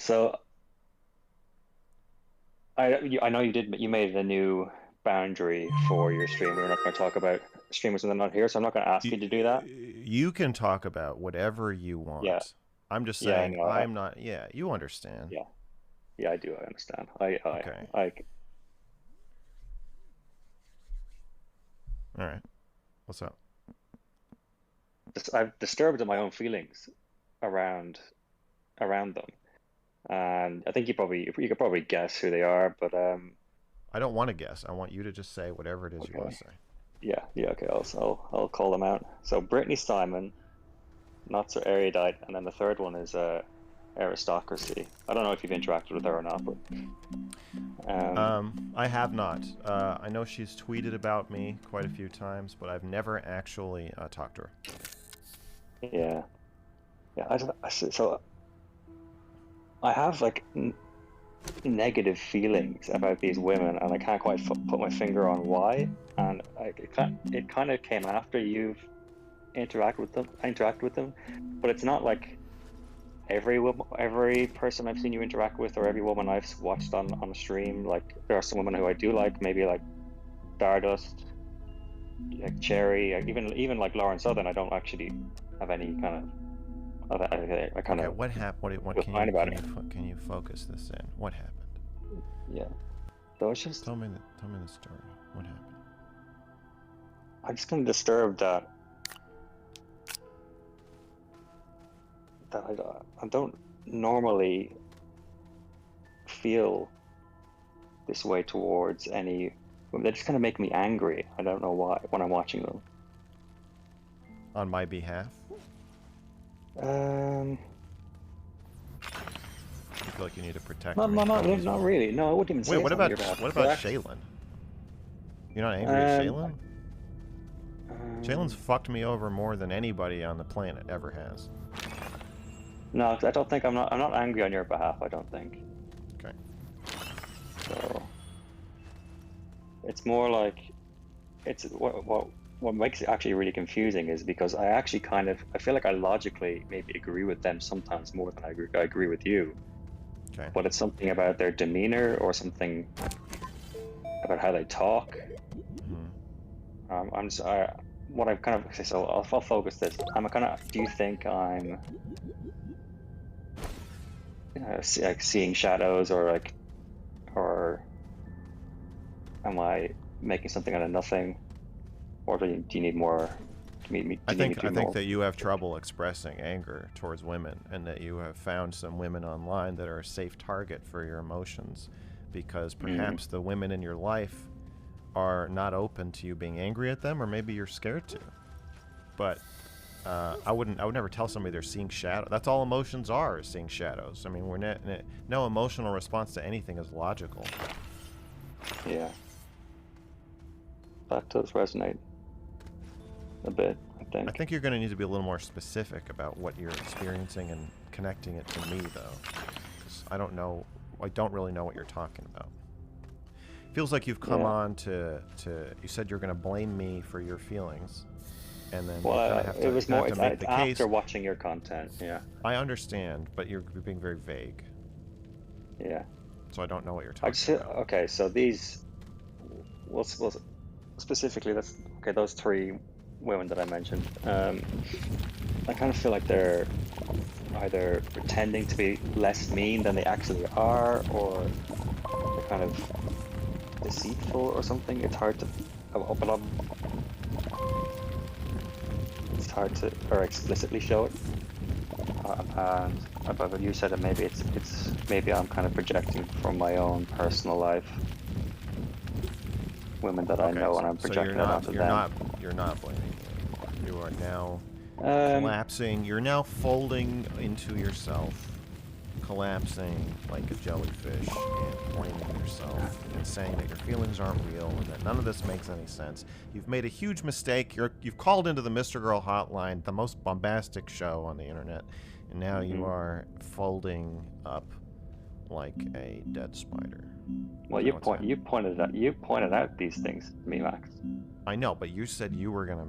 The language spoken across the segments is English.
So I know you made a new boundary for your stream. We're not going to talk about streamers when they're not here, so I'm not going to ask You, you to do that. you can talk about whatever you Yeah, want. I'm just yeah, I saying know. I'm not. Yeah, you understand. Yeah, yeah, I do. I understand. Okay. I All right. What's up? I've disturbed in my own feelings around them, and I think you could probably guess who they are. But I don't want to guess. I want you to just say whatever it is you want to okay, say. yeah, okay. I'll call them out. So Brittany Simon, not so erudite, and then the third one is aristocracy. I don't know if you've interacted with her or not, but um, I have not. I know she's tweeted about me quite a few times, but I've never actually talked to her. yeah, yeah. So I have like n negative feelings about these women, and I can't quite f put my finger on why. And it kind of came after you've interact with them, but it's not like every person I've seen you interact with, or every woman I've watched on a stream. Like there are some women who I do like, maybe like Stardust, like Cherry, even like Lauren Southern. I don't actually have any kind of I kind Okay, of what happened? What feel can fine you about can it. you can you focus this in? What happened? Yeah. So it's just Tell me the story. What happened? I'm just kind of disturbed that I don't normally feel this way towards any. They just kind of make me angry. I don't know why when I'm watching them. On my behalf? Um, You feel like you need to protect me from these not women? really. No, I wouldn't even Wait, say it's on your behalf. what They're about actually, Shaylin? You're not angry at um, Shaylin? Shaylin's um, fucked me over more than anybody on the planet ever has. no, I don't think I'm not angry on your behalf. I don't think Okay. so. It's more like it's what makes it actually really confusing is because I actually I feel like I logically maybe agree with them sometimes more than I agree with you, Okay. but it's something about their demeanor or something about how they talk. Hmm. I'm just, what I've kind of okay, so I'll focus this. I'm kind of. Do you think I'm like seeing shadows, or like, or am I making something out of nothing, or do you need more? Do you need me to I be think more? that you have trouble expressing anger towards women, and that you have found some women online that are a safe target for your emotions, because Mm, perhaps the women in your life are not open to you being angry at them, or maybe you're scared to. But I would never tell somebody they're seeing shadow. That's all emotions are, is seeing shadows. I mean, no emotional response to anything is logical. yeah, that does resonate a bit, I I think. think you're going to need to be a little more specific about what you're experiencing and connecting it to me, though, because I don't know. I don't really know what you're talking about. Feels like you've come Yeah. on to. You said you're going to blame me for your feelings, and then Well, it you're was gonna have more. to make It's the after case. watching your content. Yeah. I understand, but you're being very vague, Yeah. so I don't know what you're I talking just about. okay. So these, well, specifically, that's okay. Those three women that I mentioned. I kind of feel like they're either pretending to be less mean than they actually are, or they're kind of deceitful or something. But it's hard to or explicitly show it. And but you said that maybe it's maybe I'm kind of projecting from my own personal life, women that I Okay, know, and I'm so projecting that onto them. you're not blaming me anymore. You are now Um, collapsing. You're now folding into yourself, collapsing like a jellyfish, and blaming yourself and saying that your feelings aren't real and that none of this makes any sense. You've made a huge mistake. You've called into the Mr. Girl hotline, the most bombastic show on the internet, and now you mhm. are folding up like a dead spider. Well, Is that what's happening? you pointed out these things to me, Max. I know, but you said you were gonna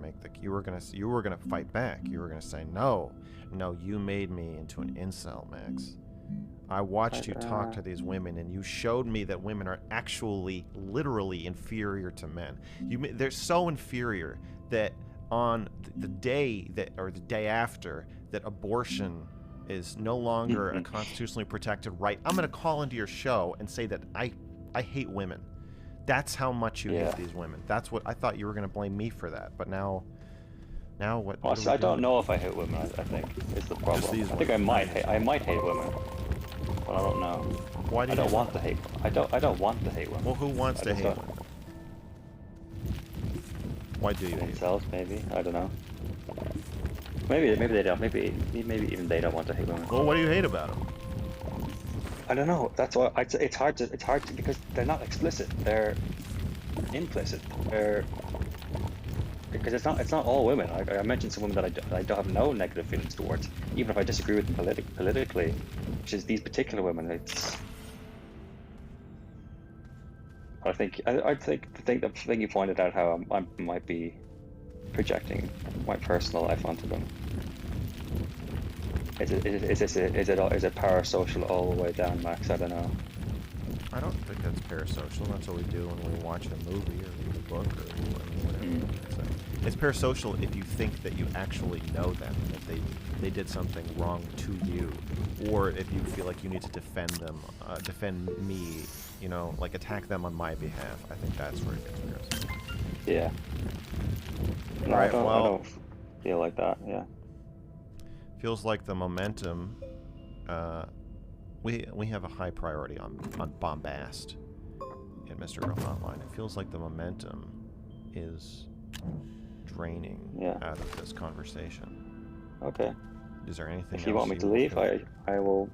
you were gonna fight back. You were gonna say no, no. You made me into an incel, Max. I watched you talk to these women, and you showed me that women are actually, literally inferior to men. They're so inferior that on the day that, or the day after, that abortion is no longer a constitutionally protected right, I'm going to call into your show and say that I hate women. That's how much you hate these women. That's what I thought you were going to blame me for that, but now what? Well, What I don't know if I hate women. I think is the problem. these I think women. I might hate women, but I don't know. Why do you I don't want to hate. I don't want to hate women. Well, who wants to hate women? Why do you hate themselves? Maybe, I don't know. Maybe they don't. Maybe even they don't want to hate women. Well, what do you hate about them? I don't know. That's why it's hard to because they're not explicit. They're implicit. Because it's not all women. I mentioned some women that I don't have no negative feelings towards, even if I disagree with them politically. Which is these particular women. It's. I think the thing you pointed out, how I might be projecting my personal life onto them. Is it parasocial all the way down, Max? I don't know. I don't think that's parasocial. That's what we do when we watch a movie or read a book or whatever. It's parasocial if you think that you actually know them, that they did something wrong to you, or if you feel like you need to defend them, defend me, you know, like attack them on my behalf. I think that's where it gets parasocial. Yeah. No, All right, I well, don't feel like that. Yeah. Feels like the momentum. We have a high priority on bombast in Mr. Growth Online. It feels like the momentum is draining out of this conversation. Okay. Is there anything if you want me to leave, I will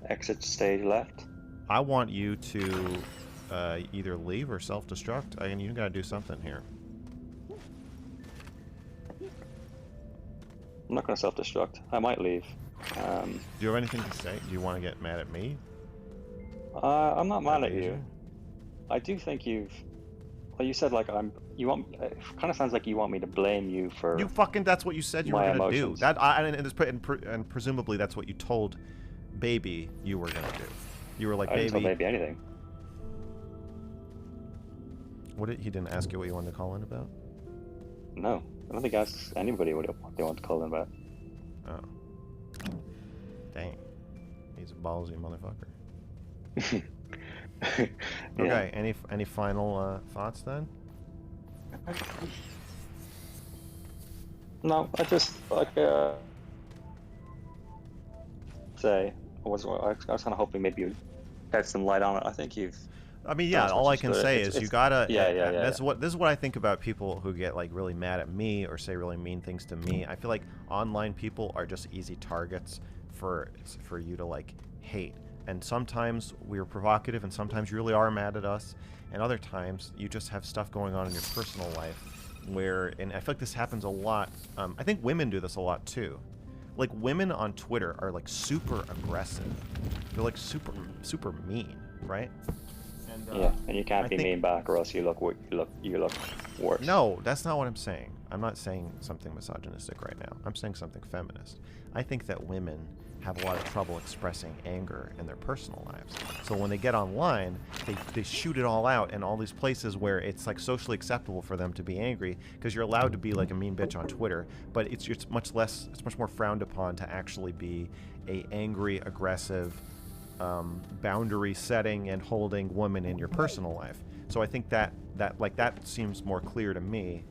exit stage left. I want you to either leave or self-destruct. You gotta do something here. I'm not gonna self-destruct. I might leave. Do you have anything to say? Do you want to get mad at me? I'm not mad at you. I do think well, you said like it kind of sounds like you want me to blame you for. That's what you said you were gonna emotions. do. And presumably that's what you told Baby you were gonna do. You were like, I didn't tell Baby anything. He didn't ask you what you wanted to call in about? No, I don't think he asks anybody what they want to call in about. Oh. Dang. He's a ballsy motherfucker. Okay, any final thoughts then? No, I just say I was kind of hoping maybe you'd shed some light on it. I think you've. I mean, yeah. All I can say is you gotta. This is what I think about people who get like really mad at me or say really mean things to me. I feel like online people are just easy targets for you to like hate. And sometimes we're provocative, and sometimes you really are mad at us, and other times you just have stuff going on in your personal life where, and I feel like this happens a lot. I think women do this a lot too. Like women on Twitter are like super aggressive. They're like super mean, right? And, and you can't be mean back, or else you look worse. No, that's not what I'm saying. I'm not saying something misogynistic right now. I'm saying something feminist. I think that women have a lot of trouble expressing anger in their personal lives. So when they get online, they shoot it all out in all these places where it's like socially acceptable for them to be angry, because you're allowed to be like a mean bitch on Twitter, but it's much more frowned upon to actually be a angry, aggressive, boundary setting and holding woman in your personal life. So I think that seems more clear to me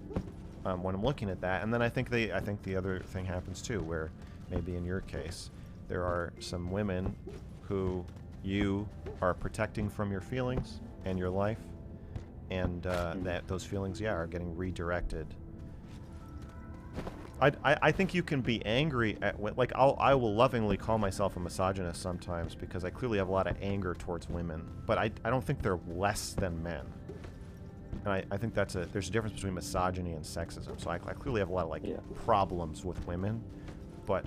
when I'm looking at that. And then I think the other thing happens too, where maybe in your case there are some women who you are protecting from your feelings and your life, and that those feelings are getting redirected. I think you can be angry at, like, I will lovingly call myself a misogynist sometimes because I clearly have a lot of anger towards women, but I don't think they're less than men. And I think there's a difference between misogyny and sexism. So I clearly have a lot of problems with women, but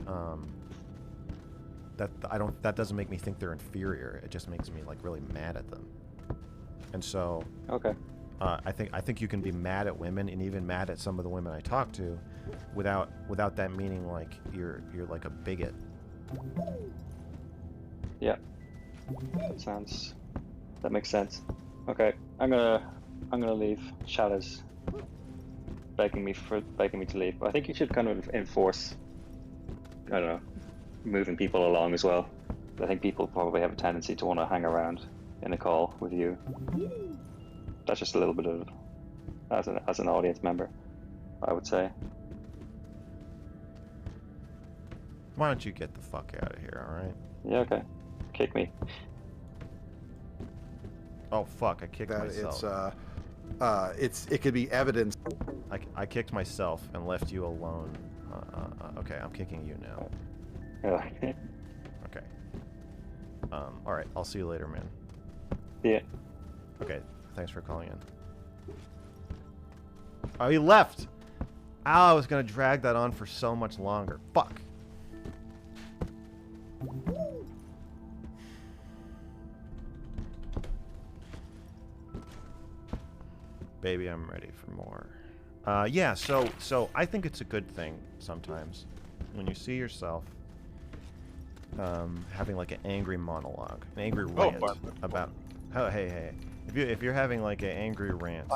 that doesn't make me think they're inferior. It just makes me like really mad at them. And so I think you can be mad at women, and even mad at some of the women I talk to, without that meaning like you're like a bigot. Yeah, that makes sense. Okay, I'm gonna leave. Shadow's begging me to leave. But I think you should kind of enforce, I don't know, moving people along as well. I think people probably have a tendency to want to hang around in a call with you. That's just a little bit of as an audience member, I would say. Why don't you get the fuck out of here, alright? Yeah, okay. Kick me. Oh fuck, I kicked myself. It could be evidence. I kicked myself and left you alone. Okay, I'm kicking you now. Yeah. Okay. Alright, I'll see you later, man. Yeah. Okay, thanks for calling in. Oh, he left! Ow, I was gonna drag that on for so much longer. Fuck. Baby, I'm ready for more. Yeah, so I think it's a good thing sometimes when you see yourself having like an angry monologue, an angry rant about. Oh, hey. If you're having like an angry rant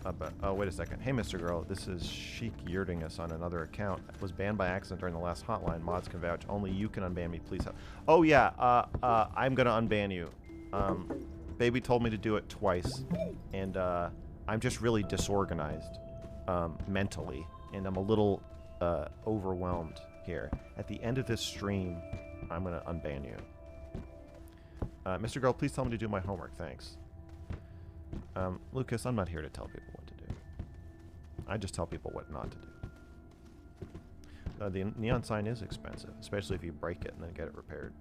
about. Oh, wait a second. Hey, Mr. Girl, this is Sheik yurting us on another account. It was banned by accident during the last hotline. Mods can vouch. Only you can unban me, please help. Oh yeah. I'm gonna unban you. Baby told me to do it twice, and I'm just really disorganized mentally, and I'm a little overwhelmed here. At the end of this stream, I'm gonna unban you. Mr. Girl, please tell me to do my homework, thanks. Lucas, I'm not here to tell people what to do. I just tell people what not to do. The neon sign is expensive, especially if you break it and then get it repaired.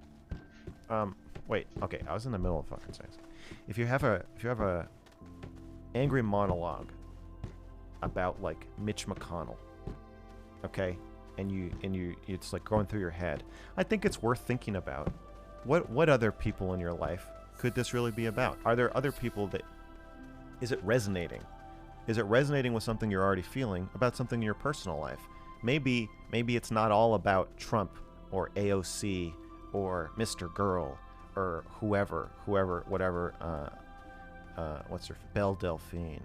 Wait, okay, I was in the middle of fucking saying something. If you have a angry monologue about like Mitch McConnell, okay, and you it's like going through your head, I think it's worth thinking about what other people in your life could this really be about. Are there other people that is it resonating with something you're already feeling about something in your personal life? Maybe it's not all about Trump or AOC or Mr. Girl or whoever whatever what's her Belle Delphine.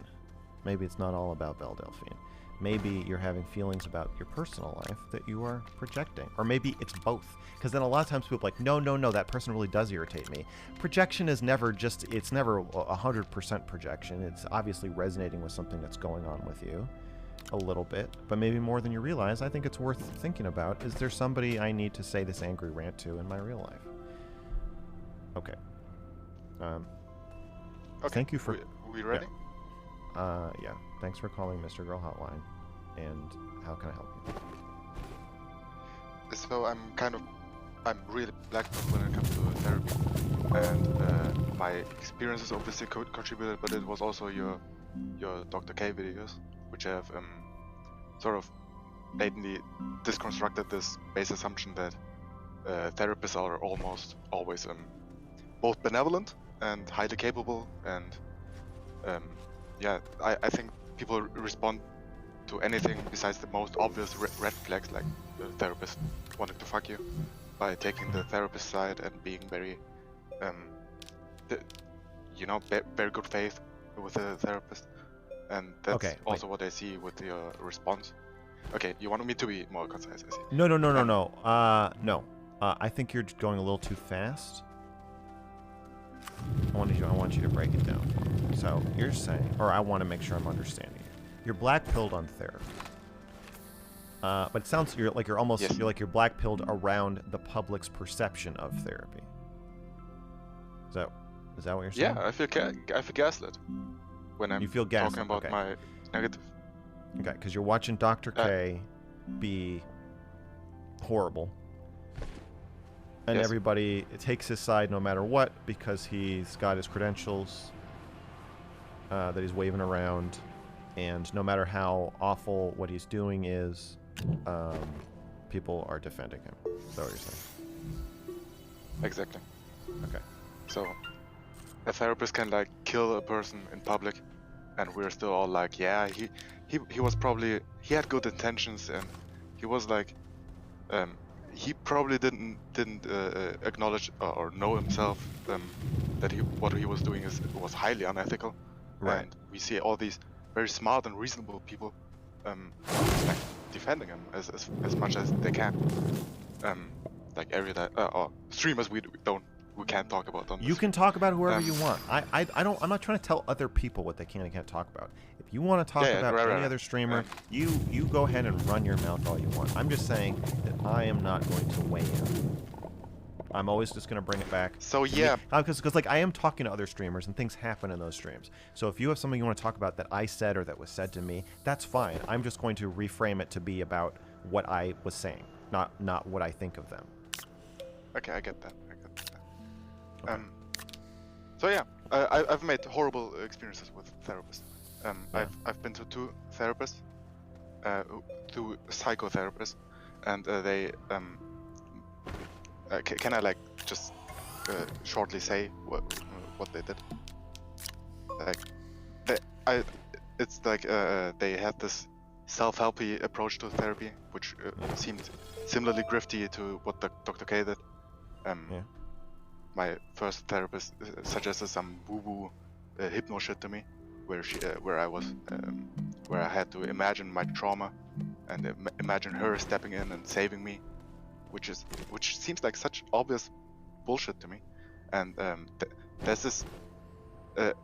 Maybe it's not all about Belle Delphine. Maybe you're having feelings about your personal life that you are projecting. Or maybe it's both. Because then a lot of times people are like, no, that person really does irritate me. Projection is never it's never 100% projection. It's obviously resonating with something that's going on with you a little bit, but maybe more than you realize. I think it's worth thinking about. Is there somebody I need to say this angry rant to in my real life? Okay. Okay. Thank you for... We ready? Yeah. Thanks for calling Mr. Girl Hotline. And how can I help you? So I'm really blackballed when it comes to therapy, and my experiences obviously contributed, but it was also your Dr. K videos, which have sort of blatantly disconstructed this base assumption that therapists are almost always both benevolent and highly capable, and yeah, I think people respond to anything besides the most obvious red flags, like the therapist wanting to fuck you, by taking the therapist side and being very, very good faith with the therapist, and that's okay, also what I see with your response. Okay, you wanted me to be more concise, I see. No. No. I think you're going a little too fast. I want you to break it down. So you're saying, or I want to make sure I'm understanding you. You're black-pilled on therapy. But it sounds you're almost Yes. you're black-pilled around the public's perception of therapy. Is that what you're saying? Yeah, I feel gaslit when I'm You feel gaslit, talking about okay. my negative. Okay, because you're watching Dr. K be horrible. And Yes. everybody takes his side no matter what because he's got his credentials that he's waving around. And no matter how awful what he's doing is, people are defending him. Is that what you're saying? Exactly. Okay. So a therapist can like kill a person in public, and we're still all like, yeah, he was probably, he had good intentions, and he was like he probably didn't acknowledge or know himself that what he was doing was highly unethical. Right. And we see all these very smart and reasonable people like defending him as much as they can. Like or streamers we can't talk about on You this. can talk about whoever you want. I'm not trying to tell other people what they can and can't talk about. If you want to talk about any other streamer, you go ahead and run your mouth all you want. I'm just saying that I am not going to weigh in. I'm always just going to bring it back. So yeah, because like I am talking to other streamers and things happen in those streams. So if you have something you want to talk about that I said or that was said to me, that's fine. I'm just going to reframe it to be about what I was saying, not what I think of them. Okay, I get that. Okay. So yeah, I've made horrible experiences with therapists. I've been to 2 therapists, 2 psychotherapists, and they can I like just shortly say what they did? Like it's like they had this self-helpy approach to therapy, which seemed similarly grifty to what Dr. K did. Yeah. My first therapist suggested some woo-woo hypno shit to me, where I had to imagine my trauma and imagine her stepping in and saving me, which seems like such obvious bullshit to me. And there's this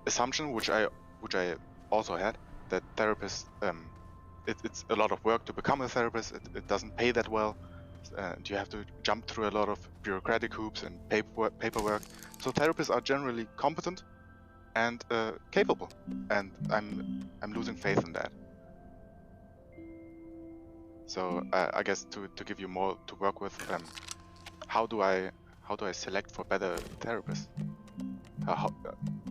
assumption which I also had, that therapists it's a lot of work to become a therapist. It doesn't pay that well. And you have to jump through a lot of bureaucratic hoops and paperwork. So therapists are generally competent and capable, and I'm losing faith in that. So I guess to give you more to work with, how do I select for better therapists?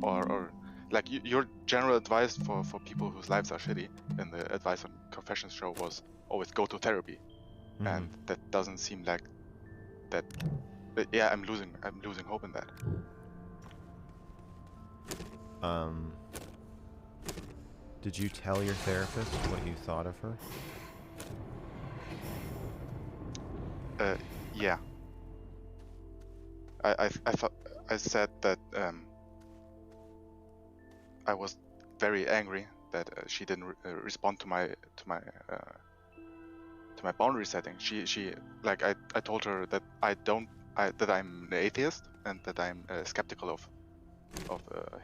Or like your general advice for people whose lives are shitty in the Advice on Confessions show was always go to therapy. Mm-hmm. And that doesn't seem like that. But yeah, I'm losing hope in that. Did you tell your therapist what you thought of her? Yeah. I thought I said that I was very angry that she didn't respond to my boundary setting. She like I told her that that I'm an atheist and that I'm skeptical of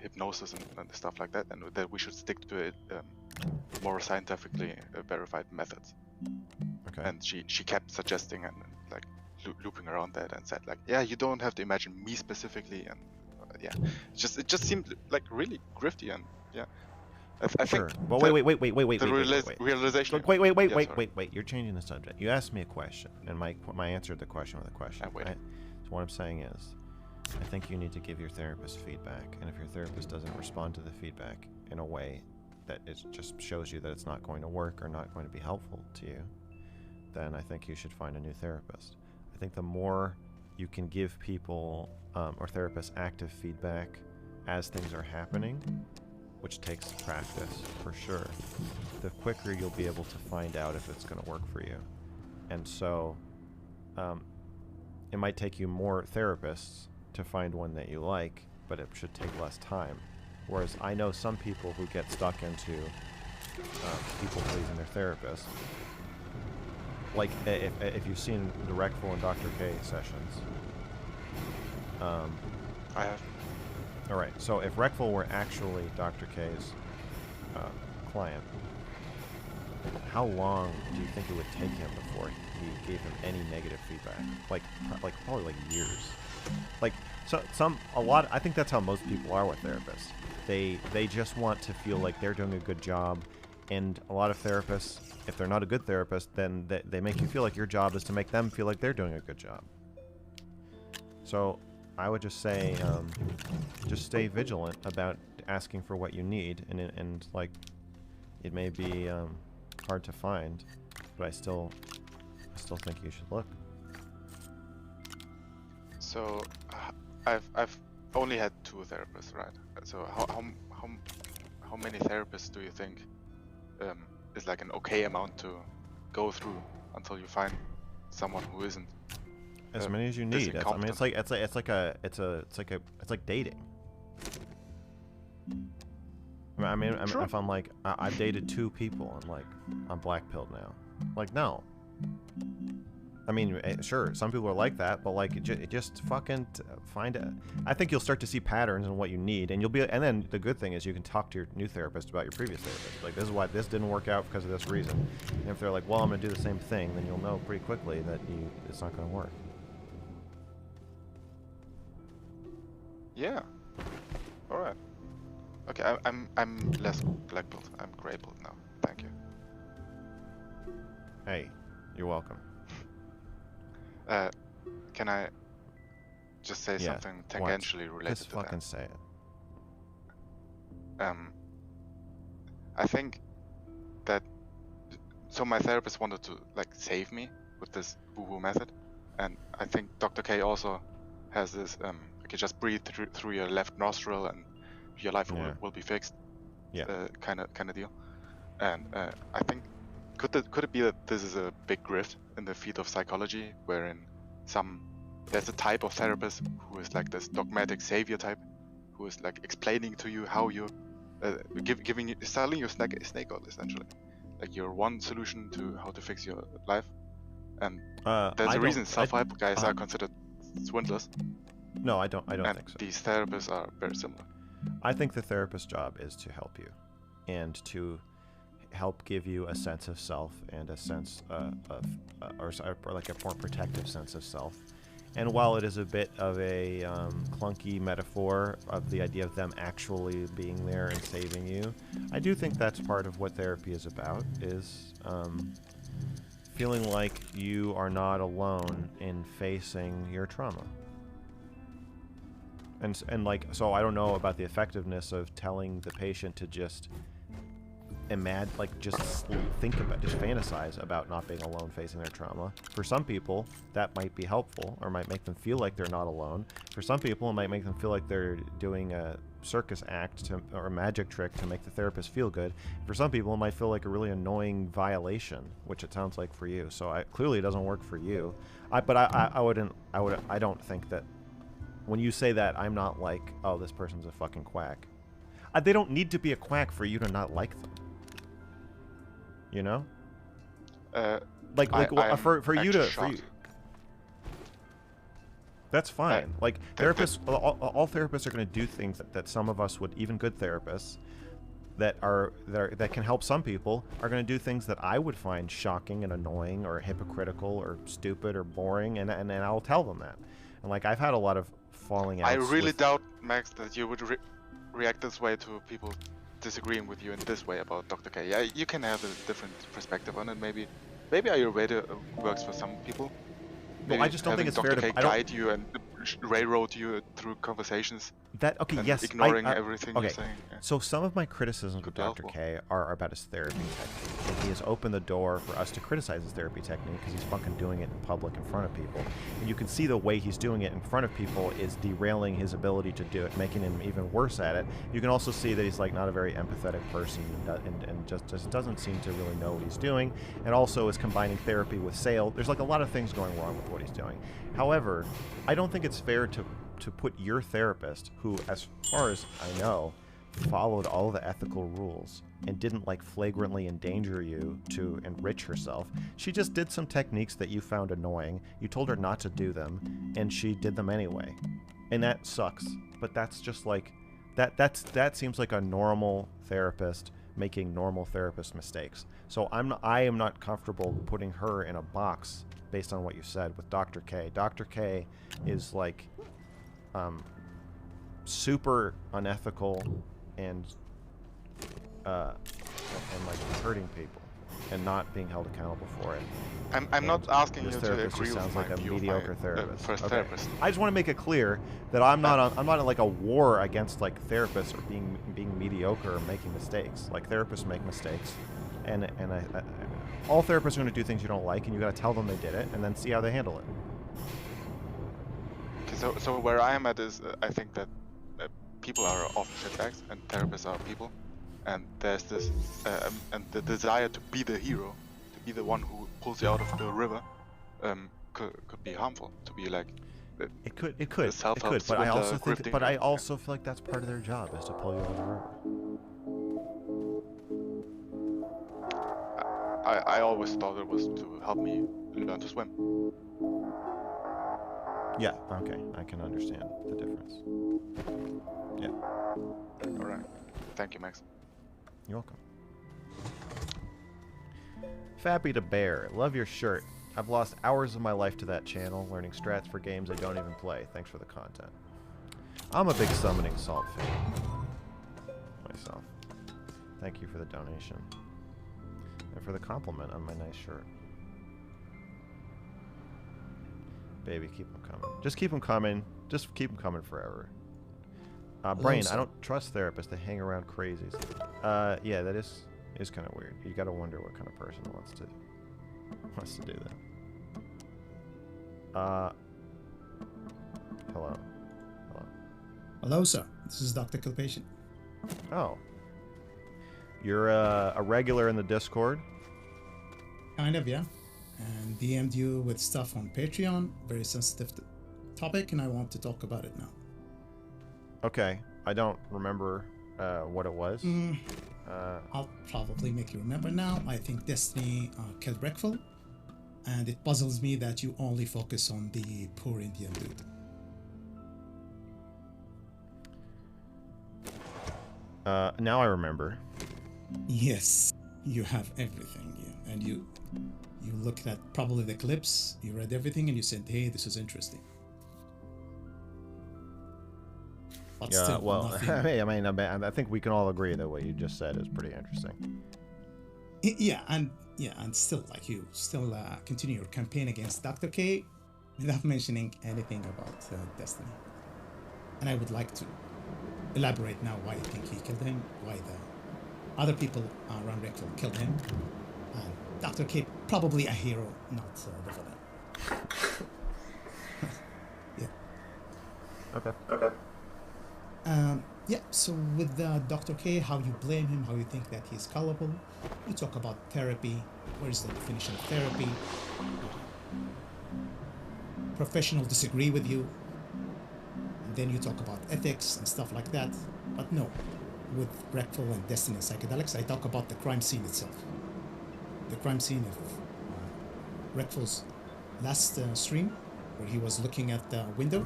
hypnosis and stuff like that, and that we should stick to it more scientifically verified methods. Okay. And she kept suggesting and like looping around that and said like, yeah, you don't have to imagine me specifically, and yeah, it just seemed like really grifty, and yeah. I Sure. think Well, wait. the realization. Wait. You're changing the subject. You asked me a question, and my answer to the question with a question. Right? So what I'm saying is, I think you need to give your therapist feedback, and if your therapist doesn't respond to the feedback in a way that it just shows you that it's not going to work or not going to be helpful to you, then I think you should find a new therapist. I think the more you can give people or therapists active feedback as things are happening, which takes practice for sure, the quicker you'll be able to find out if it's going to work for you. And so it might take you more therapists to find one that you like, but it should take less time. Whereas I know some people who get stuck into people pleasing their therapist. Like if you've seen the Reckful and Dr. K sessions. I have. All right, so if Reckful were actually Dr. K's client, how long do you think it would take him before he gave him any negative feedback? Like probably like years. Like I think that's how most people are with therapists. They just want to feel like they're doing a good job, and a lot of therapists, if they're not a good therapist, then they make you feel like your job is to make them feel like they're doing a good job. So I would just say, just stay vigilant about asking for what you need, and like, it may be hard to find, but I still think you should look. So I've only had 2 therapists, right? So how many therapists do you think is like an okay amount to go through until you find someone who isn't As many as you is need. I mean, it's like dating. I mean, Sure. if I'm like, I've dated 2 people and like, I'm black-pilled now. Like, no. I mean, sure, some people are like that, but like, just fucking find it. I think you'll start to see patterns in what you need, and and then the good thing is you can talk to your new therapist about your previous therapist. Like, this is why this didn't work out because of this reason. And if they're like, well, I'm gonna do the same thing, then you'll know pretty quickly that it's not gonna work. Yeah. All right. Okay, I'm less black belt. I'm gray belt now. Thank you. Hey, you're welcome. Can I just say something tangentially related Just to that? fucking say it. I think that my therapist wanted to like save me with this woo-woo method, and I think Dr. K also has this okay, just breathe through your left nostril and your life will be fixed. Yeah. Kind of deal. And I think could it be that this is a big grift in the field of psychology, wherein there's a type of therapist who is like this dogmatic savior type, who is like explaining to you how you selling you snake oil essentially, like your one solution to how to fix your life. And there's a reason self-help guys are considered swindlers. No, I don't think so. These therapists are very similar. I think the therapist's job is to help you, and to help give you a sense of self and a sense or like a more protective sense of self. And while it is a bit of a clunky metaphor of the idea of them actually being there and saving you, I do think that's part of what therapy is about, is feeling like you are not alone in facing your trauma. And like, so I don't know about the effectiveness of telling the patient to just just fantasize about not being alone facing their trauma. For some people, that might be helpful, or might make them feel like they're not alone. For some people, it might make them feel like they're doing a circus act or a magic trick to make the therapist feel good. For some people, it might feel like a really annoying violation, which it sounds like for you. So clearly, it doesn't work for you. I don't think that when you say that, I'm not like, oh, this person's a fucking quack. They don't need to be a quack for you to not like them. You know? For you. That's fine. Therapists, all therapists are going to do things that some of us would, even good therapists, that can help some people, are going to do things that I would find shocking and annoying or hypocritical or stupid or boring, and I'll tell them that. And like, I've had a lot of falling outs. I really doubt, Max, that you would react this way to people disagreeing with you in this way about Dr. K. Yeah, you can have a different perspective on it. Maybe Ayurveda works for some people. Maybe I just don't think it's fair to guide you and railroad you through conversations. Ignoring everything you're saying. Yeah. So some of my criticisms of Dr. K are about his therapy technique. And he has opened the door for us to criticize his therapy technique because he's fucking doing it in public in front of people. And you can see the way he's doing it in front of people is derailing his ability to do it, making him even worse at it. You can also see that he's like not a very empathetic person and just doesn't seem to really know what he's doing. And also is combining therapy with sale. There's like a lot of things going wrong with what he's doing. However, I don't think it's fair to put your therapist, who, as far as I know, followed all the ethical rules and didn't like flagrantly endanger you to enrich herself. She just did some techniques that you found annoying. You told her not to do them, and she did them anyway. And that sucks. But that's just like that seems like a normal therapist making normal therapist mistakes. So I am not comfortable putting her in a box based on what you said with Dr. K. Dr. K is like super unethical and like hurting people and not being held accountable for it. I'm not asking you to agree just with sounds my like a view mediocre of my therapist. first Okay. therapist. I just want to make it clear that I'm not in like a war against like therapists or being mediocre or making mistakes. Like, therapists make mistakes, and all therapists are going to do things you don't like, and you got to tell them they did it and then see how they handle it. Okay, so where I am at is I think that people are often shitbags and therapists are people, and there's this and the desire to be the hero, to be the one who pulls you out of the river, could be harmful. To be like, It could, self-help but I also swindler, think, grifting but I you. also feel like that's part of their job is to pull you over the river. I always thought it was to help me learn to swim. Yeah, okay, I can understand the difference. Yeah, All right. Thank you, Max. you're welcome. Fappy to Bear, love your shirt. I've lost hours of my life to that channel, learning strats for games I don't even play. Thanks for the content. I'm a big Summoning Salt fan myself. Thank you for the donation. And for the compliment on my nice shirt. Baby, keep them coming. Just keep them coming. Just keep them coming forever. Brain, I don't trust therapists. They hang around crazies. Yeah, that is kind of weird. You gotta wonder what kind of person wants to do that. Hello. Hello, sir. This is Dr. Kilpatient. Oh. You're a regular in the Discord? Kind of, yeah. And DM'd you with stuff on Patreon. Very sensitive topic, and I want to talk about it now. Okay. I don't remember what it was. I'll probably make you remember now. I think Destiny killed Breckful, and it puzzles me that you only focus on the poor Indian dude. Now I remember. Yes, you have everything, and you looked at probably the clips, you read everything, and you said, "Hey, this is interesting." But Yeah, still, well, nothing. I think we can all agree that what you just said is pretty interesting. Yeah, and still, like, you still continue your campaign against Dr. K without mentioning anything about Destiny. And I would like to elaborate now why you think he killed him, why the other people around Rexel killed him, and Dr. K probably a hero, not the villain. Yeah. Okay. Yeah, so with Dr. K, how you blame him, how you think that he's culpable. You talk about therapy, where's the definition of therapy. Professionals disagree with you. And then you talk about ethics and stuff like that. But no, with Breckful and Destiny and Psychedelics, I talk about the crime scene itself. The crime scene of Breckful's last stream, where he was looking at the window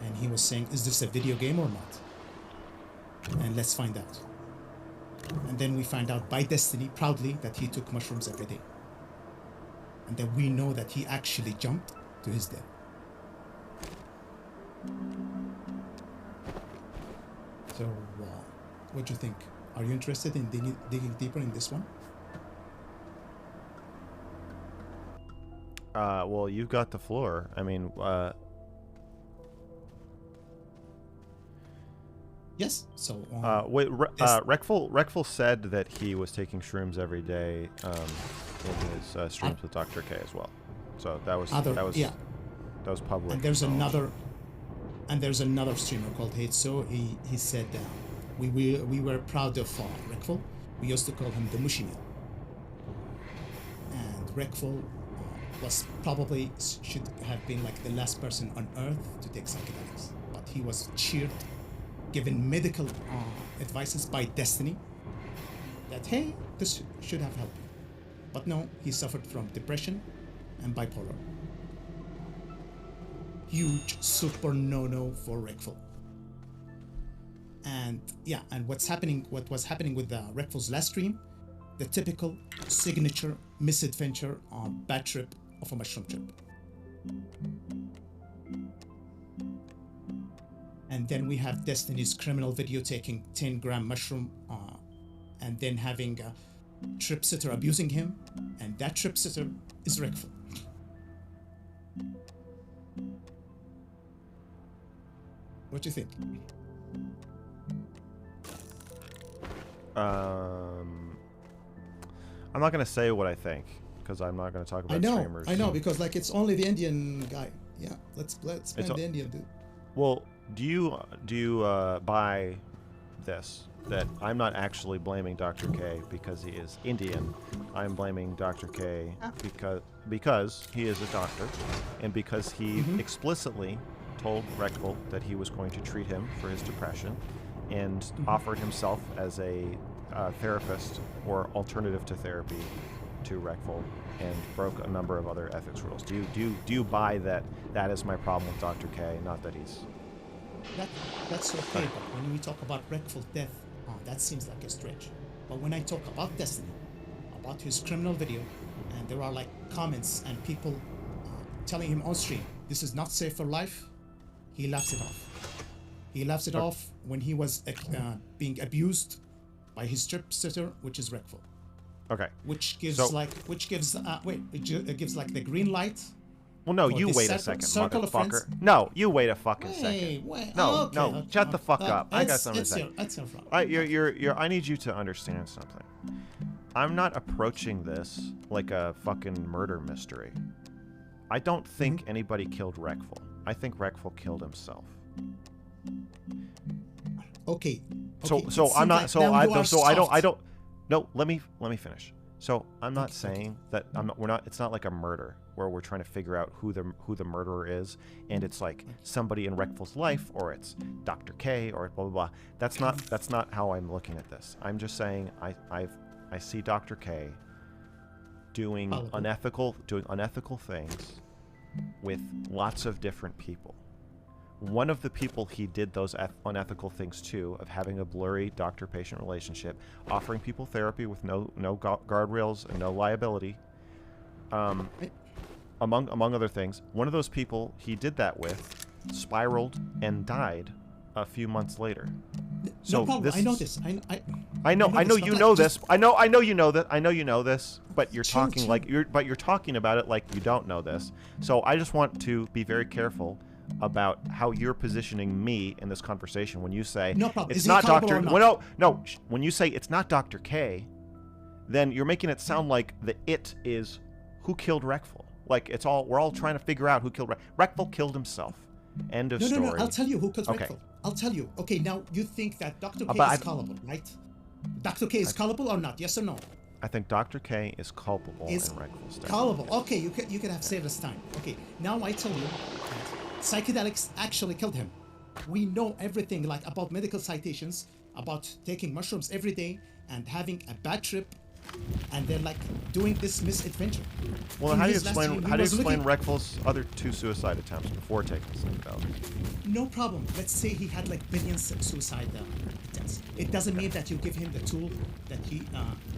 and he was saying, is this a video game or not? And let's find out. And then we find out by Destiny, proudly, that he took mushrooms every day. And then we know that he actually jumped to his death. So, what do you think? Are you interested in digging deeper in this one? Well, you've got the floor. I mean, Yes. So, wait, Reckful said that he was taking shrooms every day in his streams with Dr. K as well. So that was public. And there's another streamer called Hate. So he said we were proud of Reckful. We used to call him the Mushina. And Reckful was probably should have been like the last person on Earth to take psychedelics, but he was cheered, given medical advices by Destiny that, hey, this should have helped you. But no, he suffered from depression and bipolar. Huge super no-no for Reckful. And yeah, and what was happening with Reckful's last stream, the typical signature misadventure on bad trip of a mushroom trip. And then we have Destiny's criminal video taking 10-gram mushroom and then having a trip sitter abusing him, and that trip sitter is Reckful. What do you think? I'm not gonna say what I think because I'm not gonna talk about streamers. I know, because like it's only the Indian guy. Yeah, let's blame the Indian dude. Well, do you buy this? That I'm not actually blaming Dr. K because he is Indian. I'm blaming Dr. K because because he is a doctor, and because he explicitly told Reckful that he was going to treat him for his depression, and offered himself as a therapist or alternative to therapy to Reckful, and broke a number of other ethics rules. Do you buy that that is my problem with Dr. K, not that he's... That's okay, but when we talk about Reckful death, that seems like a stretch. But when I talk about Destiny, about his criminal video, and there are like comments and people telling him on stream, this is not safe for life, he laughs it off. He laughs it off when he was being abused by his strip sitter, which is Reckful. Okay. Which gives gives like the green light. Well, no, for you this wait a second, circle of friends. motherfucker. No, you wait a fucking Hey, second. wait, No, okay, no, okay, shut the fuck up. I got something to say. That's your problem. You're. I need you to understand something. I'm not approaching this like a fucking murder mystery. I don't think anybody killed Reckful. I think Reckful killed himself. Okay. So it so seems I'm not like so now I you are so I don't soft. no, let me finish. So I'm not Okay, saying that we're not, it's not like a murder where we're trying to figure out who the murderer is, and it's like somebody in Reckful's life, or it's Dr. K, or blah blah blah. That's not how I'm looking at this. I'm just saying I see Dr. K doing unethical things with lots of different people. One of the people he did those unethical things to, of having a blurry doctor-patient relationship, offering people therapy with no guardrails and no liability, among other things, one of those people he did that with spiraled and died a few months later. So no problem. this, I know this. I know you know this. I know you know that. I know you know this, but you're Chill, talking chill. like you're talking about it like you don't know this. So I just want to be very careful about how you're positioning me in this conversation when you say No problem. it's Is he not culpable Dr. or not? Well, no. When you say it's not Dr. K, then you're making it sound like the it is who killed Reckful. Like we're all trying to figure out who killed Reckful. Killed himself. End of story. No. I'll tell you who killed Okay. Reckful. I'll tell you. Okay, now you think that Dr. K but is culpable, right? Dr. K is culpable or not? Yes or no? I think Dr. K is culpable Is in Reckful's death. culpable. Okay, you could have saved us time. Okay, now I tell you that psychedelics actually killed him. We know everything like about medical citations, about taking mushrooms every day and having a bad trip, and then like doing this misadventure. Well, In how do you his last explain year, he how do you was explain looking- Reckful's other 2 suicide attempts before taking psychedelics? No problem. Let's say he had like billions of suicide attempts. It doesn't mean that you give him the tool that he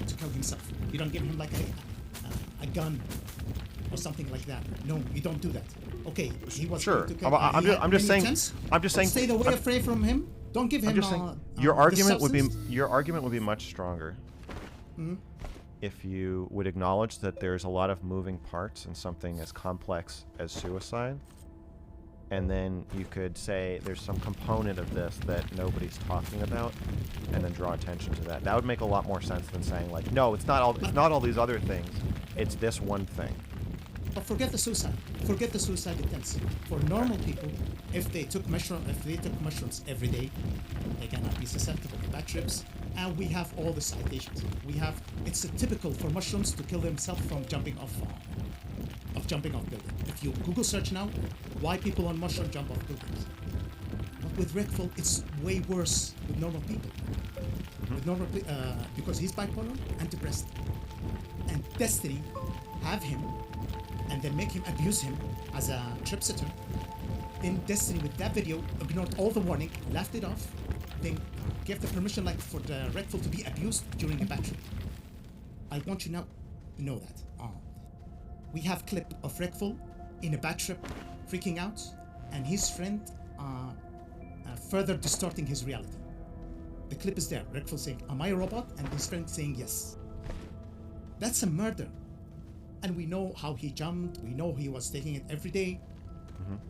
to kill himself. You don't give him like a gun or something like that. No, you don't do that. Okay, he was Sure. going to kill, I'm he had I'm just many saying. attempts, I'm just but saying. stay away from him. Don't give I'm him. just saying. Your the argument would be substance. much stronger if you would acknowledge that there's a lot of moving parts in something as complex as suicide, and then you could say there's some component of this that nobody's talking about, and then draw attention to that. That would make a lot more sense than saying like, no, it's not all these other things. It's this one thing. But forget the suicide. Forget the suicide attempts. For normal people, if they took mushrooms every day, they cannot be susceptible to bad trips. And we have all the citations. It's typical for mushrooms to kill themselves from jumping off building. If you Google search now, why people on mushroom jump off buildings. But with Reckful, it's way worse with normal people. With normal because he's bipolar and depressed. And Destiny have him and then make him abuse him as a trip sitter. Then Destiny with that video ignored all the warning, laughed it off, then gave the permission like for the Reckful to be abused during a bad trip. I want you now to know that. We have clip of Reckful in a bad trip, freaking out, and his friend further distorting his reality. The clip is there. Reckful saying, "Am I a robot?" and his friend saying yes. That's a murder. And we know how he jumped. We know he was taking it every day.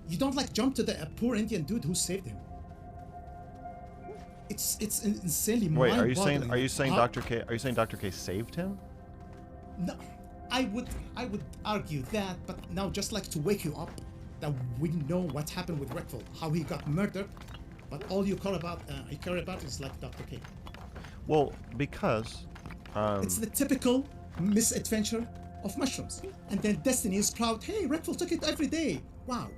You don't like jump to the poor Indian dude who saved him. It's insanely Wait, are you mind-boggling. saying Dr. K? Are you saying Dr. K saved him? No, I would argue that, but now just like to wake you up, that we know what happened with Reckful, how he got murdered, but all you care about is like Dr. K. Well, because It's the typical misadventure of mushrooms. And then Destiny is proud, hey, Redfall took it every day. Wow.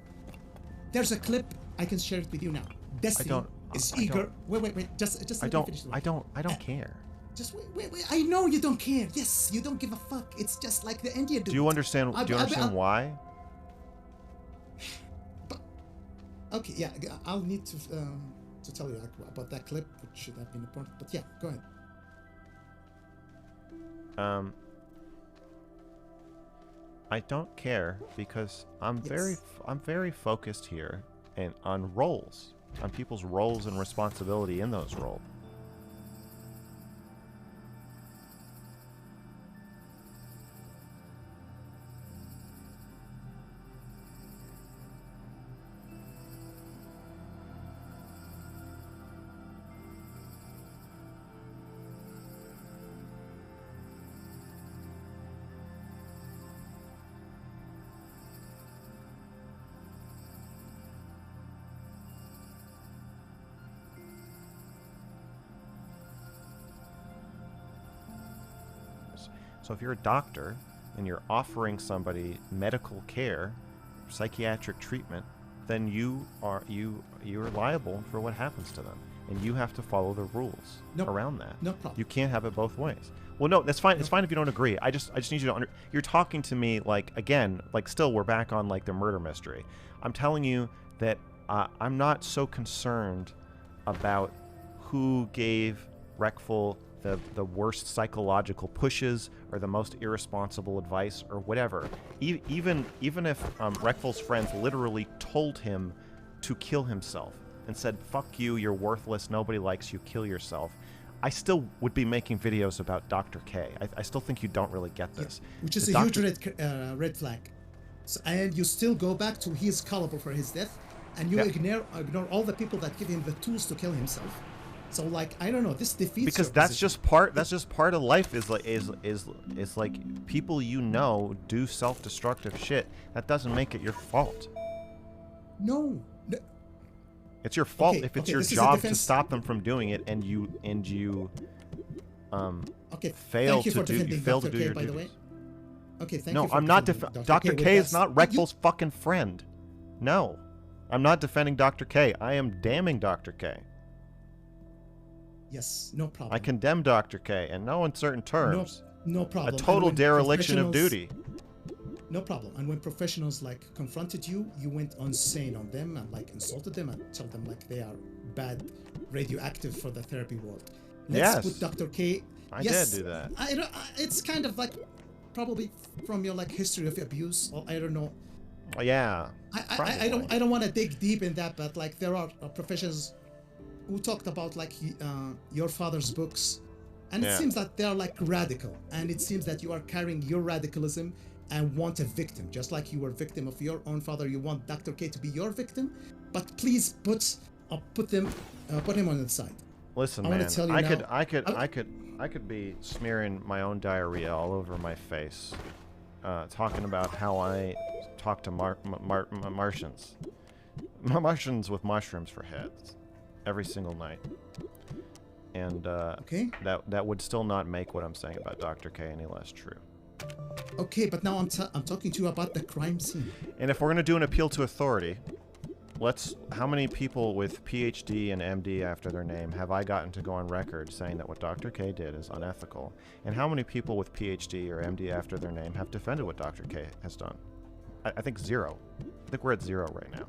There's a clip, I can share it with you now. Destiny is eager. Wait. Just let me finish the I don't care. Just wait. I know you don't care. Yes, you don't give a fuck. It's just like the India dude. Do you understand why? But, okay, yeah, I'll need to tell you about that clip, which should have been important. But yeah, go ahead. I don't care because I'm very focused here and on roles, on people's roles and responsibility in those roles. So if you're a doctor and you're offering somebody medical care, psychiatric treatment, then you're liable for what happens to them, and you have to follow the rules around that. No problem. You can't have it both ways. Well, no, that's fine. It's fine if you don't agree. I just need you to you're talking to me like, again, like still we're back on like the murder mystery. I'm telling you that I'm not so concerned about who gave Reckful the worst psychological pushes or the most irresponsible advice or whatever. Even if Reckful's friends literally told him to kill himself and said, fuck you, you're worthless, nobody likes you, kill yourself, I still would be making videos about Dr. K. I still think you don't really get this. Yeah, which is a huge red flag. So, and you still go back to he's culpable for his death, and you ignore all the people that give him the tools to kill himself. So like, I don't know, this defeats because that's just part of life is like people do self-destructive shit. That doesn't make it your fault. No. It's your fault if it's your job to stop them from doing it, and you fail to do your by the way. duties. Okay, thank you. No, for I'm not Dr. K is not Reckful's fucking friend. No. I'm not defending Dr. K. I am damning Dr. K. Yes, no problem. I condemn Dr. K in no uncertain terms. No problem. A total dereliction of duty. No problem. And when professionals like confronted you, you went insane on them and like insulted them and told them like they are bad, radioactive for the therapy world. Let's put Dr. K. I did do that. It's kind of like probably from your like history of abuse, or I don't know. Yeah. I don't want to dig deep in that, but like there are professionals who talked about like your father's books, and it seems that they're like radical, and it seems that you are carrying your radicalism and want a victim, just like you were a victim of your own father. You want Dr. K to be your victim, but please put him on the side. Listen, I man, want to tell you I could be smearing my own diarrhea all over my face, talking about how I talk to Martians with mushrooms for heads every single night, and that would still not make what I'm saying about Dr. K any less true. Okay, but now I'm talking to you about the crime scene. And if we're gonna do an appeal to authority, how many people with PhD and MD after their name have I gotten to go on record saying that what Dr. K did is unethical? And how many people with PhD or MD after their name have defended what Dr. K has done? I think zero. I think we're at zero right now.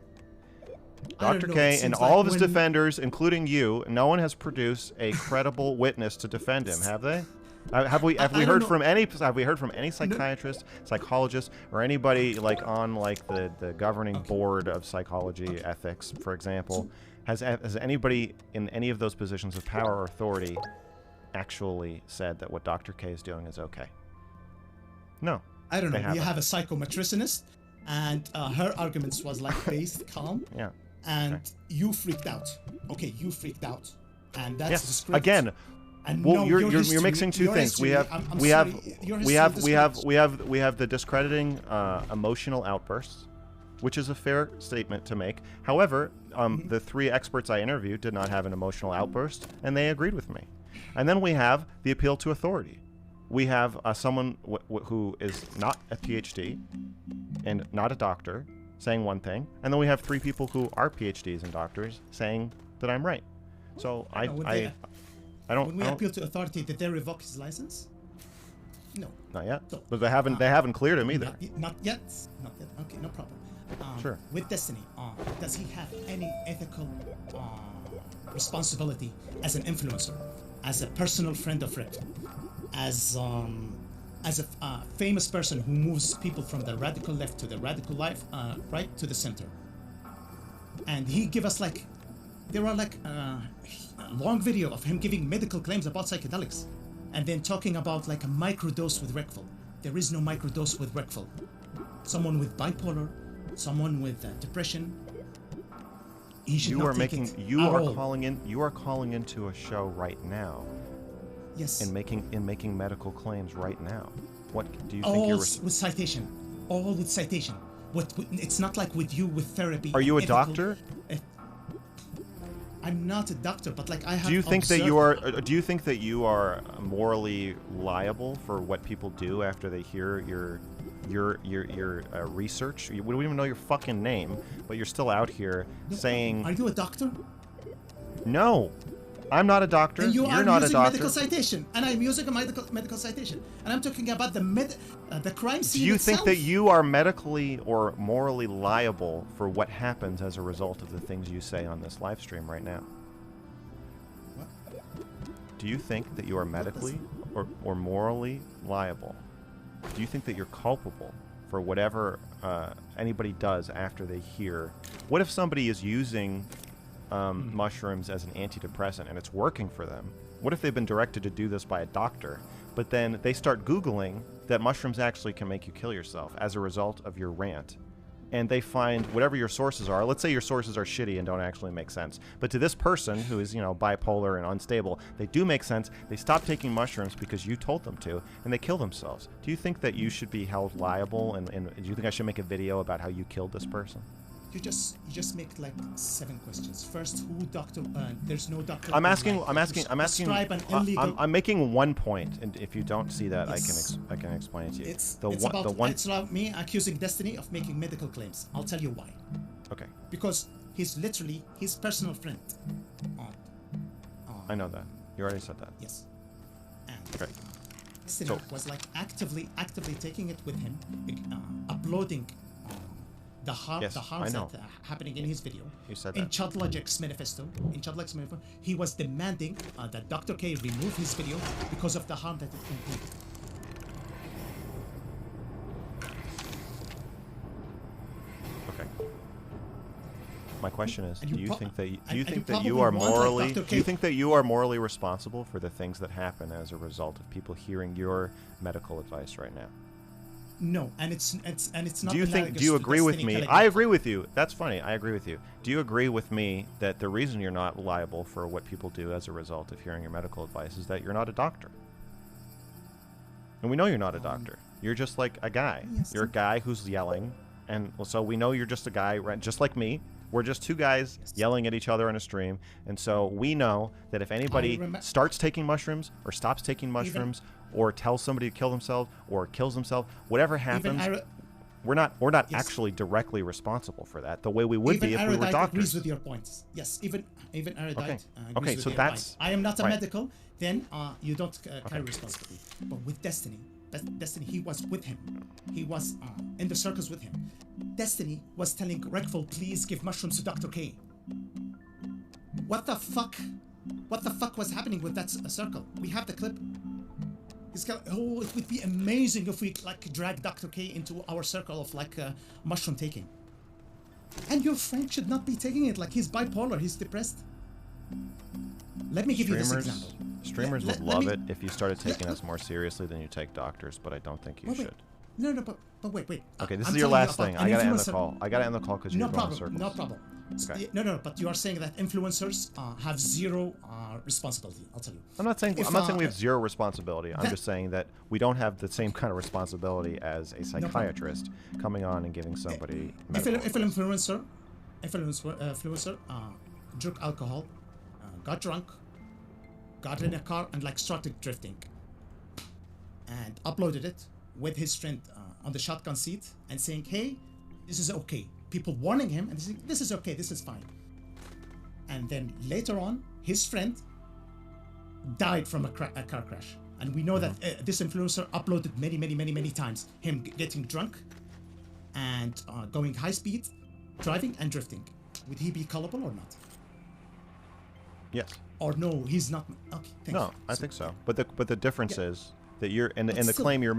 Dr. K and all of his defenders, including you, no one has produced a credible witness to defend him, have they? Have we heard from any psychiatrist, psychologist, or anybody like on like the governing board of psychology ethics, for example? Has anybody in any of those positions of power or authority actually said that what Dr. K is doing is okay? No. I don't know. You have a psychometricianist, and her arguments was like based calm. Yeah. And you freaked out. Okay, you freaked out, and that's the script. Again. And well, no, you're mixing two things. We have the discrediting emotional outbursts, which is a fair statement to make. However, the three experts I interviewed did not have an emotional outburst, and they agreed with me. And then we have the appeal to authority. we have someone who is not a PhD and not a doctor saying one thing, and then we have 3 people who are PhDs and doctors saying that I'm right. So I don't. When we appeal to authority, did they revoke his license? No. Not yet. So, But they haven't cleared him either. Not yet. Not yet. Okay, no problem. Sure. With Destiny, does he have any ethical responsibility as an influencer, as a personal friend of Rick, as a famous person who moves people from the radical left to the radical right to the center? And he give us like, there are like a long video of him giving medical claims about psychedelics, and then talking about like a microdose with Rickful. There is no microdose with Rickful. Someone with bipolar, someone with depression, he should not take it you at are all. calling into a show right now. Yes. And making medical claims right now. What do you think All you're with citation. All with citation. It's not like with you with therapy. Are you a ethical- doctor? I'm not a doctor, but like I have. Do you think that observed- do you think that you are morally liable for what people do after they hear your research? We don't even know your fucking name, but you're still out here saying Are you a doctor? no. I'm not a doctor. Then You're are not a using doctor. medical citation, and I'm using a medical citation, and I'm talking about the crime scene Do you itself. think that you are medically or morally liable for what happens as a result of the things you say on this live stream right now? What? Do you think that you are medically or morally liable? Do you think that you're culpable for whatever anybody does after they hear? What if somebody is using mushrooms as an antidepressant and it's working for them? What if they've been directed to do this by a doctor, but then they start Googling that mushrooms actually can make you kill yourself as a result of your rant, and they find whatever your sources are. Let's say your sources are shitty and don't actually make sense, but to this person who is, bipolar and unstable, they do make sense. They stop taking mushrooms because you told them to, and they kill themselves. Do you think that you should be held liable, and do you think I should make a video about how you killed this person? You just make like 7 questions. First, who doctor? There's no doctor. I'm who, asking. like, I'm asking. I'm asking. prescribe an illegal. I'm making one point, and if you don't see that, Yes. I can explain it to you. It's about me accusing Destiny of making medical claims. I'll tell you why. Okay, Because he's literally his personal friend. I know that. You already said that. Yes. And Okay. Destiny So- was like actively taking it with him, uploading the harms Yes, I know. that are happening in his video. You said In that. Chudlogic's manifesto, he was demanding that Dr. K remove his video because of the harm that it can do. Okay. My question is: And Do you you pro- think that and- do you and think you that you probably are want, like, morally Dr. do you K- think that you are morally responsible for the things that happen as a result of people hearing your medical advice right now? No, and it's not. Do you analogous you to agree with Destiny me? killing I him. agree with you. That's funny. I agree with you. Do you agree with me that the reason you're not liable for what people do as a result of hearing your medical advice is that you're not a doctor? And we know you're not a doctor. You're just like a guy. Yes. You're a guy who's yelling, and so we know you're just a guy, right, just like me. We're just 2 guys yelling at each other on a stream, and so we know that if anybody starts taking mushrooms or stops taking mushrooms or tells somebody to kill themselves or kills themselves, whatever happens, we're not Yes. actually directly responsible for that the way we would Even be if we were Erudite agrees doctors. with your points. Yes, even Erudite agrees Okay, with so your that's- point. I am not a right. medical, then you don't carry responsibility. But with Destiny, he was with him. He was in the circus with him. Destiny was telling Redfall, please give mushrooms to Dr. K. What the fuck? What the fuck was happening with that circle? We have the clip. He's got, it would be amazing if we like drag Dr. K into our circle of like mushroom taking. And your friend should not be taking it. Like he's bipolar, he's depressed. Let me give you this example. Streamers Let- would let love me- it if you started taking us more seriously than you take doctors, but I don't think you Wait, should. No, but wait. Okay, this I'm is your telling you last about thing. an I gotta end the influencer- call. I gotta end the call because you're No going in problem. circles. No problem. Okay. No. But you are saying that influencers have zero responsibility. I'll tell you. I'm not saying If, we have zero responsibility. I'm that- just saying that we don't have the same kind of responsibility as a psychiatrist coming on and giving somebody If medical an advice. influencer drank alcohol, got drunk, got in a car and like started drifting, and uploaded it with his friend on the shotgun seat and saying, hey, this is okay. People warning him and saying, this is okay, this is fine. And then later on, his friend died from a car crash. And we know that this influencer uploaded many times him getting drunk and going high speed, driving and drifting. Would he be culpable or not? Yes. Or no, he's not. Okay, thank you. No, I think so. But the difference is that you're and the still- claim you're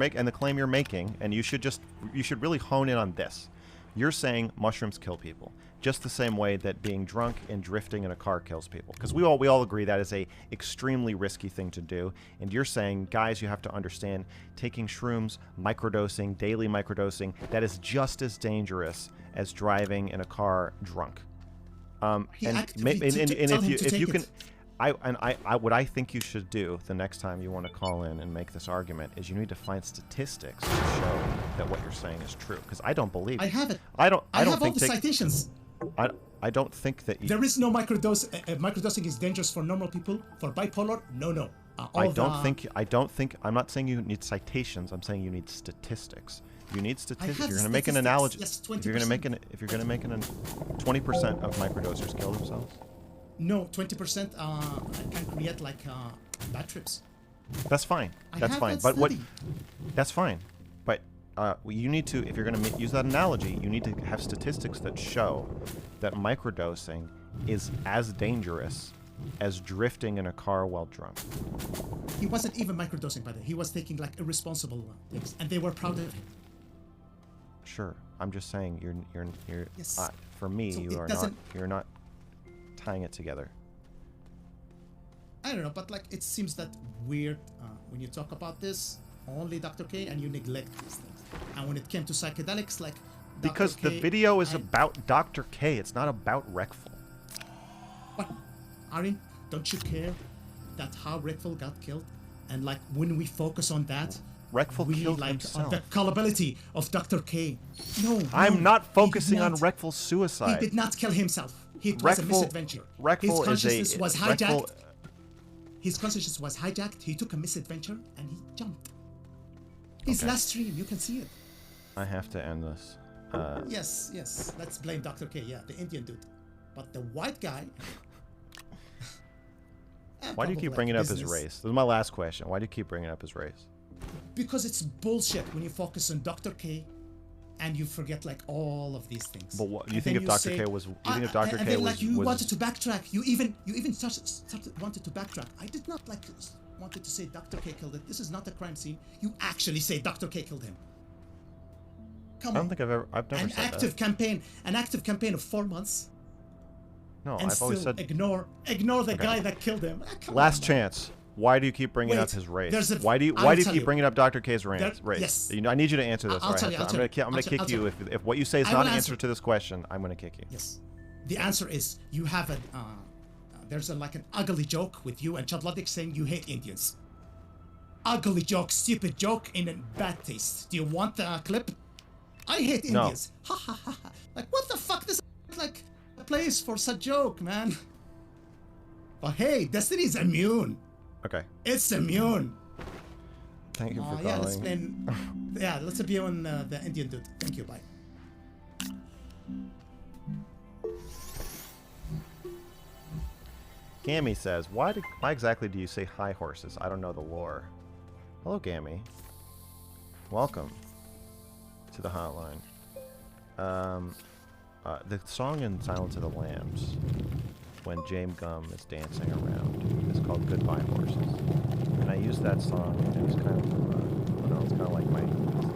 making, and you should really hone in on this. You're saying mushrooms kill people, just the same way that being drunk and drifting in a car kills people. Because we all agree that is a extremely risky thing to do. And you're saying, guys, you have to understand, taking shrooms, microdosing, daily microdosing, that is just as dangerous as driving in a car drunk. He And actively if you can. it. What I think you should do the next time you want to call in and make this argument is you need to find statistics to show that what you're saying is true. Because I don't believe. I have it. I don't have all think the citations. I don't think that you. There is no microdose. Microdosing is dangerous for normal people. For bipolar, no. I don't think. I'm not saying you need citations. I'm saying you need statistics. You need statistics. have You're going to make an analogy. Yes, if you're going to make 20% of microdosers kill themselves. No, 20% can create like bad trips. That's fine. I That's have fine. that But what? study. That's fine. But you need to, if you're going to use that analogy, you need to have statistics that show that microdosing is as dangerous as drifting in a car while drunk. He wasn't even microdosing by the way. He was taking like irresponsible things, and they were proud of him. Sure. I'm just saying you're Yes. for me So you it are not doesn't- you're not tying it together. I don't know, but like it seems that weird when you talk about this, only Dr. K, and you neglect these things. And when it came to psychedelics, like Dr. Because the K video is and- about Dr. K. It's not about Reckful. What? Arin, don't you care that how Reckful got killed? And like when we focus on that, Reckful we killed like himself. the culpability of Dr. K. No, I'm not focusing on not. Reckful's He suicide. did not kill himself. It was a Reckful- misadventure. Reckful His is consciousness a was Reckful- hijacked. His consciousness was hijacked. He took a misadventure and he jumped. His Okay. last stream, you can see it. I have to end this. Yes. Let's blame Dr. K. Yeah, the Indian dude. But the white guy. Why do you keep bringing up his race? This is my last question. Why do you keep bringing up his race? Because it's bullshit when you focus on Dr. K and you forget like all of these things. But what, you And think then if Dr. say, K was? You think if Dr. and K then, like, you was? wanted to backtrack. You even wanted to backtrack. I did not like wanted to say Dr. K killed it. This is not a crime scene. You actually say Dr. K killed him. Come I on. don't think I've never An said active campaign. An active campaign of 4 months. that. No, And I've always still said. ignore the guy that killed him. Come Last on, man. chance. Why do you keep bringing Wait, up his race? there's a- Why do you I'll keep tell you. bringing up Dr. K's race? Yes. I need you to answer this. I'll or tell you, I'm I'll gonna tell you. kick I'll you tell if what you say is I not will an answer. answer to this question. I'm gonna kick you. Yes. The answer is you have there's like an ugly joke with you and Chad Ludwig saying you hate Indians. Ugly joke, stupid joke in a bad taste. Do you want the clip? I hate No. Indians. Ha ha ha ha. Like what the fuck? This is like a place for such joke, man. But hey, Destiny's immune. Okay. It's immune. Thank you for Yeah, calling. let's blame. Yeah, let's be on the Indian dude. Thank you. Bye. Gammy says, why exactly do you say hi horses? I don't know the lore. Hello, Gammy. Welcome to the hotline. The song in Silence of the Lambs, when James Gum is dancing around, is called Goodbye Horses. And I use that song, and it's kind of, it's kind of like my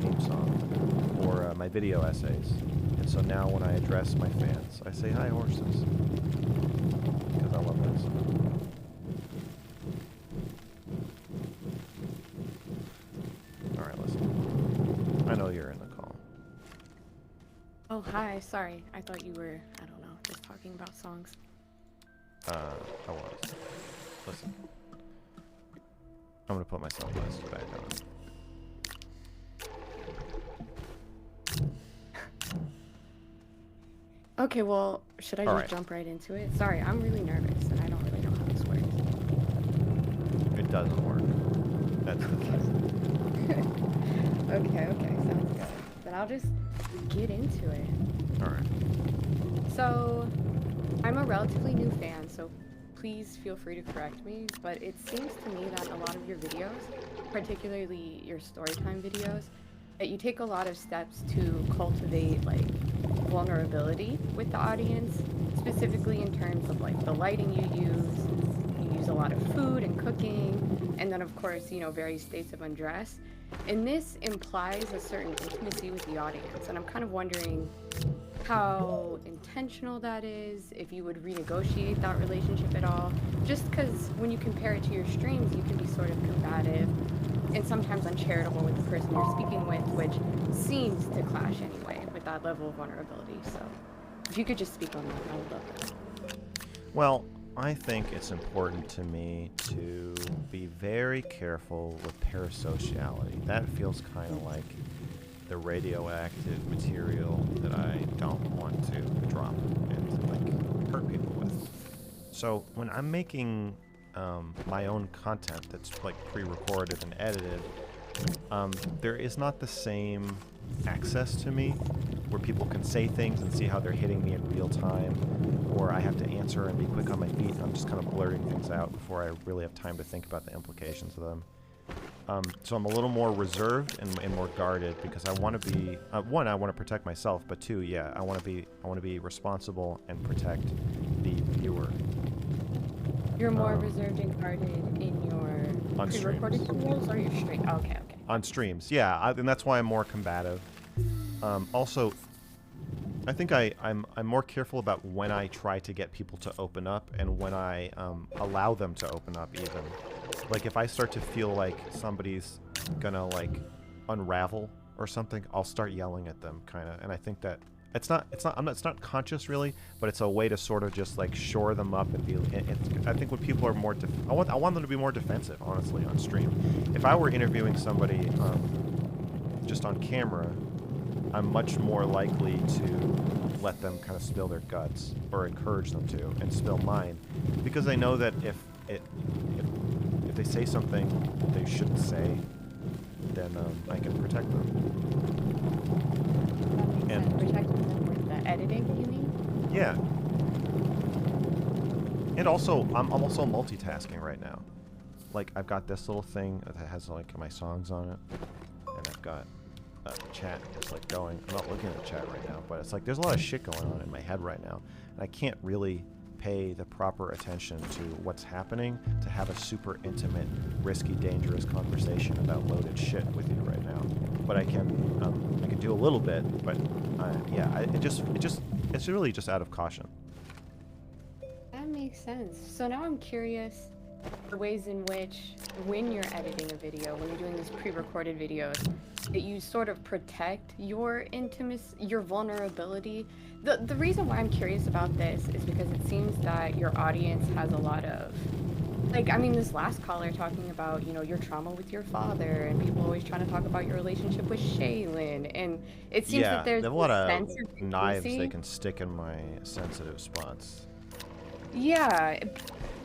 theme song, or my video essays. And so now when I address my fans, I say hi horses. Because I love that song. Alright, listen. I know you're in the call. Oh, hi. Sorry. I thought you were, I don't know, just talking about songs. I was. Listen. I'm gonna put my sunglasses back on. Okay, well, should I All just right. jump right into it? Sorry, I'm really nervous and I don't really know how this works. It doesn't work. That's the thing. Okay, sounds good. Then I'll just get into it. All right. So, I'm a relatively new fan, so please feel free to correct me, but it seems to me that a lot of your videos, particularly your storytime videos, that you take a lot of steps to cultivate like vulnerability with the audience, specifically in terms of like the lighting you use. You use a lot of food and cooking, and then of course, various states of undress. And this implies a certain intimacy with the audience, and I'm kind of wondering how intentional that is, if you would renegotiate that relationship at all. Just because when you compare it to your streams, you can be sort of combative and sometimes uncharitable with the person you're speaking with, which seems to clash anyway with that level of vulnerability. So if you could just speak on that, I would love that. Well, I think it's important to me to be very careful with parasociality. That feels kind of like the radioactive material that I don't want to drop and like hurt people with. So when I'm making my own content that's like pre-recorded and edited, there is not the same access to me where people can say things and see how they're hitting me in real time, or I have to answer and be quick on my feet. I'm just kind of blurting things out before I really have time to think about the implications of them. So I'm a little more reserved and more guarded because I want to be one, I want to protect myself, but two, yeah, I want to be responsible and protect the viewer. You're more reserved and guarded in your On pre-recorded streams. videos or your stream? Okay. On streams, yeah, and that's why I'm more combative. Also, I think I'm more careful about when I try to get people to open up and when I allow them to open up even. Like if I start to feel like somebody's gonna like unravel or something, I'll start yelling at them kind of, and I think that it's not conscious really, but it's a way to sort of just like shore them up and be. I think when people are more, I want them to be more defensive, honestly, on stream. If I were interviewing somebody just on camera, I'm much more likely to let them kind of spill their guts or encourage them to and spill mine, because I know that if they say something that they shouldn't say, then I can protect them. And protecting them with the editing, you mean? yeah. And also, I'm also multitasking right now. Like, I've got this little thing that has like my songs on it, and I've got chat just like going. I'm not looking at the chat right now, but it's like there's a lot of shit going on in my head right now, and I can't really pay the proper attention to what's happening to have a super intimate, risky, dangerous conversation about loaded shit with you right now. But I can do a little bit, but yeah, it's really just out of caution. That makes sense. So now I'm curious the ways in which, when you're editing a video, when you're doing these pre-recorded videos, that you sort of protect your intimacy, your vulnerability. The reason why I'm curious about this is because it seems that your audience has a lot of, like, I mean, this last caller talking about, your trauma with your father, and people always trying to talk about your relationship with Shaylin, and it seems that there's they have a lot this of sense of knives intimacy. they can stick in my sensitive spots. Yeah,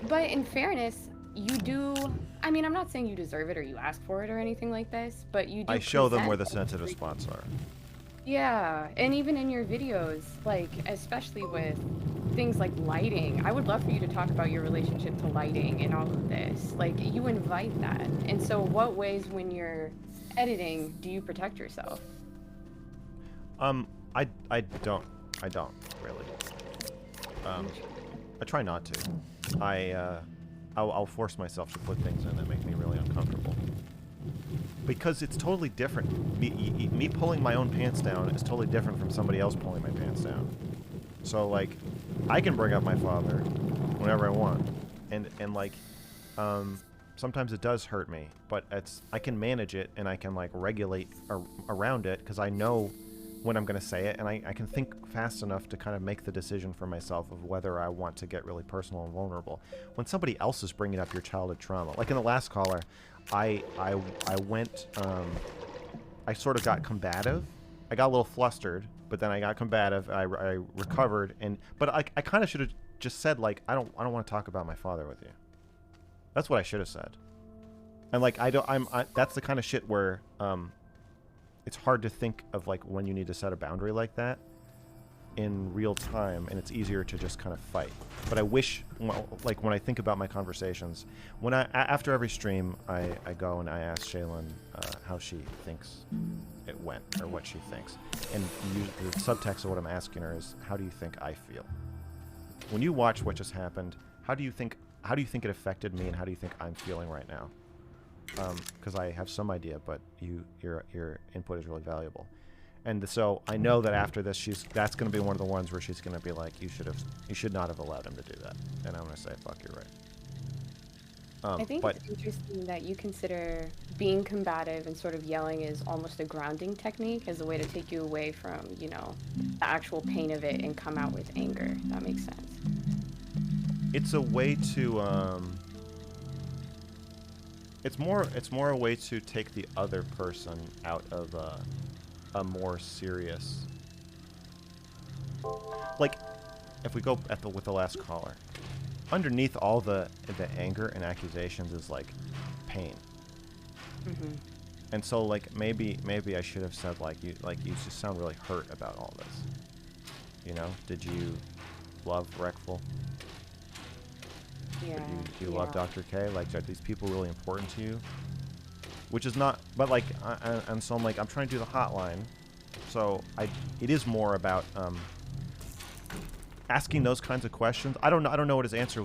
but in fairness, you do. I mean, I'm not saying you deserve it or you ask for it or anything like this, but you do. I show them present where the that sensitive spots are. Yeah, and even in your videos, like, especially with things like lighting, I would love for you to talk about your relationship to lighting and all of this. Like, you invite that. And so what ways when you're editing do you protect yourself? I don't really. I try not to. I'll force myself to put things in that make me really uncomfortable. Because it's totally different. Me pulling my own pants down is totally different from somebody else pulling my pants down. So, like, I can bring up my father whenever I want. And like, sometimes it does hurt me. But I can manage it and I can, like, regulate around it because I know when I'm going to say it, and I can think fast enough to kind of make the decision for myself of whether I want to get really personal and vulnerable. When somebody else is bringing up your childhood trauma, like in the last caller, I went, I sort of got combative. I got a little flustered, but then I got combative. I recovered, but I kind of should have just said, like, I don't want to talk about my father with you. That's what I should have said. And like that's the kind of shit where it's hard to think of like when you need to set a boundary like that in real time, and it's easier to just kind of fight. But I wish, well, like when I think about my conversations, when after every stream, I go and I ask Shaylin how she thinks it went or what she thinks, and the subtext of what I'm asking her is, how do you think I feel? When you watch what just happened, how do you think it affected me, and how do you think I'm feeling right now? Because I have some idea, but your input is really valuable. And so I know that after this, that's going to be one of the ones where she's going to be like, you should not have allowed him to do that. And I'm going to say, fuck, you're right. I think it's interesting that you consider being combative and sort of yelling is almost a grounding technique as a way to take you away from, you know, the actual pain of it and come out with anger. That makes sense. It's a way to, it's more a way to take the other person out of a more serious, like, if we go with the last caller, underneath all the anger and accusations is like pain. Mm-hmm. And so like maybe I should have said like you just sound really hurt about all this. You know, did you love Reckful? Yeah. Do you love Dr. K? Like, are these people really important to you? Which is not, but like, and so I'm like, I'm trying to do the hotline, so it is more about asking those kinds of questions. I don't know what his answer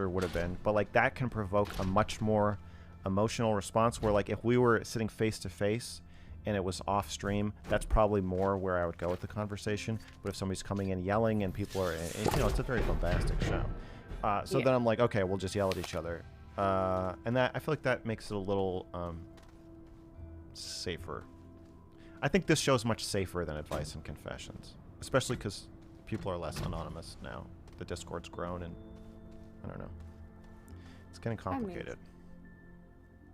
would have been, but like that can provoke a much more emotional response. Where like if we were sitting face to face and it was off stream, that's probably more where I would go with the conversation. But if somebody's coming in yelling and people are, you know, it's a very bombastic show. So then I'm like, okay, we'll just yell at each other, and that I feel like that makes it a little safer. I think this show's much safer than Advice and Confessions, especially because people are less anonymous now. The Discord's grown, and I don't know. It's getting complicated.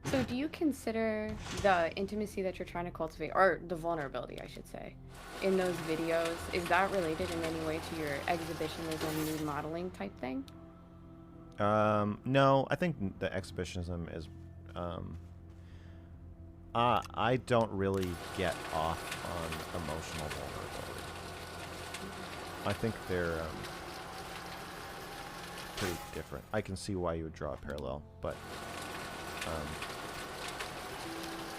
So do you consider the intimacy that you're trying to cultivate, or the vulnerability, I should say, in those videos, is that related in any way to your exhibitionism, nude modeling type thing? No, I think the exhibitionism is, I don't really get off on emotional vulnerability. I think they're pretty different. I can see why you would draw a parallel, but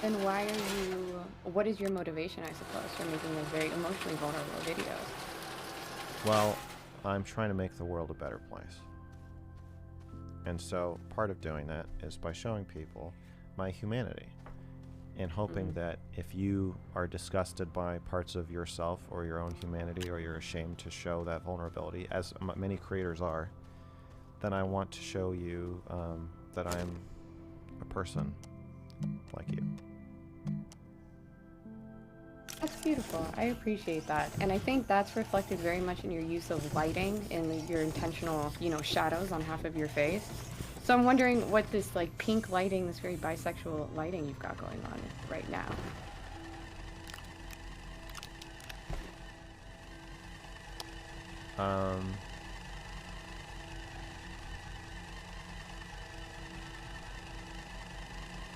then why are you, what is your motivation, I suppose, for making those very emotionally vulnerable videos? Well, I'm trying to make the world a better place. And so part of doing that is by showing people my humanity and hoping that if you are disgusted by parts of yourself or your own humanity, or you're ashamed to show that vulnerability, as many creators are, then I want to show you that I'm a person like you. That's beautiful. I appreciate that. And I think that's reflected very much in your use of lighting and your intentional, you know, shadows on half of your face. So I'm wondering what this like pink lighting, this very bisexual lighting you've got going on right now.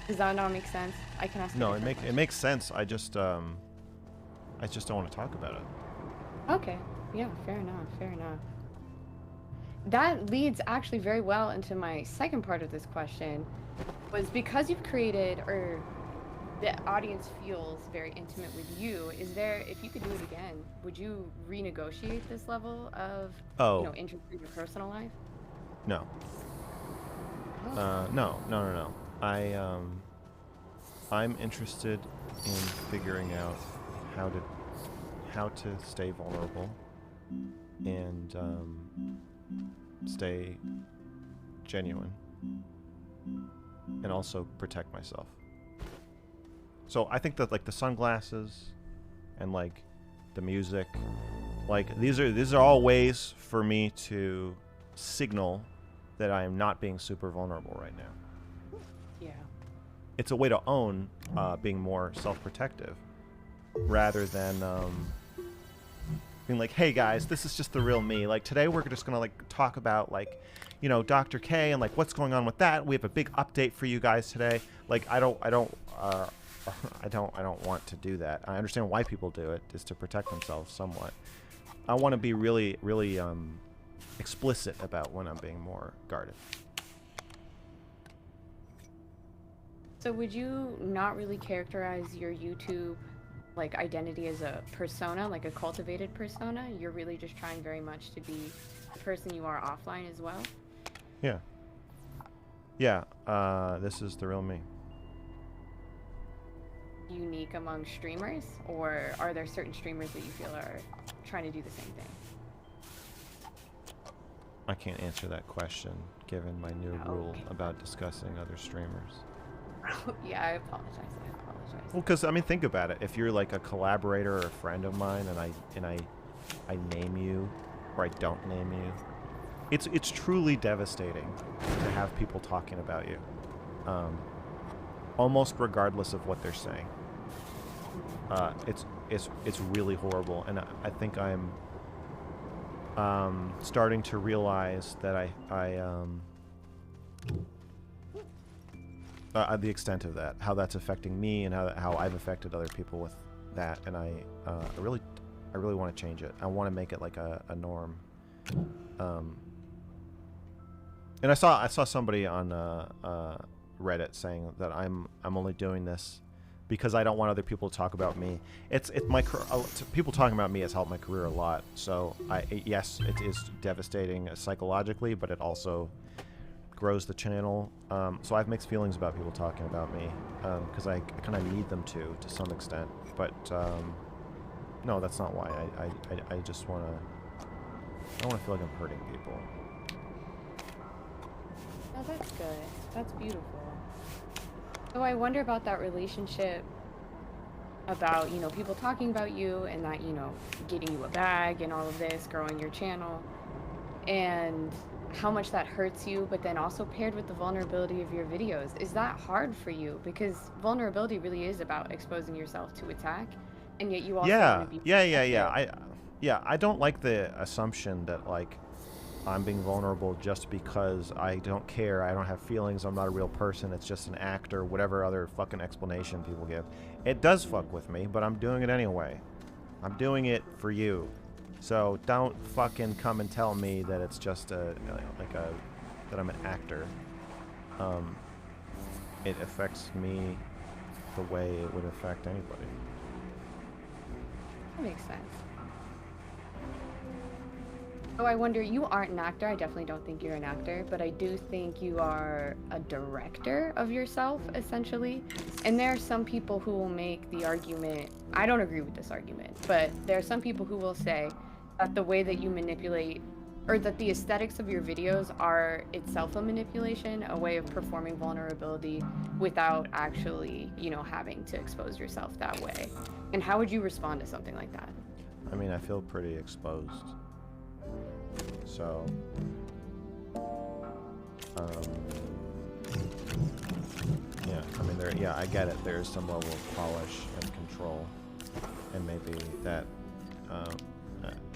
Does that not make sense? I can ask. No, it makes sense. I just don't want to talk about it. Okay. Yeah, fair enough. Fair enough. That leads actually very well into my second part of this question, was because you've created, or the audience feels very intimate with you, is there, if you could do it again, would you renegotiate this level of, you know, interest in your personal life? No. Oh. No. I'm interested in figuring out how to stay vulnerable and stay genuine and also protect myself. So I think that like the sunglasses and like the music, like these are all ways for me to signal that I am not being super vulnerable right now. Yeah. It's a way to own being more self-protective rather than being like, hey guys, this is just the real me. Like today we're just gonna like talk about like, you know, Dr. K and like what's going on with that. We have a big update for you guys today. Like I don't I don't want to do that. I understand why people do it, is to protect themselves somewhat. I want to be really, really explicit about when I'm being more guarded. So would you not really characterize your YouTube like identity as a persona, like a cultivated persona? You're really just trying very much to be the person you are offline as well? Yeah. Yeah, this is the real me. Unique among streamers, or are there certain streamers that you feel are trying to do the same thing? I can't answer that question given my new rule about discussing other streamers. Yeah, I apologize. I apologize. Well, because I mean, think about it. If you're like a collaborator or a friend of mine, and I name you, or I don't name you, it's truly devastating to have people talking about you, almost regardless of what they're saying. It's really horrible, and I think I'm starting to realize that the extent of that, how that's affecting me, and how I've affected other people with that, and I really want to change it. I want to make it like a norm. And I saw somebody on Reddit saying that I'm only doing this because I don't want other people to talk about me. People talking about me has helped my career a lot. So yes, it is devastating psychologically, but it also grows the channel. So I have mixed feelings about people talking about me because I kind of need them to some extent. But no, that's not why. I just want to. I don't want to feel like I'm hurting people. Oh, that's good. That's beautiful. So I wonder about that relationship about, people talking about you and that, getting you a bag and all of this, growing your channel, and how much that hurts you, but then also paired with the vulnerability of your videos. Is that hard for you? Because vulnerability really is about exposing yourself to attack, and yet you also want to be I don't like the assumption that, like, I'm being vulnerable just because I don't care, I don't have feelings, I'm not a real person, it's just an act, or whatever other fucking explanation people give. It does fuck with me, but I'm doing it anyway. I'm doing it for you. So don't fucking come and tell me that it's just that I'm an actor. It affects me the way it would affect anybody. That makes sense. Oh, I wonder, you aren't an actor. I definitely don't think you're an actor, but I do think you are a director of yourself, essentially. And there are some people who will make the argument, I don't agree with this argument, but there are some people who will say that the way that you manipulate, or that the aesthetics of your videos are itself a manipulation, a way of performing vulnerability without actually, having to expose yourself that way. And how would you respond to something like that? I mean, I feel pretty exposed. So, yeah, I mean, I get it. There is some level of polish and control, and maybe that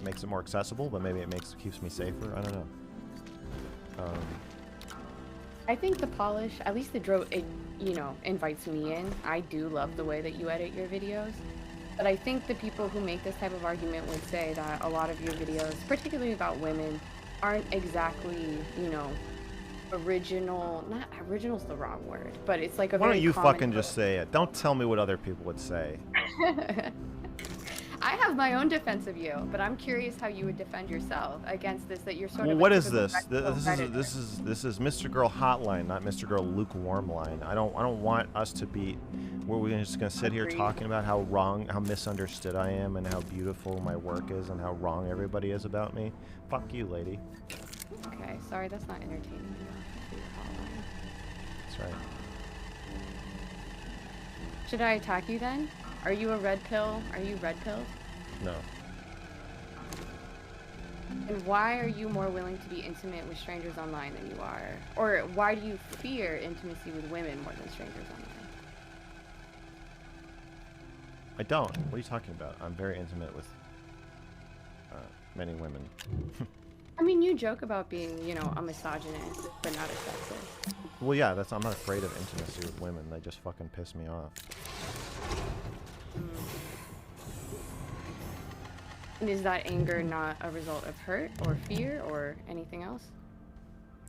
makes it more accessible, but maybe it keeps me safer. I don't know. I think the polish, at least it invites me in. I do love the way that you edit your videos. But I think the people who make this type of argument would say that a lot of your videos, particularly about women, aren't exactly, original. Not original's the wrong word, but it's like a very Why don't you common fucking just say it? Don't tell me what other people would say. I have my own defense of you, but I'm curious how you would defend yourself against this, that you're sort Well, of. what is this? This is Mr. Girl Hotline, not Mr. Girl Lukewarm Line. I don't want us to be where we're just gonna sit here talking about how wrong, how misunderstood I am, and how beautiful my work is, and how wrong everybody is about me. Fuck you, lady. Okay, sorry, that's not entertaining enough. That's right. Should I attack you then? Are you a red pill? Are you red pilled? No. And why are you more willing to be intimate with strangers online than you are? Or why do you fear intimacy with women more than strangers online? I don't. What are you talking about? I'm very intimate with many women. I mean, you joke about being, you know, a misogynist, but not a sexist. Well, yeah, I'm not afraid of intimacy with women. They just fucking piss me off. And is that anger not a result of hurt or fear or anything else?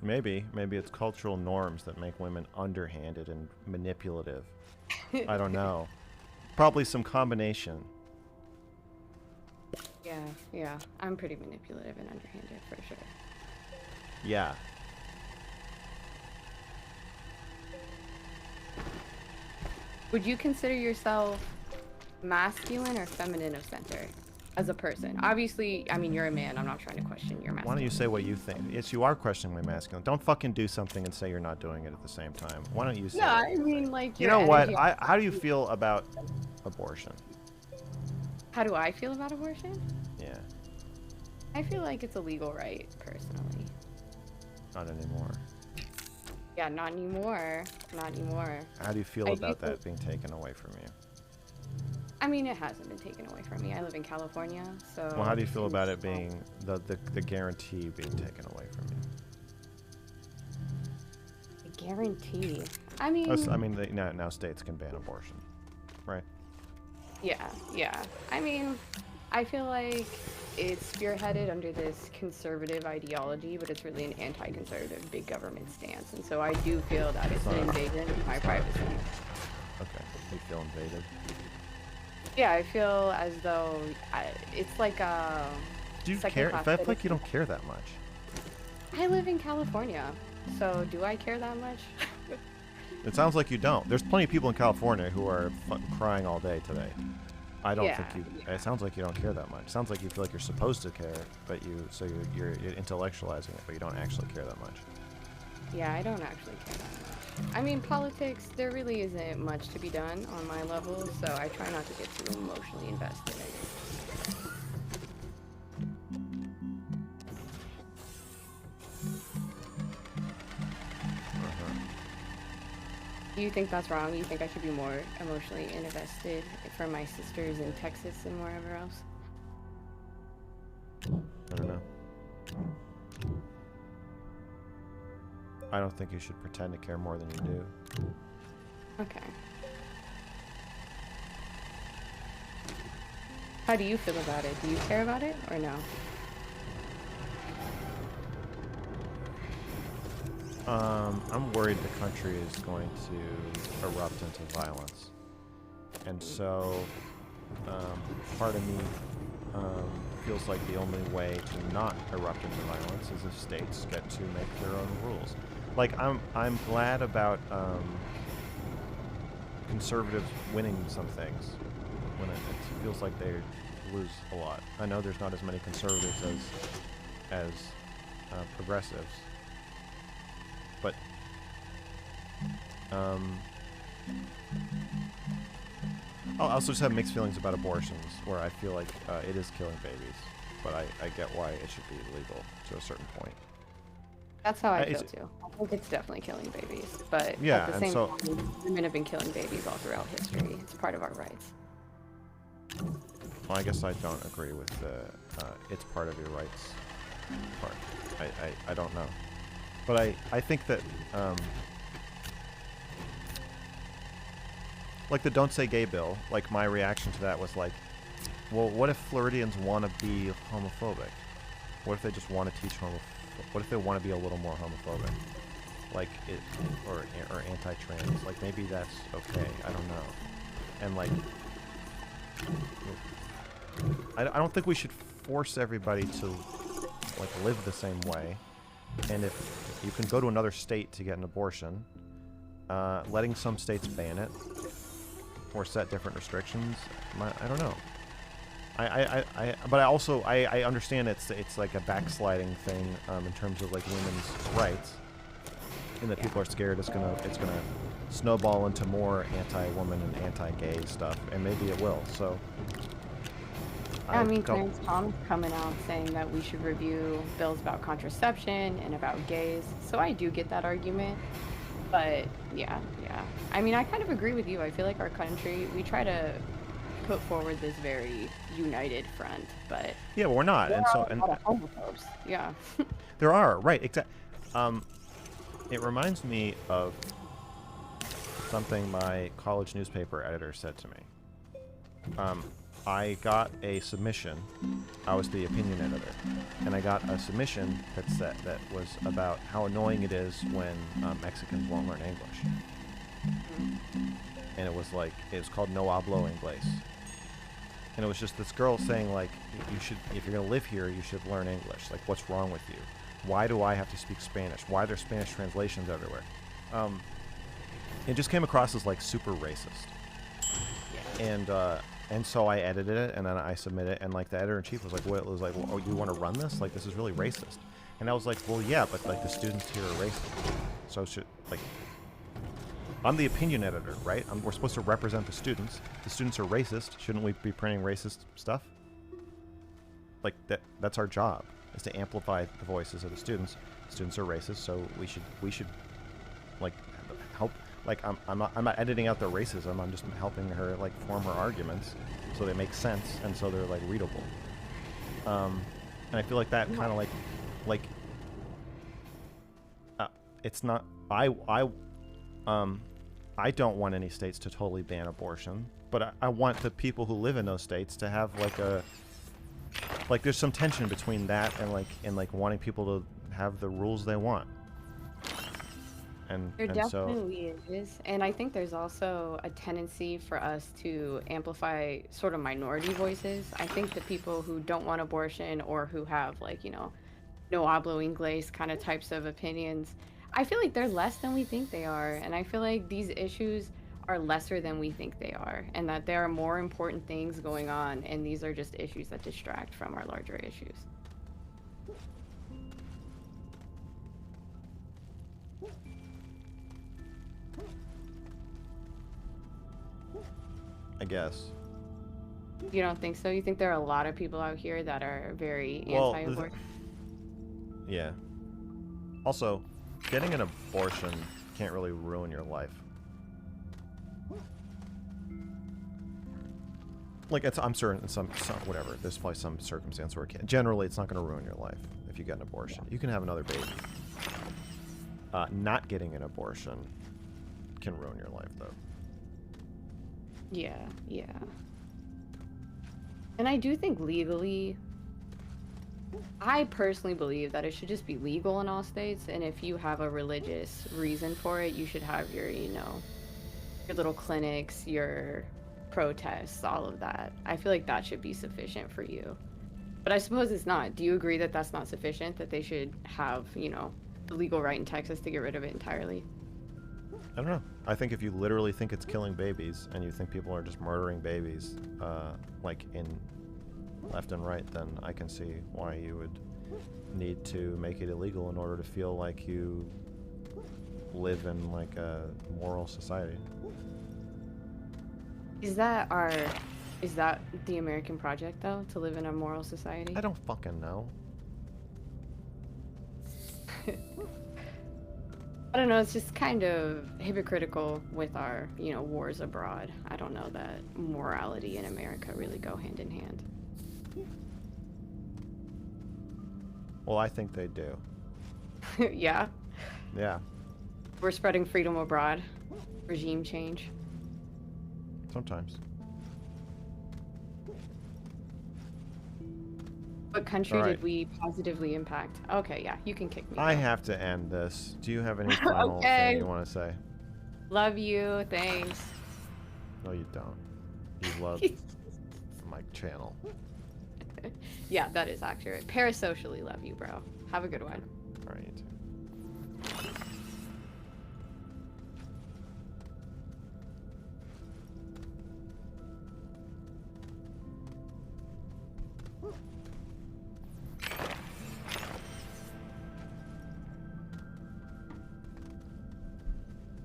Maybe it's cultural norms that make women underhanded and manipulative. I don't know. Probably some combination. Yeah. I'm pretty manipulative and underhanded for sure. Yeah. Would you consider yourself masculine or feminine of center as a person? Obviously, I mean, you're a man. I'm not trying to question your masculinity. Why don't you say what you think? Yes, you are questioning my masculine. Don't fucking do something and say you're not doing it at the same time. Why don't you say? No, I mean, like, You your know what? energy- How do you feel about abortion? How do I feel about abortion? Yeah, I feel like it's a legal right, personally. not anymore. Yeah, not anymore. Not anymore. How do you feel I about do that being taken away from you? I mean, it hasn't been taken away from me. I live in California, so... Well, how do you feel about it being the guarantee being taken away from you? A guarantee. I mean... Now states can ban abortion, right? Yeah. I mean, I feel like it's spearheaded under this conservative ideology, but it's really an anti-conservative big government stance. And so I do feel that it's an invasion of my privacy. Okay, you feel invaded. Yeah, I feel as though it's like a... Do you care? I feel like you don't care that much. I live in California, so do I care that much? It sounds like you don't. There's plenty of people in California who are crying all day today. I don't think you. Yeah. It sounds like you don't care that much. It sounds like you feel like you're supposed to care, but you're intellectualizing it, but you don't actually care that much. Yeah, I don't actually care that much. I mean, politics, there really isn't much to be done on my level, so I try not to get too emotionally invested in it. Do you think that's wrong? You think I should be more emotionally invested for my sisters in Texas and wherever else? I don't know. I don't think you should pretend to care more than you do. Okay. How do you feel about it? Do you care about it or no? I'm worried the country is going to erupt into violence. And so, part of me feels like the only way to not erupt into violence is if states get to make their own rules. Like, I'm glad about conservatives winning some things when it feels like they lose a lot. I know there's not as many conservatives as progressives, but I also just have mixed feelings about abortions, where I feel like it is killing babies, but I get why it should be legal to a certain point. That's how I feel too. I think it's definitely killing babies, but Yeah, at the and same so- time, women have been killing babies all throughout history. It's part of our rights. Well, I guess I don't agree with the it's part of your rights part. I don't know. But I think that, like the Don't Say Gay bill, like my reaction to that was like, well, what if Floridians want to be homophobic? What if they just want to teach what if they want to be a little more homophobic? Like, or anti-trans? Like, maybe that's okay. I don't know. And like, I don't think we should force everybody to like live the same way. And if you can go to another state to get an abortion, letting some states ban it or set different restrictions, I don't know. But I understand it's like a backsliding thing in terms of like women's rights, and that people are scared it's gonna snowball into more anti-woman and anti-gay stuff, and maybe it will. So. I mean, Clarence Thomas coming out saying that we should review bills about contraception and about gays. So I do get that argument. But yeah. I mean, I kind of agree with you. I feel like our country, we try to put forward this very united front, but Yeah, but we're not. there And are so, a and lot of homophobes. Yeah. there are, right, exactly. It reminds me of something my college newspaper editor said to me. I got a submission. I was the opinion editor, and I got a submission that was about how annoying it is when Mexicans won't learn English. And it was called No Hablo Inglés. And it was just this girl saying, like, you should, if you're gonna live here, you should learn English. Like, what's wrong with you? Why do I have to speak Spanish? Why are there Spanish translations everywhere? It just came across as like super racist. And so I edited it, and then I submitted it, and like the editor-in-chief was like, well, oh, you want to run this? Like, this is really racist. And I was like, well, yeah, but like the students here are racist. So I'm the opinion editor, right? We're supposed to represent the students. The students are racist. Shouldn't we be printing racist stuff? Like that's our job, is to amplify the voices of the students. Students are racist, so we should like help. Like I'm not editing out their racism. I'm just helping her like form her arguments so they make sense and so they're like readable. And I feel like that kind of like it's not. I don't want any states to totally ban abortion, but I want the people who live in those states to have like there's some tension between that and wanting people to have the rules they want. There definitely is, and I think there's also a tendency for us to amplify sort of minority voices. I think the people who don't want abortion or who have like, you know, no hablo inglés kind of types of opinions, I feel like they're less than we think they are, and I feel like these issues are lesser than we think they are, and that there are more important things going on, and these are just issues that distract from our larger issues. I guess. You don't think so? You think there are a lot of people out here that are very anti-abortion? Yeah. Also, getting an abortion can't really ruin your life. Like, I'm certain some whatever. There's probably some circumstance where it can. Generally, it's not going to ruin your life if you get an abortion. You can have another baby. Not getting an abortion can ruin your life, though. Yeah. And I do think legally, I personally believe that it should just be legal in all states, and if you have a religious reason for it, you should have your, you know, your little clinics, your protests, all of that. I feel like that should be sufficient for you. But I suppose it's not. Do you agree that that's not sufficient, that they should have, you know, the legal right in Texas to get rid of it entirely? I don't know. I think if you literally think it's killing babies and you think people are just murdering babies, like in left and right, then I can see why you would need to make it illegal in order to feel like you live in like a moral society. Is that the American project, though, to live in a moral society? I don't fucking know. I don't know, it's just kind of hypocritical with our, you know, wars abroad. I don't know that morality in America really go hand in hand. Well, I think they do. Yeah? Yeah. We're spreading freedom abroad. Regime change. Sometimes. What country All right. did we positively impact? Okay, yeah, you can kick me. I out. have to end this. Do you have any final Okay. thing you want to say? Love you, thanks. No, you don't. You love my channel. Yeah, that is accurate. Parasocially love you, bro. Have a good one. All right. You too.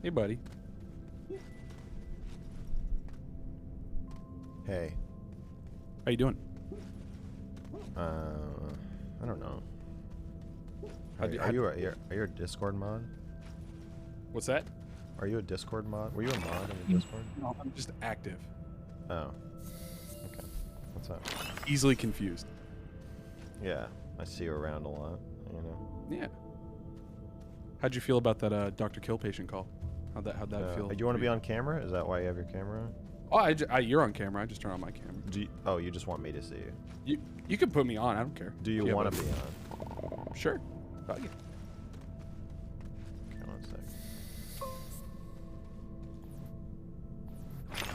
Hey, buddy. Hey. How you doing? I don't know. How do- Are you a Discord mod? What's that? Are you a Discord mod? Were you a mod in the Discord? No, I'm just active. Oh. What's up? Easily confused. Yeah, I see you around a lot. You know. Yeah. How'd you feel about that Dr. Kill patient call? How'd that feel? Do you want to for be on camera? Is that why you have your camera on? Oh, you're on camera. I just turn on my camera. Oh, you just want me to see you? You can put me on. I don't care. Do you have want a- to be on? Sure. Fuck it. Okay, 1 sec.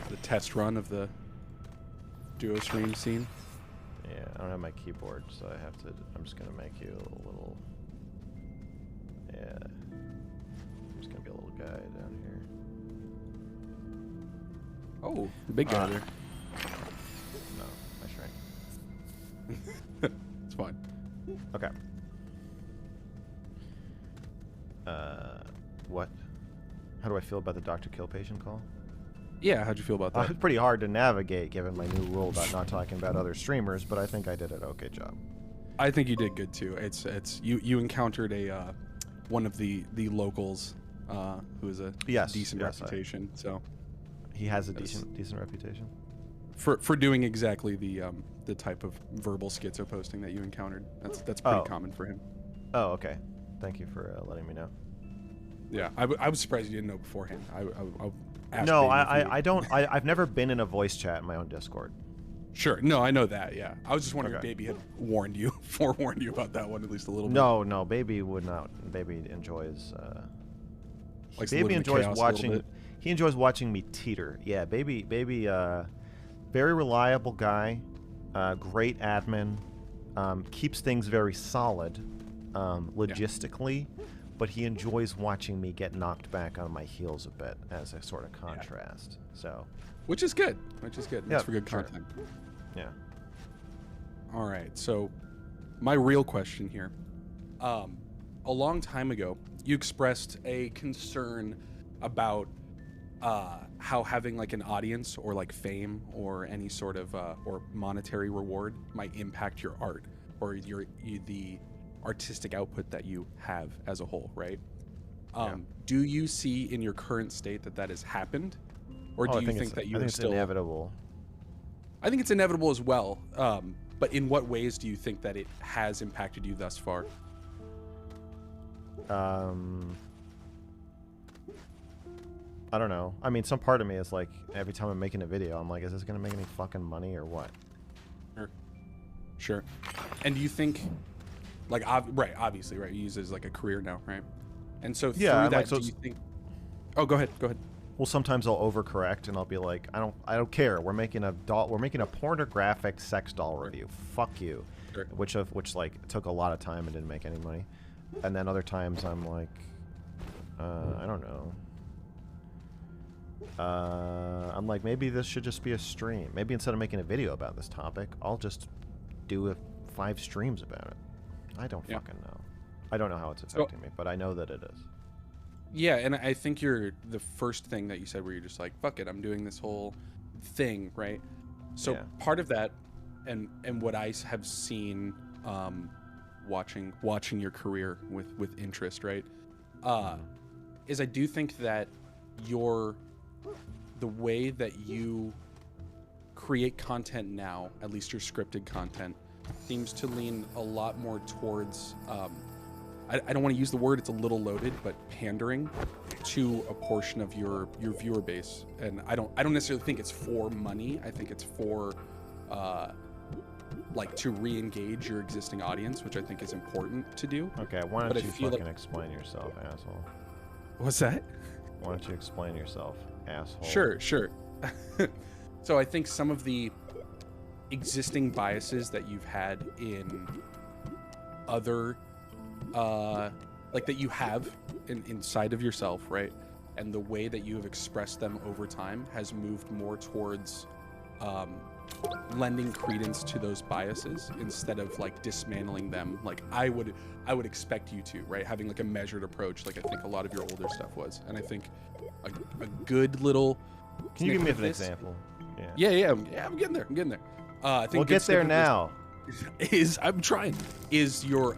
The test run of the duo stream scene. Yeah, I don't have my keyboard, so I have to. I'm just gonna make you a little. Yeah. I'm just gonna be a little guy down here. Oh, the big guy there. No, I shrank. It's fine. Okay. What? How do I feel about the Dr. Kill patient call? Yeah, how'd you feel about that? It's pretty hard to navigate given my new rule about not talking about other streamers, but I think I did an okay job. I think you did good too. It's you encountered a one of the locals who has a decent reputation. So he has a decent reputation. For doing exactly the type of verbal schizo posting that you encountered. That's pretty common for him. Oh, okay. Thank you for letting me know. Yeah, I was surprised you didn't know beforehand. I asked No, Baby if you- I don't. I've never been in a voice chat in my own Discord. Sure. No, I know that. Yeah, I was just wondering Okay. if Baby had forewarned you about that one at least a little bit. No, Baby would not. Baby enjoys. Likes to live Baby in the enjoys chaos a little watching. bit. He enjoys watching me teeter. Yeah, Baby. Very reliable guy. Great admin. Keeps things very solid, logistically. But he enjoys watching me get knocked back on my heels a bit as a sort of contrast. So. Which is good. Makes for good sure. content. Yeah. All right. So, my real question here. A long time ago, you expressed a concern about how having like an audience or like fame or any sort of or monetary reward might impact your art or the artistic output that you have as a whole, right? Do you see in your current state that has happened, or do you think that you I are think still it's inevitable? I think it's inevitable as well. But in what ways do you think that it has impacted you thus far? I don't know. I mean, some part of me is like, every time I'm making a video, I'm like, is this gonna make any fucking money or what? Sure. And do you think, like, obviously, right? You use it as like a career now, right? And so through Yeah, that, like, so do you think? Oh, go ahead. Well, sometimes I'll overcorrect and I'll be like, I don't care. We're making a pornographic sex doll review. Fuck you. Sure. Which like took a lot of time and didn't make any money. And then other times I'm like, I don't know. I'm like, maybe this should just be a stream. Maybe instead of making a video about this topic, I'll just do 5 streams about it. I don't fucking know. I don't know how it's affecting me, but I know that it is. Yeah, and I think you're the first thing that you said where you're just like, fuck it, I'm doing this whole thing, right? So part of that, and what I have seen, watching your career with interest, right, is I do think that the way that you create content now, at least your scripted content, seems to lean a lot more towards I don't want to use the word, it's a little loaded, but pandering to a portion of your viewer base. And I don't necessarily think it's for money. I think it's for like to re-engage your existing audience, which I think is important to do. Okay, why don't you fucking explain yourself, asshole? What's that? Why don't you explain yourself, asshole? Sure. So I think some of the existing biases that you've had in other like that you have inside of yourself, right? And the way that you have expressed them over time has moved more towards lending credence to those biases instead of like dismantling them like I would expect you to, right? Having like a measured approach like I think a lot of your older stuff was. And I think a good little Can you give me an example? Yeah, I'm getting there. I think we'll get there now. I'm trying. Is your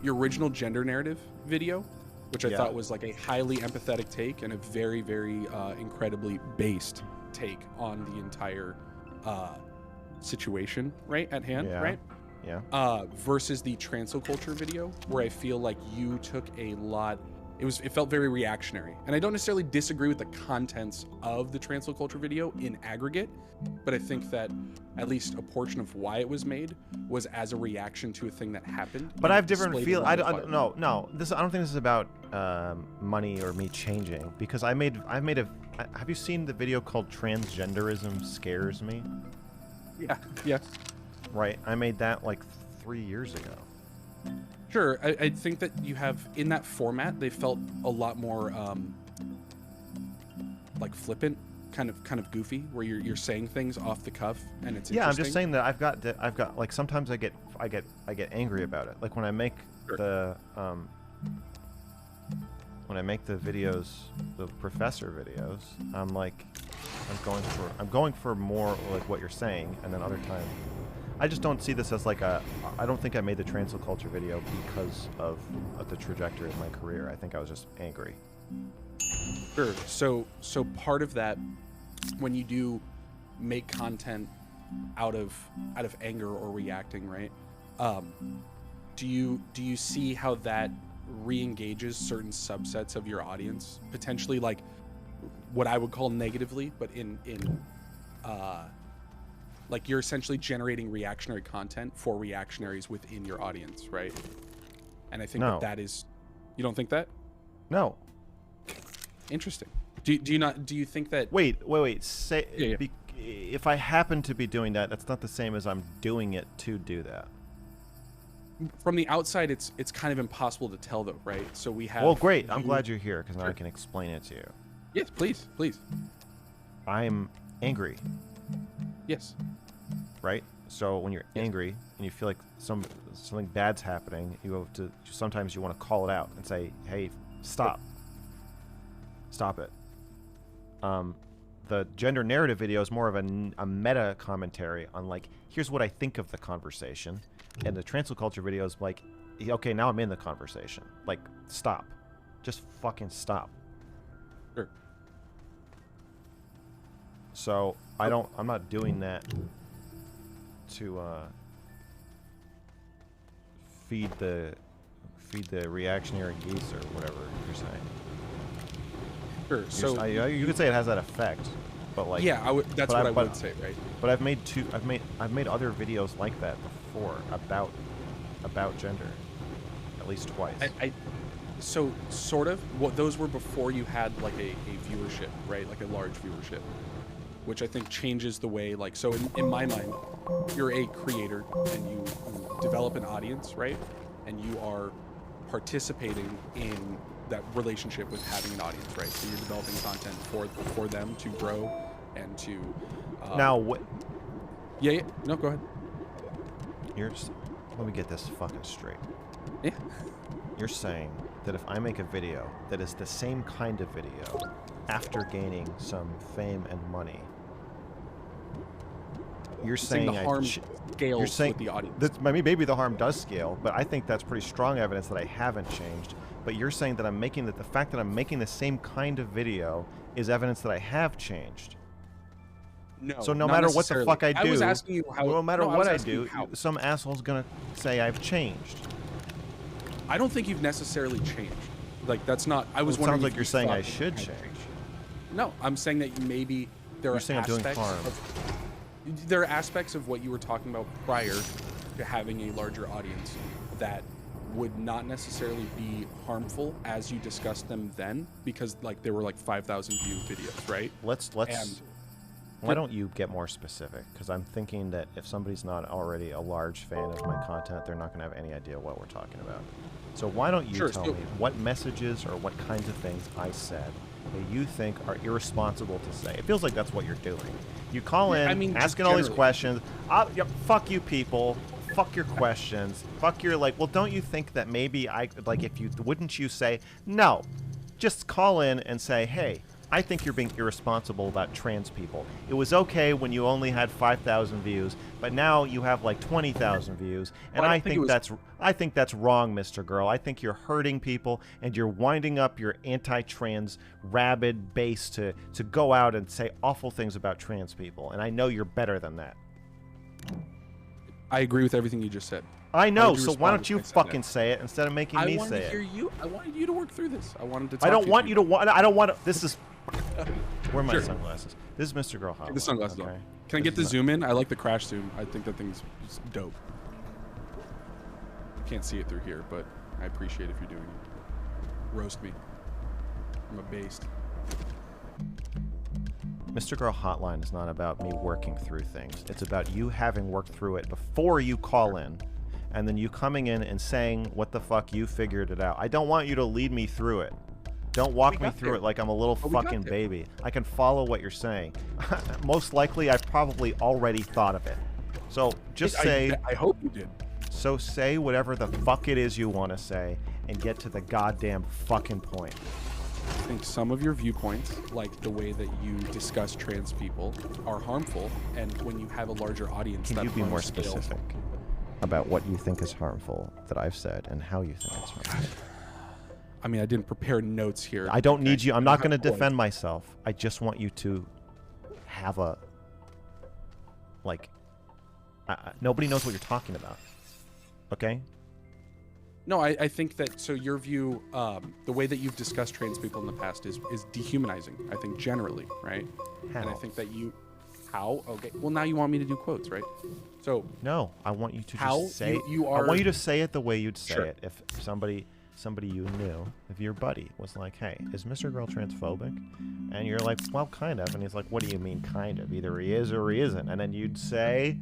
original gender narrative video, which I thought was like a highly empathetic take and a very, very incredibly based take on the entire situation, right, at hand, Yeah. right? Yeah. Versus the transl culture video, where I feel like you took a lot. It felt very reactionary, and I don't necessarily disagree with the contents of the transl culture video in aggregate, but I think that at least a portion of why it was made was as a reaction to a thing that happened. But and I it have different displayed feel. a I level don't of no no. This I don't think this is about money or me changing, because I've made a. Have you seen the video called "Transgenderism Scares Me"? Yeah, yeah. Right. I made that like 3 years ago. Sure, I think that you have, in that format, they felt a lot more like flippant, kind of goofy, where you're saying things off the cuff, and it's Yeah, I'm just interesting. saying that I've got like sometimes I get angry about it. Like when I make Sure. the videos, the professor videos, I'm going for more like what you're saying, and then other times I just don't see this as like I don't think I made the transl culture video because of the trajectory of my career. I think I was just angry. Sure. So part of that, when you do make content out of anger or reacting, right? Do you see how that re-engages certain subsets of your audience, potentially like what I would call negatively, but in like you're essentially generating reactionary content for reactionaries within your audience, right? And I think No. that is, you don't think that? No. Interesting. Do you think that? Wait. Say Yeah. if I happen to be doing that, that's not the same as I'm doing it to do that. From the outside, it's kind of impossible to tell, though, right? So we have. Well, great. I'm you- glad you're here because now I Sure. can explain it to you. Yes, please. I'm angry, Yes. right? So when you're angry and you feel like something bad's happening, you have to sometimes you want to call it out and say, "Hey, stop it." The gender narrative video is more of a meta commentary on like, here's what I think of the conversation, and the transl culture video is like, okay, now I'm in the conversation. Like, stop, just fucking stop. Sure. So I'm not doing that to feed the reactionary geese or whatever you're saying. Sure. So You could say it has that effect, but like yeah, that's but what I but- would say, right? But I've made other videos like that before about gender, at least twice. So sort of. What those were before you had like a viewership, right? Like a large viewership, which I think changes the way. Like, so in my mind, you're a creator and you develop an audience, right? And you are participating in that relationship with having an audience, right? So you're developing content for them to grow and to. Now what? Yeah. No, go ahead. Let me get this fucking straight. Yeah. You're saying that if I make a video that is the same kind of video after gaining some fame and money, you're saying the harm scales you're saying with the audience. Maybe the harm does scale, but I think that's pretty strong evidence that I haven't changed. But you're saying that the fact that I'm making the same kind of video is evidence that I have changed. No. So no not matter what the necessarily. fuck I do, I was asking you how. no matter no, what I asking do, you how. some asshole's gonna say I've changed. I don't think you've necessarily changed. Like that's not. I was It wondering. sounds like if you're you saying thought I that you should had change. changed. No, I'm saying that maybe there You're are saying I'm doing aspects harm. there are aspects of what you were talking about prior to having a larger audience that would not necessarily be harmful as you discussed them then, because like there were like 5,000 view videos, right? Let's. And- Why don't you get more specific? Because I'm thinking that if somebody's not already a large fan of my content, they're not going to have any idea what we're talking about. So why don't you Sure, tell so- me what messages or what kinds of things I said that you think are irresponsible to say? It feels like that's what you're doing. You call in, I mean, just asking all these generally. questions. Yep, fuck you people. Fuck your questions. Fuck your well, don't you think that maybe wouldn't you say, no, just call in and say, hey, I think you're being irresponsible about trans people. It was okay when you only had 5,000 views, but now you have like 20,000 views, and Well, I I don't think it think that's wrong, Mr. Girl. I think you're hurting people, and you're winding up your anti-trans rabid base to go out and say awful things about trans people, and I know you're better than that. I agree with everything you just said. I know, would you so why respond don't if you I said fucking that? say it instead of making me say hear it? you. I wanted you to work through this. I wanted to talk I don't to want you to want. I don't want to. This is. Where are my Sure. sunglasses? This is Mr. Girl Hotline. Get the sunglasses okay? on. Can I This get the is zoom in? I like the crash zoom. I think that thing's just dope. Can't see it through here, but I appreciate if you're doing it. Roast me. I'm a based. Mr. Girl Hotline is not about me working through things. It's about you having worked through it before you call in, and then you coming in and saying what the fuck you figured it out. I don't want you to lead me through it. Don't walk me through it like I'm a little fucking baby. I can follow what you're saying. Most likely, I've probably already thought of it. So just say. I hope you did. So say whatever the fuck it is you want to say, and get to the goddamn fucking point. I think some of your viewpoints, like the way that you discuss trans people, are harmful, and when you have a larger audience, Can that you be more scale. specific about what you think is harmful that I've said and how you think it's harmful? I mean, I didn't prepare notes here. I don't need you. I'm not going to Boy. defend myself. I just want you to have a nobody knows what you're talking about. Okay? No, I think that, so your view, the way that you've discussed trans people in the past is dehumanizing, I think, generally, right? How? And I think that how? Okay. Well, now you want me to do quotes, right? So, No, I want you to How just say you I are- want you to say it the way you'd say Sure. it if somebody you knew, if your buddy was like, "Hey, is Mr. Girl transphobic?" And you're like, "Well, kind of." And he's like, "What do you mean kind of? Either he is or he isn't." And then you'd say,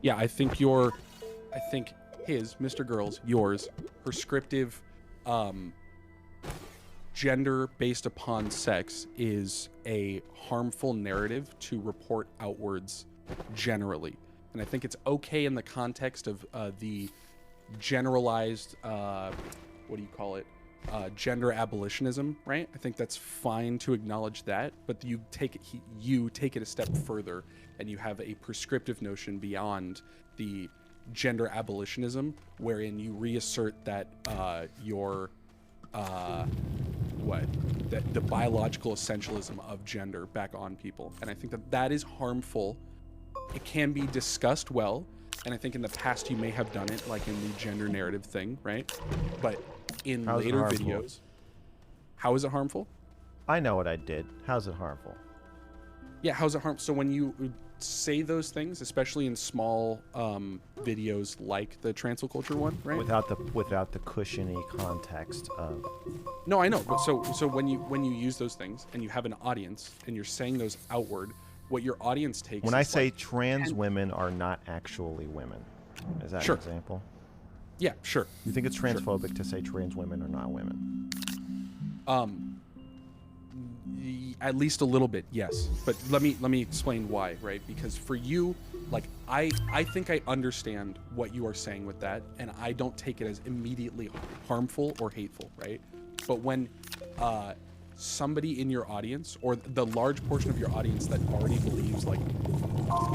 yeah, I think his, Mr. Girl's, yours, prescriptive, gender based upon sex is a harmful narrative to report outwards generally. And I think it's okay in the context of the generalized, what do you call it? Gender abolitionism, right? I think that's fine to acknowledge that, but you take it a step further, and you have a prescriptive notion beyond the gender abolitionism, wherein you reassert that the biological essentialism of gender back on people, and I think that is harmful. It can be discussed well, and I think in the past you may have done it, like in the gender narrative thing, right? But in How's it later harmful? videos, how is it harmful? "I know what I did. How's it harmful?" Yeah, how's it harmful? So when you say those things, especially in small videos like the transfer culture one, right? Without the cushiony context of No, I know. But so when you use those things and you have an audience and you're saying those outward, what your audience takes. when I is say like, trans women are not actually women. Is that Sure. an example? yeah, sure. You think it's transphobic to say trans women are not women? At least a little bit, yes. But let me explain why, right? Because for you, like I think I understand what you are saying with that, and I don't take it as immediately harmful or hateful, right? But when somebody in your audience, or the large portion of your audience that already believes, like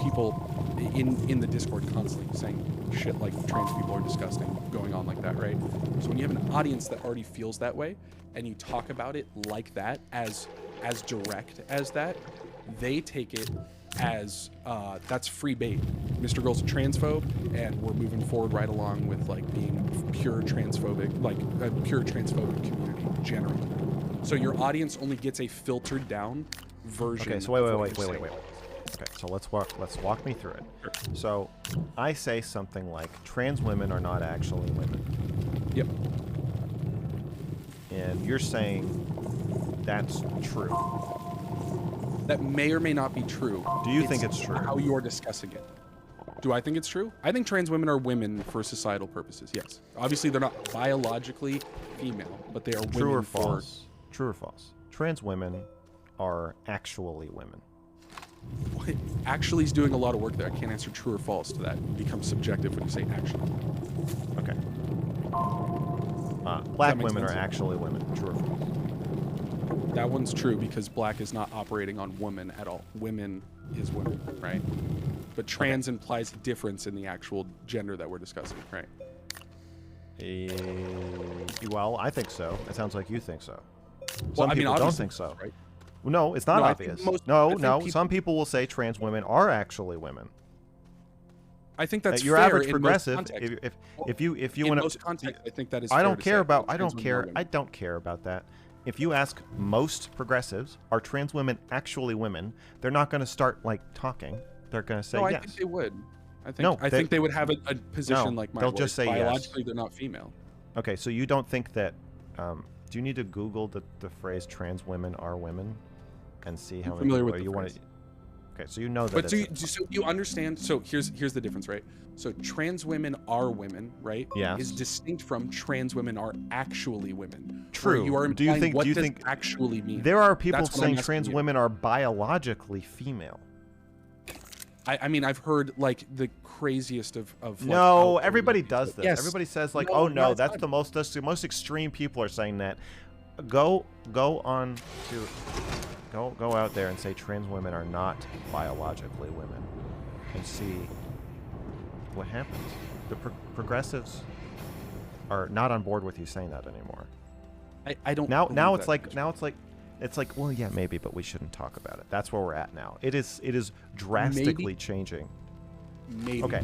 people in the Discord constantly saying shit like trans people are disgusting, going on like that, right? So when you have an audience that already feels that way, and you talk about it like that, as direct as that, they take it as that's free bait. Mr. Girl's a transphobe, and we're moving forward right along with like being pure transphobic, like a pure transphobic community generally. So your audience only gets a filtered down version. Okay, so of wait. what you're saying. Okay, so let's walk me through it. So I say something like trans women are not actually women. Yep. And you're saying that's true. That may or may not be true. Do you think it's true? How you're discussing it. Do I think it's true? I think trans women are women for societal purposes, yes. Obviously, they're not biologically female, but they are True women or false? True or false? Trans women are actually women. for... Actually is doing a lot of work there. I can't answer true or false to that. It becomes subjective when you say actually. Okay. Black makes women are sense. actually women. True or false? That one's true because black is not operating on women at all. Women is women, right? But trans implies a difference in the actual gender that we're discussing, right? Well, I think so. It sounds like you think so. Well, Some I mean, people don't obviously, think so. right? No, it's not No, I think obvious. most- I No, think no. people- Some people will say trans women are actually women. I think that's your fair average in progressive. most contexts. If you In want most contexts, I think that is. I fair don't to care say. about. I Trans don't women are care. women. I don't care about that. If you ask most progressives, are trans women actually women? They're not going to start like talking. They're going to say No, I yes. think they would. No, I think they would have a position No, like mine. they'll where just say yes. biologically they're not female. Okay, so you don't think that? Do you need to Google the phrase "trans women are women" and see how many familiar people with the you want phrase. to? Okay, so you know that. But it's so you understand? So here's the difference, right? So trans women are women, right? Yes. Is distinct from trans women are actually women. True. Where you are Do you implying think- what do you does think- actually mean? There are people That's what I'm saying asking trans you. women are biologically female. I mean, I've heard like the craziest of like, No, outward everybody things, does but this. yes. Everybody says like, No, "Oh no, no, it's that's not. the most extreme people are saying that." Go on to go out there and say trans women are not biologically women, and see what happens. The progressives are not on board with you saying that anymore. I don't. Now believe it's that. like well, yeah, maybe, but we shouldn't talk about it. That's where we're at now. It is drastically changing. Maybe. Okay,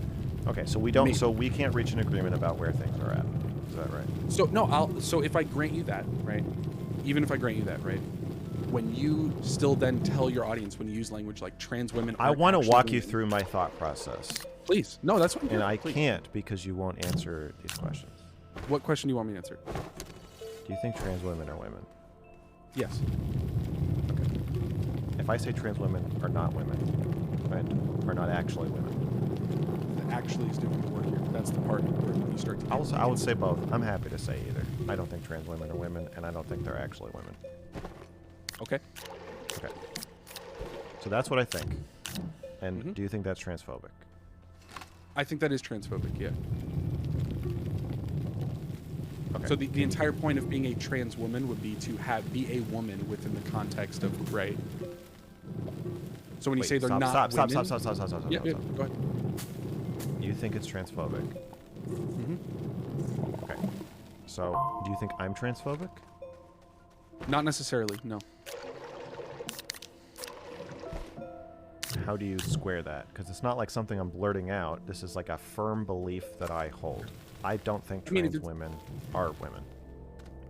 so we don't Maybe. so we can't reach an agreement about where things are at. Is that right? So no, so if I grant you that, right? Even if I grant you that, right? When you still then tell your audience when you use language like trans women, I want to walk you through my thought process. Please, no, that's what I'm And here. I Please. can't because you won't answer these questions. What question do you want me to answer? Do you think trans women are women? Yes. If I say trans women are not women, right? Are not actually women. The actually is doing the work here. That's the part where you start to. I would say both. I'm happy to say either. I don't think trans women are women, and I don't think they're actually women. Okay. Okay. So that's what I think. And Mhm. do you think that's transphobic? I think that is transphobic. Yeah. Okay. So the entire point of being a trans woman would be to be a woman within the context of right. So when you Wait, say they're stop, not stop, women, stop. yeah, go ahead. You think it's transphobic? Hmm. Okay. So, do you think I'm transphobic? Not necessarily. No. How do you square that? Because it's not like something I'm blurting out. This is like a firm belief that I hold. I don't think I mean, trans if it's- women are women.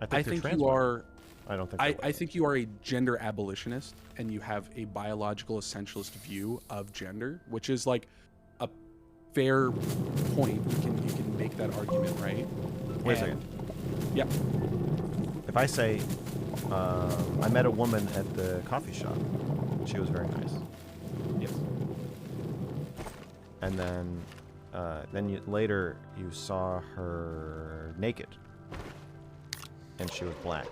I they're think trans you women. are. I don't think. I think you are a gender abolitionist, and you have a biological essentialist view of gender, which is like a fair point. You can make that argument, right? Wait a And- second. Yeah. If I say, I met a woman at the coffee shop. She was very nice. Yes. And then later you saw her naked, and she was black.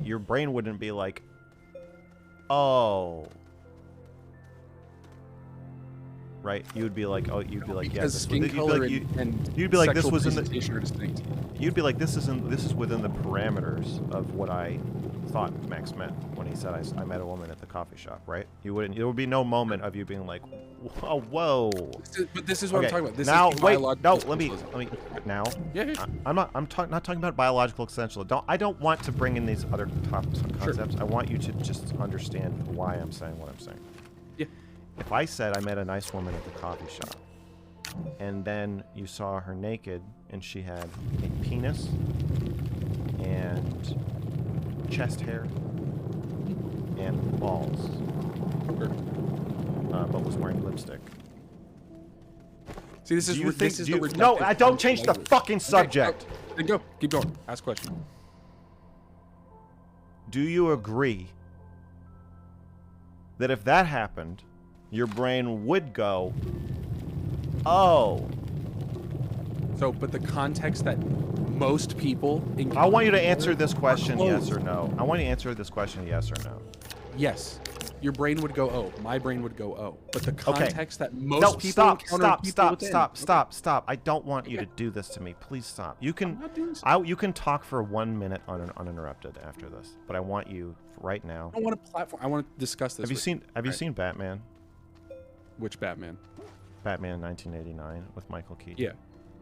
Your brain wouldn't be like, oh, right? You'd be like, oh, you'd be like, yeah, Because this skin was, color you'd and be like, this sexual was in the, presentation are distinct. you'd be like, this is within the parameters of what I thought Max meant when he said I met a woman at the coffee shop, right? You wouldn't. There would be no moment of you being like, whoa. But this is what I'm talking about. This now, is the wait, biological no, let me now. Yeah. I'm not talking about biological essential. I don't want to bring in these other concepts. I want you to just understand why I'm saying what I'm saying. Yeah. If I said I met a nice woman at the coffee shop, and then you saw her naked, and she had a penis and chest hair and balls, but was wearing lipstick. See, this is Do you think? this is Do the you, reductive no, I don't form change of the language. fucking Okay, subject. Then go. Keep going. Ask question. Do you agree that if that happened, your brain would go, oh? So, but the context that most people I want you to answer this question, yes closed. or no. I want you to answer this question, yes or no. Yes, your brain would go, oh. My brain would go, oh. But the Okay. context that most No, people stop, encounter stop, people stop, within. stop, Okay. stop. I don't want you to do this to me. Please stop. You I'm can, not doing this. you can talk for 1 minute uninterrupted after this, but I want you right now. I don't want a platform. I want to discuss this. Have you with seen Right. Batman? Which Batman? Batman 1989 with Michael Keaton. Yeah,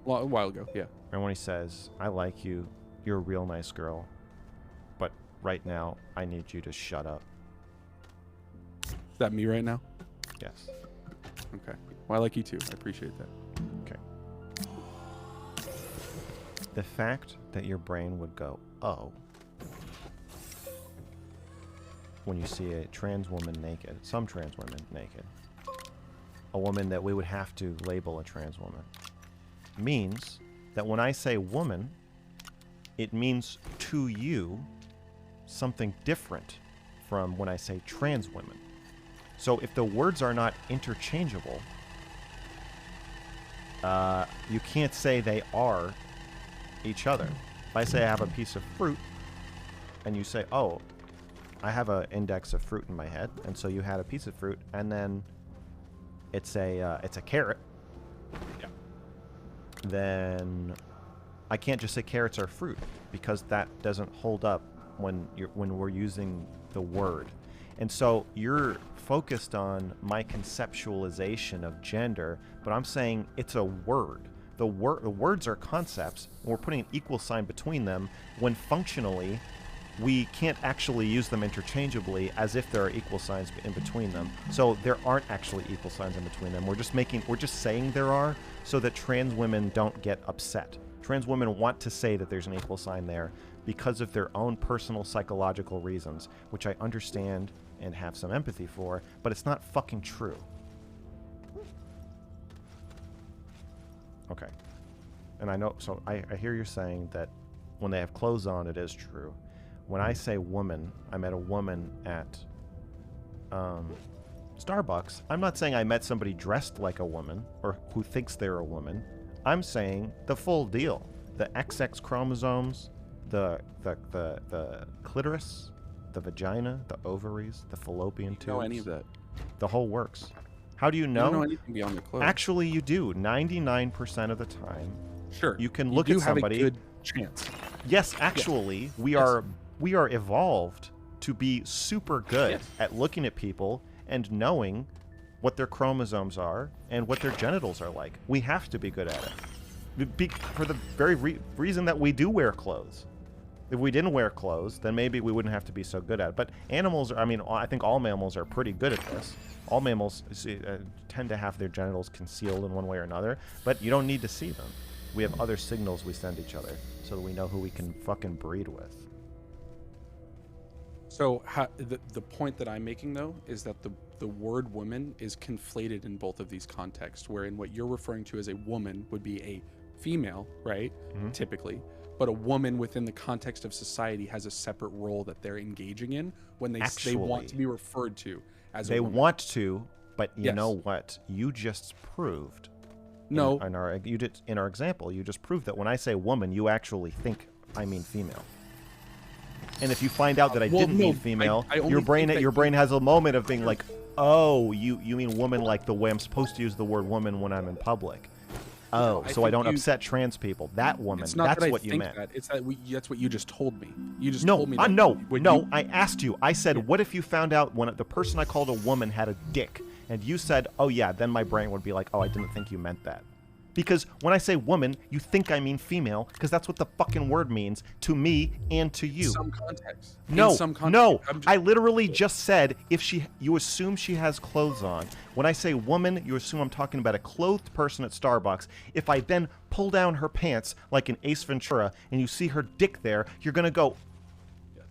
a while ago. Yeah. And when he says, "I like you, you're a real nice girl, but right now I need you to shut up." Is that me right now? Yes. Okay. Well, I like you too. I appreciate that. Okay. The fact that your brain would go, oh, when you see a trans woman naked, some trans women naked, a woman that we would have to label a trans woman, means that when I say woman, it means to you something different from when I say trans women. So if the words are not interchangeable, you can't say they are each other. If I say I have a piece of fruit, and you say, oh, I have an index of fruit in my head, and so you had a piece of fruit, and then it's a carrot. Yeah. Then I can't just say carrots are fruit, because that doesn't hold up when we're using the word. And so you're focused on my conceptualization of gender, but I'm saying it's a word. The words are concepts, and we're putting an equal sign between them when functionally we can't actually use them interchangeably as if there are equal signs in between them. So there aren't actually equal signs in between them. We're just saying there are so that trans women don't get upset. Trans women want to say that there's an equal sign there because of their own personal psychological reasons, which I understand and have some empathy for, but it's not fucking true. Okay. And I know, so I hear you saying that when they have clothes on, it is true. When I say woman, I met a woman at Starbucks. I'm not saying I met somebody dressed like a woman or who thinks they're a woman. I'm saying the full deal. The XX chromosomes, the clitoris, the vagina, the ovaries, the fallopian tubes. Know any of that? The whole works. How do you know? I don't know anything beyond the clothes. Actually, you do. 99% of the time. Sure. You can look at somebody. You have a good chance. Yes, actually, we are evolved to be super good at looking at people and knowing what their chromosomes are and what their genitals are like. We have to be good at it. For the very reason that we do wear clothes. If we didn't wear clothes, then maybe we wouldn't have to be so good at it. But animals, I think all mammals are pretty good at this. All mammals tend to have their genitals concealed in one way or another, but you don't need to see them. We have other signals we send each other so that we know who we can fucking breed with. So the point that I'm making, though, is that the word woman is conflated in both of these contexts, wherein what you're referring to as a woman would be a female, right? Mm-hmm. Typically. But a woman within the context of society has a separate role that they're engaging in when they want to be referred to as a woman. They want to, but you know what? You just proved. In our example, you just proved that when I say woman, you actually think I mean female. And if you find out that I didn't mean female, your brain has a moment of being like, oh, you mean woman like the way I'm supposed to use the word woman when I'm in public. Oh, so I don't upset trans people. That woman, that's what you meant. It's that's what you just told me. You just told me that. No, I asked you. I said, what if you found out when the person I called a woman had a dick? And you said, oh yeah, then my brain would be like, oh, I didn't think you meant that. Because when I say woman, you think I mean female, because that's what the fucking word means to me and to you. Some context. No. I literally just said you assume she has clothes on. When I say woman, you assume I'm talking about a clothed person at Starbucks. If I then pull down her pants like in Ace Ventura and you see her dick there, you're gonna go,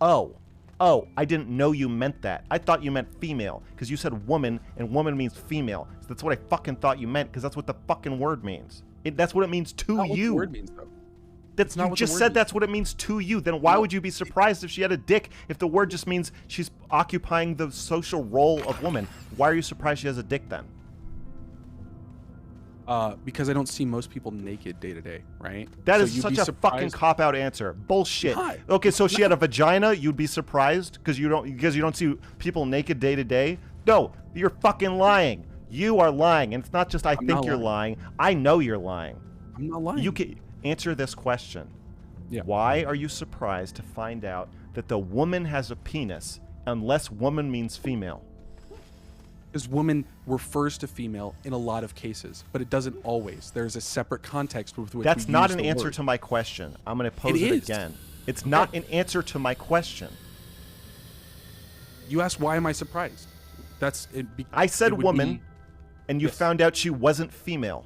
oh, I didn't know you meant that. I thought you meant female, because you said woman, and woman means female. So that's what I fucking thought you meant, because that's what the fucking word means. That's what it means to you. What the word means, though. That's not what you just said. That's what it means to you. Then why would you be surprised if she had a dick if the word just means she's occupying the social role of woman? Why are you surprised she has a dick then? Because I don't see most people naked day to day, right? That is such a fucking cop-out answer. Bullshit. Not. Okay, so she had a vagina, you'd be surprised because you don't see people naked day to day? No, you're fucking lying. You are lying, and it's not just I think you're lying. I know you're lying. I'm not lying. You can answer this question. Yeah. Why are you surprised to find out that the woman has a penis unless woman means female? Because woman refers to female in a lot of cases, but it doesn't always. There's a separate context with which That's we not use an the answer word. to my question. I'm going to pose it again. It's not an answer to my question. You asked why am I surprised? I said woman. and you Yes. found out she wasn't female.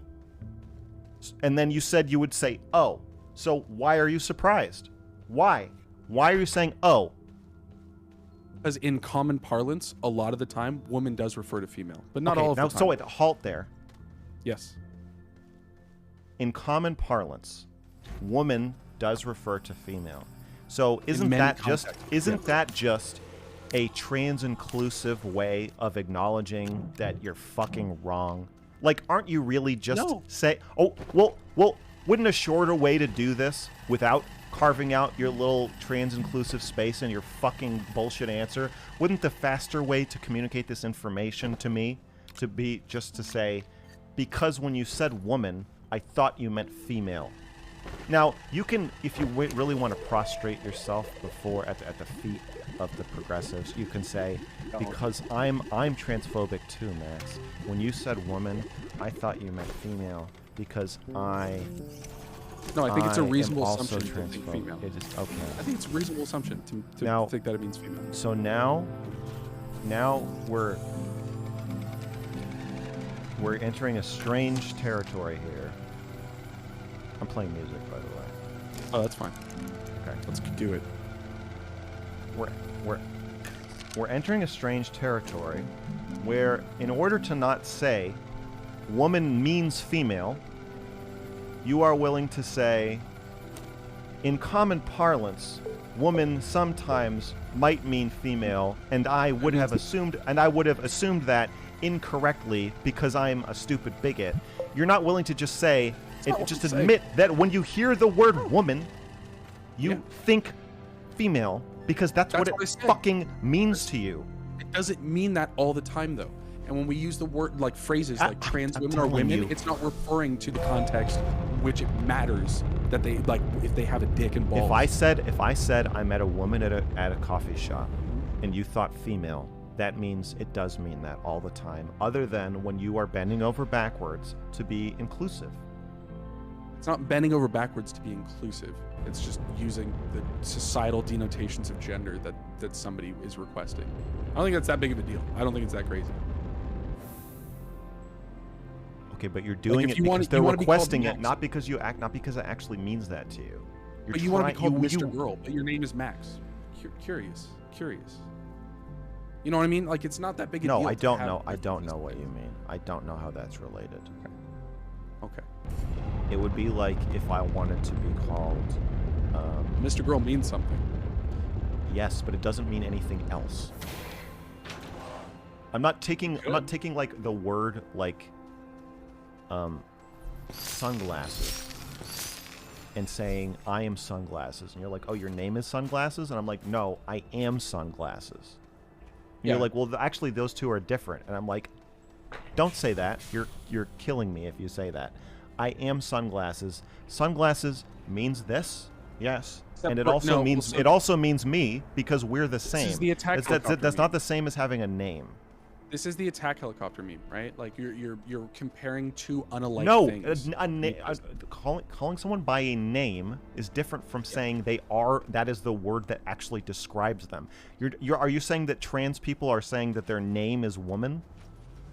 And then you said you would say, oh. So why are you surprised? Why? Why are you saying, oh? Because in common parlance, a lot of the time, woman does refer to female, but not Okay, all of now, the time. so wait, halt there. Yes. In common parlance, woman does refer to female. So isn't many that just contexts, that just a trans-inclusive way of acknowledging that you're fucking wrong? Like, aren't you really just No. say, oh, well, wouldn't a shorter way to do this without carving out your little trans-inclusive space and your fucking bullshit answer, wouldn't the faster way to communicate this information to me to be just to say, because when you said woman, I thought you meant female. Now, you can, if you really want to prostrate yourself before at the feet of the progressives, you can say, because I'm transphobic too, Max. When you said woman, I thought you meant female because No, I think it's a am reasonable also assumption to think transphobic. female. It is okay. I think it's a reasonable assumption to Now- think that it means female. So now we're entering a strange territory here. I'm playing music, by the way. Oh, that's fine. Okay. Let's do it. We're entering a strange territory where, in order to not say woman means female, you are willing to say, in common parlance, woman sometimes might mean female, and I would have assumed that incorrectly because I'm a stupid bigot. You're not willing to just say, just admit that when you hear the word woman, you think female because that's what what I it said. fucking means to you. It doesn't mean that all the time, though. And when we use the word, like phrases like trans I'm women or telling women, you. it's not referring to the context in which it matters that they, like, if they have a dick and balls. If I said I met a woman at a coffee shop and you thought female, that means it does mean that all the time, other than when you are bending over backwards to be inclusive. It's not bending over backwards to be inclusive. It's just using the societal denotations of gender that somebody is requesting. I don't think that's that big of a deal. I don't think it's that crazy. Okay, but you're doing if it you because wanna- they're you wanna be called requesting it, Max. not because not because it actually means that to you. You're But you want to be trying- called Mr. Girl, but your name is Max. Curious. You know what I mean? Like, it's not that big a deal. No, I to don't have know. I different don't know things. what you mean. I don't know how that's related. Okay. It would be like if I wanted to be called. Mr. Girl means something. Yes, but it doesn't mean anything else. I'm not taking like the word like sunglasses and saying I am sunglasses, and you're like, oh, your name is sunglasses, and I'm like, no, I am sunglasses. And Yeah. You're like, well, actually, those two are different, and I'm like, don't say that. You're killing me if you say that. I am sunglasses. Sunglasses means this, yes, and it also means me because we're the same. This is the attack That's helicopter not the same as having a name. This is the attack helicopter meme, right? Like you're comparing two unalike No, things. calling someone by a name is different from saying they are. That is the word that actually describes them. Are you saying that trans people are saying that their name is woman?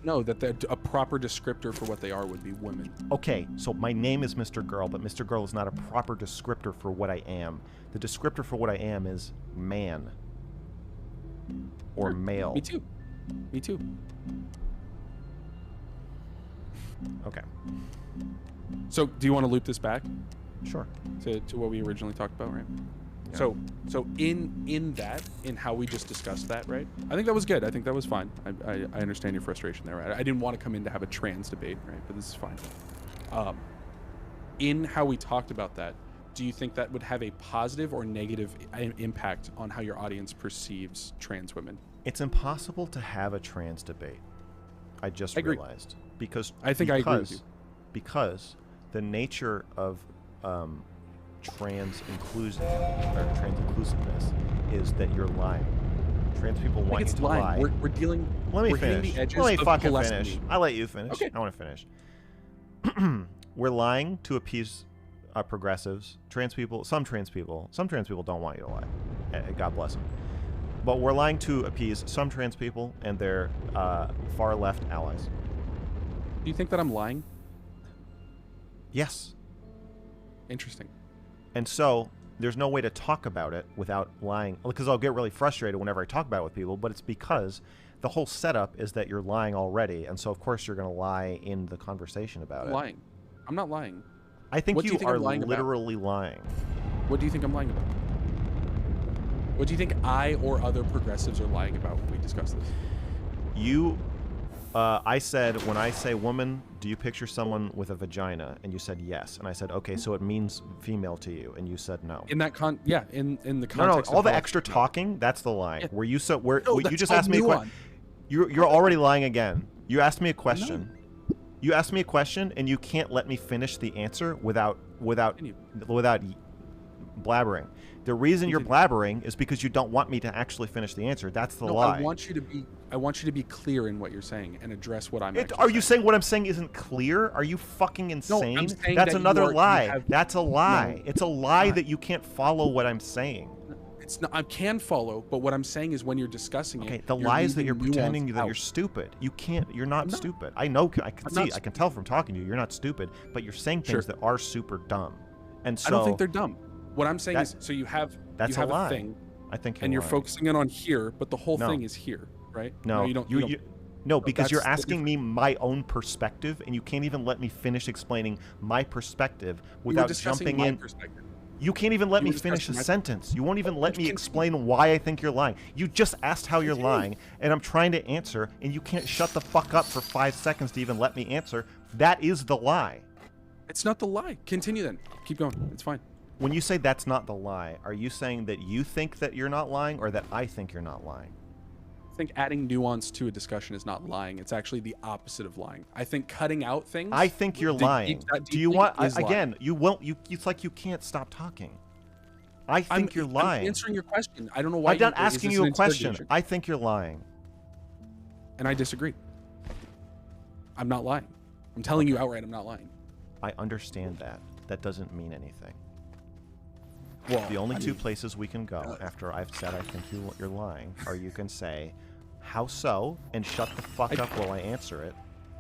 No, that a proper descriptor for what they are would be women. Okay, so my name is Mr. Girl, but Mr. Girl is not a proper descriptor for what I am. The descriptor for what I am is man or male. Me too. Me too. Okay, So, do you want to loop this back sure. to what we originally talked about, right? Yeah. So in how we just discussed that, right? I think that was good. I think that was fine. I understand your frustration there, right? I didn't want to come in to have a trans debate, right? But this is fine. In how we talked about that, do you think that would have a positive or negative impact on how your audience perceives trans women? It's impossible to have a trans debate. I just I agree. realized because I agree with you. Because the nature of trans inclusiveness is that you're lying. Trans people want you it's to lying. lie. We're dealing. Let me we're hitting finish. the edges Let me of fucking Pulaski. finish. I let you finish. Okay. I want to finish. We're lying to appease progressives. Some trans people don't want you to lie. God bless them. But we're lying to appease some trans people and their far left allies. Do you think that I'm lying? Yes. Interesting. And so there's no way to talk about it without lying, because I'll get really frustrated whenever I talk about it with people, but it's because the whole setup is that you're lying already, and so of course you're going to lie in the conversation about I'm it. lying. I'm not lying. I think What do you you think are I'm lying about? literally lying. What do you think I'm lying about? What do you think I or other progressives are lying about when we discuss this? You, I said, when I say woman, do you picture someone with a vagina? And you said yes. And I said, okay, so it means female to you. And you said no. In that in the No, context all of the how I extra feel about it. talking, that's the lie. Yeah. Where you said, where No, you that's just called asked me a question. nuance. You're already lying again. You asked me a question. You asked me a question, and you can't let me finish the answer without blabbering. The reason you're blabbering is because you don't want me to actually finish the answer. That's the lie. I want you to be clear in what you're saying and address what I'm actually Are you saying what I'm saying isn't clear? Are you fucking insane? I'm saying That's that another lie. have- That's a lie. No, It's a lie not. that you can't follow what I'm saying. It's not. I can follow, but what I'm saying is when you're discussing Okay, it, the you're lie is that leaving you're pretending nuance that out. you're stupid. You can't. You're not I'm not. stupid. I know. I can I'm see. not I can tell from talking to you. You're not stupid, but you're saying things Sure. that are super dumb. And so I don't think they're dumb. What I'm saying That- is, so you have that's you have a lie. thing, I think and you're lying. focusing in on here, but the whole No. thing is here, right? No, you don't. No, because you're that's the asking me my own perspective, and you can't even let me finish explaining my perspective We were without discussing jumping my in. perspective. You can't even let You me were finish a discussing my- sentence. You won't even let me can't- explain why I think you're lying. You just asked how you're lying, and I'm trying to answer, and you can't shut the fuck up for 5 seconds to even let me answer. That is the lie. It's not the lie. Continue then. Keep going. It's fine. When you say that's not the lie, are you saying that you think that you're not lying, or that I think you're not lying? I think adding nuance to a discussion is not lying. It's actually the opposite of lying. I think cutting out things. I think you're deep- lying. that Do you deeply want is lying. again? You won't. It's like you can't stop talking. I think you're lying. I'm answering your question. I don't know why. I'm not is asking this you an a question. interrogation? I think you're lying. And I disagree. I'm not lying. I'm telling you outright, I'm not lying. I understand that. That doesn't mean anything. Well, The only I two mean, places we can go after I've said I think you're lying are you can say, how so? And shut the fuck up while I answer it,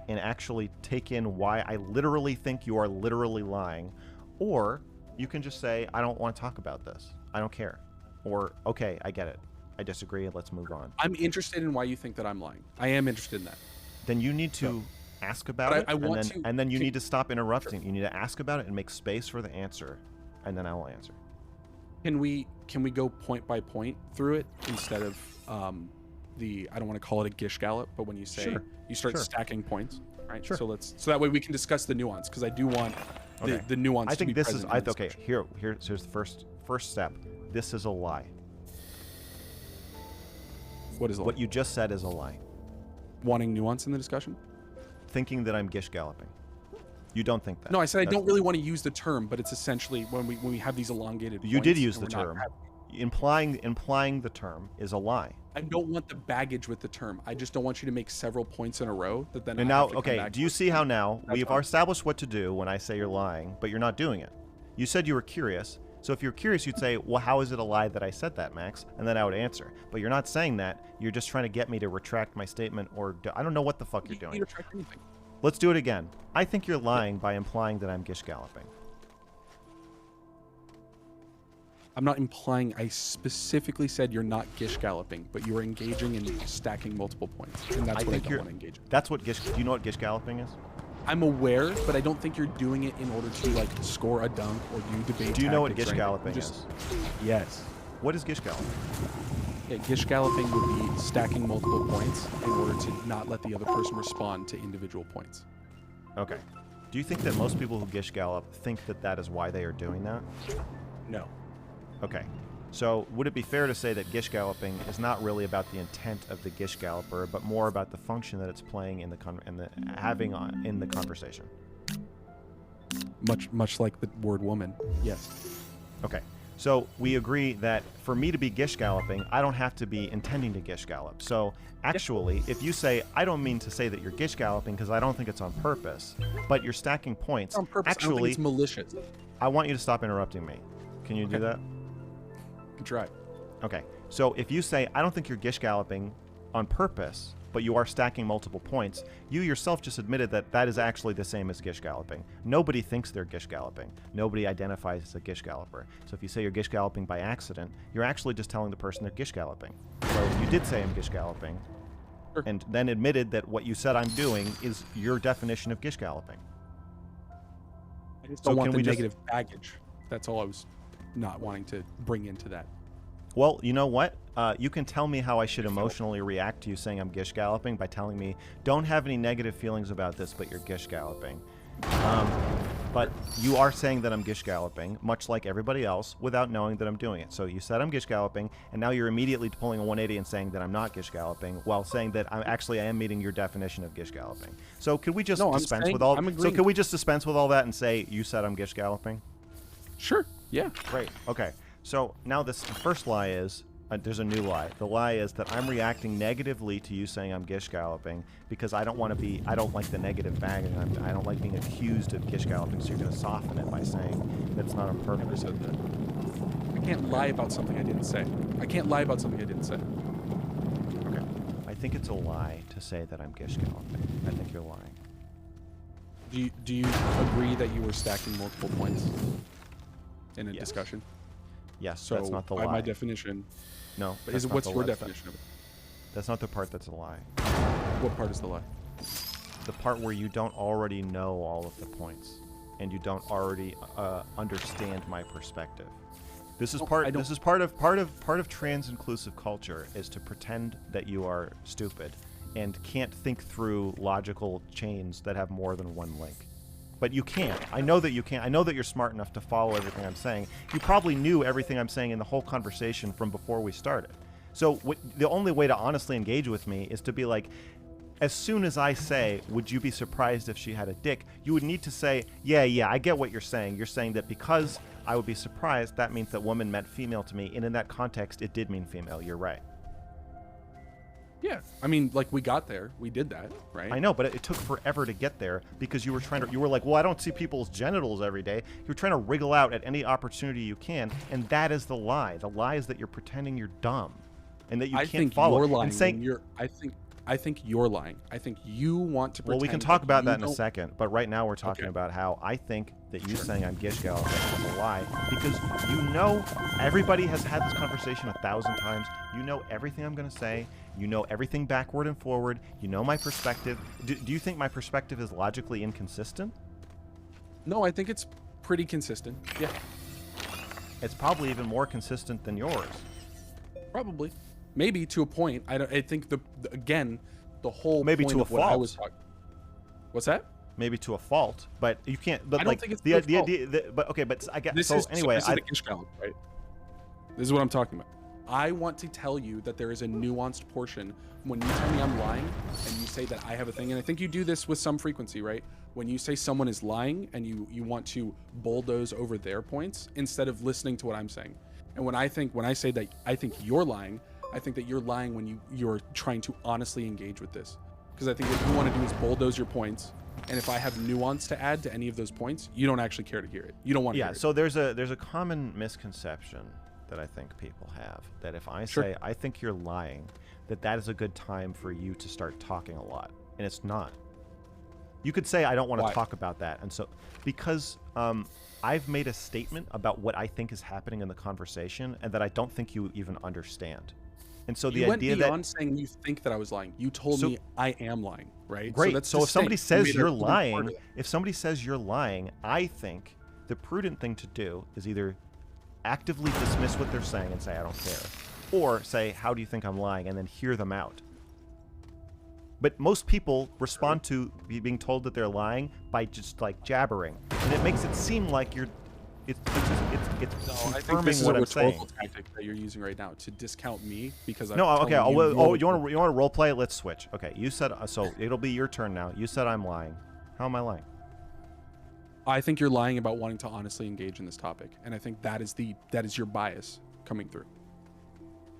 and actually take in why I literally think you are literally lying. Or you can just say, I don't want to talk about this. I don't care. Or, okay, I get it. I disagree, and let's move on. I'm interested in why you think that I'm lying. I am interested in that. Then you need to ask about But it, I want to- and then you can- need to stop interrupting. You need to ask about it and make space for the answer, and then I will answer. Can we go point by point through it instead of I don't want to call it a gish gallop, but when you say Sure. you start Sure. stacking points, right? Sure. So so that way we can discuss the nuance, because I do want Okay. the nuance. I to think be this is present in the okay. discussion. Here's the first step. This is a lie. What is What you just said is a lie. wanting nuance in the discussion? Thinking that I'm gish galloping. You don't think that. No, I said I That's- don't really want to use the term, but it's essentially when we have these elongated. You did points use and the we're not term. having- Implying the term is a lie. I don't want the baggage with the term. I just don't want you to make several points in a row that then. And I now, have to come okay, back do you to. see how now That's we've fine. established what to do when I say you're lying, but you're not doing it? You said you were curious. So if you're curious, you'd say, well, how is it a lie that I said that, Max? And then I would answer. But you're not saying that. You're just trying to get me to retract my statement, or I don't know what the fuck you're You doing. need to track anything. Let's do it again. I think you're lying by implying that I'm gish galloping. I'm not implying. I specifically said you're not gish galloping, but you are engaging in stacking multiple points, and that's what I don't want to engage in. That's what gish. Do you know what gish galloping is? I'm aware, but I don't think you're doing it in order to like score a dunk or do debate. Do you know what tactics gish or anything. galloping Just- is? Yes. What is gish galloping? Yeah, gish galloping would be stacking multiple points in order to not let the other person respond to individual points. Okay. Do you think that most people who gish gallop think that that is why they are doing that? No. Okay. So would it be fair to say that gish galloping is not really about the intent of the gish galloper, but more about the function that it's playing in the in the conversation? Much like the word woman. Yes. Okay. So we agree that for me to be gish galloping, I don't have to be intending to gish gallop. So actually, if you say, I don't mean to say that you're gish galloping because I don't think it's on purpose, but you're stacking points. On purpose. I don't think Actually, it's malicious. I want you to stop interrupting me. Can you do that? Try. Okay. So if you say, I don't think you're gish galloping on purpose, but you are stacking multiple points. You yourself just admitted that that is actually the same as Gish Galloping. Nobody thinks they're Gish Galloping. Nobody identifies as a Gish Galloper. So if you say you're Gish Galloping by accident, you're actually just telling the person they're Gish Galloping. So you did say I'm Gish Galloping, and then admitted that what you said I'm doing is your definition of Gish Galloping. I just So don't want can the we just- negative baggage. That's all I was not wanting to bring into that. Well, you know what? You can tell me how I should emotionally react to you saying I'm Gish Galloping by telling me, don't have any negative feelings about this, but you're Gish Galloping. But you are saying that I'm Gish Galloping, much like everybody else, without knowing that I'm doing it. So you said I'm Gish Galloping, and now you're immediately pulling a 180 and saying that I'm not Gish Galloping, while saying that I am meeting your definition of Gish Galloping. So could we just dispense with all? So could we just dispense with all that and say you said I'm Gish Galloping? Sure. Yeah. Great. Okay. So now this first lie is, there's a new lie. The lie is that I'm reacting negatively to you saying I'm Gish Galloping because I don't like the negative bagging. I don't like being accused of Gish Galloping, so you're going to soften it by saying that's not on purpose. Never said that. I can't lie about something I didn't say. I can't lie about something I didn't say. Okay. I think it's a lie to say that I'm Gish Galloping. I think you're lying. Do you agree that you were stacking multiple points in a Yes. discussion? Yes, So that's not the by lie. my definition, No. is that's not what's the your lie. definition of it? That's not the part that's a lie. What part is the lie? The part where you don't already know all of the points, and you don't already understand my perspective. This is This is part of trans-inclusive culture is to pretend that you are stupid and can't think through logical chains that have more than one link. But you can't. I know that you can't. I know that you're smart enough to follow everything I'm saying. You probably knew everything I'm saying in the whole conversation from before we started. So the only way to honestly engage with me is to be like, as soon as I say, would you be surprised if she had a dick? You would need to say, yeah, I get what you're saying. You're saying that because I would be surprised, that means that woman meant female to me. And in that context, it did mean female. You're right. Yeah. I mean, like, we got there. We did that, right? I know, but it took forever to get there because you were like, well, I don't see people's genitals every day. You're trying to wriggle out at any opportunity you can, and that is the lie. The lie is that you're pretending you're dumb and that you can't follow. You're lying. And saying, I think you're lying. I think you want to pretend. well, we can talk about you that in a don't- second, but right now we're talking about how I think that you saying I'm Gish Galloping is a lie because you know everybody has had this conversation 1,000 times. You know everything I'm going to say. You know everything backward and forward. You know my perspective. Do you think my perspective is logically inconsistent? No, I think it's pretty consistent. Yeah, It's probably even more consistent than yours. probably. Maybe to a point. I think again, the whole Maybe point to a of what I fault. was talking. What's that? Maybe to a fault, but you can't. But I don't like think it's the to a idea, fault. but okay, but I get. This So is anyway, this is the Gish Gallop, right? This is what I'm talking about. I want to tell you that there is a nuanced portion when you tell me I'm lying and you say that I have a thing, and I think you do this with some frequency, right? When you say someone is lying and you want to bulldoze over their points instead of listening to what I'm saying. And when I say that I think you're lying, I think that you're lying when you're trying to honestly engage with this. Because I think what you want to do is bulldoze your points, and if I have nuance to add to any of those points, you don't actually care to hear it. You don't want to hear it. So there's a common misconception that I think people have that if I say I think you're lying, that is a good time for you to start talking a lot, and it's not. You could say I don't want to talk about that, and so because I've made a statement about what I think is happening in the conversation, and that I don't think you even understand. And so the you went idea beyond that saying you think that I was lying. You told me I am lying, right? great. So if somebody says you're lying, lying, I think the prudent thing to do is either actively dismiss what they're saying and say I don't care, or say how do you think I'm lying, and then hear them out. But most people respond to being told that they're lying by just like jabbering, and it makes it seem like it's confirming what I'm saying. Tactic that you're using right now to discount me because No, I'm okay. telling You want to role play? Let's switch. Okay, you said so. It'll be your turn now. You said I'm lying. How am I lying? I think you're lying about wanting to honestly engage in this topic, and I think that is your bias coming through.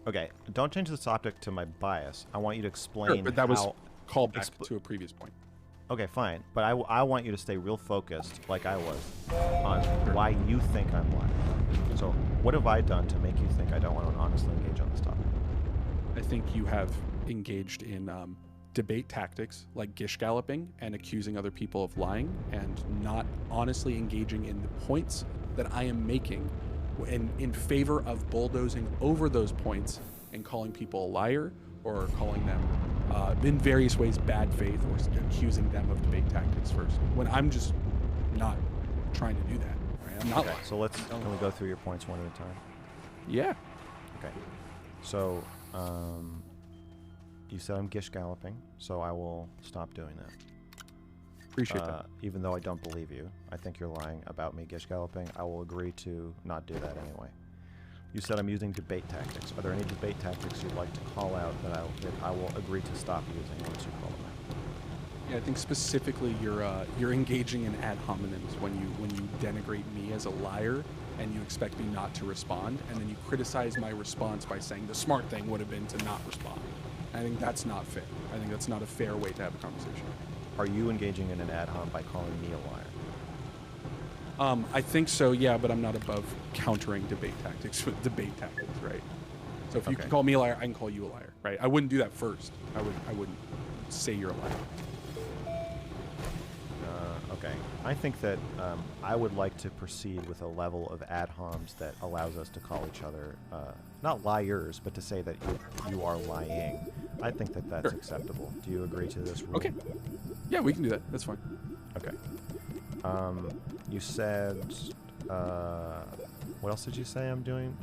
Okay, don't change the topic to my bias. I want you to explain. Sure, but that was how, called back to a previous point. Okay, fine. But I want you to stay real focused, like I was, on why you think I'm lying. So, what have I done to make you think I don't want to honestly engage on this topic? I think you have engaged in debate tactics like gish galloping and accusing other people of lying and not honestly engaging in the points that I am making in favor of bulldozing over those points and calling people a liar or calling them in various ways bad faith or accusing them of debate tactics first, when I'm just not trying to do that. Right? I'm not Okay, lying. so can we go through your points one at a time? Yeah. Okay. So, you said I'm gish galloping, so I will stop doing that. Appreciate that. Even though I don't believe you, I think you're lying about me gish galloping. I will agree to not do that anyway. You said I'm using debate tactics. Are there any debate tactics you'd like to call out that I will agree to stop using once you call them out? Yeah, I think specifically you're engaging in ad hominems when you denigrate me as a liar and you expect me not to respond, and then you criticize my response by saying the smart thing would have been to not respond. I think that's not fair. I think that's not a fair way to have a conversation. Are you engaging in an ad hom by calling me a liar? I think so, yeah, but I'm not above countering debate tactics with debate tactics, right? So if you can call me a liar, I can call you a liar, right? I wouldn't do that first. I wouldn't say you're a liar. Okay. I think that I would like to proceed with a level of ad homs that allows us to call each other, not liars, but to say that you are lying. I think that that's acceptable. Do you agree to this rule? Okay. Yeah, we can do that. That's fine. Okay. You said, what else did you say I'm doing?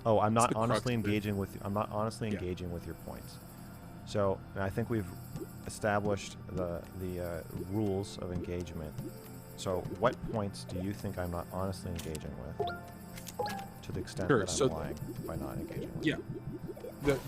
Oh, I'm not honestly engaging with. I'm not honestly engaging with your points. So I think we've established the rules of engagement. So what points do you think I'm not honestly engaging with, to the extent that I'm lying by not engaging with? Yeah.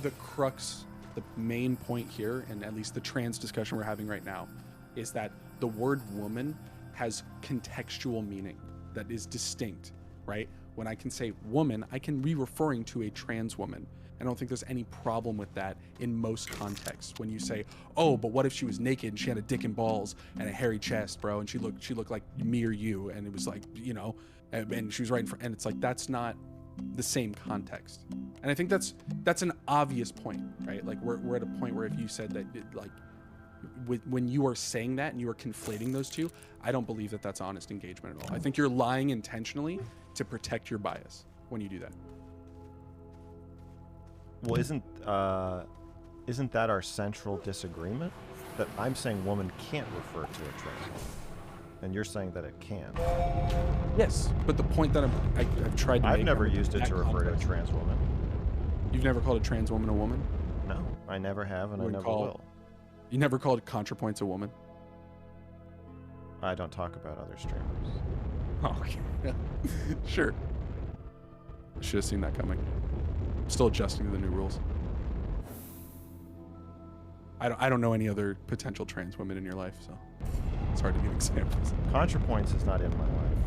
The crux, the main point here, and at least the trans discussion we're having right now, is that the word woman has contextual meaning that is distinct, right? When I can say woman, I can be referring to a trans woman. I don't think there's any problem with that in most contexts. When you say, oh, but what if she was naked and she had a dick and balls and a hairy chest, bro, and she looked like me or you, and it was like, you know, and she was right in front, and it's like, that's not the same context. And I think that's an obvious point, right? Like we're at a point where if you said that, when you are saying that and you are conflating those two, I don't believe that that's honest engagement at all. I think you're lying intentionally to protect your bias when you do that. Well, isn't that our central disagreement? That I'm saying woman can't refer to a trans woman, and you're saying that it can. Yes, but the point that I've tried to make... I've never used it to refer to a trans woman. You've never called a trans woman a woman? No, I never have, and I never will. You never called ContraPoints a woman? I don't talk about other streamers. Oh, okay. Sure. I should have seen that coming. Still adjusting to the new rules. I don't know any other potential trans women in your life, so it's hard to give examples. ContraPoints is not in my life.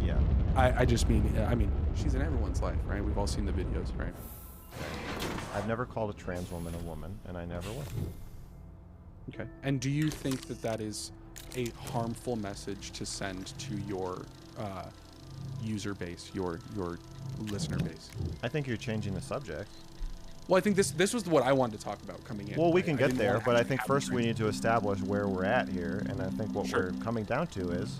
Yeah. I just mean, she's in everyone's life, right? We've all seen the videos, right? I've never called a trans woman a woman, and I never will. Okay. And do you think that that is a harmful message to send to your user base, your listener base? I think you're changing the subject. Well, I think this was what I wanted to talk about coming in. Well, we can get there, but I think first we need to establish where we're at here, and I think what we're coming down to is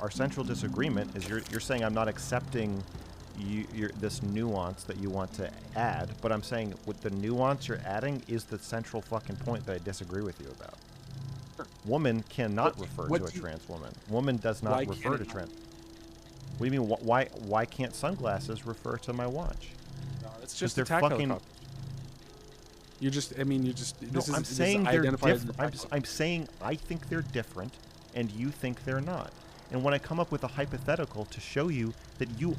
our central disagreement is you're saying I'm not accepting this nuance that you want to add, but I'm saying with the nuance you're adding is the central fucking point that I disagree with you about. Sure. Woman cannot refer to a trans woman. Woman does not refer to trans. What do you mean? Why can't sunglasses refer to my watch? No, it's just they're fucking. You just. No, I'm saying they're different. I'm saying I think they're different, and you think they're not. And when I come up with a hypothetical to show you that you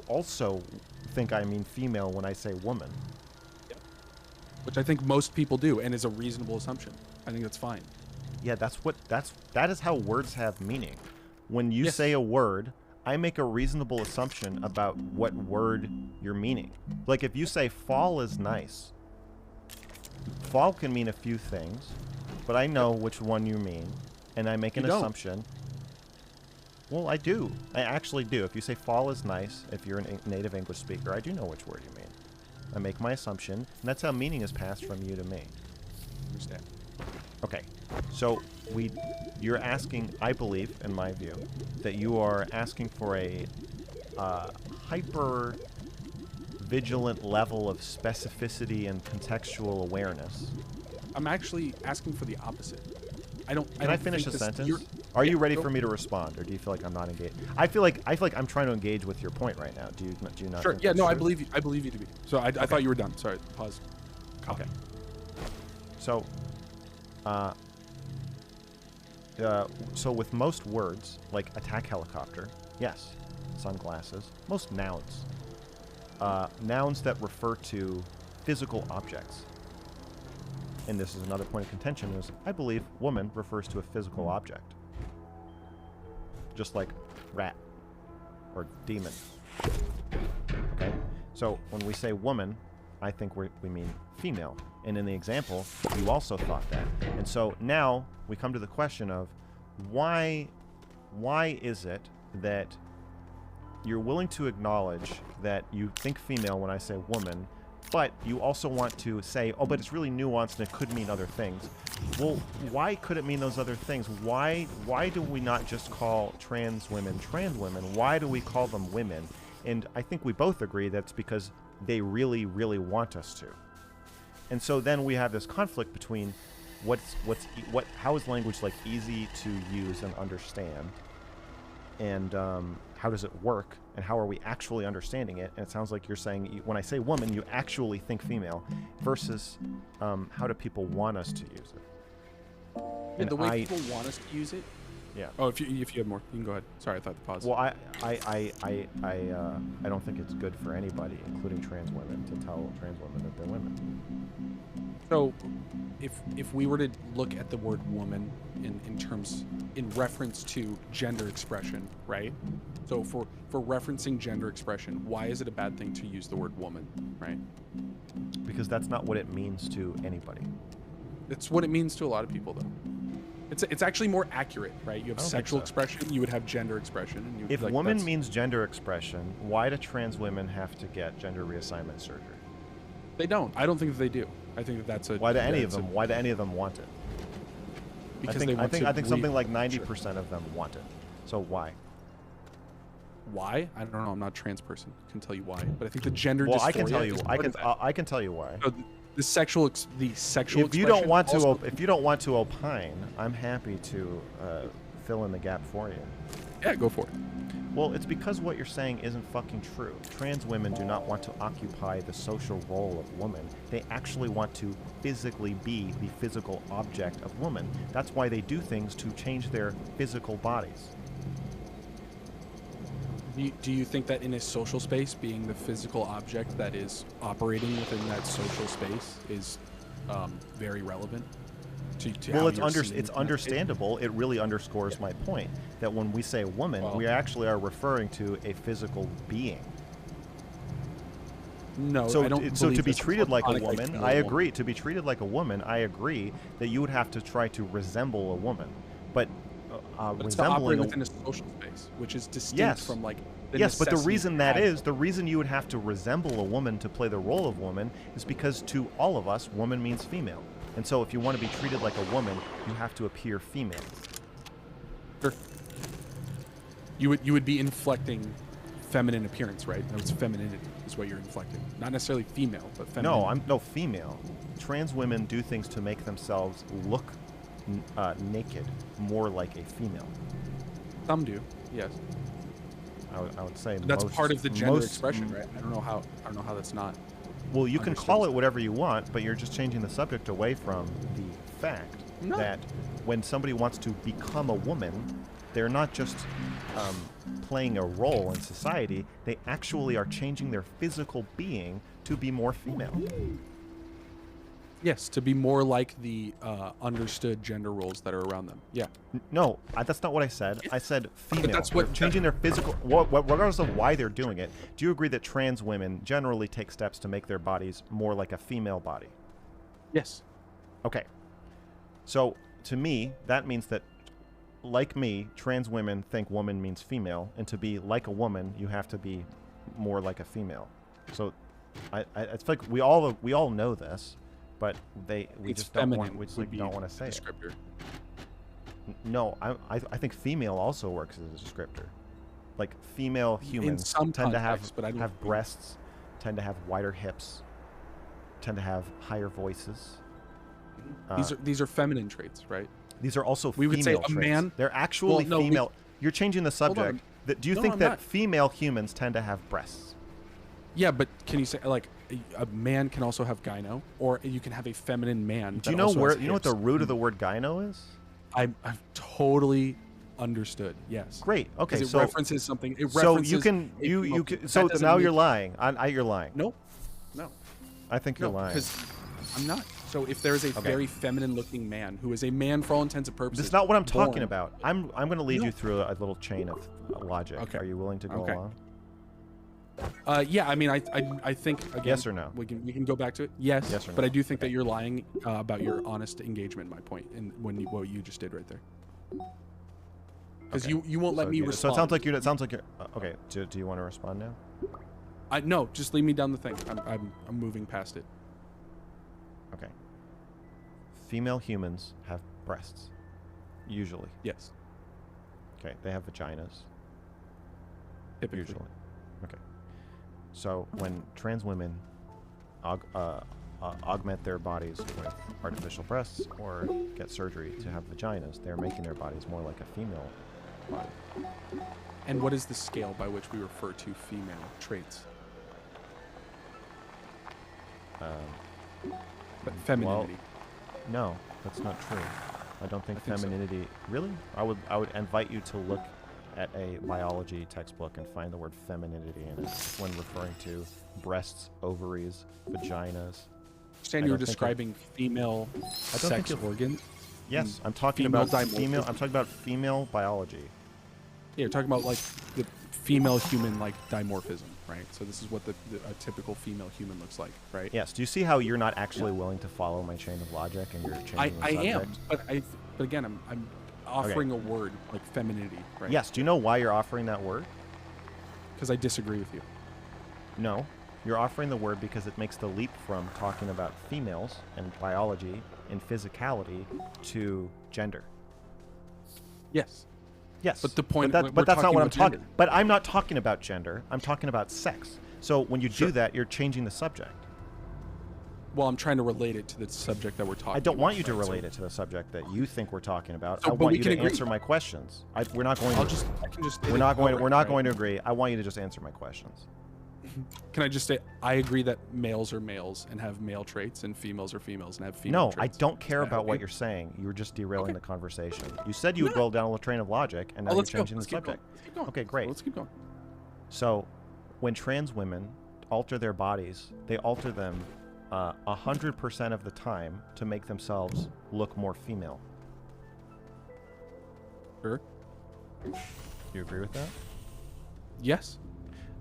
also think I mean female when I say woman. Yep. Which I think most people do, and is a reasonable assumption. I think that's fine. Yeah, that is how words have meaning. When you say a word, I make a reasonable assumption about what word you're meaning. Like if you say fall is nice, fall can mean a few things, but I know which one you mean, and I make an assumption. Well, I do. I actually do. If you say fall is nice, if you're a native English speaker, I do know which word you mean. I make my assumption, and that's how meaning is passed from you to me. understand. Okay, so you're asking, I believe, in my view, that you are asking for a hyper vigilant level of specificity and contextual awareness. I'm actually asking for the opposite. Can I finish a sentence? Are you ready for me to respond, or do you feel like I'm not engaged? I feel like I'm trying to engage with your point right now. Do you not? Sure. think Yeah. that's No, I true? believe you. I believe you to be. So I thought you were done. Sorry. Pause. Okay. So, so with most words, like attack helicopter, yes, sunglasses, most nouns, nouns that refer to physical objects. And this is another point of contention, is I believe woman refers to a physical object. Just like rat or demon. Okay? So when we say woman, I think we mean female. And in the example, you also thought that. And so now we come to the question of why is it that you're willing to acknowledge that you think female when I say woman, but you also want to say, oh, but it's really nuanced and it could mean other things. Well, why could it mean those other things? Why do we not just call trans women? Why do we call them women? And I think we both agree that's because they really, really want us to. And so then we have this conflict between how is language like easy to use and understand, and how does it work, and how are we actually understanding it? And it sounds like you're saying when I say woman, you actually think female, versus how do people want us to use it? And the way people want us to use it. Yeah. Oh, if you have more, you can go ahead. Sorry, I thought the pause. Well, I don't think it's good for anybody, including trans women, to tell trans women that they're women. So, if we were to look at the word woman in reference to gender expression, right? So for referencing gender expression, why is it a bad thing to use the word woman, right? Because that's not what it means to anybody. It's what it means to a lot of people, though. It's actually more accurate, right? You have sexual expression, you would have gender expression. And you if woman means gender expression, why do trans women have to get gender reassignment surgery? They don't. I don't think that they do. I think that's a. Why do any of them? Why do any of them want it? Because I think something like 90% of them want it. So why? Why? I don't know. I'm not a trans person. I can tell you why. But I think the gender. Well, I can tell you. is I part can. of that. I can tell you why. So the sexual. If you don't want to, if you don't want to opine, I'm happy to fill in the gap for you. Yeah, go for it. Well, it's because what you're saying isn't fucking true. Trans women do not want to occupy the social role of woman. They actually want to physically be the physical object of woman. That's why they do things to change their physical bodies. Do you think that in a social space, being the physical object that is operating within that social space is very relevant? Well, it's understandable. It really underscores my point that when we say woman, we actually are referring to a physical being. No, so I don't. So to be treated like a platonic, woman, I agree. To be treated like a woman, I agree that you would have to try to resemble a woman, but it's to operate within a social space, which is distinct from like. Yes, but the reason the reason you would have to resemble a woman to play the role of woman is because to all of us, woman means female. And so if you want to be treated like a woman, you have to appear female. Sure. You would be inflecting feminine appearance, right? No, it's femininity is what you're inflecting. Not necessarily female, but feminine. No, female. Trans women do things to make themselves look naked, more like a female. Some do, yes. I would say but that's part of the gender expression, right? I don't know how that's not. Well, you can call it whatever you want, but you're just changing the subject away from the fact that when somebody wants to become a woman, they're not just playing a role in society. They actually are changing their physical being to be more female. Yes, to be more like the understood gender roles that are around them. Yeah. No, that's not what I said. I said female. That's what changing their physical. Regardless of why they're doing it, do you agree that trans women generally take steps to make their bodies more like a female body? Yes. Okay. So to me, that means that, like me, trans women think woman means female, and to be like a woman, you have to be more like a female. So I feel like we all know this. but we It's just don't feminine. want we just would like be don't want to the say it. descriptor. No, I think female also works as a descriptor. Like female humans some tend to contexts, but I don't have think- breasts, tend to have wider hips, tend to have higher voices. These are feminine traits, right? These are also We would say female a traits. man- They're actually Well, no, female. You're changing the on. subject. Do you No, think I'm that not. female humans tend to have breasts? Yeah, but can you say like a man can also have gyno, or you can have a feminine man? Do you that know also where? has You know what the hips? root of the word gyno is? I've totally understood. Yes. Great. Okay. 'Cause it So references something. It so references you can a you female- you can, that so doesn't now mean- you're lying. You're lying. Nope. No. I think you're No, lying. because I'm not. So if there is a very feminine-looking man who is a man for all intents and purposes, That's not what I'm talking born- about. I'm going to lead No. you through a little chain of logic. Okay. Are you willing to go Okay. along? Yeah, I mean, I think again, Yes or no? We can go back to it. Yes, Yes or no? but I do think that you're lying about your honest engagement. My point, in what you just did right there, because Okay. you won't let me So respond. it sounds like you're. It sounds like you're. Okay. Do you want to respond now? No, just lead me down the thing. I'm moving past it. Okay. Female humans have breasts, usually. Yes, Okay. They have vaginas, typically. usually. Okay. So when trans women augment their bodies with artificial breasts or get surgery to have vaginas, they're making their bodies more like a female body. And what is the scale by which we refer to female traits? But femininity. No, that's not true. I don't think I think so. femininity. Really? I would invite you to look at a biology textbook and find the word femininity in it when referring to breasts, ovaries, vaginas. Understand I you're don't think describing female think sex you'll- organs. Yes, I'm talking female about female. dimorphism. I'm talking about female biology. Yeah, you're talking about like the female human like dimorphism, right? So this is what a typical female human looks like, right? Yes. Do you see how you're not actually willing to follow my chain of logic and you're changing I the am, subject? but again, I'm offering a word like femininity, right? Yes. Do you know why you're offering that word? Because I disagree with you. No. You're offering the word because it makes the leap from talking about females and biology and physicality to gender. Yes. Yes. But the point- But, we're but that's not talking what I'm about talking. gender. But I'm not talking about gender. I'm talking about sex. So when you Sure. do that, you're changing the subject. Well, I'm trying to relate it to the subject that we're talking. I don't want you to about, right? relate it to the subject that you think we're talking about. So- I but want we you can to agree. answer my questions. We're not going. I to, can just. state we're it not going. outright, We're not right? going to agree. I want you to just answer my questions. Can I just say I agree that males are males and have male traits, and females are females and have female No, traits. I don't care Isn't that about what okay? you're saying. You were just derailing Okay. the conversation. You said you would roll down a train of logic, and now Oh, you're let's go. changing Let's the keep going. subject. Let's keep going. Okay, great. Let's keep going. So, when trans women alter their bodies, they alter them 100% of the time to make themselves look more female. Sure. You agree with that? Yes.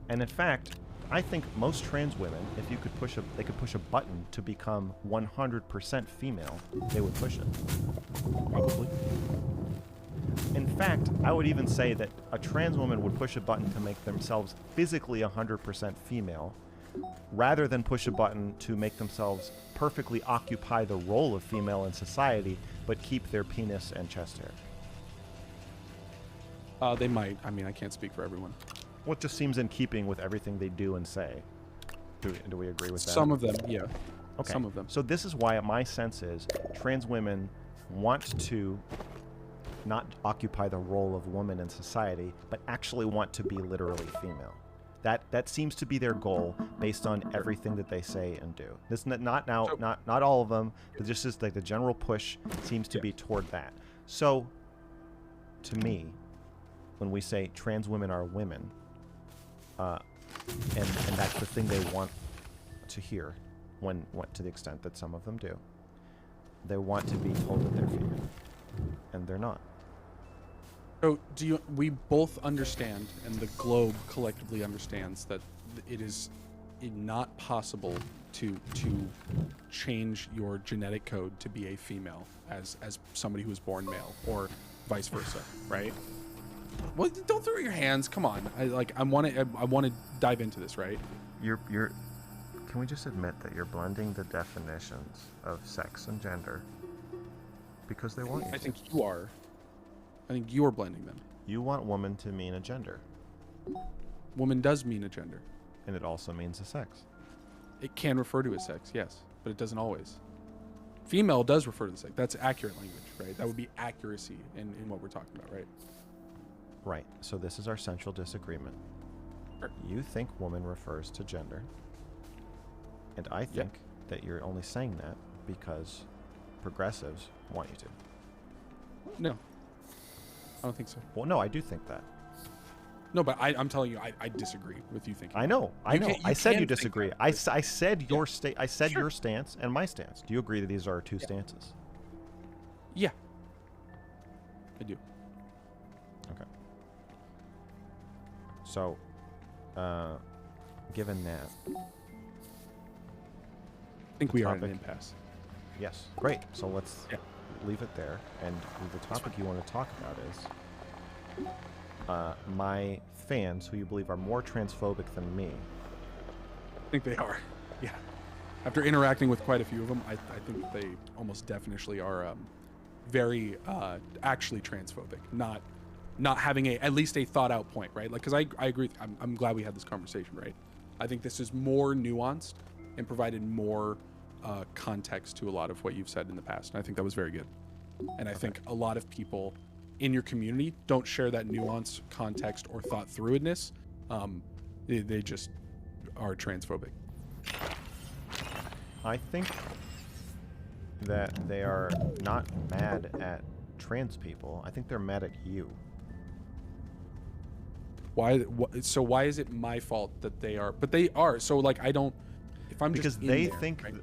And in fact, I think most trans women, if you could they could push a button to become 100% female, they would push it. Probably. In fact, I would even say that a trans woman would push a button to make themselves physically 100% female, rather than push a button to make themselves perfectly occupy the role of female in society, but keep their penis and chest hair. They might. I mean, I can't speak for everyone. Well, it just seems in keeping with everything they do and say. Do we agree with that? Some of them, yeah. Okay. Some of them. So this is why my sense is trans women want to not occupy the role of woman in society, but actually want to be literally female. That seems to be their goal based on everything that they say and do. This not all of them, but just as like the general push seems to be toward that. So to me, when we say trans women are women, and that's the thing they want to hear, when to the extent that some of them do, they want to be told that they're female, and they're not. So we both understand, and the globe collectively understands, that it is not possible to change your genetic code to be a female as somebody who was born male, or vice versa, right? Well, don't throw your hands. Come on. I want to dive into this, right? You're can we just admit that you're blending the definitions of sex and gender because they want you I to? think you are. I think you are blending them. You want woman to mean a gender, Woman does mean a gender. and it also means a sex. It can refer to a sex, yes, but it doesn't always. Female does refer to the sex. That's accurate language, right? That would be accuracy in what we're talking about, right? Right. So this is our central disagreement. Sure. You think woman refers to gender, and I think that you're only saying that because progressives want you to. No. I don't think so. Well, no, I do think that. No, but I'm telling you, I disagree with you thinking. I know. I You know. can't- you I said can you think disagree. that, I but- said your I said Sure. your stance and my stance. Do you agree that these are our two stances? Yeah. I do. Okay. So, given that, I think we are in an topic- impasse. yes, great. So let's Yeah. leave it there. And the topic you want to talk about is my fans, who you believe are more transphobic than me. I think they are. Yeah. After interacting with quite a few of them, I think they almost definitely are very actually transphobic. Not having at least a thought out point, right? Like, because I agree. I'm glad we had this conversation, right? I think this is more nuanced and provided more context to a lot of what you've said in the past. And I think that was very good. And I think a lot of people in your community don't share that nuance, context, or thought throughedness. They just are transphobic. I think that they are not mad at trans people. I think they're mad at you. So why is it my fault that they are? But they are. So like I don't. If I'm Because just in they there, think. right?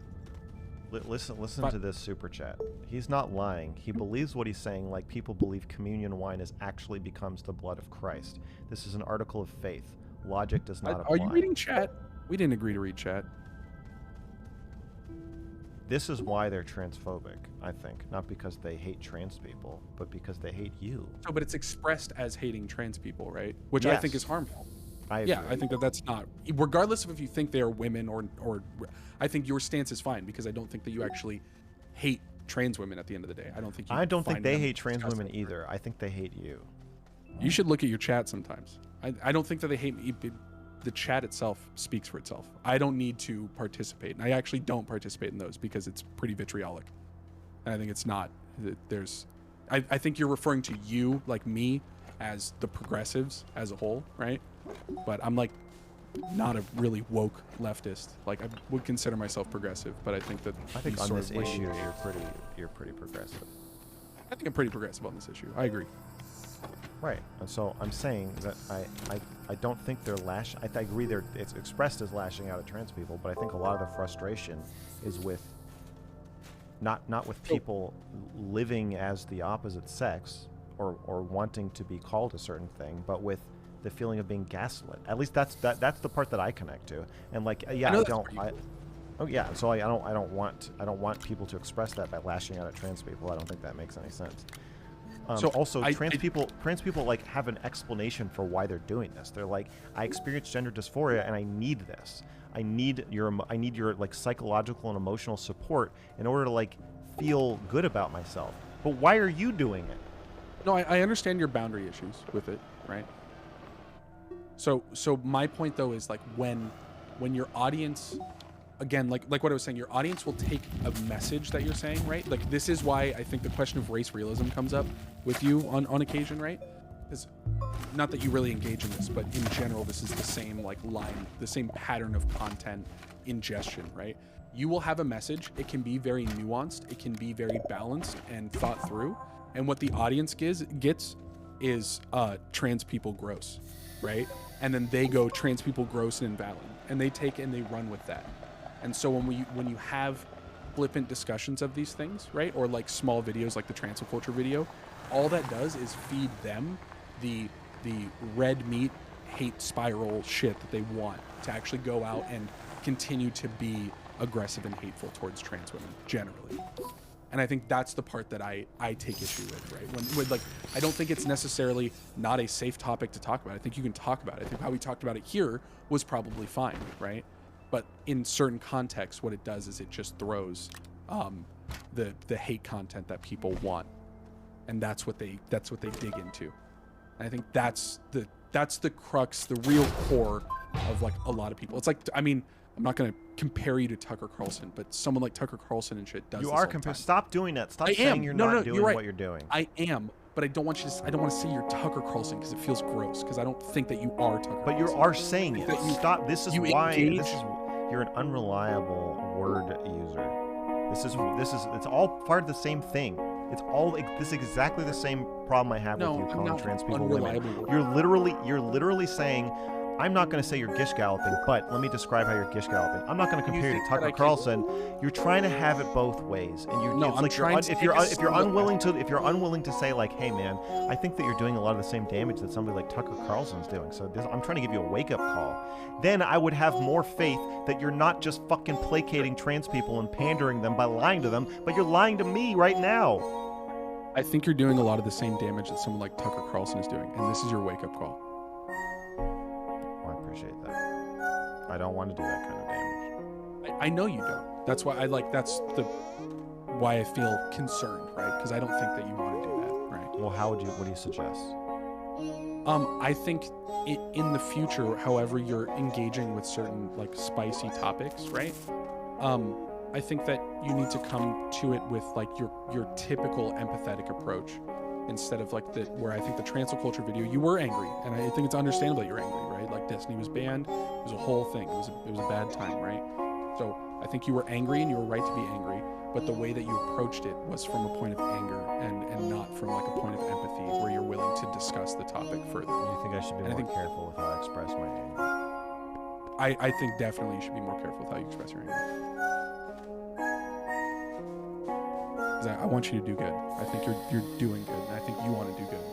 Listen But- to this super chat. He's not lying. He believes what he's saying, like people believe communion wine is actually becomes the blood of Christ. This is an article of faith. Logic does not apply. Are you reading chat? We didn't agree to read chat. This is why they're transphobic, I think. Not because they hate trans people, but because they hate you. So, but it's expressed as hating trans people, right? Which I think Yes. is harmful. I Yeah, agree. I think that's not, regardless of if you think they are women or I think your stance is fine because I don't think that you actually hate trans women at the end of the day. I don't think you I don't think find they them hate trans disgusting. women either. I think they hate you. You should look at your chat sometimes. I don't think that they hate me. The chat itself speaks for itself. I don't need to participate. And I actually don't participate in those because it's pretty vitriolic. And I think it's not. I think you're referring to you, like me, as the progressives as a whole, right? But I'm like not a really woke leftist. Like I would consider myself progressive, but I think that I think these on sort this of issue ways- you're pretty progressive. I think I'm pretty progressive on this issue. I agree. Right. And so I'm saying that I don't think they're I agree it's expressed as lashing out at trans people, but I think a lot of the frustration is with not with people living as the opposite sex or wanting to be called a certain thing, but with the feeling of being gaslit. At least that's the part that I connect to. And like yeah, know I that's don't where you- oh yeah, so I don't want people to express that by lashing out at trans people. I don't think that makes any sense. So Also, I- trans people like have an explanation for why they're doing this. They're like, I experience gender dysphoria and I need this. I need your like psychological and emotional support in order to like feel good about myself. But why are you doing it? No, I understand your boundary issues with it, right? So my point though is like when your audience, again, like what I was saying, your audience will take a message that you're saying, right? Like this is why I think the question of race realism comes up with you on occasion, right? Is not that you really engage in this, but in general, this is the same like line, the same pattern of content ingestion, right? You will have a message. It can be very nuanced. It can be very balanced and thought through. And what the audience gets is trans people gross, right? And then they go trans people gross and invalid, and they take and they run with that. And so when you have flippant discussions of these things, right, or like small videos like the transfer culture video, all that does is feed them the red meat hate spiral shit that they want to actually go out and continue to be aggressive and hateful towards trans women generally. And I think that's the part that I take issue with, right? When like, I don't think it's necessarily not a safe topic to talk about. I think you can talk about it. I think how we talked about it here was probably fine, right? but in certain contexts, what it does is it just throws the hate content that people want, and that's what they dig into. And I think that's the crux, the real core of like a lot of people. It's like, I mean, I'm not going to compare you to Tucker Carlson, but someone like Tucker Carlson and shit does. You this are all the time. Stop doing that. Stop I saying am. you're No, not no, doing you're right. what you're doing. I am, but I don't want you to. I don't want to say you're Tucker Carlson because it feels gross. Because I don't think that you are Tucker. But you Carlson. are saying it. That you- Stop. This is you why. engage- This is. You're an unreliable word user. This is. It's all part of the same thing. It's all. This is exactly the same problem I have No, with you I'm calling not trans people women. unreliable. You're literally saying, I'm not going to say you're gish galloping, but let me describe how you're gish galloping. I'm not going to compare you think to that Tucker I can- Carlson. You're trying to have it both ways, and you. No, it's I'm like trying to if take you're a if you're single unwilling to say like, hey man, I think that you're doing a lot of the same damage that somebody like Tucker Carlson's doing. So I'm trying to give you a wake up call. Then I would have more faith that you're not just fucking placating trans people and pandering them by lying to them, but you're lying to me right now. I think you're doing a lot of the same damage that someone like Tucker Carlson is doing, and this is your wake-up call. I appreciate that. I don't want to do that kind of damage. I know you don't. That's why why I feel concerned, right? Because I don't think that you want to do that, right? Well, what do you suggest? I think in the future, however you're engaging with certain like spicy topics, right? I think that you need to come to it with like your typical empathetic approach, instead of like where I think the transfer culture video, you were angry, and I think it's understandable that you're angry, right? Like Destiny was banned, it was a whole thing, it was a bad time, right? So I think you were angry and you were right to be angry, but the way that you approached it was from a point of anger and not from like a point of empathy where you're willing to discuss the topic further. You think I should be more careful with how I express my anger? I think definitely you should be more careful with how you express your anger. Because I want you to do good. I think you're doing good, and I think you want to do good.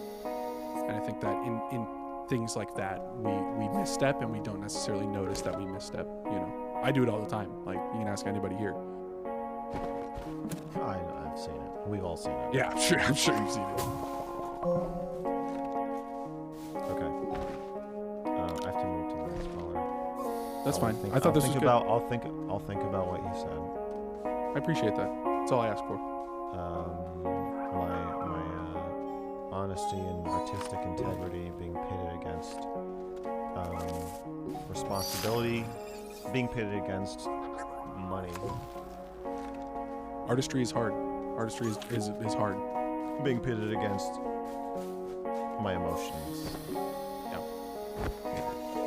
And I think that in things like that, we misstep and we don't necessarily notice that we misstep. You know, I do it all the time. Like you can ask anybody here. I've seen it. We've all seen it. Yeah, I'm sure you've seen it. Okay. I have to move to the next caller. That's fine. I thought this was good. I'll think about what you said. I appreciate that. That's all I asked for. My honesty and artistic integrity being pitted against responsibility, being pitted against money. Artistry is hard. Artistry is hard. Being pitted against my emotions. Yeah.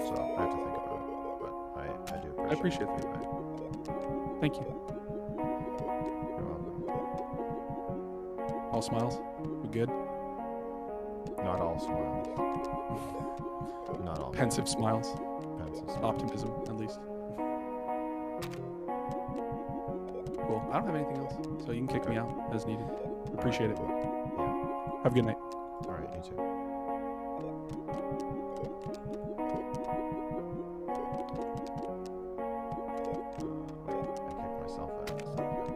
So I have to think about it, but I do appreciate it. I appreciate that. Thank you. You're welcome. All smiles? We good? Not all smiles. Not all. Pensive smiles. Pensive smiles. Optimism, at least. Cool. I don't have anything else, so you can kick me out as needed. Appreciate it. Yeah. Have a good night. All right, you too. Wait, I kicked myself out. That's not good.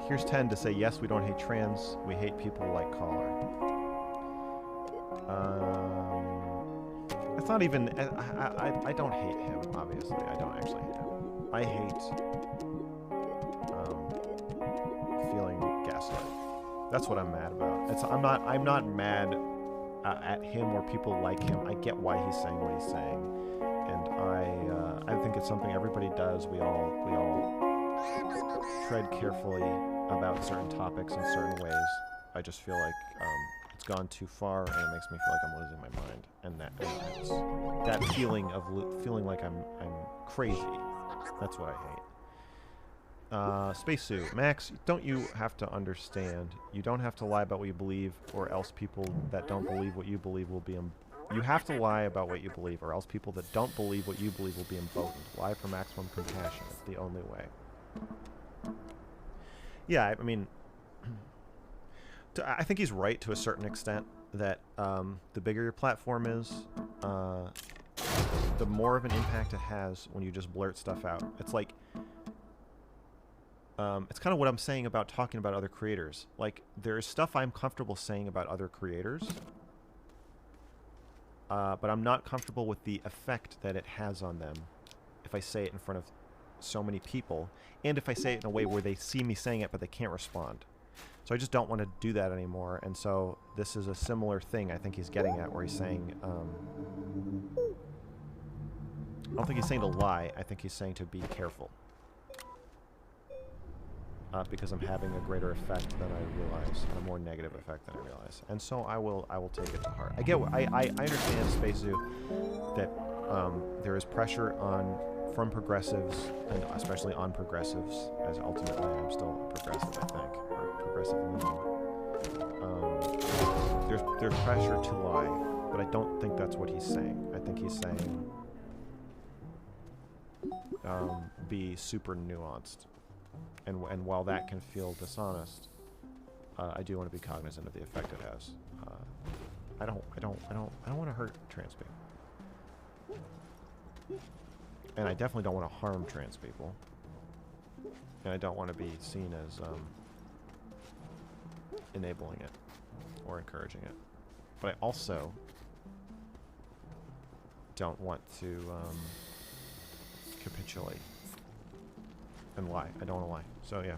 Here's 10 to say, yes, we don't hate trans, we hate people like Caller. It's not even, I don't hate him, obviously. I don't actually hate him. I hate feeling gaslight. That's what I'm mad about. I'm not mad at him or people like him. I get why he's saying what he's saying, and I think it's something everybody does. We all tread carefully about certain topics in certain ways. I just feel like it's gone too far, and it makes me feel like I'm losing my mind, and that feeling of feeling like I'm crazy. That's what I hate. Spacesuit. Max, don't you have to understand? You don't have to lie about what you believe, or else people that don't believe what you believe will be... You have to lie about what you believe, or else people that don't believe what you believe will be emboldened. Lie for maximum compassion. It's the only way. Yeah, I mean... I think he's right to a certain extent that the bigger your platform is, the more of an impact it has when you just blurt stuff out. It's like it's kind of what I'm saying about talking about other creators. Like, there's stuff I'm comfortable saying about other creators, but I'm not comfortable with the effect that it has on them if I say it in front of so many people, and if I say it in a way where they see me saying it but they can't respond. So I just don't want to do that anymore, and so this is a similar thing I think he's getting at, where he's saying, I don't think he's saying to lie, I think he's saying to be careful. Because I'm having a greater effect than I realize, and a more negative effect than I realize. And so I will take it to heart. I understand, Space Zoo, that there is pressure from progressives, and especially on progressives, as ultimately I'm still a progressive, I think, or progressive leaning. There's pressure to lie, but I don't think that's what he's saying. I think he's saying be super nuanced. And while that can feel dishonest, I do want to be cognizant of the effect it has. I don't want to hurt trans people, and I definitely don't want to harm trans people, and I don't want to be seen as enabling it or encouraging it. But I also don't want to capitulate and lie. I don't want to lie. So yeah,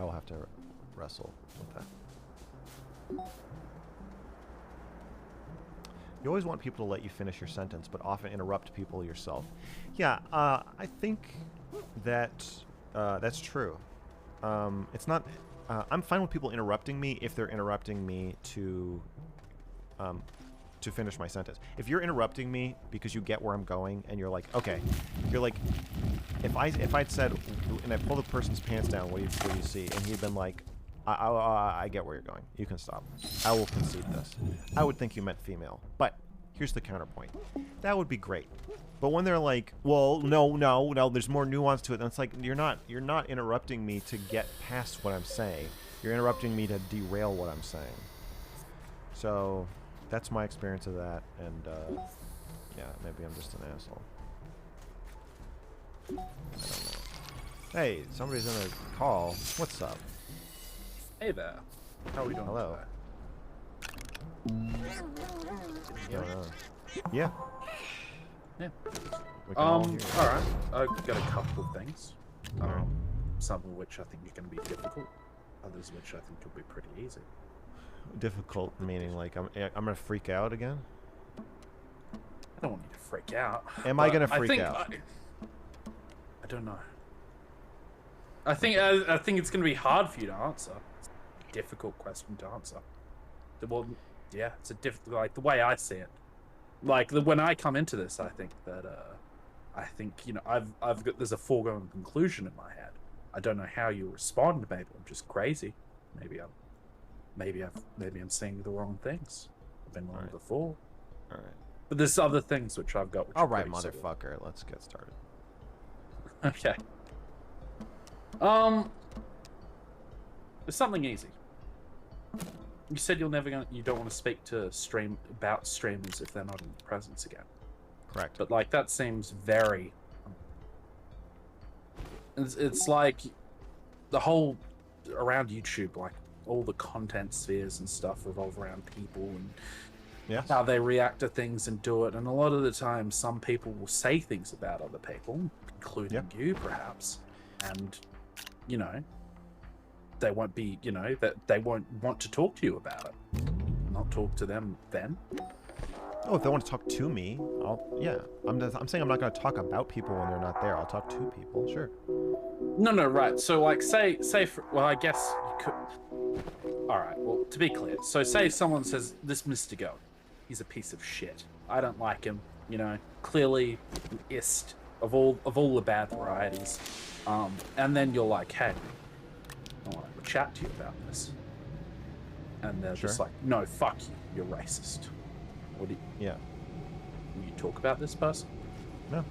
I will have to wrestle with that. You always want people to let you finish your sentence, but often interrupt people yourself. Yeah, I think that that's true. It's not. I'm fine with people interrupting me if they're interrupting me to finish my sentence. If you're interrupting me because you get where I'm going and you're like, okay, you're like, if I'd said, and I pull the person's pants down, what do you see? And he'd been like, I get where you're going. You can stop. I will concede this. I would think you meant female. But here's the counterpoint. That would be great. But when they're like, well, no, there's more nuance to it, then it's like, you're not interrupting me to get past what I'm saying. You're interrupting me to derail what I'm saying. So that's my experience of that, and yeah, maybe I'm just an asshole. I don't know. Hey, somebody's in a call. What's up? Hey there. How are we doing? Hello. today? Yeah. Yeah. We can all hear. Alright. I've got a couple of things. Some of which I think are going to be difficult. Others which I think will be pretty easy. Difficult meaning like I'm gonna freak out again? I don't want you to freak out. Am I gonna freak out? I don't know. I think it's going to be hard for you to answer. It's a difficult question to answer. Well, yeah, it's a like the way I see it. Like when I come into this, I think that you know I've got there's a foregone conclusion in my head. I don't know how you respond. Maybe I'm just crazy. Maybe I'm saying the wrong things. I've been wrong before. All right. But there's other things which I've got. Which All right, motherfucker. Let's get started. Okay. There's something easy. You said you don't want to speak to about streamers if they're not in the presence again. Correct. But like that seems very. It's like the whole around YouTube, like all the content spheres and stuff revolve around people and how they react to things and do it. And a lot of the time, some people will say things about other people, including you, perhaps, and you know, they won't be, you know, that they won't want to talk to you about it. Not talk to them then. Oh, if they want to talk to me, I'm saying I'm not going to talk about people when they're not there. I'll talk to people, sure. No, right. So, like, say, well, I guess you could. All right. Well, to be clear, so say someone says this Mr. Go, he's a piece of shit. I don't like him. You know, clearly an ist of all the bad varieties. And then you're like, hey, I want to chat to you about this. And they're just like, no, fuck you. You're racist. What do you? Yeah. Will you talk about this person? No.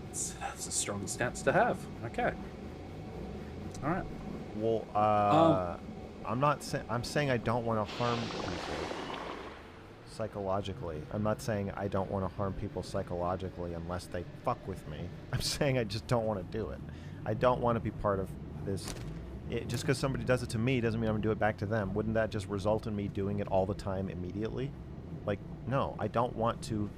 That's a strong stance to have. Okay. All right. Well, I'm not saying. I'm saying I don't want to harm people. psychologically. I'm not saying I don't want to harm people psychologically unless they fuck with me. I'm saying I just don't want to do it. I don't want to be part of this. Just because somebody does it to me doesn't mean I'm going to do it back to them. Wouldn't that just result in me doing it all the time immediately? Like, no, I don't want to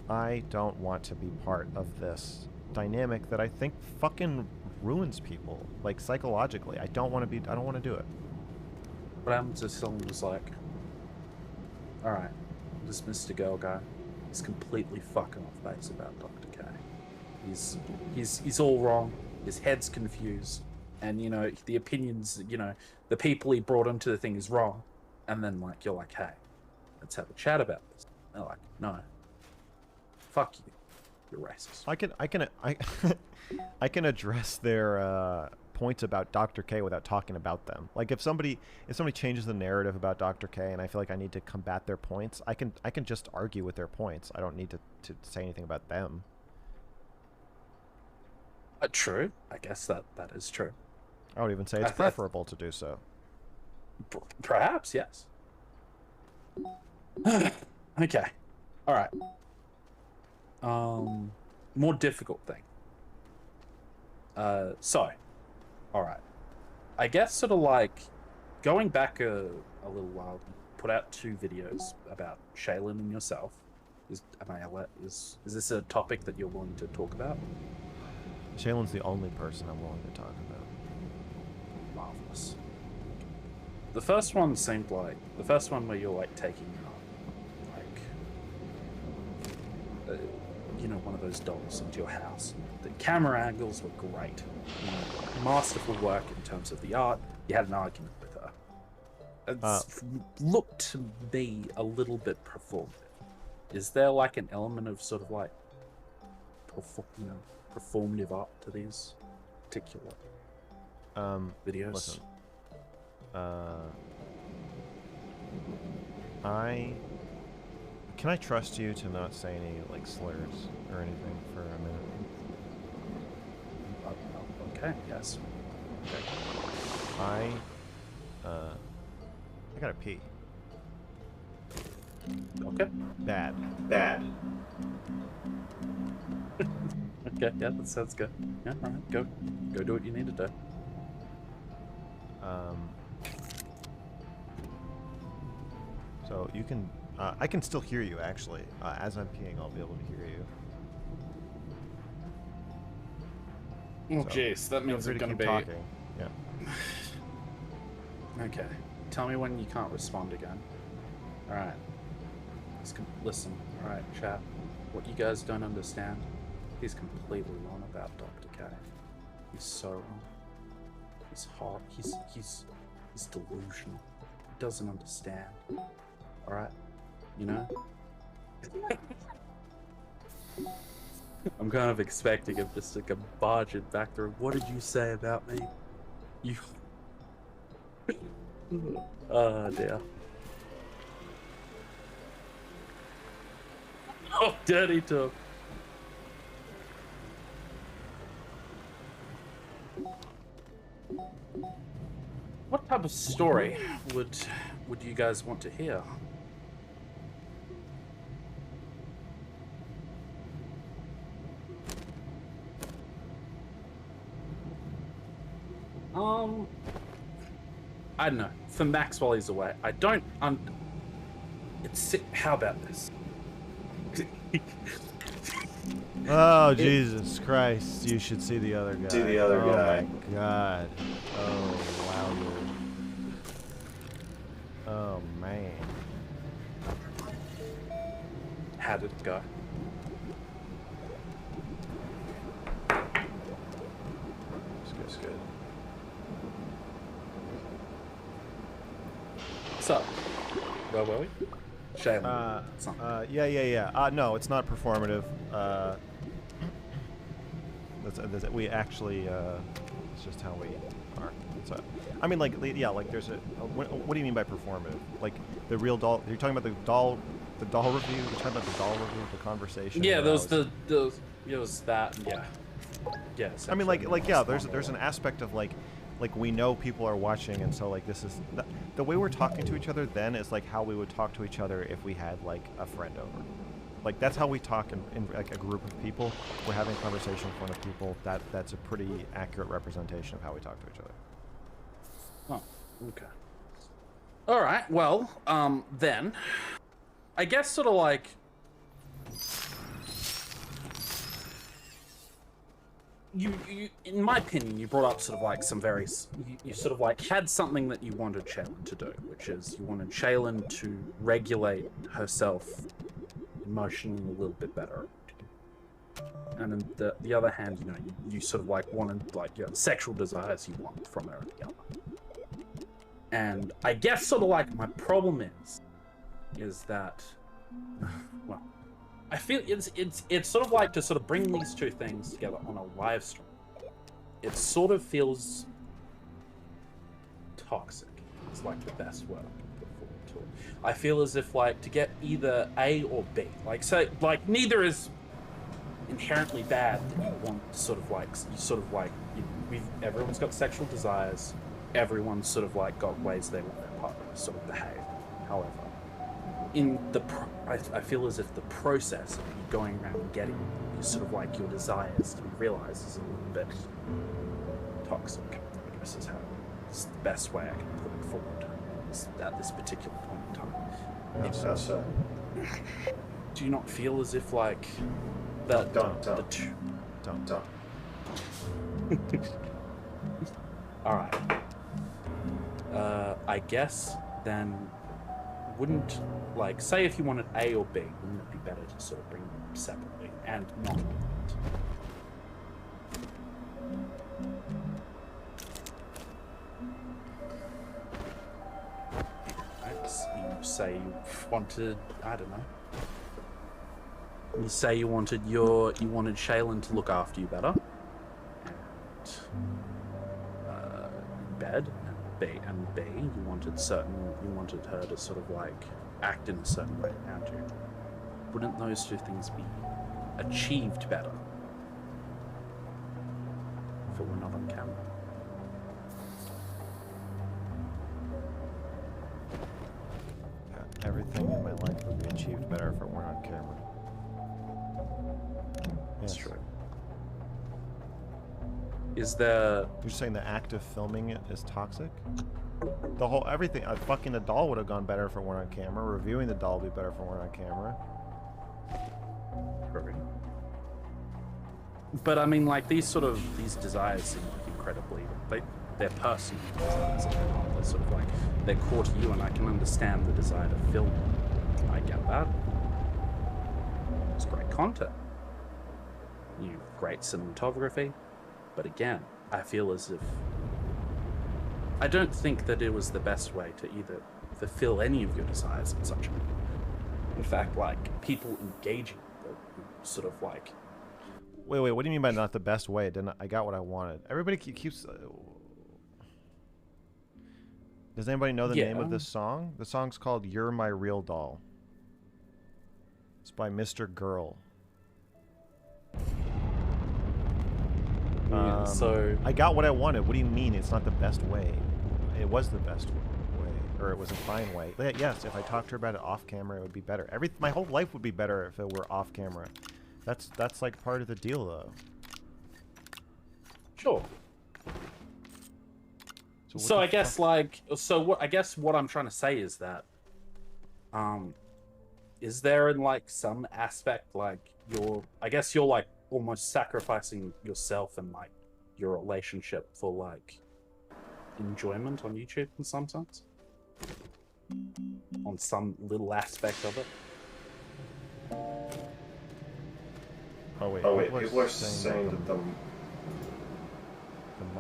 be part of this dynamic that I think fucking ruins people, like, psychologically. I don't want to do it. What happens if someone was like, alright, this Mr. Girl guy is completely fucking off base about Dr. K. He's all wrong, his head's confused, and, you know, the opinions, you know, the people he brought into the thing is wrong. And then, like, you're like, hey, let's have a chat about this. And they're like, no. Fuck you. You're racist. I can address their points about Dr. K without talking about them. Like, if somebody changes the narrative about Dr. K and I feel like I need to combat their points, I can just argue with their points. I don't need to say anything about them. True. I guess that is true. I would even say it's preferable to do so. Perhaps, yes. Okay. All right. More difficult thing. So, all right. I guess sort of like going back a little while, you put out 2 videos about Shaylin and yourself. Is this a topic that you're willing to talk about? Shaylin's the only person I'm willing to talk about. Marvelous. The first one seemed like the first one where you're like taking you know, one of those dolls into your house. The camera angles were great. You know, masterful work in terms of the art. You had an argument with her. It looked to me a little bit performative. Is there like an element of sort of like performative art to these particular videos? Listen. Can I trust you to not say any like slurs or anything for a minute? Okay, yes. Okay. I gotta pee. Okay. Bad. Okay, yeah, that sounds good. Yeah, all right, go do what you need to do. So you can, I can still hear you actually. As I'm peeing, I'll be able to hear you. Oh, jeez, that means feel it's free to gonna keep be. talking. Yeah. Okay, tell me when you can't respond again. All right. Listen. All right, chat. What you guys don't understand, he's completely wrong about Dr. K. He's so wrong. He's hot. He's delusional. He doesn't understand. All right, you know. I'm kind of expecting him just to come barging back through. What did you say about me? You. Oh dear. Oh, dirty talk. What type of story would you guys want to hear? I don't know. For Max while he's away, I don't. How about this? Oh, Jesus Christ. You should see the other guy. Oh, my God. Oh, wow. Oh, man. How did it go? It's good. So, where were we? Shaylin. Yeah. No, it's not performative. We actually, it's just how we are. So, I mean, like, yeah, like, there's a. What do you mean by performative? Like, the real doll? You're talking about the doll review? You're talking about the doll review, the conversation? Yeah, there was that. Yeah. Yeah. I mean, like, yeah. There's an aspect of like like we know people are watching, and so like this is the way we're talking to each other then is like how we would talk to each other if we had like a friend over. Like that's how we talk in like a group of people. We're having a conversation in front of people. That's a pretty accurate representation of how we talk to each other. Oh, okay. All right. Well, then, I guess sort of like. You, in my opinion, you brought up sort of like some very, you sort of like had something that you wanted Shaylin to do, which is you wanted Shaylin to regulate herself emotionally a little bit better. And on the other hand, you know, you sort of like wanted like your sexual desires you want from her and the other. And I guess sort of like my problem is that, well, I feel it's sort of like to sort of bring these two things together on a live stream. It sort of feels toxic. It's like the best word I can put forward to it. I feel as if like to get either A or B. Like so, like neither is inherently bad. That you want to sort of like everyone's got sexual desires. Everyone's sort of like got ways they want their partner to sort of behave. However, I feel as if the process of you going around and getting sort of like your desires to be realized is a little bit toxic. I guess is how it's the best way I can put it forward at this particular point in time. So. Do you not feel as if like that? Don't. All right. I guess then. Wouldn't, like, say if you wanted A or B, wouldn't it be better to sort of bring them separately and not you say you wanted, I don't know. You say you wanted Shaylin to look after you better. And bed. And B, you wanted her to sort of like act in a certain way around you. Wouldn't those two things be achieved better if it were not on camera? Yeah, everything in my life would be achieved better if it weren't on camera. That's Yes. true. Is there... You're saying the act of filming it is toxic? The whole everything. Fucking the doll would have gone better if it weren't on camera. Reviewing the doll would be better if it weren't on camera. But I mean, like these desires seem like incredibly. They're personal desires. They're sort of like they're core to you, and I can understand the desire to film. I get that. It's great content. You great cinematography. But again, I feel as if I don't think that it was the best way to either fulfill any of your desires in such a way. In fact, like people engaging with it, sort of like. Wait, what do you mean by not the best way? I got what I wanted. Everybody keeps. Does anybody know the name of this song? The song's called "You're My Real Doll." It's by Mr. Girl. So I got what I wanted. What do you mean it's not the best way? It was the best way, or it was a fine way. Yes, if I talked to her about it off camera, it would be better. My whole life would be better if it were off camera. That's like part of the deal, though. Sure. So I guess what I'm trying to say is that, is there in like some aspect like you're like almost sacrificing yourself and like your relationship for like enjoyment on YouTube in some sense? On some little aspect of it? Oh wait, people are saying that the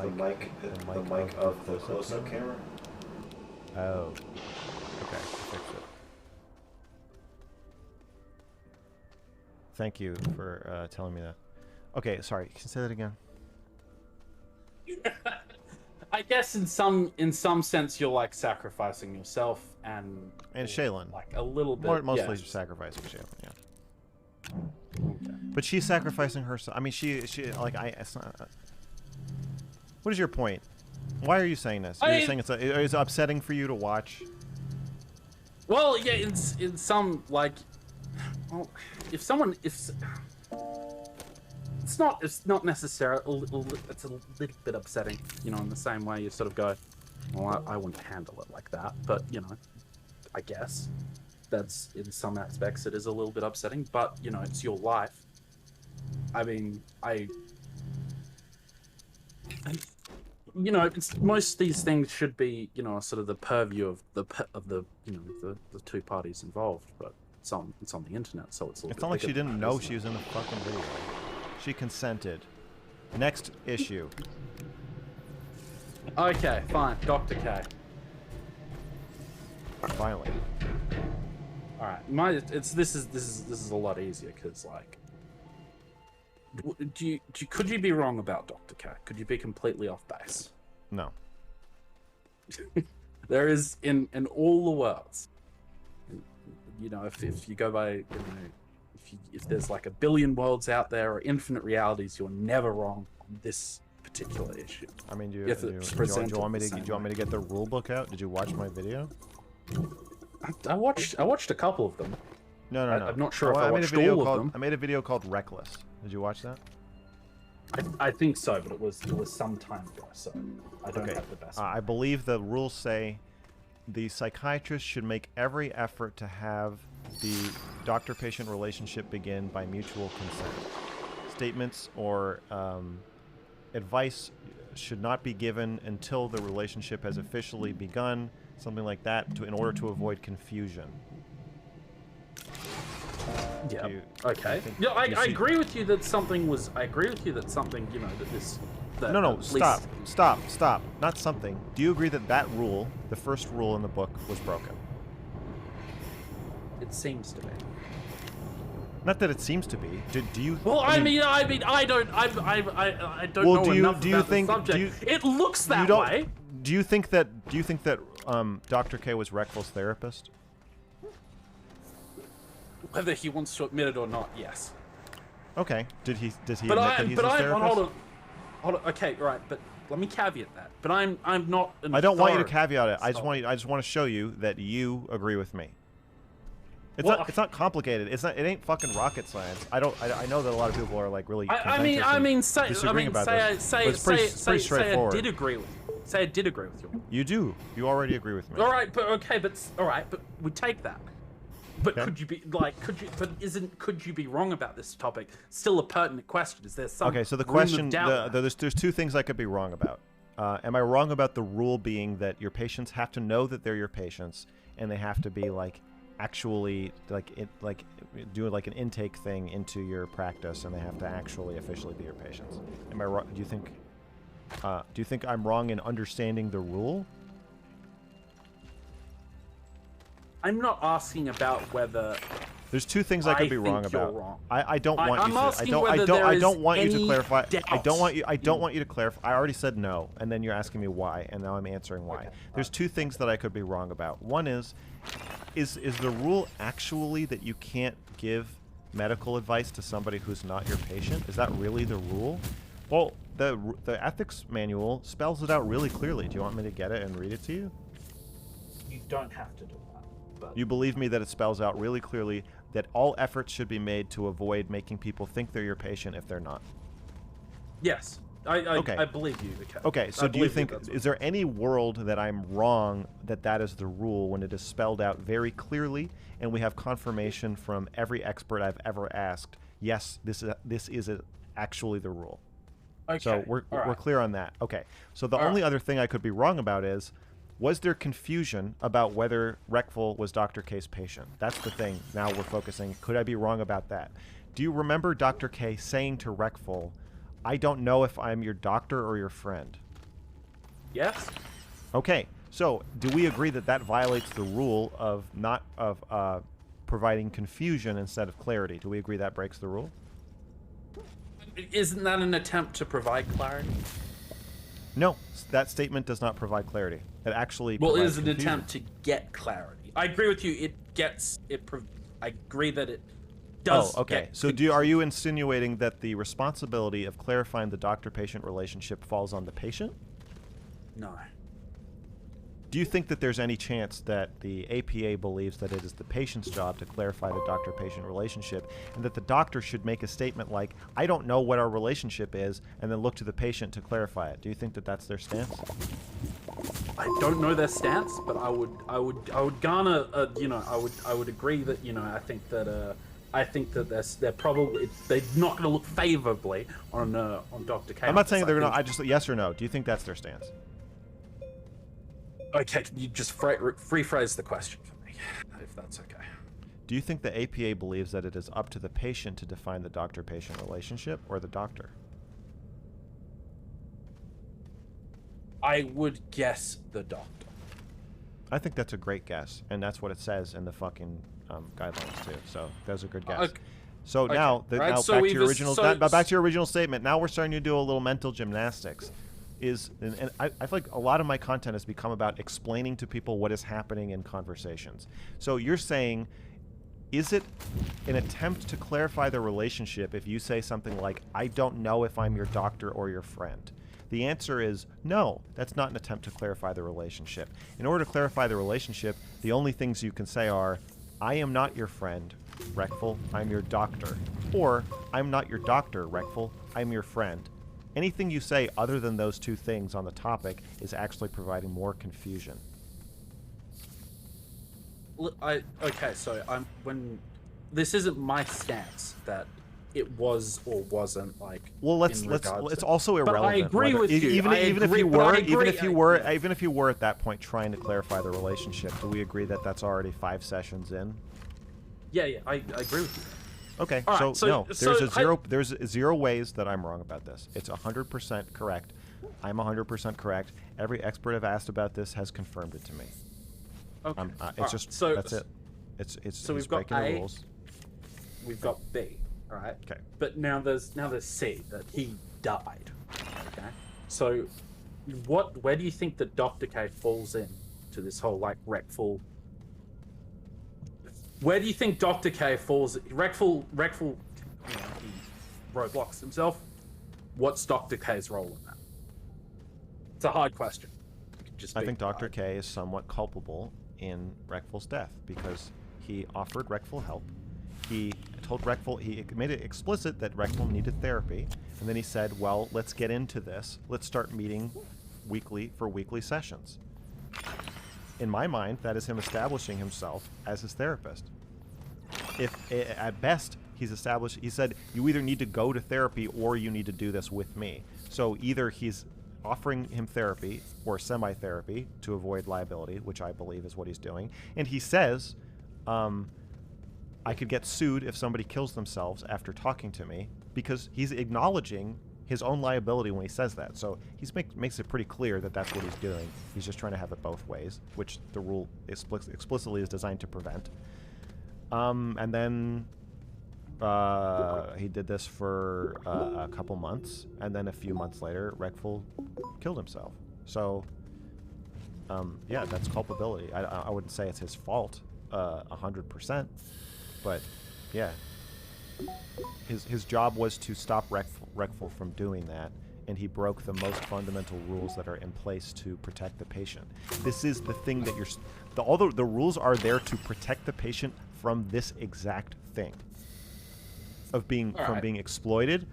mic of the close-up camera. Oh. Okay, fix it. Thank you for telling me that. Okay, sorry. Can you say that again? I guess in some sense you're like sacrificing yourself and Shaylin. Like a little bit. Mostly sacrificing Shaylin, yeah. Okay. But she's sacrificing herself. I mean, she like It's not, what is your point? Why are you saying this? You're saying it's upsetting for you to watch? Well, yeah, in some like, well, if someone it's not necessarily it's a little bit upsetting, you know, in the same way you sort of go, well, I wouldn't handle it like that, but you know, I guess that's in some aspects it is a little bit upsetting, but you know, it's your life. I mean, you know, most of these things should be, you know, sort of the purview of the you know the two parties involved, but it's on the internet, so it's a little It's not like she didn't know she was in the fucking video. She consented. Next issue. Okay, fine, Dr. K. Finally. All right, this is a lot easier because like, could you be wrong about Dr. K? Could you be completely off base? No. There is in all the worlds. You know, if you go by, you know, if there's like a billion worlds out there or infinite realities, you're never wrong on this particular issue. I mean, do you want me to get the rule book out? Did you watch my video? I watched a couple of them. No. I'm not sure if I watched all of them. I made a video called Reckless. Did you watch that? I think so, but it was some time ago, so I don't have the best. I believe the rules say the psychiatrist should make every effort to have the doctor-patient relationship begin by mutual consent. Statements or advice should not be given until the relationship has officially begun, something like that, in order to avoid confusion. Yeah. Okay. Yeah, I agree with you that something was. I agree with you that something. You know that this. That no. Stop. Not something. Do you agree that that rule, the first rule in the book, was broken? It seems to be. Not that it seems to be. Do you? Well, I mean, I don't know enough about the subject. It looks that way. Do you think that Dr. K was Reckful's therapist? Whether he wants to admit it or not, yes. Okay. Does he admit that he's his therapist? Hold on. Okay, right. But let me caveat that. But I'm not. I don't want you to caveat it. I just want to show you that you agree with me. It's not complicated. It ain't fucking rocket science. I know that a lot of people are like really. Say I did agree with you. Say I did agree with you. You do. You already agree with me. All right, but we take that. But okay. Could you be wrong about this topic? Still a pertinent question. Is there some Okay, so the question there's two things I could be wrong about. Am I wrong about the rule being that your patients have to know that they're your patients and they have to be like actually do like an intake thing into your practice and they have to actually officially be your patients? Am I wrong? Do you think I'm wrong in understanding the rule? I'm not asking about whether. There's two things I could be wrong about. Wrong. I don't want you to. I don't want you to clarify. I don't want you to clarify. I already said no, and then you're asking me why, and now I'm answering why. Okay. There's two things that I could be wrong about. One is the rule actually that you can't give medical advice to somebody who's not your patient? Is that really the rule? Well, the ethics manual spells it out really clearly. Do you want me to get it and read it to you? You don't have to do that. But you believe me that it spells out really clearly that all efforts should be made to avoid making people think they're your patient if they're not? Yes. I believe you. Okay, so do you think, is there any world that I'm wrong that is the rule when it is spelled out very clearly and we have confirmation from every expert I've ever asked, yes, this is actually the rule? Okay. So we're clear on that. Okay. So the only other thing I could be wrong about is, was there confusion about whether Reckful was Dr. K's patient? That's the thing. Now we're focusing. Could I be wrong about that? Do you remember Dr. K saying to Reckful, I don't know if I'm your doctor or your friend? Yes. Okay. So do we agree that that violates the rule of providing confusion instead of clarity? Do we agree that breaks the rule? Isn't that an attempt to provide clarity? No, that statement does not provide clarity. It actually it is an confusion. attempt to get clarity. I agree with you. I agree that it does. Oh, okay. So are you insinuating that the responsibility of clarifying the doctor-patient relationship falls on the patient? No. Do you think that there's any chance that the APA believes that it is the patient's job to clarify the doctor-patient relationship, and that the doctor should make a statement like, I don't know what our relationship is, and then look to the patient to clarify it? Do you think that that's their stance? I don't know their stance, but I would garner, I would agree that, I think that they're probably, they're not going to look favorably on Dr. K. I'm not saying they're not. I just, yes or no. Do you think that's their stance? Okay, can you just rephrase the question for me, if that's okay? Do you think the APA believes that it is up to the patient to define the doctor-patient relationship, or the doctor? I would guess the doctor. I think that's a great guess, and that's what it says in the fucking guidelines too. So that was a good guess. Okay. So now, Right, now so back to we've your es- original, so- back to your original statement. Now we're starting to do a little mental gymnastics. And I feel like a lot of my content has become about explaining to people what is happening in conversations. So you're saying, is it an attempt to clarify the relationship if you say something like, I don't know if I'm your doctor or your friend? The answer is no, that's not an attempt to clarify the relationship. In order to clarify the relationship, the only things you can say are, I am not your friend, Reckful, I'm your doctor. Or, I'm not your doctor, Reckful, I'm your friend. Anything you say other than those two things on the topic is actually providing more confusion. Okay, so this isn't my stance that it was or wasn't like. Well, it's also irrelevant. But I agree with you. Even if you were at that point trying to clarify the relationship, do we agree that that's already 5 sessions in? Yeah, I agree with you. Okay, All so no, so there's zero ways that I'm wrong about this. It's 100% correct. I'm 100% correct. Every expert I've asked about this has confirmed it to me. Okay. It's just so that's it. It's so he's we've got breaking the A, rules. we've got B, all right? Okay. But now there's C, that he died. Okay. So where do you think that Dr. K falls in to this whole like Reckful? Where do you think Dr. K falls? Reckful, he roadblocks himself. What's Dr. K's role in that? It's a hard question. I think Dr. K is somewhat culpable in Reckful's death because he offered Reckful help. He told Reckful, he made it explicit that Reckful needed therapy, and then he said, well, let's get into this. Let's start meeting weekly sessions. In my mind, that is him establishing himself as his therapist. If at best he said, you either need to go to therapy or you need to do this with me. So either he's offering him therapy or semi-therapy to avoid liability, which I believe is what he's doing. And he says, I could get sued if somebody kills themselves after talking to me, because he's acknowledging his own liability when he says that. So he makes it pretty clear that that's what he's doing. He's just trying to have it both ways, which the rule explicitly is designed to prevent. And then he did this for a couple months, and then a few months later, Reckful killed himself. So, yeah, that's culpability. I wouldn't say it's his fault 100%, but yeah. His job was to stop Reckful from doing that, and he broke the most fundamental rules that are in place to protect the patient. This is the thing that all the rules are there to protect the patient from this exact thing of being exploited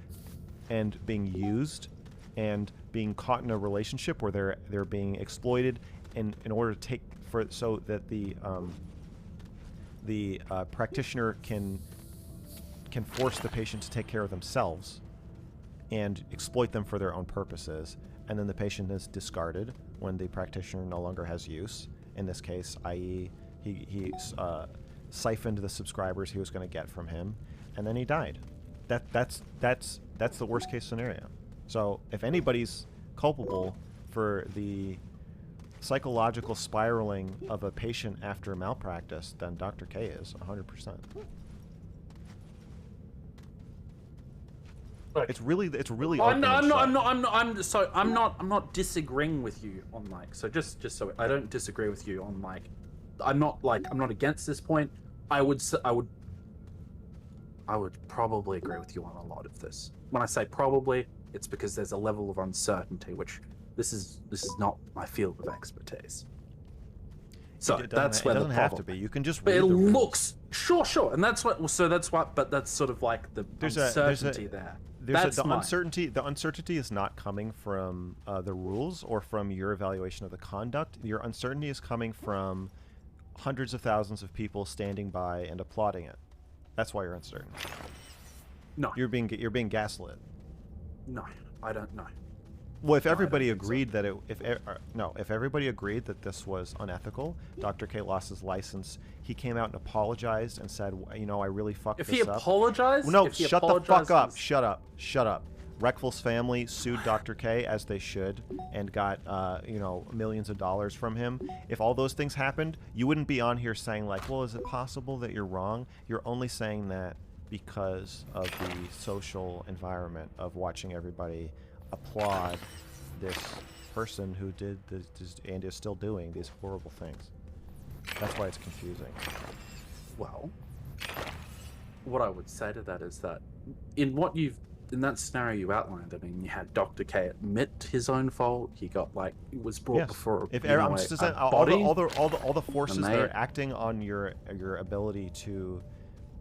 and being used and being caught in a relationship where they're being exploited in order to so that the practitioner can force the patient to take care of themselves and exploit them for their own purposes, and then the patient is discarded when the practitioner no longer has use. In this case, i.e., he siphoned the subscribers he was going to get from him, and then he died. That's the worst case scenario. So if anybody's culpable for the psychological spiraling of a patient after malpractice, then Dr. K is 100%. It's really I'm not disagreeing with you on like, so just so I don't disagree with you on like, I'm not against this point. I would probably agree with you on a lot of this. When I say probably, it's because there's a level of uncertainty which This is not my field of expertise. So It that's where it the doesn't have problem. to be. You can just But read it the rules. looks sure, and that's what. So that's what. But that's sort of like the uncertainty there. That's the mine. uncertainty. The uncertainty is not coming from the rules or from your evaluation of the conduct. Your uncertainty is coming from hundreds of thousands of people standing by and applauding it. That's why you're uncertain. No, you're being gaslit. No, I don't know. Well, if everybody agreed that if everybody agreed that this was unethical, Dr. K lost his license. He came out and apologized and said, you know, I really fucked this up. If he apologized? No, if he shut the fuck up. and... Shut up. Shut up. Reckful's family sued Dr. K, as they should, and got, you know, millions of dollars from him. If all those things happened, you wouldn't be on here saying, like, well, is it possible that you're wrong? You're only saying that because of the social environment of watching everybody applaud this person who did this and is still doing these horrible things. That's why it's confusing. Well, what I would say to that is that in that scenario you outlined, I mean, you had Dr. K admit his own fault. He got he was brought before I'm just saying, all the forces that are they... acting on your ability to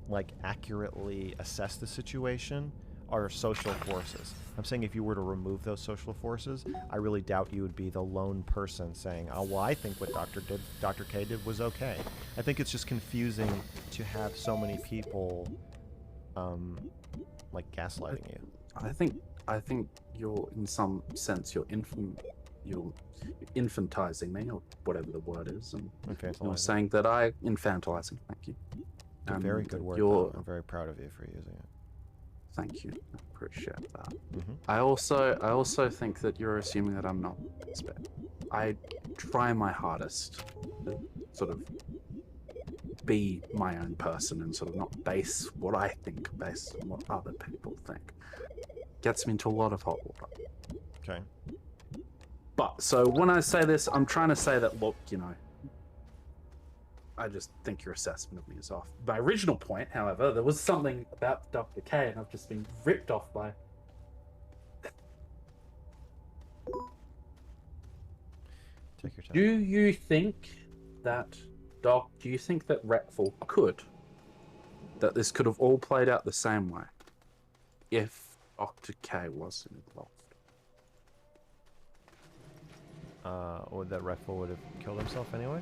like accurately assess the situation are social forces. I'm saying if you were to remove those social forces, I really doubt you would be the lone person saying, oh, well, I think what Dr. K did was okay. I think it's just confusing to have so many people like gaslighting you. I think you're, in some sense, you're infantizing me, or whatever the word is, and you're saying that infantilizing. Thank you. It's a very good word. I'm very proud of you for using it. Thank you. I appreciate that. I also think that you're assuming that I'm not an expert. I try my hardest to sort of be my own person and sort of not base what I think based on what other people think. Gets me into a lot of hot water. Okay. But so when I say this, I'm trying to say that, look, you know, I just think your assessment of me is off. My original point, however, there was something about Dr. K, and I've just been ripped off by. Take your time. Do you think that Reckful that this could have all played out the same way if Dr. K wasn't involved? Or that Reckful would have killed himself anyway?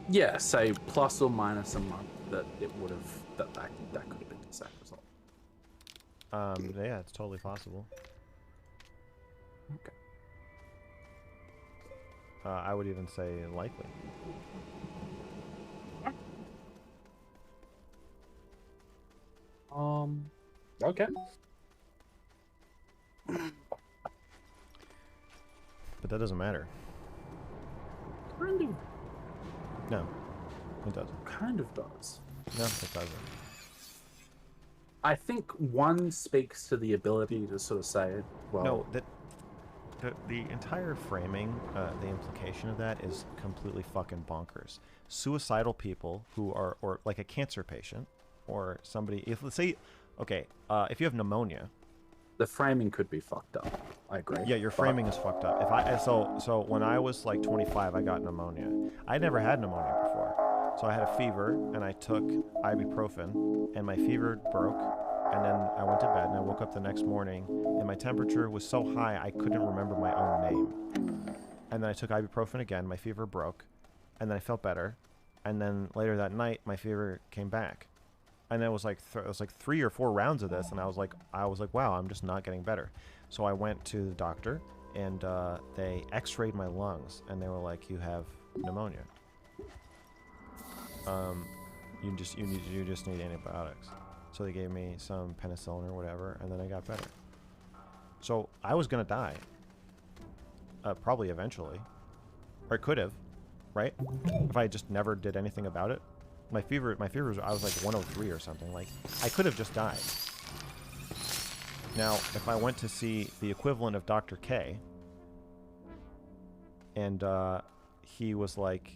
Yeah, say plus or minus a month, that it would have that could have been the same result. Yeah, it's totally possible. Okay. I would even say likely. Okay. But that doesn't matter. Kind of. No, it doesn't. Kind of does. No, it doesn't. I think one speaks to the ability to sort of say, well... No, the entire framing, the implication of that is completely fucking bonkers. Suicidal people who are, or like a cancer patient, or somebody, if let's say, okay, if you have pneumonia... The framing could be fucked up. I agree. Yeah, your framing is fucked up. So when I was like 25, I got pneumonia. I never had pneumonia before. So I had a fever, and I took ibuprofen, and my fever broke, and then I went to bed, and I woke up the next morning, and my temperature was so high I couldn't remember my own name. And then I took ibuprofen again, my fever broke, and then I felt better, and then later that night, my fever came back. And it was like 3 or 4 rounds of this, and I was like, wow, I'm just not getting better. So I went to the doctor, and they X-rayed my lungs, and they were like, you have pneumonia. You just need antibiotics. So they gave me some penicillin or whatever, and then I got better. So I was gonna die, probably eventually, or could have, right? If I just never did anything about it. My fever was, I was like 103 or something. Like, I could have just died. Now, if I went to see the equivalent of Dr. K, and he was like,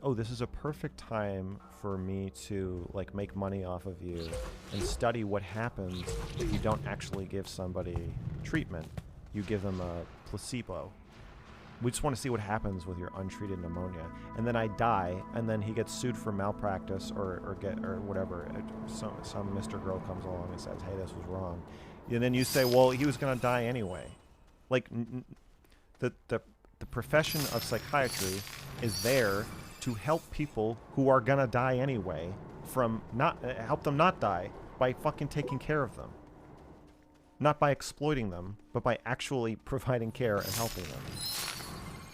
oh, this is a perfect time for me to, like, make money off of you and study what happens if you don't actually give somebody treatment. You give them a placebo. we just want to see what happens with your untreated pneumonia. And then I die, and then he gets sued for malpractice or whatever. Some Mr. Girl comes along and says, hey, this was wrong. And then you say, well, he was going to die anyway. Like, the profession of psychiatry is there to help people who are going to die anyway from help them not die by fucking taking care of them. Not by exploiting them, but by actually providing care and helping them.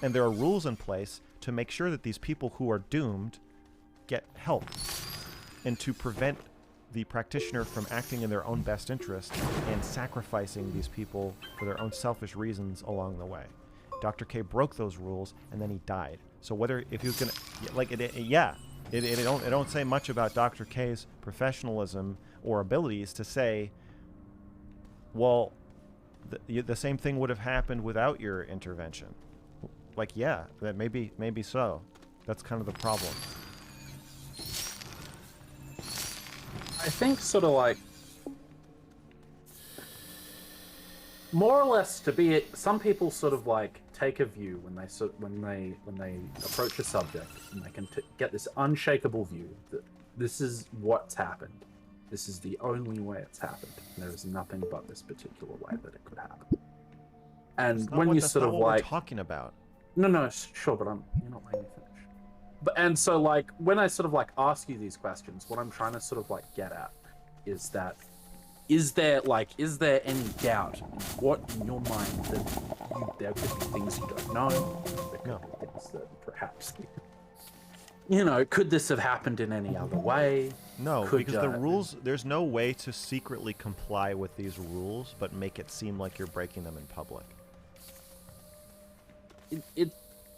And there are rules in place to make sure that these people who are doomed get help, and to prevent the practitioner from acting in their own best interest and sacrificing these people for their own selfish reasons along the way. Dr. K broke those rules, and then he died. So if he was gonna, it don't say much about Dr. K's professionalism or abilities to say, well, the same thing would have happened without your intervention. Like, yeah, that maybe so. That's kind of the problem. I think sort of like more or less to be it. Some people sort of like take a view when they approach a subject, and they can get this unshakable view that this is what's happened. This is the only way it's happened. There is nothing but this particular way that it could happen. And when you sort of like we're talking about. No, sure, but you're not letting me finish. And so like when I sort of like ask you these questions, what I'm trying to sort of like get at is that is there any doubt in your mind that there could be things you don't know? There could be things that perhaps could this have happened in any other way? No, because the rules, there's no way to secretly comply with these rules but make it seem like you're breaking them in public.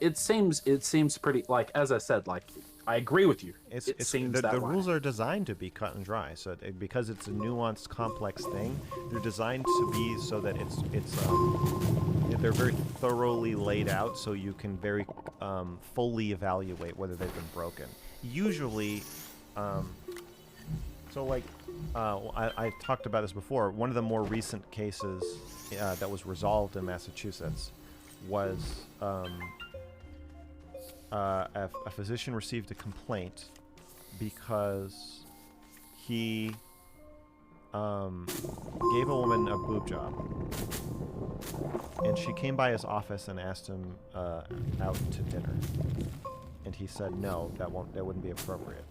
It seems pretty, like, as I said, like, I agree with you. It seems the rules are designed to be cut and dry, so because it's a nuanced, complex thing, they're designed to be so that they're very thoroughly laid out, so you can very fully evaluate whether they've been broken. Usually, I talked about this before. One of the more recent cases that was resolved in Massachusetts was a physician received a complaint because he gave a woman a boob job, and she came by his office and asked him out to dinner, and he said no, that wouldn't be appropriate.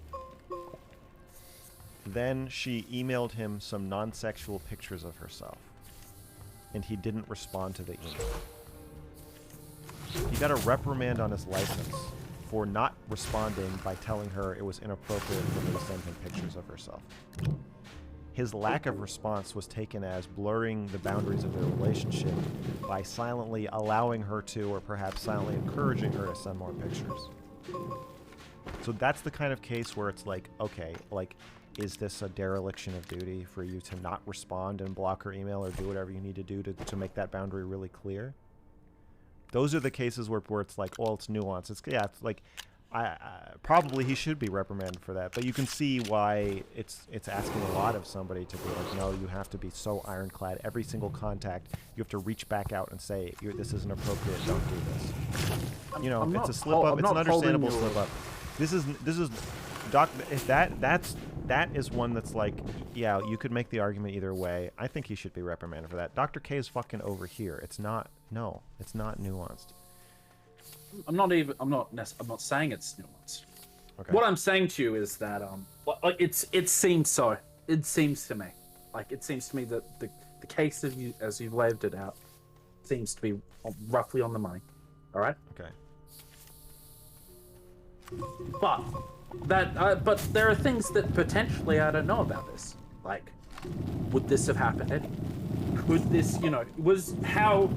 Then she emailed him some non-sexual pictures of herself, and he didn't respond to the email. He got a reprimand on his license for not responding by telling her it was inappropriate for her to send him pictures of herself. His lack of response was taken as blurring the boundaries of their relationship by silently allowing her to, or perhaps silently encouraging her to send more pictures. So that's the kind of case where it's like, okay, like, is this a dereliction of duty for you to not respond and block her email or do whatever you need to do to make that boundary really clear? Those are the cases where it's like, oh, it's nuanced. It's like, probably he should be reprimanded for that. But you can see why it's asking a lot of somebody to be like, no, you have to be so ironclad. Every single contact, you have to reach back out and say, this isn't appropriate. Don't do this. It's a slip up. It's an understandable slip up. This is Doc. If that is one that's like, yeah, you could make the argument either way. I think he should be reprimanded for that. Dr. K is fucking over here. It's not. No, it's not nuanced. I'm not saying it's nuanced. Okay. What I'm saying to you is that like it seems so. It seems to me, like it seems to me that the case as you've laid it out seems to be roughly on the money. All right. Okay. But there are things that potentially I don't know about this. Like, would this have happened? Could this, was how,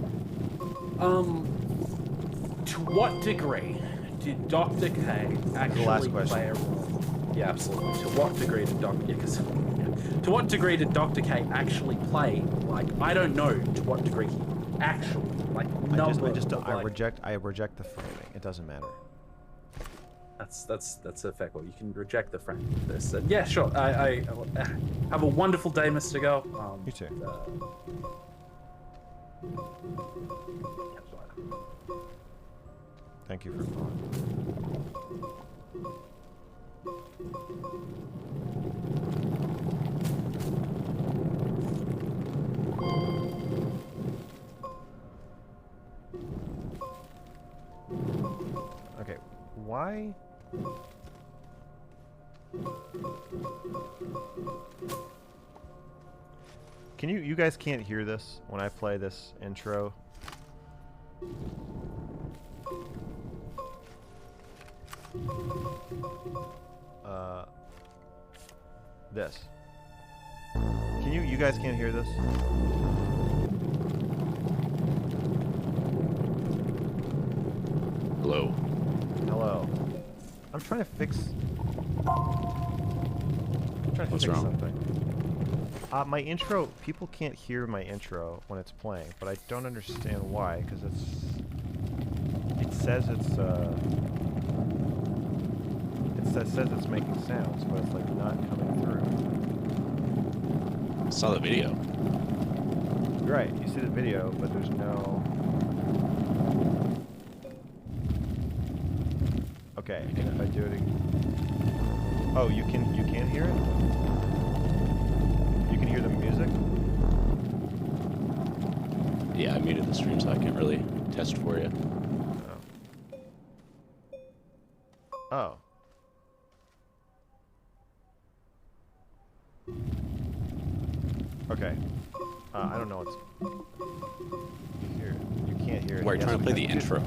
to what degree did Dr. K actually play a role? Yeah, absolutely. To what degree did to what degree did Dr. K actually play? Like, I don't know to what degree he actually, like, I reject the framing. It doesn't matter. That's a fair call. You can reject the frame of this. Yeah, sure. I have a wonderful day, Mr. Go. You too. Thank you for calling. Okay, why? Can you guys can't hear this when I play this intro? This. Can you guys can't hear this? Hello. Hello. I'm trying to fix. What's wrong? Something. My intro. People can't hear my intro when it's playing, but I don't understand why. Because it says it's It says it's making sounds, but it's like not coming through. I saw the video. Right. You see the video, but there's no. Okay, and if I do it again... Oh, you can hear it? You can hear the music? Yeah, I muted the stream, so I can't really test for you. Oh. Okay. I don't know what's... You can't hear it. Why are you trying to play the intro?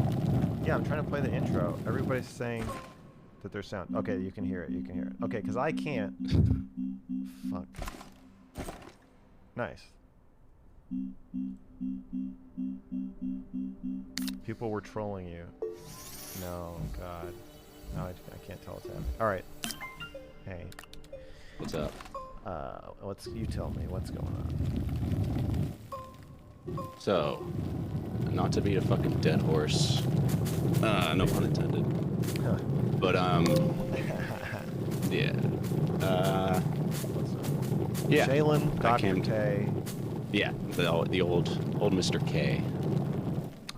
Yeah, I'm trying to play the intro. Everybody's saying that there's sound. Okay, you can hear it. You can hear it. Okay, because I can't. Fuck. Nice. People were trolling you. No, God. No, I can't tell what's happening. All right. Hey. What's up? You tell me what's going on. So, not to beat a fucking dead horse. No pun intended. But yeah. Yeah. Jalen, Dr. K. Yeah, the old Mr. K.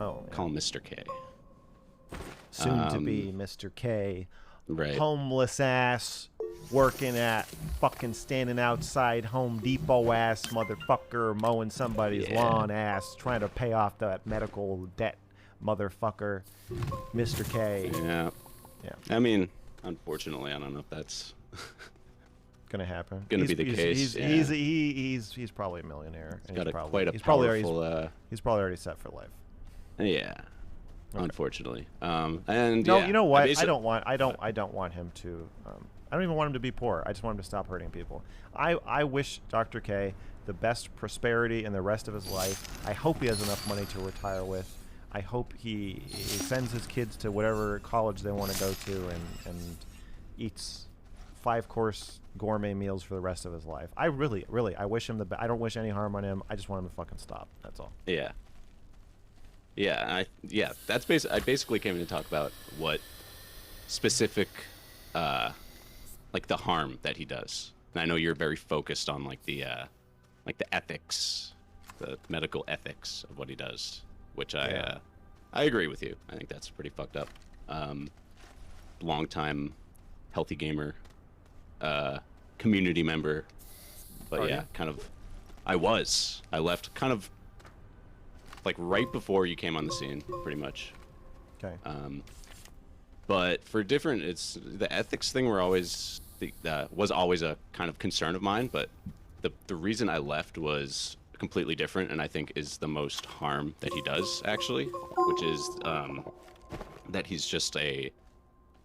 Oh. Call him Mr. K. Soon to be Mr. K. Right. Homeless ass, working at fucking standing outside Home Depot ass motherfucker, mowing somebody's lawn ass, trying to pay off that medical debt motherfucker, Mr. K. Yeah. Yeah. I mean, unfortunately, I don't know if that's gonna happen. Gonna be the case. He's probably a millionaire. He's got probably, quite a he's powerful. He's probably already set for life. Yeah. Okay. Unfortunately. And no, yeah, you know what? I don't want him to. I don't even want him to be poor. I just want him to stop hurting people. I wish Dr. K the best prosperity in the rest of his life. I hope he has enough money to retire with. I hope he sends his kids to whatever college they want to go to and eats 5-course gourmet meals for the rest of his life. I really, I wish him the best. I don't wish any harm on him. I just want him to fucking stop. That's all. Yeah. Yeah, that's I basically came in to talk about what specific, like the harm that he does. And I know you're very focused on like the ethics, the medical ethics of what he does, which I agree with you. I think that's pretty fucked up. Longtime healthy gamer, community member, but yeah, kind of. I left kind of. Like right before you came on the scene, pretty much. Okay. But for different, it's the ethics thing. Was always a kind of concern of mine. But the reason I left was completely different, and I think is the most harm that he does actually, which is that he's just a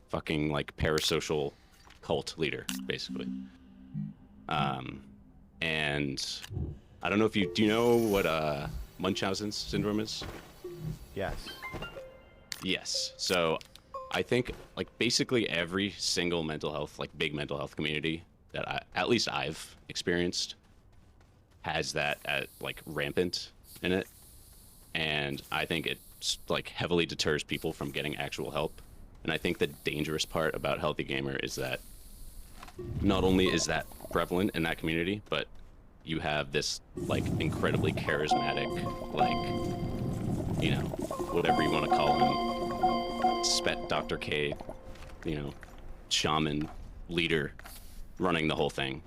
fucking like parasocial cult leader, basically. And I don't know if do you know what Munchausen's syndrome is? Yes. Yes. So I think like basically every single mental health, like big mental health community that at least I've experienced has that like rampant in it. And I think it's like heavily deters people from getting actual help. And I think the dangerous part about Healthy Gamer is that not only is that prevalent in that community, but you have this like incredibly charismatic, like, you know, whatever you want to call him, spec Dr. K, you know, shaman leader running the whole thing,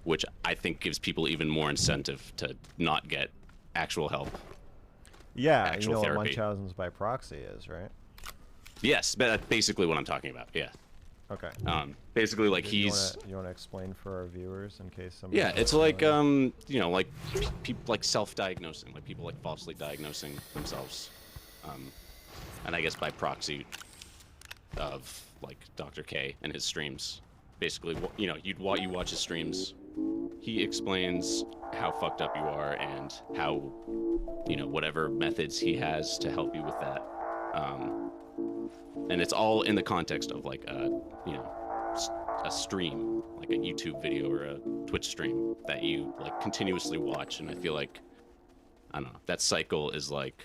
which I think gives people even more incentive to not get actual help. Yeah, actual you know therapy. what Munchausen's by proxy is, right? Yes, but that's basically what I'm talking about. Yeah. Okay. Basically, like You he's. want to explain for our viewers in case somebody. Yeah, it's like you know, like people like self-diagnosing, like people like falsely diagnosing themselves, and I guess by proxy of like Dr. K and his streams. Basically, you know, you watch his streams, he explains how fucked up you are and how, you know, whatever methods he has to help you with that. And it's all in the context of like a, you know, a stream, like a YouTube video or a Twitch stream that you like continuously watch. And I feel like, I don't know, that cycle is like,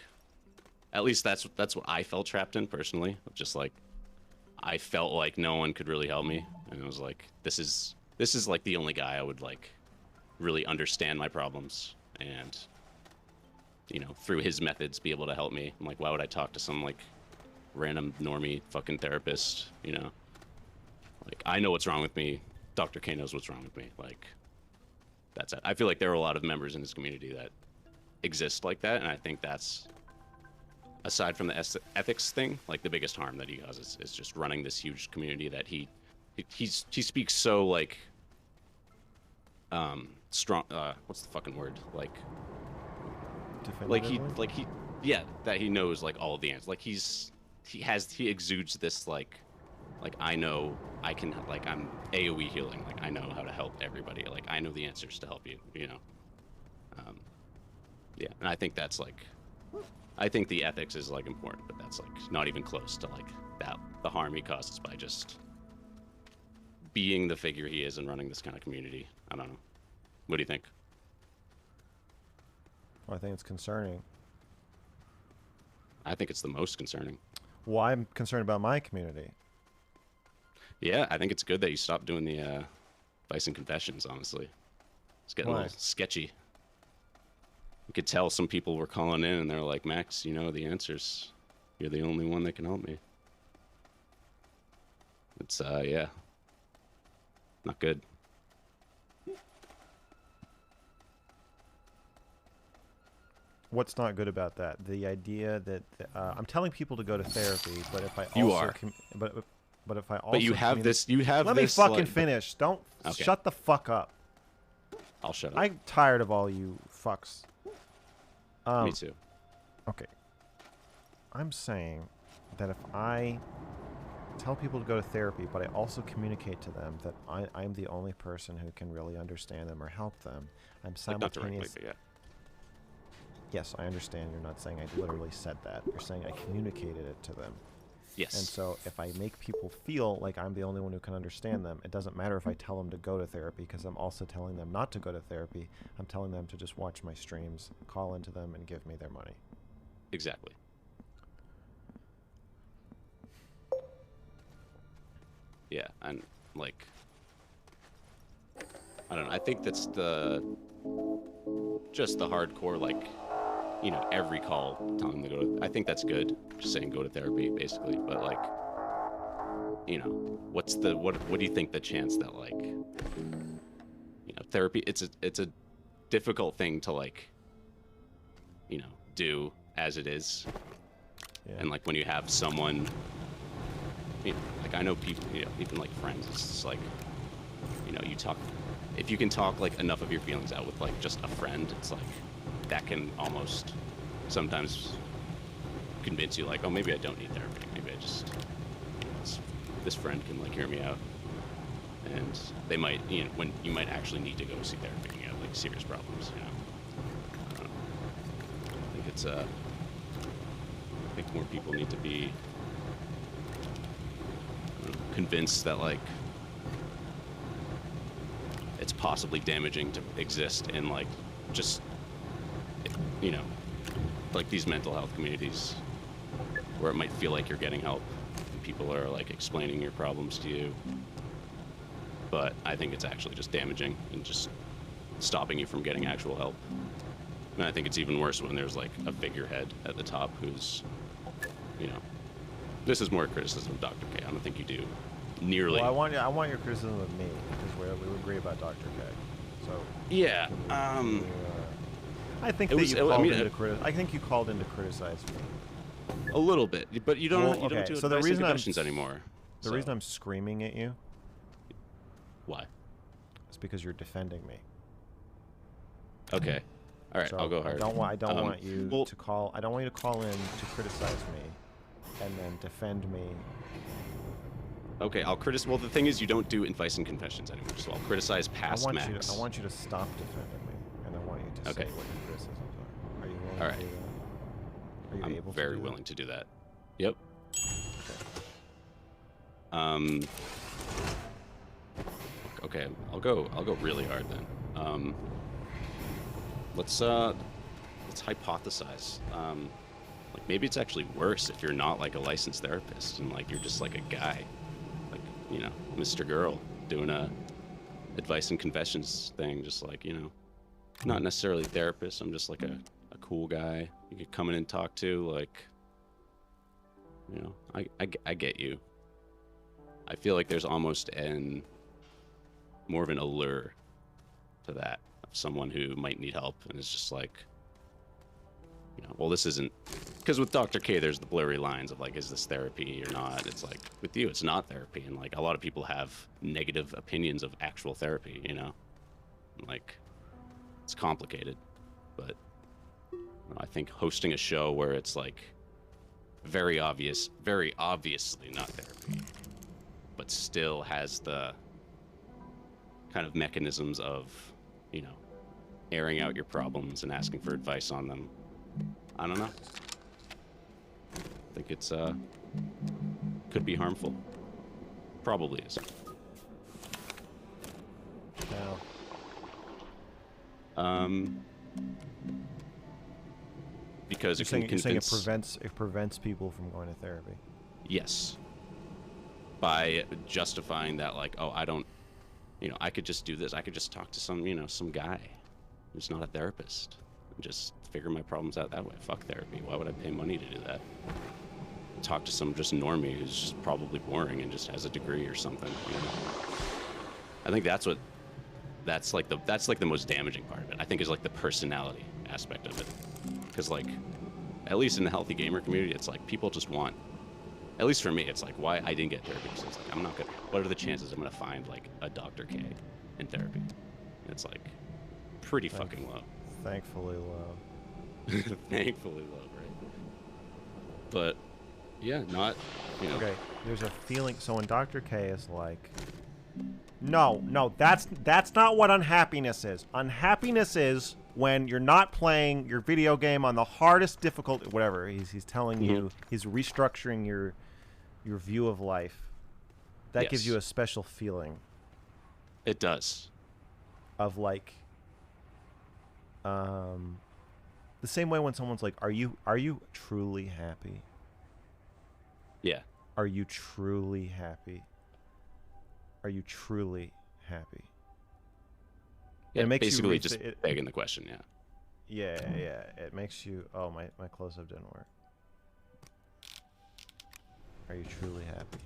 at least that's what I felt trapped in personally. Just like, I felt like no one could really help me, and it was like, this is like the only guy I would like really understand my problems and, you know, through his methods be able to help me. I'm like, why would I talk to some like random normie fucking therapist, you know? Like, I know what's wrong with me. Dr. K knows what's wrong with me. Like, that's it. I feel like there are a lot of members in this community that exist like that, and I think that's, aside from the ethics thing, like the biggest harm that he causes is just running this huge community that he speaks so like strong. What's the fucking word? Like yeah, that he knows like all of the answers. Like he exudes this like I know I can, like I'm AoE healing. Like I know how to help everybody. Like I know the answers to help you. You know. Yeah, and I think that's like. I think the ethics is like important, but that's like not even close to like that the harm he causes by just being the figure he is and running this kind of community. I don't know. What do you think? Well, I think it's concerning. I think it's the most concerning. Well, I'm concerned about my community. Yeah, I think it's good that you stopped doing the Bison Confessions, honestly. It's getting a little sketchy. You could tell some people were calling in and they're like, Max, you know the answers. You're the only one that can help me. It's, yeah. Not good. What's not good about that? The idea that I'm telling people to go to therapy, but if I also you are. But if I also but you have this. You have. Let this, me fucking like, finish. Don't okay. Shut the fuck up. I'll shut up. I'm tired of all you fucks. Me too. Okay. I'm saying that if I tell people to go to therapy, but I also communicate to them that I'm the only person who can really understand them or help them, I'm simultaneously. Yeah. Yes, I understand. You're not saying I literally said that. You're saying I communicated it to them. Yes. And so if I make people feel like I'm the only one who can understand them, it doesn't matter if I tell them to go to therapy, because I'm also telling them not to go to therapy. I'm telling them to just watch my streams, call into them, and give me their money. Exactly. Yeah, and like, I don't know. I think that's just the hardcore, like, you know, every call telling them to go to, I think that's good, just saying go to therapy basically, but like, you know, what do you think the chance that, like, you know, therapy, it's a difficult thing to, like, you know, do as it is. Yeah. And like when you have someone, you know, like I know people, you know, even like friends, it's just like, you know, you talk, if you can talk like enough of your feelings out with like just a friend, it's like that can almost sometimes convince you like, oh, maybe I don't need therapy. Maybe I just, you know, this friend can like hear me out, and they might, you know, when you might actually need to go see therapy and you have like serious problems, you know. I think it's I think more people need to be convinced that like it's possibly damaging to exist in like just, you know, like these mental health communities where it might feel like you're getting help and people are like explaining your problems to you, but I think it's actually just damaging and just stopping you from getting actual help. And I think it's even worse when there's like a figurehead at the top who's you know, this is more criticism of Dr. K. I don't think you do nearly. Well, I want your criticism of me because we agree about Dr. K. So yeah. I think It that was- you I called mean, into I think you called in to criticize me. A little bit, but you don't. Well, You don't okay, do so the advice and reason I'm confessions anymore. The reason I'm screaming at you Why? is because you're defending me. Okay. All right. So I'll go hard. I don't want you well- to call. I don't want you to call in to criticize me, and then defend me. Okay. I'll criticize. Well, the thing is, you don't do advice and confessions anymore. So I'll criticize past Max. I want you to stop defending me, and I want you to Okay. say what your criticisms are. Are you willing All to right. do that? Are you I'm able to very do willing to do that. Yep. Okay, I'll go really hard then. Let's hypothesize. Like maybe it's actually worse if you're not like a licensed therapist and like you're just like a guy, like, you know, Mr. Girl doing a advice and confessions thing, just like, you know, not necessarily a therapist. I'm just like a cool guy you could come in and talk to, like, you know, I get you. I feel like there's almost more of an allure to that of someone who might need help and is just like, you know, well, this isn't, because with Dr. K, there's the blurry lines of like, is this therapy or not? It's like, with you, it's not therapy. And like, a lot of people have negative opinions of actual therapy, you know? Like, it's complicated. But you know, I think hosting a show where it's like very obviously not therapy, but still has the kind of mechanisms of, you know, airing out your problems and asking for advice on them. I don't know. I think it's could be harmful. Probably is. Because You're saying it prevents people from going to therapy. Yes. By justifying that, like, oh, I don't, you know, I could just do this. I could just talk to some, you know, some guy who's not a therapist and just figure my problems out that way. Fuck therapy. Why would I pay money to do that? Talk to some just normie who's just probably boring and just has a degree or something. You know? I think that's like the most damaging part of it. I think is like the personality aspect of it, because like, at least in the healthy gamer community, it's like people just want. At least for me, it's like, why I didn't get therapy. So it's like, I'm not gonna. What are the chances I'm gonna find like a Dr. K in therapy? It's like pretty fucking low. Thankfully low. Thankfully low, right? But yeah, not. You know. Okay, there's a feeling. So when Dr. K is like, no, that's not what unhappiness is. Unhappiness is when you're not playing your video game on the hardest difficult, whatever. He's telling you, he's restructuring your view of life. That gives you a special feeling. It does. Of like, the same way when someone's like, are you truly happy? Yeah. Are you truly happy? Are you truly happy? Yeah, it makes basically you just begging the question, yeah. Yeah. It makes you. Oh, my close-up didn't work. Are you truly happy?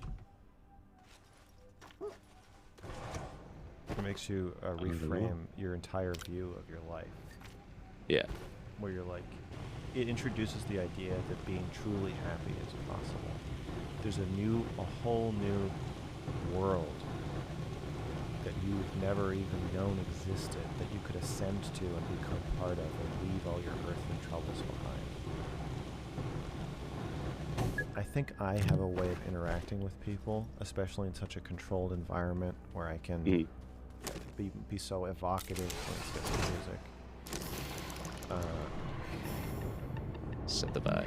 It makes you reframe your entire view of your life. Yeah. Where you're like, it introduces the idea that being truly happy is possible. There's a whole new world that you've never even known existed, that you could ascend to and become part of and leave all your earthly troubles behind. I think I have a way of interacting with people, especially in such a controlled environment where I can be so evocative. Let's get some music. Set the vibe.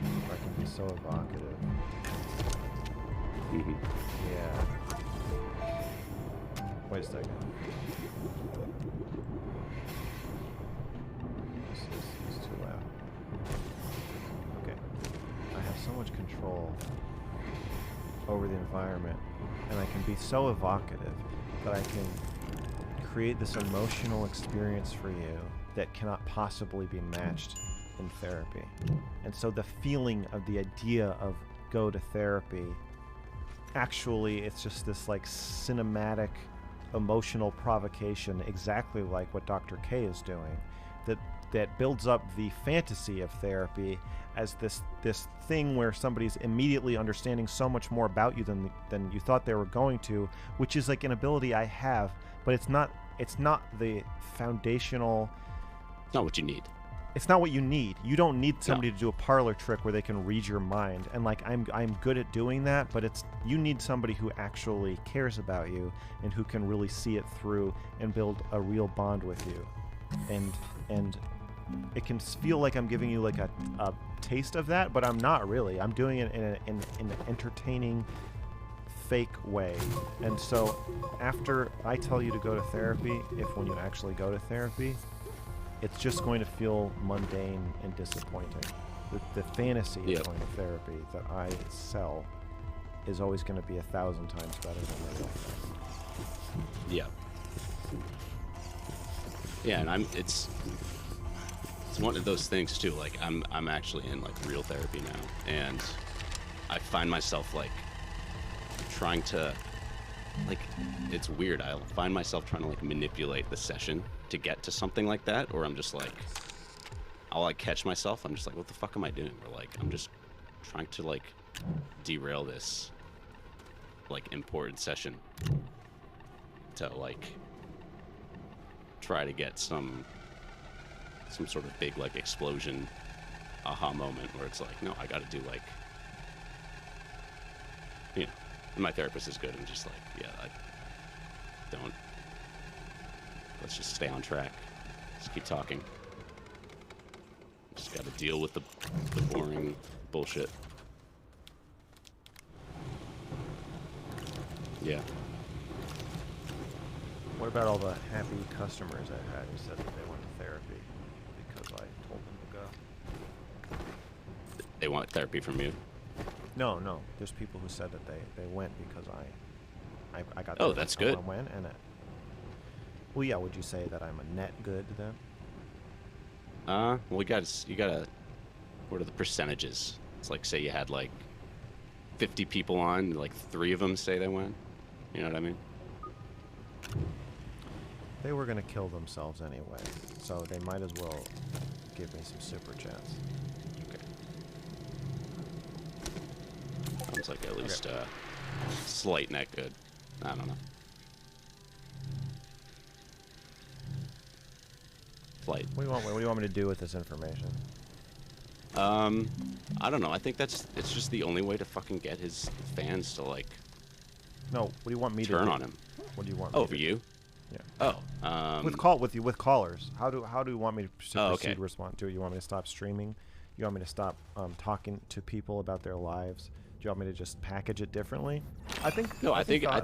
I can be so evocative. Yeah. Wait a second. This is too loud. Okay. I have so much control over the environment, and I can be so evocative that I can create this emotional experience for you that cannot possibly be matched in therapy. And so the feeling of the idea of go to therapy, actually it's just this like cinematic emotional provocation, exactly like what Dr. K is doing, that builds up the fantasy of therapy as this thing where somebody's immediately understanding so much more about you than you thought they were going to, which is like an ability I have, but it's not the foundational. It's not what you need. It's not what you need. You don't need somebody to do a parlor trick where they can read your mind. And like I'm good at doing that, but you need somebody who actually cares about you and who can really see it through and build a real bond with you. And it can feel like I'm giving you like a taste of that, but I'm not really. I'm doing it in an entertaining, fake way. And so after I tell you to go to therapy, when you actually go to therapy, it's just going to feel mundane and disappointing. The fantasy of going to therapy that I sell is always going to be 1,000 times better than my real life. Yeah. Yeah, and it's one of those things too. Like I'm actually in like real therapy now, and I find myself like trying to, like, it's weird. I'll find myself trying to like manipulate the session to get to something like that, or I'm just like, I'll like catch myself. I'm just like, what the fuck am I doing? Or like, I'm just trying to like derail this like important session to like try to get some sort of big like explosion aha moment where it's like, no, I gotta do like, you know, and my therapist is good and just like, yeah, let's just stay on track, just keep talking, just gotta deal with the boring bullshit. Yeah. What about all the happy customers I had who said that they went to therapy because I told them to go? They want therapy from you? No. There's people who said that they went because I got. Oh, that's good. Went and well, yeah. Would you say that I'm a net good then? Well, you gotta. What are the percentages? It's like, say you had like 50 people on, like 3 of them say they went. You know what I mean? They were gonna kill themselves anyway, so they might as well give me some super chats. Okay. Sounds like at least slight net good. I don't know. Flight. What do you want me to do with this information? I don't know. I think it's just the only way to fucking get his fans to like. No, what do you want me to turn do? on him? What do you want? Oh, for you? Yeah. Oh. With callers. How do you want me to proceed to respond to it? You want me to stop streaming? You want me to stop talking to people about their lives? Do you want me to just package it differently? I think. No, I think you're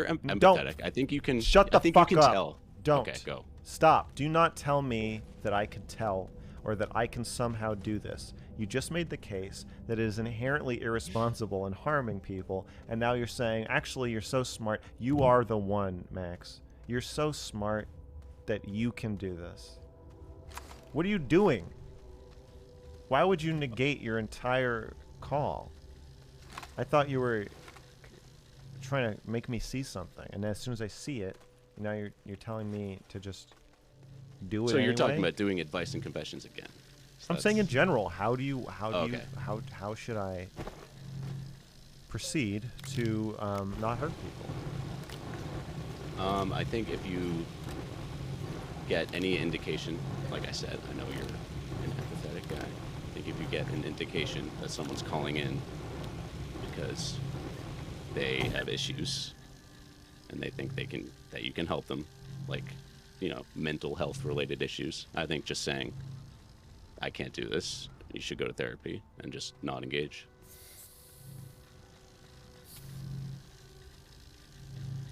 empathetic. Don't. I think you can. Shut the fuck you can up. Tell. Don't. Okay, go. Stop. Do not tell me that I can tell or that I can somehow do this. You just made the case that it is inherently irresponsible and harming people, and now you're saying, actually, you're so smart. You are the one, Max. You're so smart that you can do this. What are you doing? Why would you negate your entire call? I thought you were trying to make me see something, and as soon as I see it, now you're telling me to just do it. So you're anyway? talking about doing advice and confessions again. So I'm saying in general, how should I proceed to not hurt people? I think if you get any indication, like I said, I know you're an empathetic guy. I think if you get an indication that someone's calling in because they have issues and they think that you can help them, like, you know, mental health related issues, I think just saying, I can't do this, you should go to therapy, and just not engage.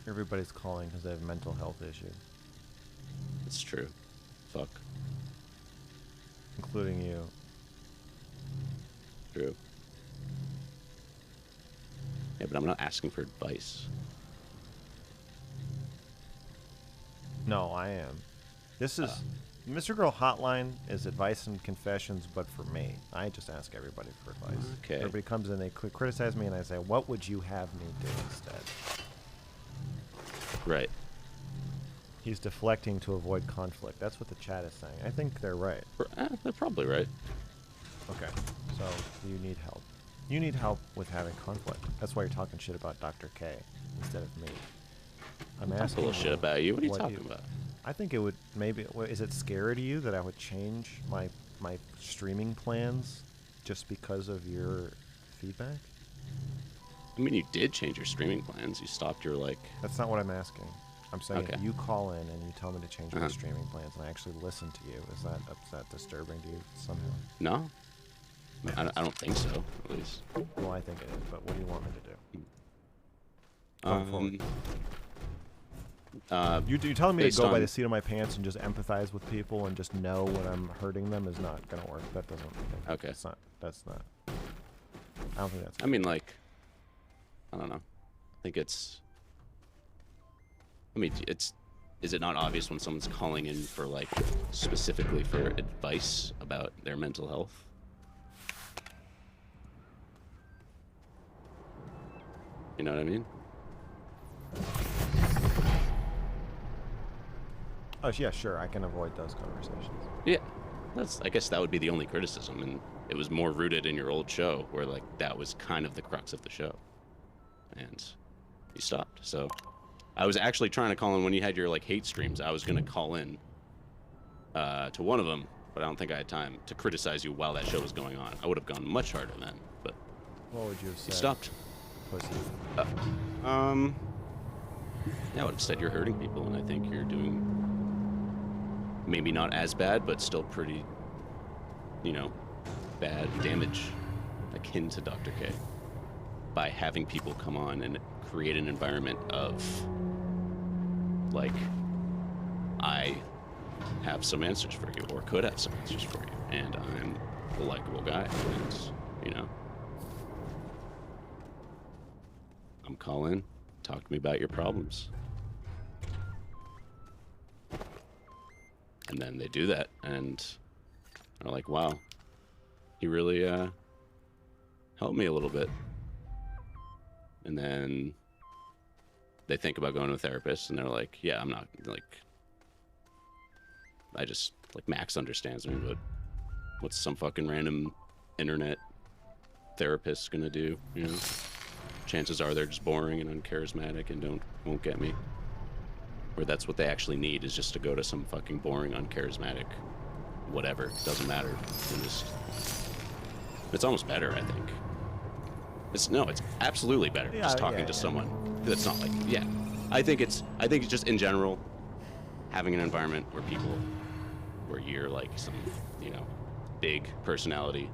Everybody's calling because they have mental health issues. It's true. Fuck. Including you. True. Yeah, but I'm not asking for advice. No, I am. This is Mr. Girl Hotline is advice and confessions, but for me. I just ask everybody for advice. Okay. Everybody comes in, they criticize me, and I say, what would you have me do instead? Right. He's deflecting to avoid conflict. That's what the chat is saying. I think they're right. They're probably right. Okay, so you need help. You need help with having conflict. That's why you're talking shit about Dr. K instead of me. I'm Talk a asking little shit about you. What are you talking about? I think it would maybe. Is it scary to you that I would change my streaming plans just because of your feedback? I mean, you did change your streaming plans. You stopped your like. That's not what I'm asking. I'm saying Okay. you call in and you tell me to change my streaming plans, and I actually listen to you. Is that disturbing to you somehow? No. I don't think so, at least. Well, I think it is. But what do you want me to do? Going forward. You're telling me to go by the seat of my pants and just empathize with people and just know when I'm hurting them is not gonna work. That doesn't. Okay. That's not. I don't think that's. I mean, like, I don't know. I think it's. I mean, is it not obvious when someone's calling in for like specifically for advice about their mental health? You know what I mean? Oh yeah, sure. I can avoid those conversations. Yeah, I guess that would be the only criticism, and it was more rooted in your old show, where like that was kind of the crux of the show, and you stopped. So I was actually trying to call in when you had your like hate streams. I was gonna call in to one of them, but I don't think I had time to criticize you while that show was going on. I would have gone much harder then, but what would you have said? You stopped. Pussy. Yeah, I would have said you're hurting people, and I think you're doing maybe not as bad, but still pretty, bad damage, akin to Dr. K, by having people come on and create an environment of, like, I have some answers for you, or could have some answers for you, and I'm a likable guy, and, I'm calling, talk to me about your problems. And then they do that, and they're like, wow, he really helped me a little bit. And then they think about going to a therapist, and they're like, yeah, I'm not, like, I just, like, Max understands me, but what's some fucking random internet therapist gonna do, Chances are they're just boring and uncharismatic and won't get me. Or that's what they actually need, is just to go to some fucking boring, uncharismatic, whatever. It doesn't matter. It's almost better, I think. It's absolutely better just talking to someone that's not like, I think it's just in general having an environment where you're like some, big personality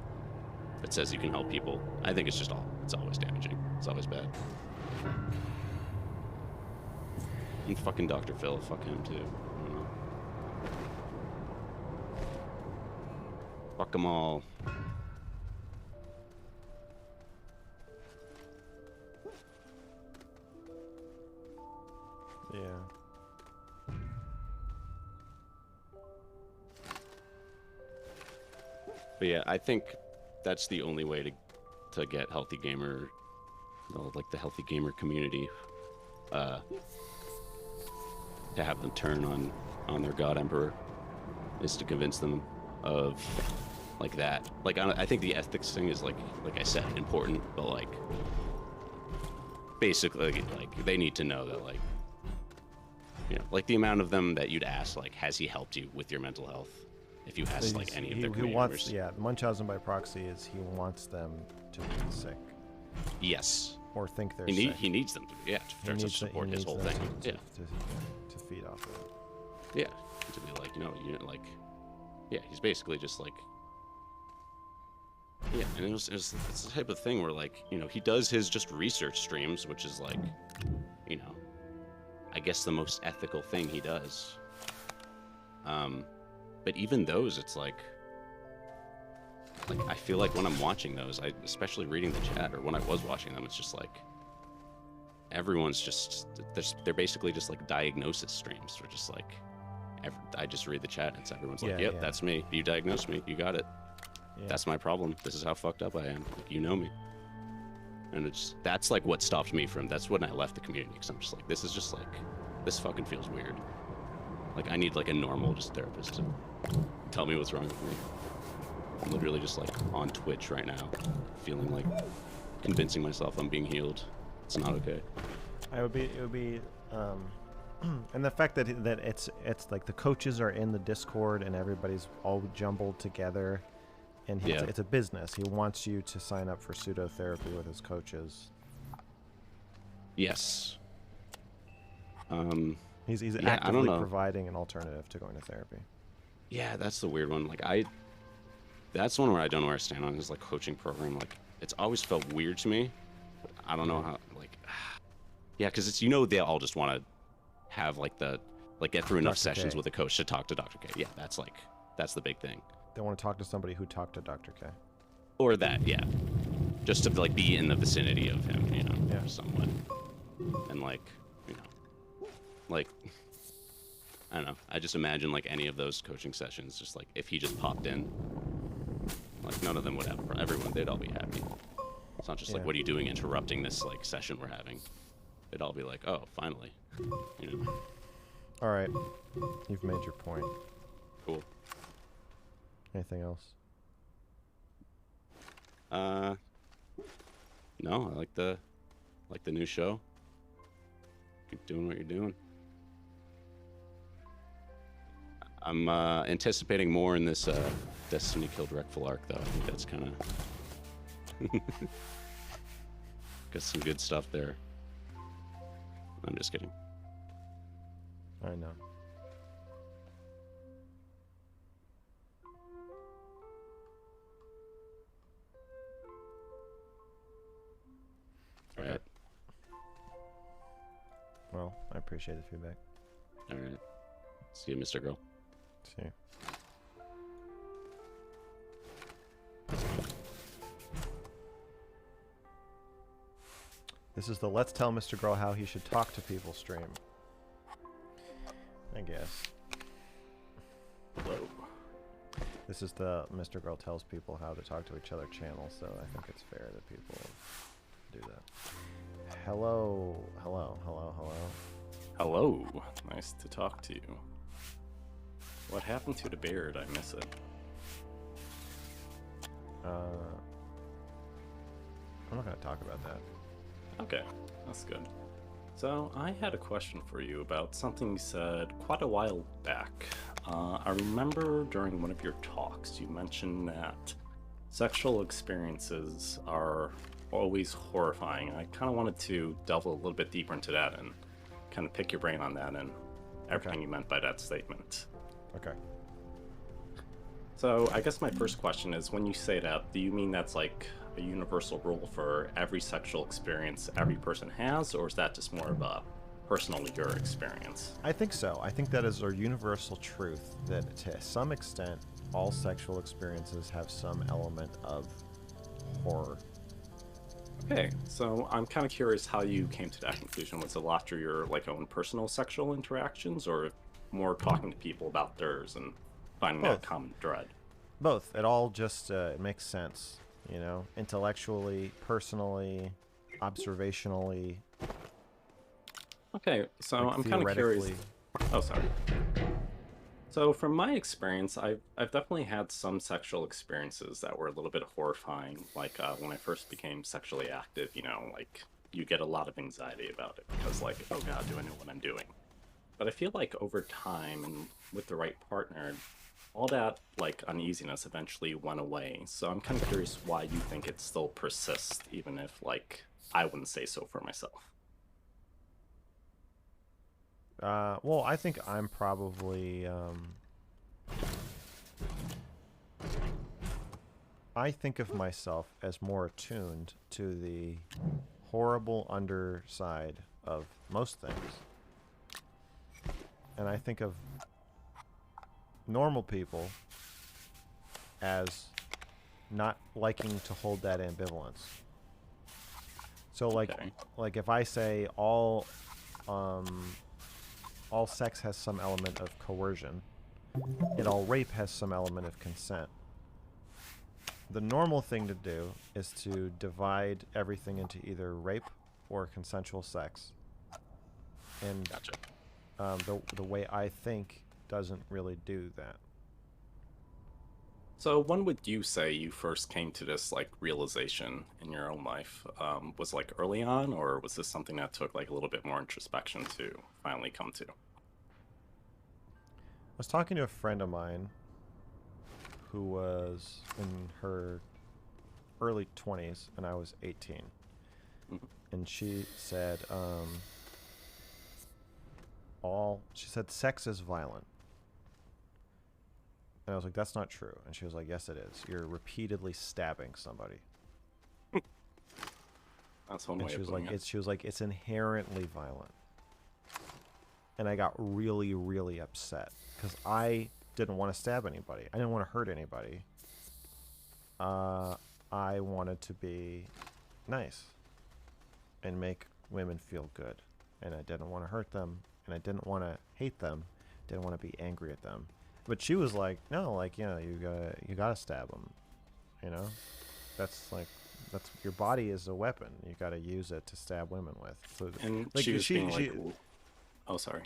that says you can help people. I think it's always damaging. It's always bad. And fucking Dr. Phil, fuck him too. I don't know. Fuck them all. Yeah. But yeah, I think that's the only way to get healthy gamer, like the healthy gamer community, to have them turn on their God Emperor, is to convince them of like that. Like I think the ethics thing is like I said, important, but like basically like they need to know that like like the amount of them that you'd ask, like, has he helped you with your mental health? If you ask like any of their community members. Munchausen by proxy is he wants them to be sick. Yes. Or think they're sick. He needs them to, to support his whole thing. To feed off of it. Yeah. To be like, he's basically just like, and it's the type of thing where like, he does his just research streams, which is like, I guess the most ethical thing he does. But even those, it's like I feel like when I'm watching those, especially reading the chat, or when I was watching them, it's just like everyone's just they're basically just like diagnosis streams. They're just like I just read the chat and it's everyone's Yeah, like, yep, yeah. that's me. You diagnosed me. You got it. Yeah. That's my problem. This is how fucked up I am. Like, you know me. And that's like what stopped me from, that's when I left the community, because I'm just like, this is just like, this fucking feels weird. Like, I need like a normal just therapist to tell me what's wrong with me. I'm literally just like on Twitch right now, feeling like convincing myself I'm being healed. It's not okay. It would be, and the fact that it's like the coaches are in the Discord and everybody's all jumbled together, and it's a business. He wants you to sign up for pseudo therapy with his coaches. Yes. He's I don't actively know. providing an alternative to going to therapy. Yeah, that's the weird one. Like that's one where I don't know where I stand on his like coaching program. Like, it's always felt weird to me. But I don't know how. Like, yeah, because it's, they all just want to have like get through enough Dr. sessions K. with a coach to talk to Dr. K. Yeah, that's the big thing. They want to talk to somebody who talked to Dr. K. Or that, yeah, just to like be in the vicinity of him, somewhat, and like I don't know. I just imagine like any of those coaching sessions, just like if he just popped in, like none of them would have everyone. They'd all be happy. It's not just like, what are you doing interrupting this like session we're having? They'd all be like, oh, finally. All right, you've made your point. Cool. Anything else? No, I like the new show. Keep doing what you're doing. I'm anticipating more in this Destiny Killed Wreckful arc, though. I think that's kind of got some good stuff there. I'm just kidding. I know. All right. Well, I appreciate the feedback. All right. See you, Mr. Girl. See you. This is the Let's Tell Mr. Girl How He Should Talk to People stream. I guess. Hello. This is the Mr. Girl Tells People How to Talk to Each Other channel, so I think it's fair that people do that. Hello. Hello. Hello. Hello. Hello. Nice to talk to you. What happened to the beard? I miss it. I'm not going to talk about that. Okay, that's good. So, I had a question for you about something you said quite a while back. I remember during one of your talks you mentioned that sexual experiences are always horrifying. I kind of wanted to delve a little bit deeper into that and kind of pick your brain on that and everything you meant by that statement. Okay. So, I guess my first question is, when you say that, do you mean that's like a universal rule for every sexual experience every person has, or is that just more of a personal your experience? I think so. I think that is a universal truth that to some extent all sexual experiences have some element of horror. Okay, so I'm kind of curious how you came to that conclusion. Was it a lot through your like own personal sexual interactions, or more talking to people about theirs and finding that common thread? Both. It all just it makes sense, you know, intellectually, personally, observationally. Okay, so like I'm kind of curious. Oh, sorry. So from my experience, I've definitely had some sexual experiences that were a little bit horrifying. Like when I first became sexually active, you know, like you get a lot of anxiety about it because like, oh God, do I know what I'm doing? But I feel like over time and with the right partner, all that like uneasiness eventually went away. So I'm kind of curious why you think it still persists, even if like I wouldn't say so for myself. Well, I think I'm probably I think of myself as more attuned to the horrible underside of most things. And I think of normal people as not liking to hold that ambivalence. So like if I say all all sex has some element of coercion, and all rape has some element of consent. The normal thing to do is to divide everything into either rape or consensual sex. And Gotcha. The way I think doesn't really do that. So when would you say you first came to this like realization in your own life? Was like early on, or was this something that took like a little bit more introspection to finally come to? I was talking to a friend of mine who was in her early 20s and I was 18. And she said, she said sex is violent. And I was like, that's not true. And she was like, yes, it is. You're repeatedly stabbing somebody. That's one And way she of was putting like, it. she was like, it's inherently violent. And I got really, really upset because I didn't want to stab anybody. I didn't want to hurt anybody. I wanted to be nice and make women feel good. And I didn't want to hurt them. And I didn't want to hate them. Didn't want to be angry at them. But she was like, no, like, you know, you gotta stab them. You know? That's your body is a weapon. You gotta use it to stab women with. So, And like, she was being like, oh, sorry.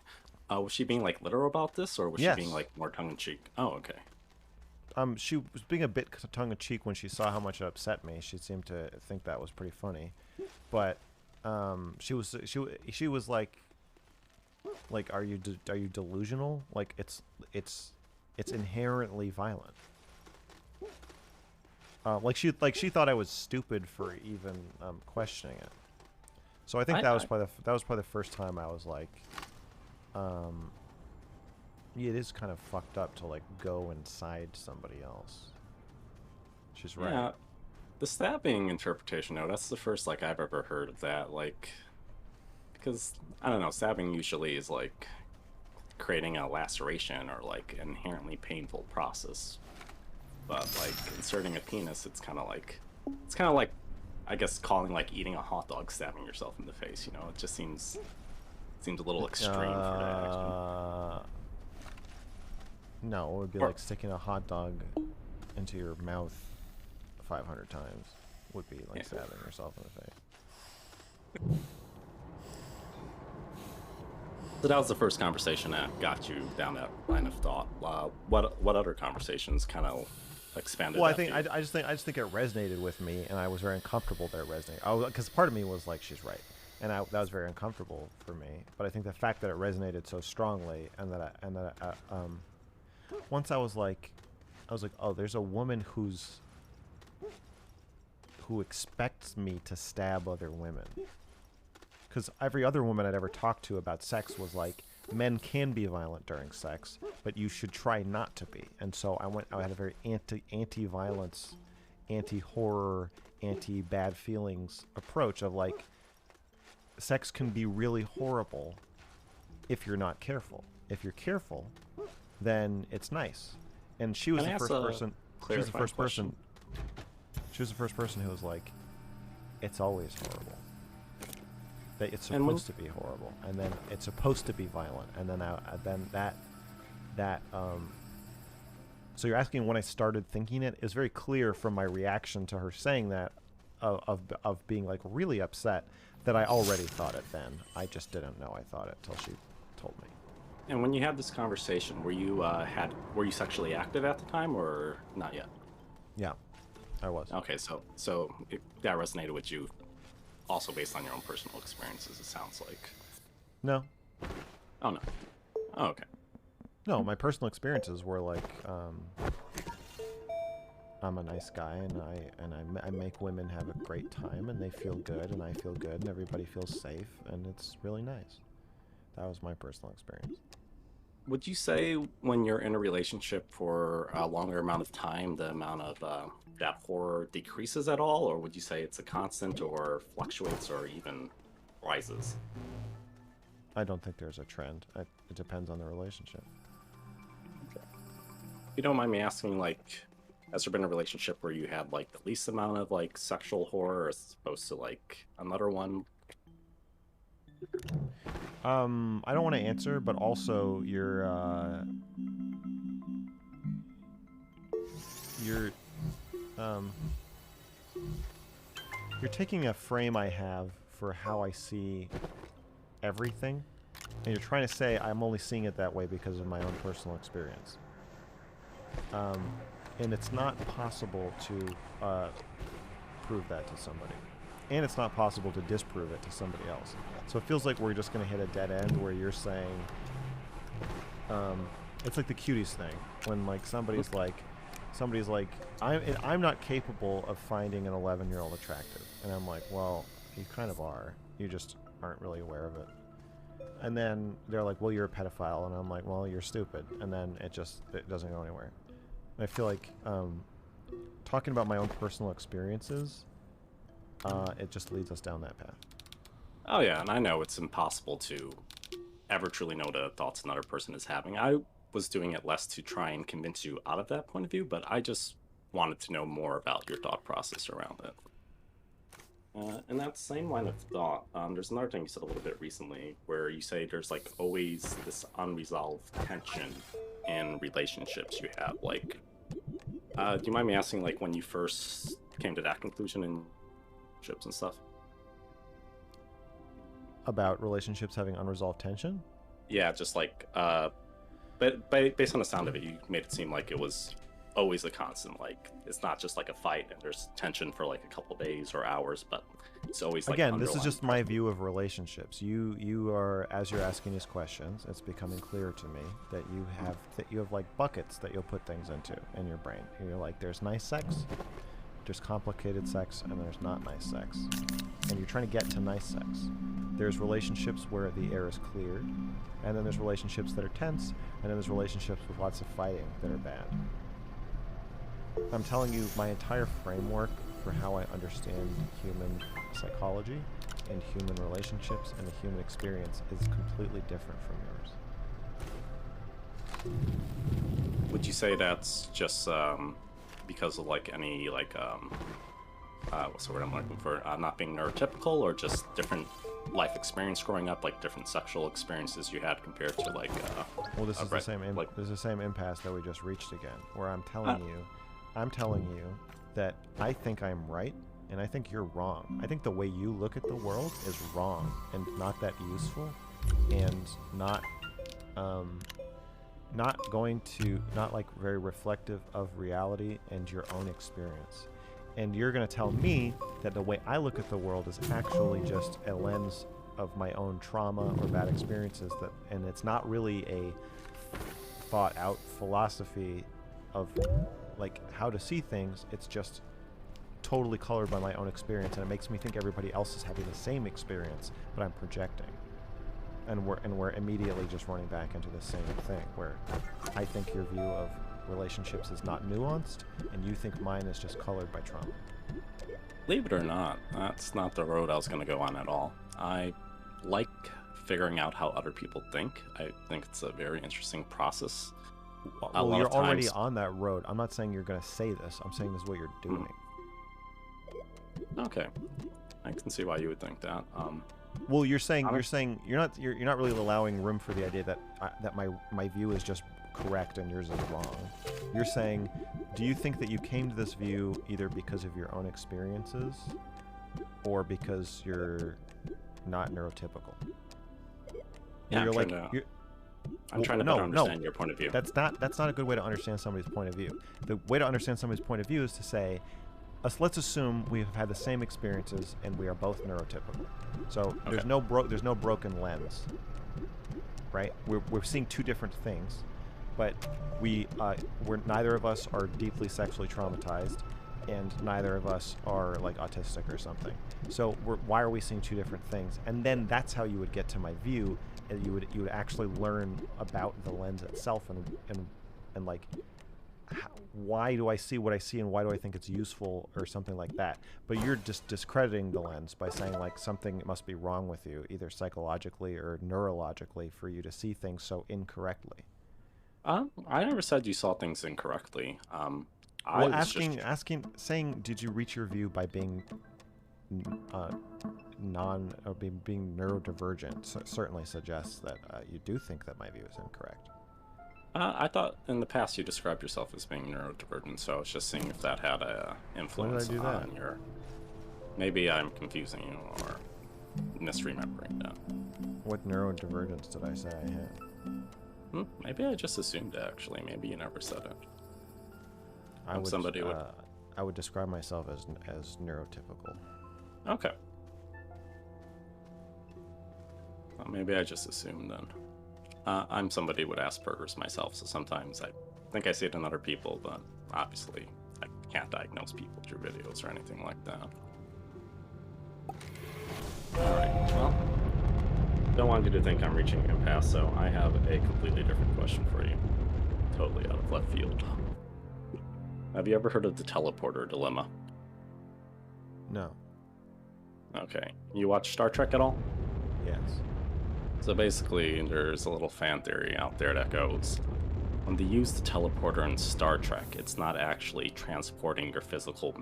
Was she being like literal about this, or was Yes. she being like more tongue in cheek? Oh, okay. She was being a bit tongue in cheek when she saw how much it upset me. She seemed to think that was pretty funny, but she was like, are you delusional? Like it's inherently violent. Like she thought I was stupid for even questioning it. So I think that was probably the first time I was like, yeah, it is kind of fucked up to like go inside somebody else. She's right. Yeah, the stabbing interpretation, though, that's the first like I've ever heard of that. Like, because I don't know, stabbing usually is like creating a laceration or like an inherently painful process. But like inserting a penis, it's kind of like I guess calling like eating a hot dog stabbing yourself in the face. You know, it just seems a little extreme for that action. No, it would be like sticking a hot dog into your mouth 500 times. Would be like stabbing yourself in the face. So that was the first conversation that got you down that line of thought. What other conversations kind of expanded? Well, that I just think it resonated with me, and I was very uncomfortable that it resonated. Because part of me was like, she's right, and that was very uncomfortable for me. But I think the fact that it resonated so strongly, and that once I was like, oh, there's a woman who expects me to stab other women. Because every other woman I'd ever talked to about sex was like, men can be violent during sex, but you should try not to be. And so I had a very anti-violence, anti-horror, anti-bad feelings approach of like, sex can be really horrible if you're not careful. If you're careful, then it's nice. And she was the first person. She was the first person. She was the first person who was like, it's always horrible. That it's supposed to be horrible, and then it's supposed to be violent, and then that. So you're asking when I started thinking it. It's very clear from my reaction to her saying that, of being like really upset, that I already thought it then. I just didn't know I thought it till she told me. And when you had this conversation, were you sexually active at the time or not yet? Yeah, I was. Okay, so that resonated with you. Also based on your own personal experiences, it sounds like. No. Oh, no. Oh, okay. No, my personal experiences were like, I'm a nice guy, and I make women have a great time, and they feel good, and I feel good, and everybody feels safe, and it's really nice. That was my personal experience. Would you say when you're in a relationship for a longer amount of time, the amount of that horror decreases at all, or would you say it's a constant, or fluctuates, or even rises? I don't think there's a trend. It depends on the relationship. Okay. If you don't mind me asking, like, has there been a relationship where you had like the least amount of like sexual horror as opposed to like another one? I don't want to answer, but also um, you're taking a frame I have for how I see everything, and you're trying to say I'm only seeing it that way because of my own personal experience. And it's not possible to prove that to somebody. And it's not possible to disprove it to somebody else. So it feels like we're just going to hit a dead end where you're saying, it's like the cuties thing. When like somebody's like, I'm not capable of finding an 11-year-old attractive. And I'm like, well, you kind of are. You just aren't really aware of it. And then they're like, well, you're a pedophile. And I'm like, well, you're stupid. And then it doesn't go anywhere. And I feel like talking about my own personal experiences, it just leads us down that path. Oh yeah, and I know it's impossible to ever truly know the thoughts another person is having. I was doing it less to try and convince you out of that point of view, but I just wanted to know more about your thought process around it. In that same line of thought, there's another thing you said a little bit recently, where you say there's like always this unresolved tension in relationships you have. Like, do you mind me asking, like, when you first came to that conclusion in relationships and stuff? About relationships having unresolved tension? Yeah, just like, but based on the sound of it, you made it seem like it was always a constant. Like, it's not just like a fight and there's tension for like a couple days or hours, but it's always like again, this is just my view of relationships. You are, as you're asking these questions, it's becoming clear to me that you have like buckets that you'll put things into in your brain. You're like, there's nice sex, there's complicated sex, and there's not nice sex. And you're trying to get to nice sex. There's relationships where the air is cleared, and then there's relationships that are tense, and then there's relationships with lots of fighting that are bad. I'm telling you, my entire framework for how I understand human psychology and human relationships and the human experience is completely different from yours. Would you say that's just because of like any like what's the word I'm looking for? Not being neurotypical, or just different life experience growing up, like different sexual experiences you had compared to like well, this is the same this is the same impasse that we just reached again, where I'm telling you that I think I'm right and I think you're wrong. I think the way you look at the world is wrong and not that useful, and not like very reflective of reality and your own experience. And you're going to tell me that the way I look at the world is actually just a lens of my own trauma or bad experiences, and it's not really a thought out philosophy of like how to see things. It's just totally colored by my own experience, and it makes me think everybody else is having the same experience, but I'm projecting. And we're immediately just running back into the same thing, where I think your view of relationships is not nuanced, and you think mine is just colored by trauma. Believe it or not, that's not the road I was going to go on at all. I like figuring out how other people think. I think it's a very interesting process. Well, you're already on that road. I'm not saying you're going to say this. I'm saying this is what you're doing. Okay, I can see why you would think that. Well, you're not really allowing room for the idea that my view is just correct and yours is wrong. You're saying, do you think that you came to this view either because of your own experiences or because you're not neurotypical? Yeah, I'm trying to better understand your point of view. That's not a good way to understand somebody's point of view. The way to understand somebody's point of view is to say, let's assume we have had the same experiences and we are both neurotypical. So okay. there's no broken lens, right? We're seeing two different things, but we're neither of us are deeply sexually traumatized, and neither of us are like autistic or something. So why are we seeing two different things? And then that's how you would get to my view, and you would actually learn about the lens itself and like, why do I see what I see and why do I think it's useful or something like that. But you're just discrediting the lens by saying like something must be wrong with you, either psychologically or neurologically, for you to see things so incorrectly. I never said you saw things incorrectly. Saying, did you reach your view by being being neurodivergent certainly suggests that you do think that my view is incorrect. I thought in the past you described yourself as being neurodivergent, so I was just seeing if that had a influence do that? on your. Maybe I'm confusing you or misremembering that. What neurodivergence did I say I had? Maybe I just assumed it, actually. Maybe you never said it. I would, somebody would. I would describe myself as neurotypical. Okay. Well, maybe I just assumed then. I'm somebody with Asperger's myself, so sometimes I think I see it in other people, but obviously I can't diagnose people through videos or anything like that. Alright, well, don't want you to think I'm reaching an impasse, so I have a completely different question for you. Totally out of left field. Have you ever heard of the teleporter dilemma? No. Okay. You watch Star Trek at all? Yes. So basically, there's a little fan theory out there that goes, when they use the teleporter in Star Trek, it's not actually transporting your physical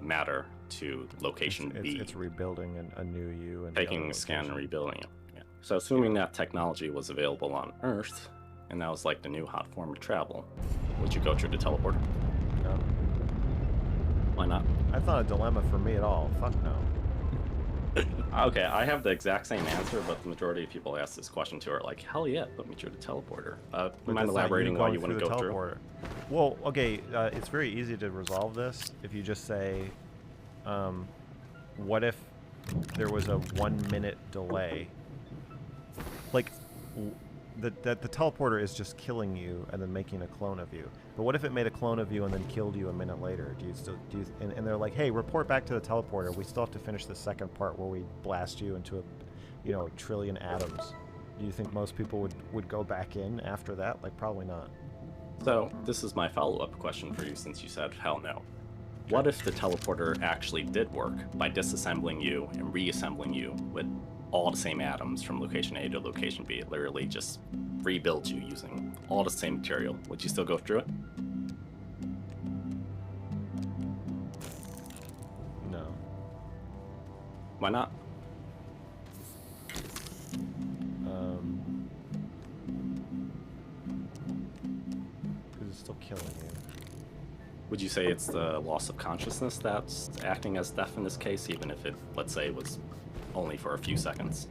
matter to location B. It's rebuilding a new you and taking a scan and rebuilding it. Yeah. So assuming that technology was available on Earth, and that was like the new hot form of travel, would you go through the teleporter? No. Why not? That's not a dilemma for me at all. Fuck no. Okay, I have the exact same answer, but the majority of people ask this question too are like, hell yeah, put me through the teleporter. Mind elaborating why you want to go through? Well, okay, it's very easy to resolve this if you just say, what if there was a 1 minute delay? Like, the teleporter is just killing you and then making a clone of you. But what if it made a clone of you and then killed you a minute later? And they're like, hey, report back to the teleporter. We still have to finish the second part where we blast you into a trillion atoms. Do you think most people would go back in after that? Like, probably not. So this is my follow-up question for you, since you said hell no. What if the teleporter actually did work by disassembling you and reassembling you with all the same atoms from location A to location B? It literally just rebuilds you using all the same material. Would you still go through it? No. Why not? Because it's still killing you. Would you say it's the loss of consciousness that's acting as death in this case, even if it, let's say, was only for a few seconds?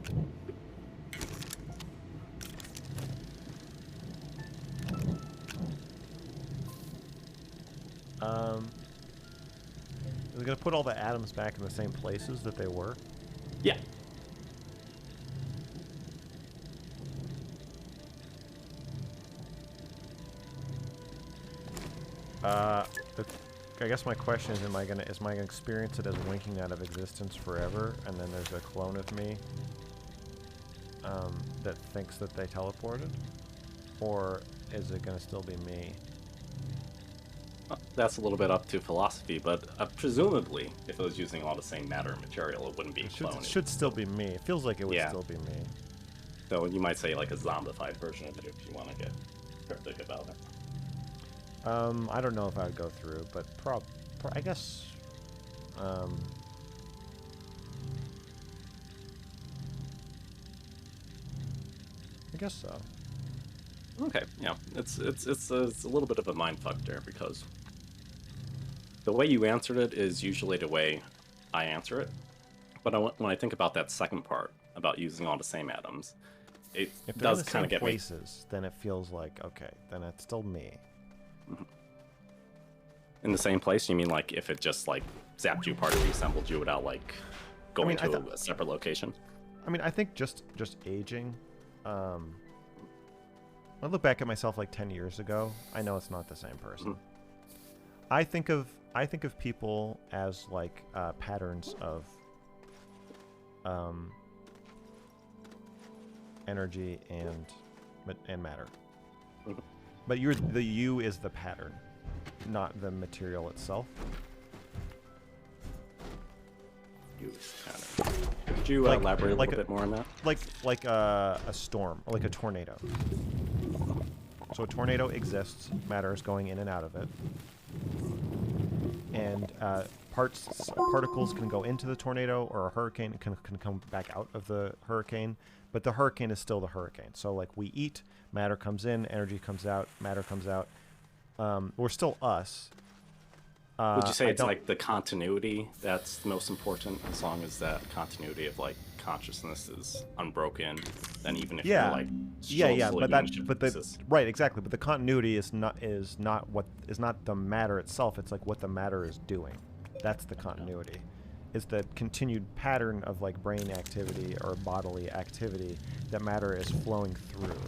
Is it going to put all the atoms back in the same places that they were? Yeah. I guess my question is, am I gonna experience it as winking out of existence forever, and then there's a clone of me that thinks that they teleported, or is it gonna still be me? That's a little bit up to philosophy, but presumably, if it was using all the same matter and material, it wouldn't be a clone. It should still be me. It feels like it would still be me. So you might say like a zombified version of it if you want to get cryptic about it. I don't know if I would go through, but I guess, I guess so. Okay, yeah, it's a little bit of a mindfuck there, because the way you answered it is usually the way I answer it. But when I think about that second part about using all the same atoms, it does kind of get places, then it feels like, okay, then it's still me. In the same place? You mean like if it just like zapped you apart and reassembled you without like going to a separate location? I mean, I think just aging. I look back at myself like 10 years ago. I know it's not the same person. I think of people as like patterns of energy and matter. But the you is the pattern, not the material itself. You is the pattern. Could you elaborate a little bit more on that? Like a storm, or like a tornado. So a tornado exists, matter is going in and out of it. and particles can go into the tornado, or a hurricane can come back out of the hurricane, but the hurricane is still the hurricane. So like we eat, matter comes in, energy comes out, matter comes out. We're still us. Would you say it's like the continuity that's the most important, as long as that continuity of like consciousness is unbroken, then even if you're like right, exactly. But the continuity is not the matter itself. It's like what the matter is doing. That's the continuity. Is the continued pattern of like brain activity or bodily activity that matter is flowing through.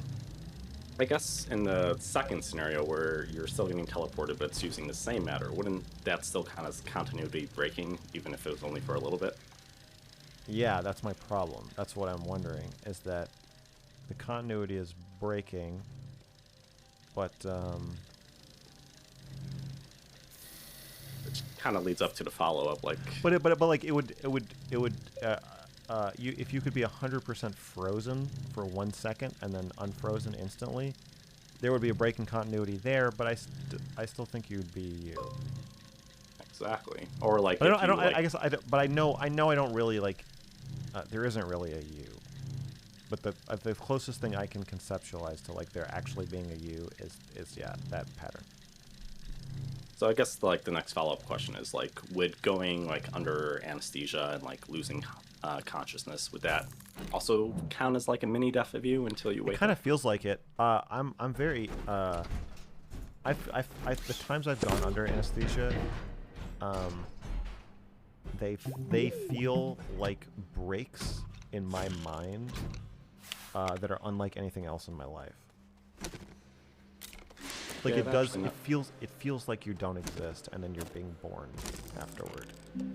I guess in the second scenario where you're still getting teleported but it's using the same matter, wouldn't that still count as continuity breaking, even if it was only for a little bit? Yeah, that's my problem. That's what I'm wondering, is that the continuity is breaking, but which kind of leads up to the follow-up, like. But like it would if you could be 100% frozen for 1 second and then unfrozen instantly, there would be a break in continuity there. But I still think you'd be you. Exactly. Or like. But I know I don't really like. There isn't really a you. But the closest thing I can conceptualize to like there actually being a you is that pattern. So I guess like the next follow-up question is like, would going like under anesthesia and like losing consciousness, would that also count as like a mini death of you until you wake up? It kind of feels like it. I'm very the times I've gone under anesthesia, they feel like breaks in my mind that are unlike anything else in my life. Like yeah, it feels like you don't exist, and then you're being born afterward.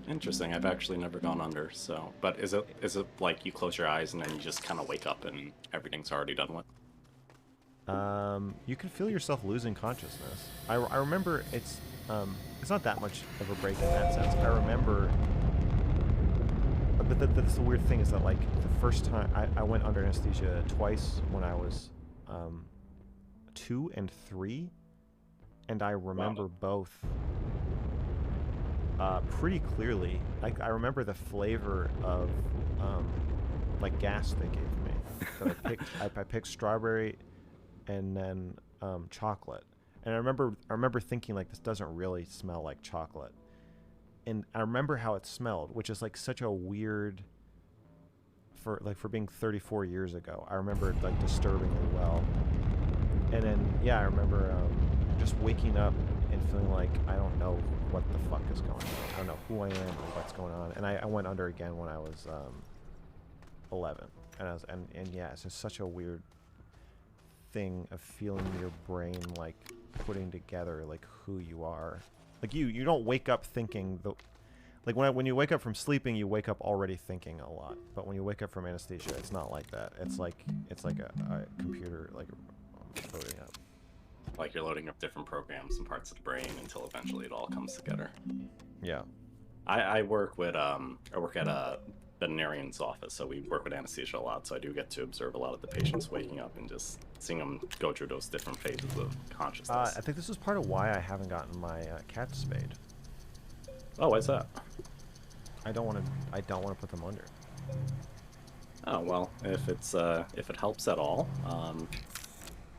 Interesting. I've actually never gone under, so. But is it like you close your eyes and then you just kind of wake up and everything's already done with? You can feel yourself losing consciousness. I remember it's not that much of a break in that sense. I remember, but that's the weird thing is that like the first time I went under anesthesia twice when I was 2 and 3, and I remember both pretty clearly. I remember the flavor of like gas they gave me. That I picked strawberry and then chocolate, and I remember thinking like this doesn't really smell like chocolate, and I remember how it smelled, which is like such a weird for being 34 years ago. I remember it like disturbingly well. And then, yeah, I remember just waking up and feeling like I don't know what the fuck is going on. I don't know who I am or what's going on. And I went under again when I was 11. And yeah, it's just such a weird thing of feeling your brain like putting together like who you are. Like you don't wake up thinking like when you wake up from sleeping, you wake up already thinking a lot. But when you wake up from anesthesia, it's not like that. It's like a computer like loading up. Like you're loading up different programs and parts of the brain until eventually it all comes together. Yeah. I work at a veterinarian's office, so we work with anesthesia a lot, so I do get to observe a lot of the patients waking up and just seeing them go through those different phases of consciousness. I think this is part of why I haven't gotten my cat spayed. Oh, why's that? I don't want to put them under. Oh well, if it helps at all,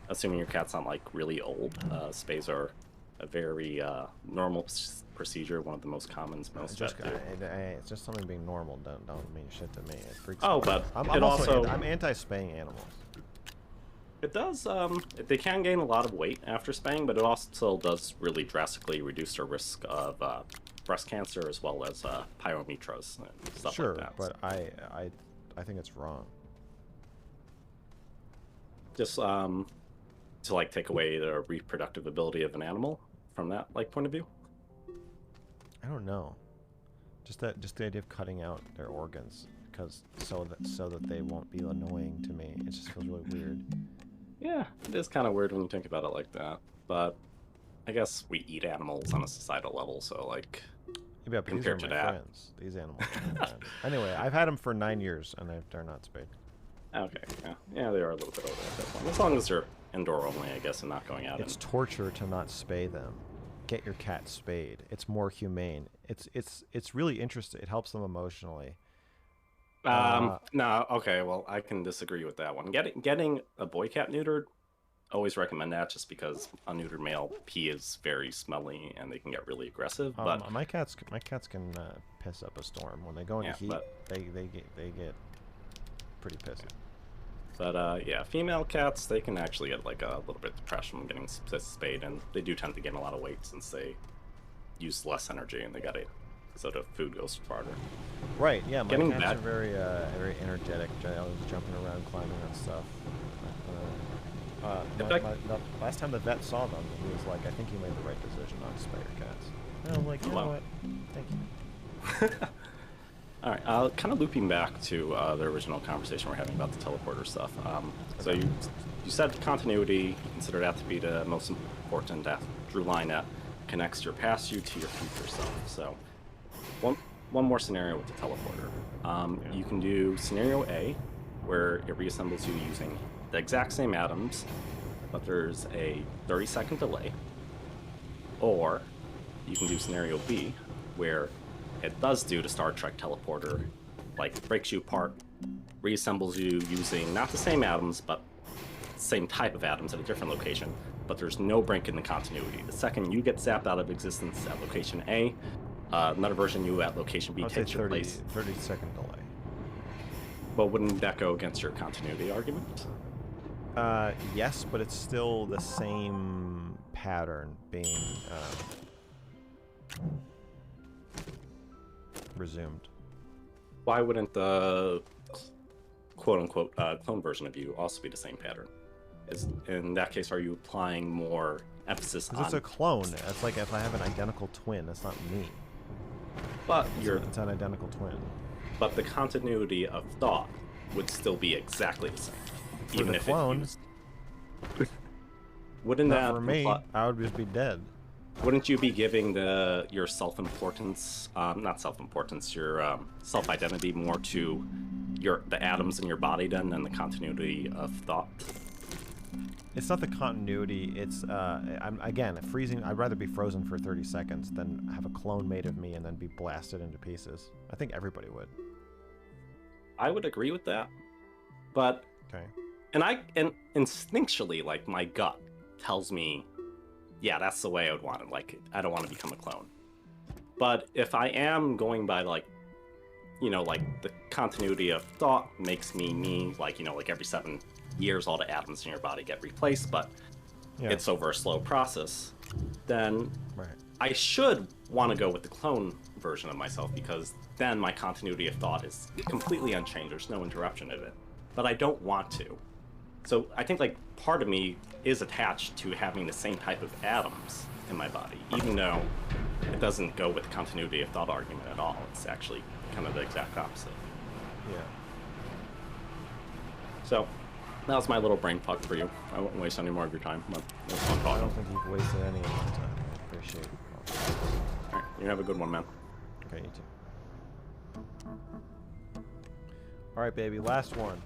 assuming your cat's not like really old, spays are a very normal procedure, one of the most common most vets do. It's just something being normal don't mean shit to me. It freaks me out. but I'm anti-spaying animals. It does. They can gain a lot of weight after spaying, but it also does really drastically reduce their risk of breast cancer as well as pyometras and stuff like that. Sure, but I think it's wrong. Just to like take away the reproductive ability of an animal from that like point of view. I don't know. Just the idea of cutting out their organs because so that they won't be annoying to me. It just feels really weird. Yeah, it is kind of weird when you think about it like that. But I guess we eat animals on a societal level, so like yeah, but compared these are to my that. friends. These animals are my friends. Anyway, I've had them for 9 years and they're not spayed. Okay, yeah, they are a little bit older at that point. As long as they're indoor only, I guess, and not going out. It's torture to not spay them. get your cat spayed. It's more humane. It's really interesting. It helps them emotionally. No, okay, well, I can disagree with that one. Getting a boy cat neutered, always recommend that, just because a neutered male pee is very smelly and they can get really aggressive. But my cats can piss up a storm when they go into heat. They get pretty pissy. But yeah, female cats, they can actually get like a little bit of depression from getting spayed, and they do tend to gain a lot of weight since they use less energy and they got it, so the food goes farther. Right. Yeah. My Getting cats back- are very energetic. Always jumping around, climbing on stuff. The last time the vet saw them, he was like, "I think you made the right decision not to spay your cats." And I'm like, "You know what? Thank you." All right, kind of looping back to the original conversation we're having about the teleporter stuff. So you said continuity, you consider that to be the most important through line that connects your past you to your future self. So one more scenario with the teleporter. You can do scenario A, where it reassembles you using the exact same atoms, but there's a 30-second delay. Or you can do scenario B, where it does do the Star Trek teleporter, like breaks you apart, reassembles you using not the same atoms, but the same type of atoms at a different location, but there's no break in the continuity. The second you get zapped out of existence at location A, another version of you at location B takes your place. 30-second delay. But wouldn't that go against your continuity argument? Yes, but it's still the same pattern being resumed. Why wouldn't the quote-unquote clone version of you also be the same pattern? In that case, are you applying more emphasis on... Because it's a clone. It's like if I have an identical twin, that's not me. But it's an identical twin. But the continuity of thought would still be exactly the same. For even the if clone, wouldn't not that for me, I would just be dead. Wouldn't you be giving your self-importance, not self-importance, your self-identity more to the atoms in your body then than the continuity of thought? It's not the continuity. It's I'm again freezing. I'd rather be frozen for 30 seconds than have a clone made of me and then be blasted into pieces. I think everybody would. I would agree with that, but okay. And instinctually, like, my gut tells me, yeah, that's the way I would want it. Like, I don't want to become a clone. But if I am going by, like, you know, like, the continuity of thought makes me, like, you know, like every 7 years all the atoms in your body get replaced, but it's over a slow process, then I should want to go with the clone version of myself, because then my continuity of thought is completely unchanged. There's no interruption of it. But I don't want to. So I think, like, part of me is attached to having the same type of atoms in my body, even though it doesn't go with the continuity of thought argument at all. It's actually kind of the exact opposite. Yeah. So that was my little brain fuck for you. I won't waste any more of your time, but it was fun talking. I don't think you've wasted any of my time. I appreciate it. All right, you have a good one, man. Okay, you too. All right, baby, last one.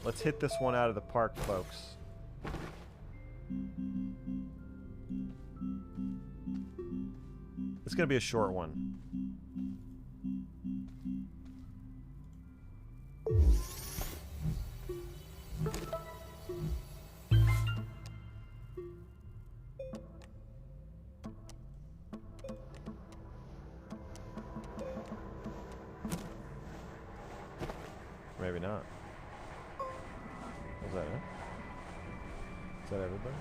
Let's hit this one out of the park, folks. It's gonna be a short one. Maybe not. Is that it? Is that everybody?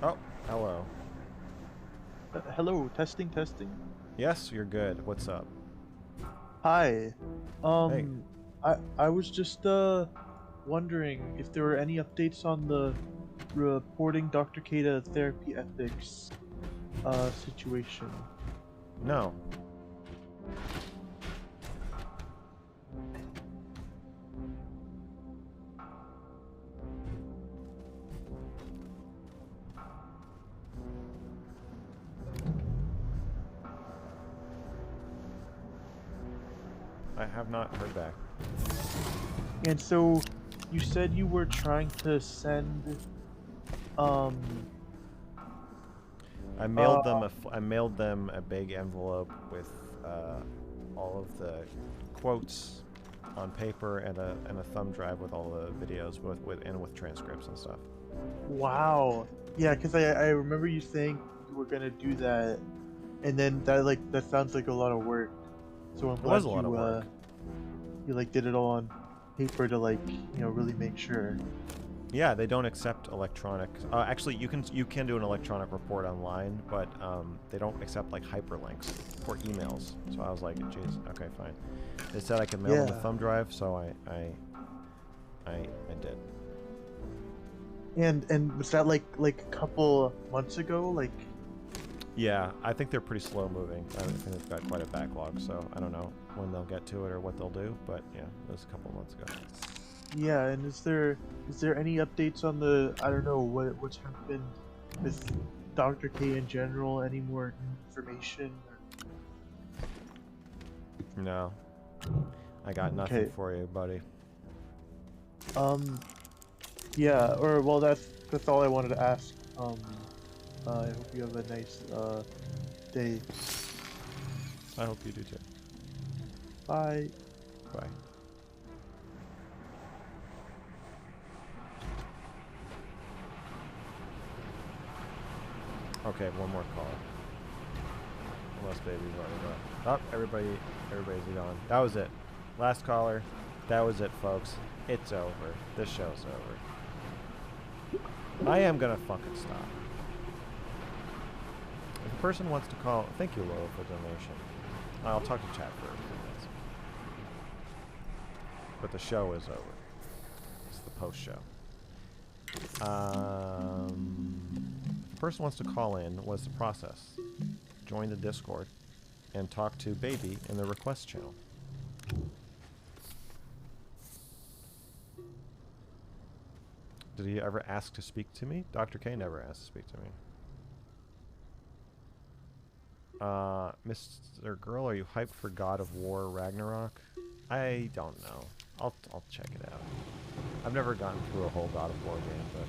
Oh, hello. Hello, testing. Yes, you're good. What's up? Hi. Hey. I was just wondering if there were any updates on the reporting Dr. Kata therapy ethics situation. No. I have not heard back. And so, you said you were trying to send I mailed them I mailed them a big envelope with all of the quotes on paper and a thumb drive with all the videos with transcripts and stuff. Wow. Yeah, because I remember you saying you were gonna do that, and then that sounds like a lot of work. So I'm It glad was a lot of work. You did it all on paper to really make sure. Yeah, they don't accept electronic. Actually, you can do an electronic report online, but they don't accept like hyperlinks for emails. So I was like, geez, okay, fine. They said I could mail them a thumb drive, so I did. And was that like a couple months ago? Like. Yeah, I think they're pretty slow moving. I think they've got quite a backlog, so I don't know when they'll get to it or what they'll do. But yeah, it was a couple months ago. Yeah, and is there any updates on the what's happened with Dr. K in general? Any more information? No, I got nothing for you, buddy. Yeah, well that's all I wanted to ask. I hope you have a nice day. I hope you do too. Bye. Bye. Okay, one more call. Unless baby's already gone. Oh, everybody's gone. That was it. Last caller. That was it, folks. It's over. This show's over. I am gonna fucking stop. If a person wants to call, thank you, Laura, for donation. I'll talk to chat for a few minutes. But the show is over. It's the post show. If a person wants to call in, what's the process? Join the Discord and talk to Baby in the request channel. Did he ever ask to speak to me? Dr. K never asked to speak to me. Mr. Girl, are you hyped for God of War Ragnarok? I don't know. I'll check it out. I've never gotten through a whole God of War game, but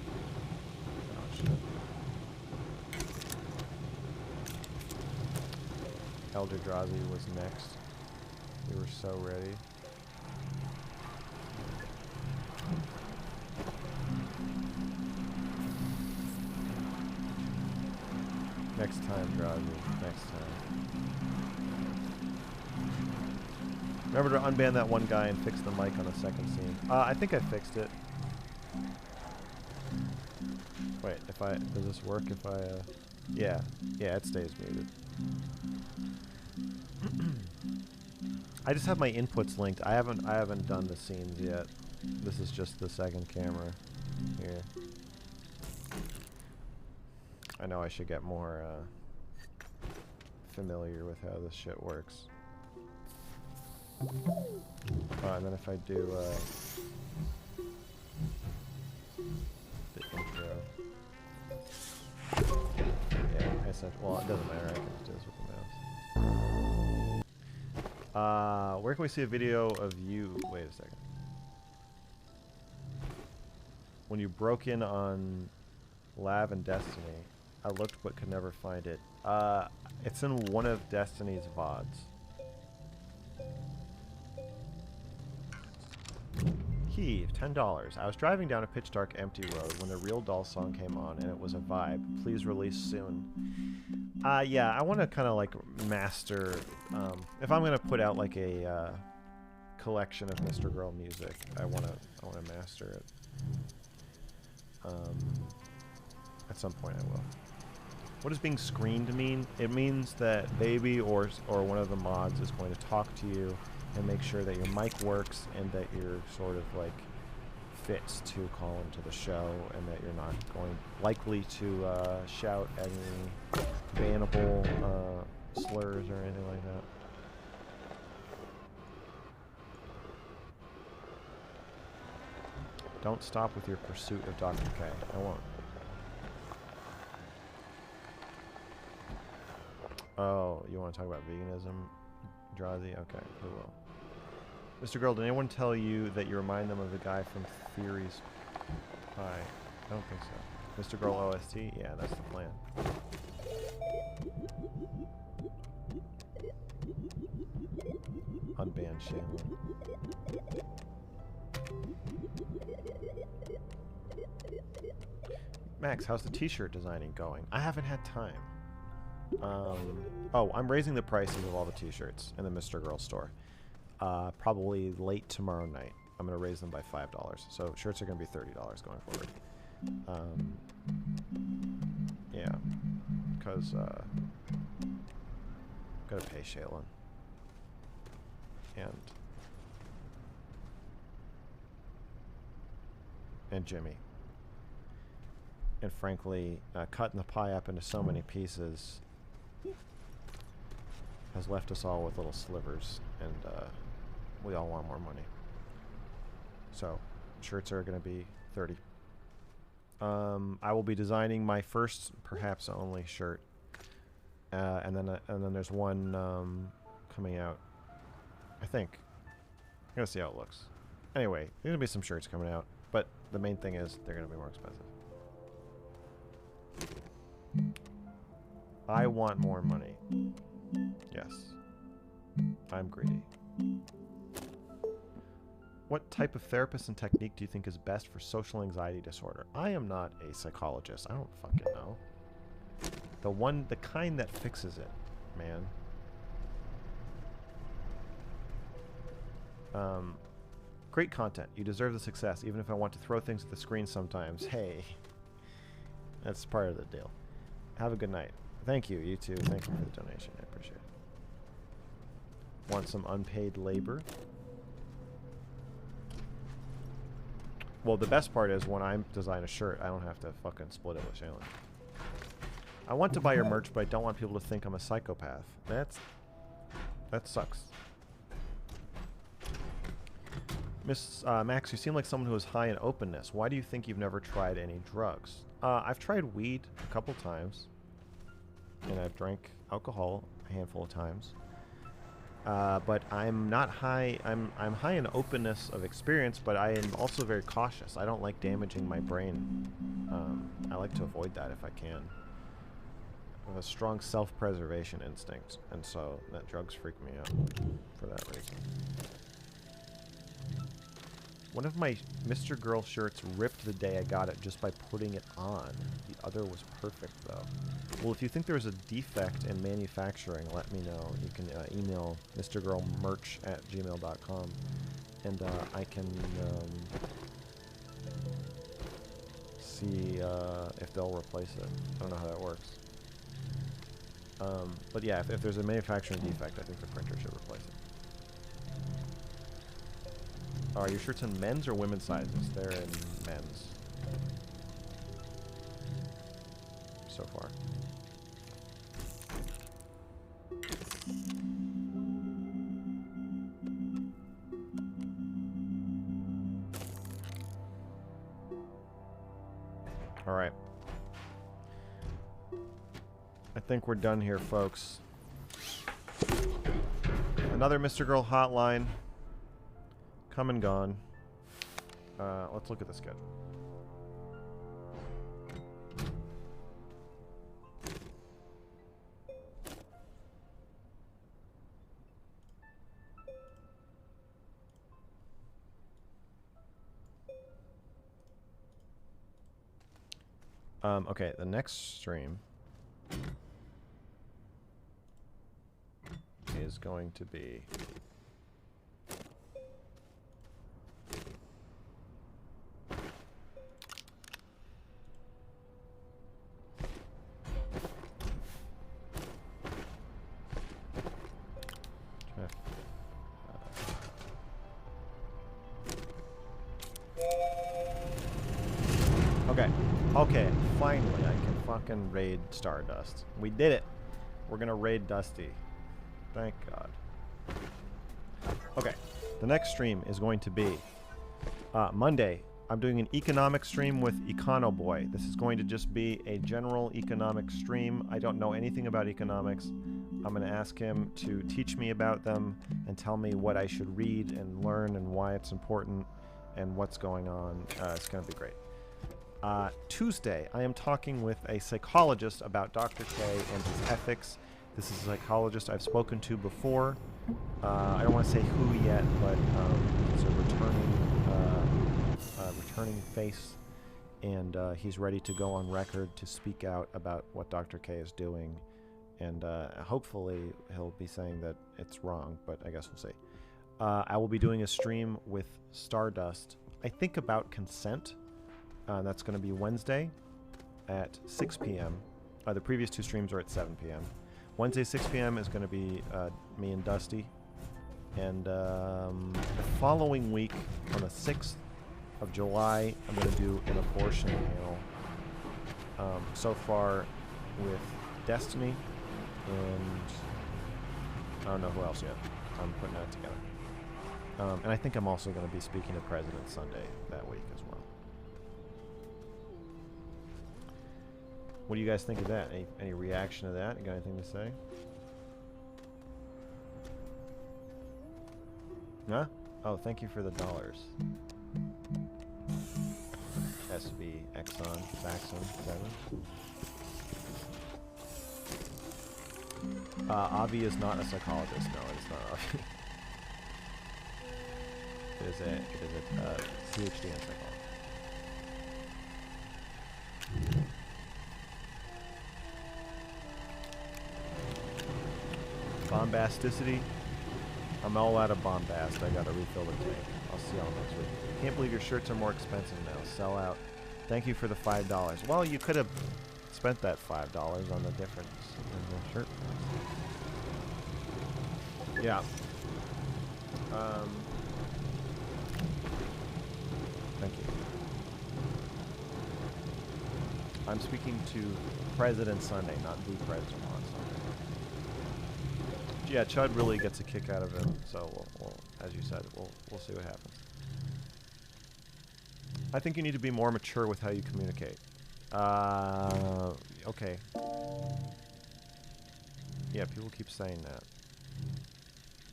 oh shit. Elder Drazi was next. We were so ready. Next time, Drazi. Next time. Remember to unban that one guy and fix the mic on the second scene. I think I fixed it. Wait, does this work if I, yeah, it stays muted. I just have my inputs linked. I haven't done the scenes yet. This is just the second camera here. I know I should get more familiar with how this shit works. And then if I do the intro, yeah, well, it doesn't matter. I can just do this with the mouse. Where can we see a video of you? Wait a second. When you broke in on Lav and Destiny, I looked but could never find it. It's in one of Destiny's VODs. Key, $10. I was driving down a pitch dark empty road when the Real Doll song came on and it was a vibe. Please release soon. Yeah, I want to kind of like master, if I'm going to put out like a collection of Mr. Girl music, I want to master it. At some point I will. What does being screened mean? It means that Baby or one of the mods is going to talk to you and make sure that your mic works and that you're sort of like fits to call into the show and that you're not likely to shout any bannable slurs or anything like that. Don't stop with your pursuit of Dr. K. I won't. Oh, you want to talk about veganism, Drazi? Okay, we will. Mr. Girl, did anyone tell you that you remind them of the guy from Theories Pie? I don't think so. Mr. Girl OST? Yeah, that's the plan. Unban Shaylin. Max, how's the t-shirt designing going? I haven't had time. Oh, I'm raising the prices of all the t-shirts in the Mr. Girl store. Probably late tomorrow night. I'm going to raise them by $5. So shirts are going to be $30 going forward. Yeah. Because, got to pay Shaylin. And Jimmy. And frankly, cutting the pie up into so many pieces has left us all with little slivers, and we all want more money. So, shirts are going to be $30. I will be designing my first, perhaps only, shirt, and then there's one coming out. I think. I'm gonna see how it looks. Anyway, there's gonna be some shirts coming out, but the main thing is they're gonna be more expensive. I want more money. Yes. I'm greedy. What type of therapist and technique do you think is best for social anxiety disorder? I am not a psychologist. I don't fucking know. The kind that fixes it, man. Great content. You deserve the success, even if I want to throw things at the screen sometimes. Hey. That's part of the deal. Have a good night. Thank you, you too. Thank you for the donation. I appreciate it. Want some unpaid labor? Well, the best part is when I design a shirt, I don't have to fucking split it with Shaylin. I want to buy your merch, but I don't want people to think I'm a psychopath. That sucks. Miss Max, you seem like someone who is high in openness. Why do you think you've never tried any drugs? I've tried weed a couple times, and I've drank alcohol a handful of times. But I'm not high. I'm high in openness of experience, but I am also very cautious. I don't like damaging my brain. I like to avoid that if I can. I have a strong self-preservation instinct, and so that drugs freak me out for that reason. One of my Mr. Girl shirts ripped the day I got it just by putting it on. The other was perfect, though. Well, if you think there's a defect in manufacturing, let me know. You can email mrgirlmerch@gmail.com, and I can see if they'll replace it. I don't know how that works. But yeah, if there's a manufacturing defect, I think the printer should replace it. Are your shirts in men's or women's sizes? They're in men's. So far. Alright. I think we're done here, folks. Another Mr. Girl hotline. Come and gone. Let's look at the schedule. Okay, the next stream is going to be Okay, finally I can fucking raid Stardust. We did it. We're gonna raid Dusty. Thank God. Okay, the next stream is going to be Monday. I'm doing an economic stream with Econo Boy. This is going to just be a general economic stream. I don't know anything about economics. I'm going to ask him to teach me about them and tell me what I should read and learn and why it's important and what's going on. It's going to be great. Tuesday, I am talking with a psychologist about Dr. K and his ethics. This is a psychologist I've spoken to before. I don't want to say who yet, but he's a returning face, and he's ready to go on record to speak out about what Dr. K is doing, and hopefully he'll be saying that it's wrong, but I guess we'll see. I will be doing a stream with Stardust, I think about consent. That's going to be Wednesday at 6 p.m. The previous 2 streams are at 7 p.m. Wednesday, 6 p.m. is going to be me and Dusty. And the following week, on the 6th of July, I'm going to do an abortion panel. So far with Destiny, and I don't know who else yet. I'm putting that together. And I think I'm also going to be speaking to President Sunday that week as well. What do you guys think of that? Any reaction to that? You got anything to say? Huh? Oh, thank you for the dollars. SB, Exxon, Saxon, 7. Avi is not a psychologist. No, it's not Avi. It is a PhD in psychology. Bombasticity. I'm all out of bombast. I gotta refill the tank. I'll see y'all next week. Can't believe your shirts are more expensive now. Sell out. Thank you for the $5. Well, you could have spent that $5 on the difference in the shirt price. Yeah. Thank you. I'm speaking to President Sunday, not the President on Sunday. Yeah, Chud really gets a kick out of him, so we'll as you said, we'll see what happens. I think you need to be more mature with how you communicate. Okay. Yeah, people keep saying that.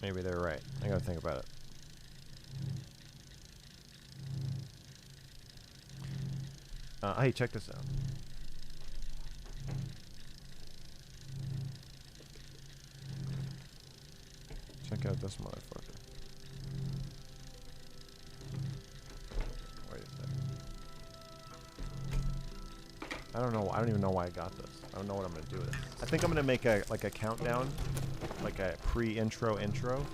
Maybe they're right. I gotta think about it. Hey, check this out. Check out this motherfucker. Wait a second. I don't even know why I got this. I don't know what I'm gonna do with it. I think I'm gonna make a countdown, like a pre-intro intro.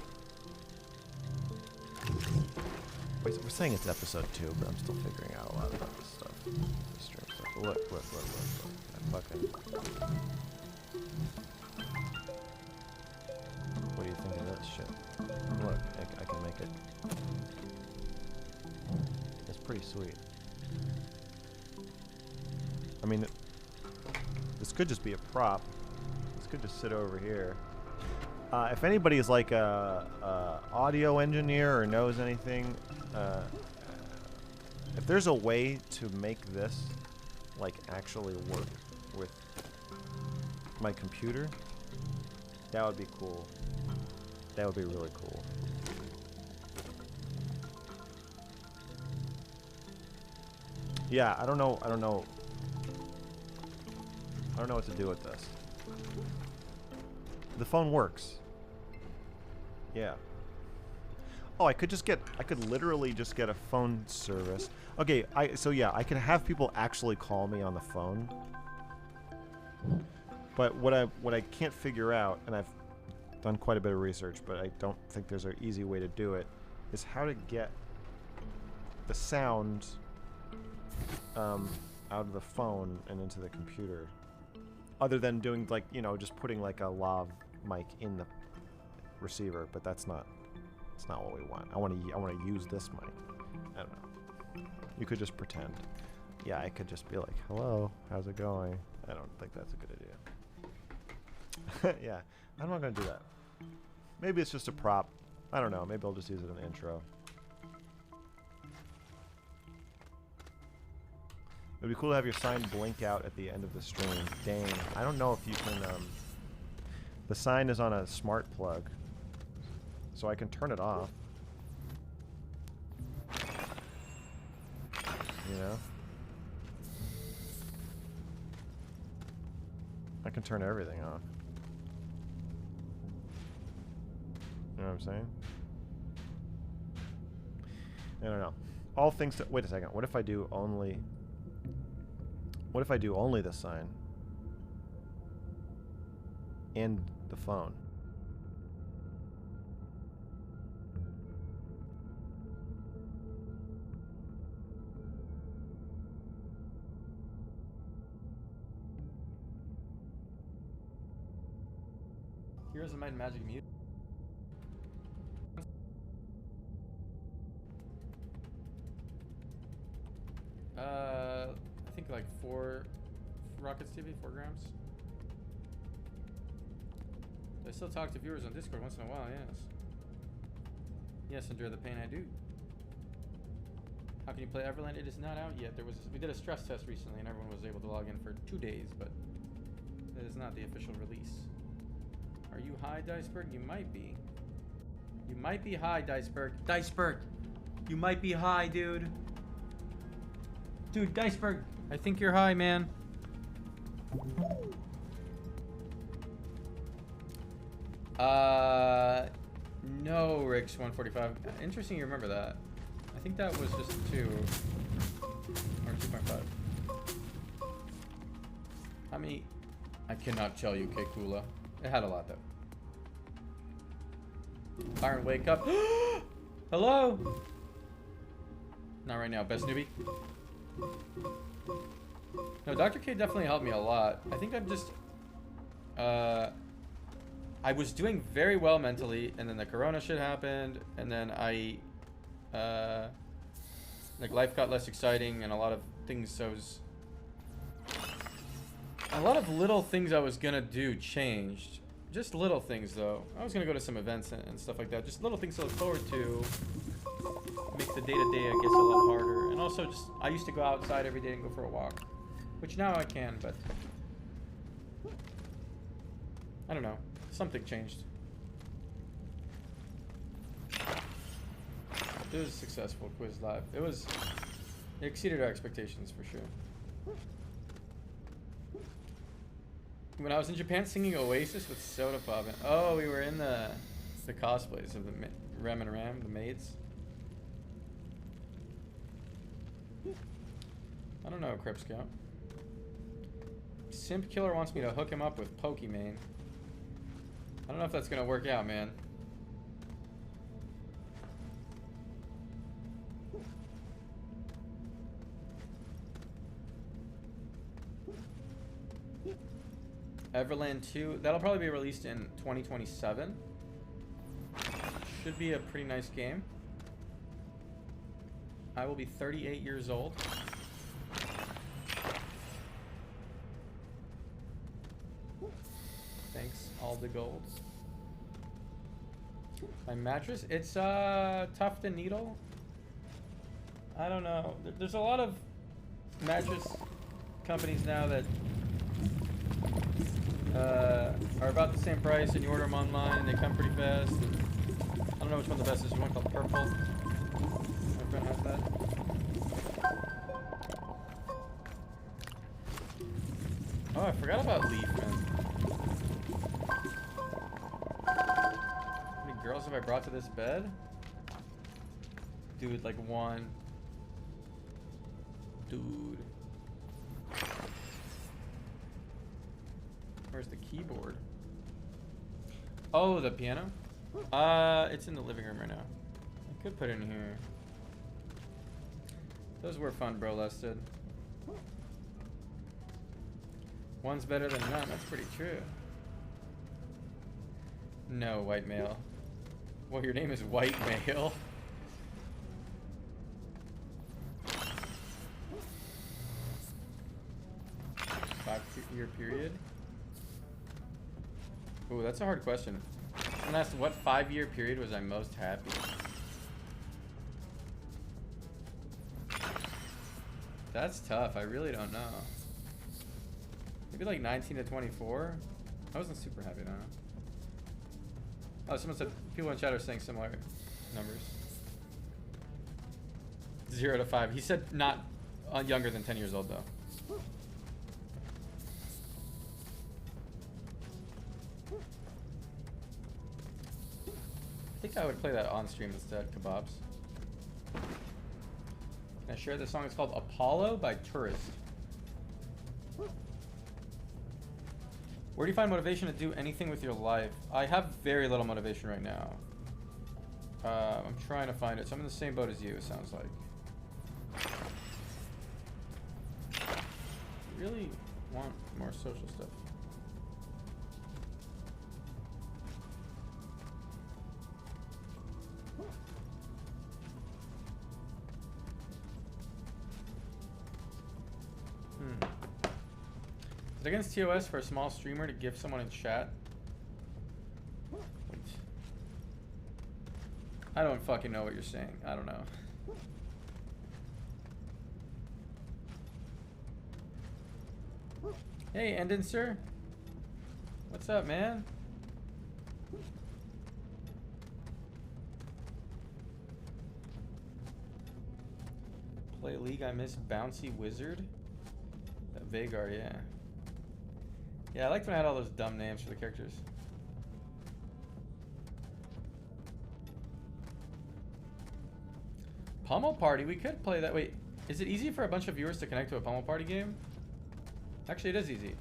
Wait, we're saying it's episode 2, but I'm still figuring out a lot about this stuff. This stream stuff. Look. I fucking. What do you think of this shit? Look, I can make it. It's pretty sweet. I mean, this could just be a prop. This could just sit over here. If anybody is like a audio engineer or knows anything, if there's a way to make this like actually work with my computer, that would be cool. That would be really cool. Yeah, I don't know what to do with this. The phone works. Yeah. Oh, I could literally just get a phone service. Okay, so yeah, I could have people actually call me on the phone. But what I can't figure out, and I've done quite a bit of research, but I don't think there's an easy way to do it, is how to get the sound out of the phone and into the computer. Other than doing like, just putting like a lav mic in the receiver, but that's not what we want. I want to use this mic. I don't know. You could just pretend. Yeah, I could just be like, "Hello, how's it going?" I don't think that's a good idea. Yeah, I'm not gonna do that. Maybe it's just a prop. I don't know. Maybe I'll just use it in the intro. It'd be cool to have your sign blink out at the end of the stream. Dang, I don't know if you can. The sign is on a smart plug, so I can turn it off. You know. can turn everything off. You know what I'm saying? I don't know. All things to... Wait a second. What if I do only... What if I do only the sign? And the phone? Heroes of Might and Magic Music. I think like 4 Rockets TV, 4 grams. I still talk to viewers on Discord once in a while, yes. Yes, endure the pain I do. How can you play Everland? It is not out yet. We did a stress test recently and everyone was able to log in for 2 days, but it is not the official release. Are you high, Diceberg? You might be. You might be high, Diceberg. Diceberg! You might be high, dude. Dude, Diceberg! I think you're high, man. No, Rix 145. Interesting you remember that. I think that was just 2. Or 2.5. How many? I cannot tell you, Kekula. It had a lot, though. Byron, wake up. Hello? Not right now. Best newbie? No, Dr. K definitely helped me a lot. I think I'm just... I was doing very well mentally, and then the corona shit happened, and then I... like, life got less exciting, and a lot of things I was... A lot of little things I was gonna do changed. Just little things, though. I was gonna go to some events and stuff like that. Just little things to look forward to. Make the day-to-day, I guess, a lot harder. And also, just I used to go outside every day and go for a walk, which now I can, but I don't know. Something changed. It was a successful quiz live. It exceeded our expectations for sure. When I was in Japan singing Oasis with Soda Pop, and oh, we were in the cosplays of the Rem and Ram, the maids. I don't know, Crip Scout. Simp Killer wants me to hook him up with Pokimane. I don't know if that's gonna work out, man. Everland 2, that'll probably be released in 2027. Should be a pretty nice game. I will be 38 years old. Thanks, all the gold. My mattress, it's Tuft and Needle. I don't know. There's a lot of mattress companies now that are about the same price, and you order them online and they come pretty fast. I don't know which one the best is. You want called Purple? My friend has that. Oh, I forgot about Leaf, man. How many girls have I brought to this bed? Dude, like 1. Dude. Where's the keyboard? Oh, the piano? It's in the living room right now. I could put it in here. Those were fun, bro, Lested. One's better than none. That's pretty true. No, white male. Well, your name is white male. Five-year period? Ooh, that's a hard question. I'm gonna ask what 5-year period was I most happy? That's tough. I really don't know. Maybe like 19 to 24. I wasn't super happy, no. Oh, someone said people in chat are saying similar numbers. 0 to 5. He said not younger than 10 years old though. think I would play that on stream instead, Kebabs. Can I share the song? It's called Apollo by Tourist. Where do you find motivation to do anything with your life? I have very little motivation right now. I'm trying to find it. So I'm in the same boat as you, it sounds like. Really want more social stuff. Is it against TOS for a small streamer to give someone in chat? Wait. I don't fucking know what you're saying. I don't know. Hey, Endin sir. What's up, man? Play League, I miss Bouncy Wizard. That Vagar, yeah. Yeah, I liked when I had all those dumb names for the characters. Pummel Party, we could play that. Wait, is it easy for a bunch of viewers to connect to a Pummel Party game? Actually, it is easy.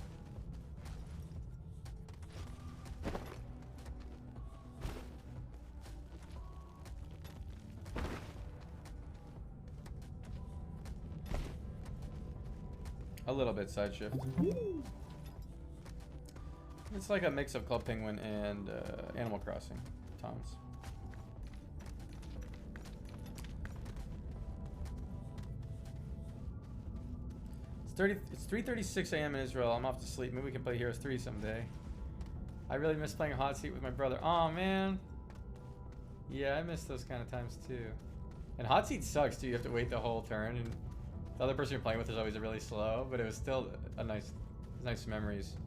A little bit side shift. It's like a mix of Club Penguin and Animal Crossing. Tom's. It's 3:36 a.m. in Israel. I'm off to sleep. Maybe we can play Heroes 3 someday. I really miss playing Hot Seat with my brother. Oh man. Yeah, I miss those kind of times too. And Hot Seat sucks too. You have to wait the whole turn, and the other person you're playing with is always really slow. But it was still a nice memories.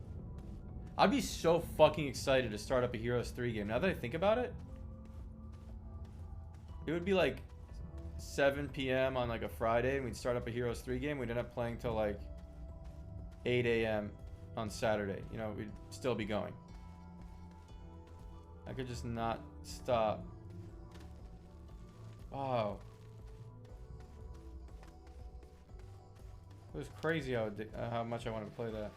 I'd be so fucking excited to start up a Heroes 3 game. Now that I think about it, it would be like 7 p.m. on like a Friday, and we'd start up a Heroes 3 game. We'd end up playing till like 8 a.m. on Saturday. You know, we'd still be going. I could just not stop. Wow. It was crazy how much I wanted to play that.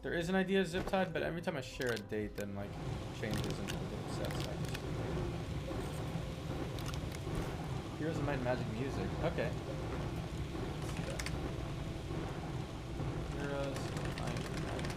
There is an idea of zip tied, but every time I share a date, then like changes and it sets. Heroes of Might and Magic music. Okay. Heroes of Might and Magic.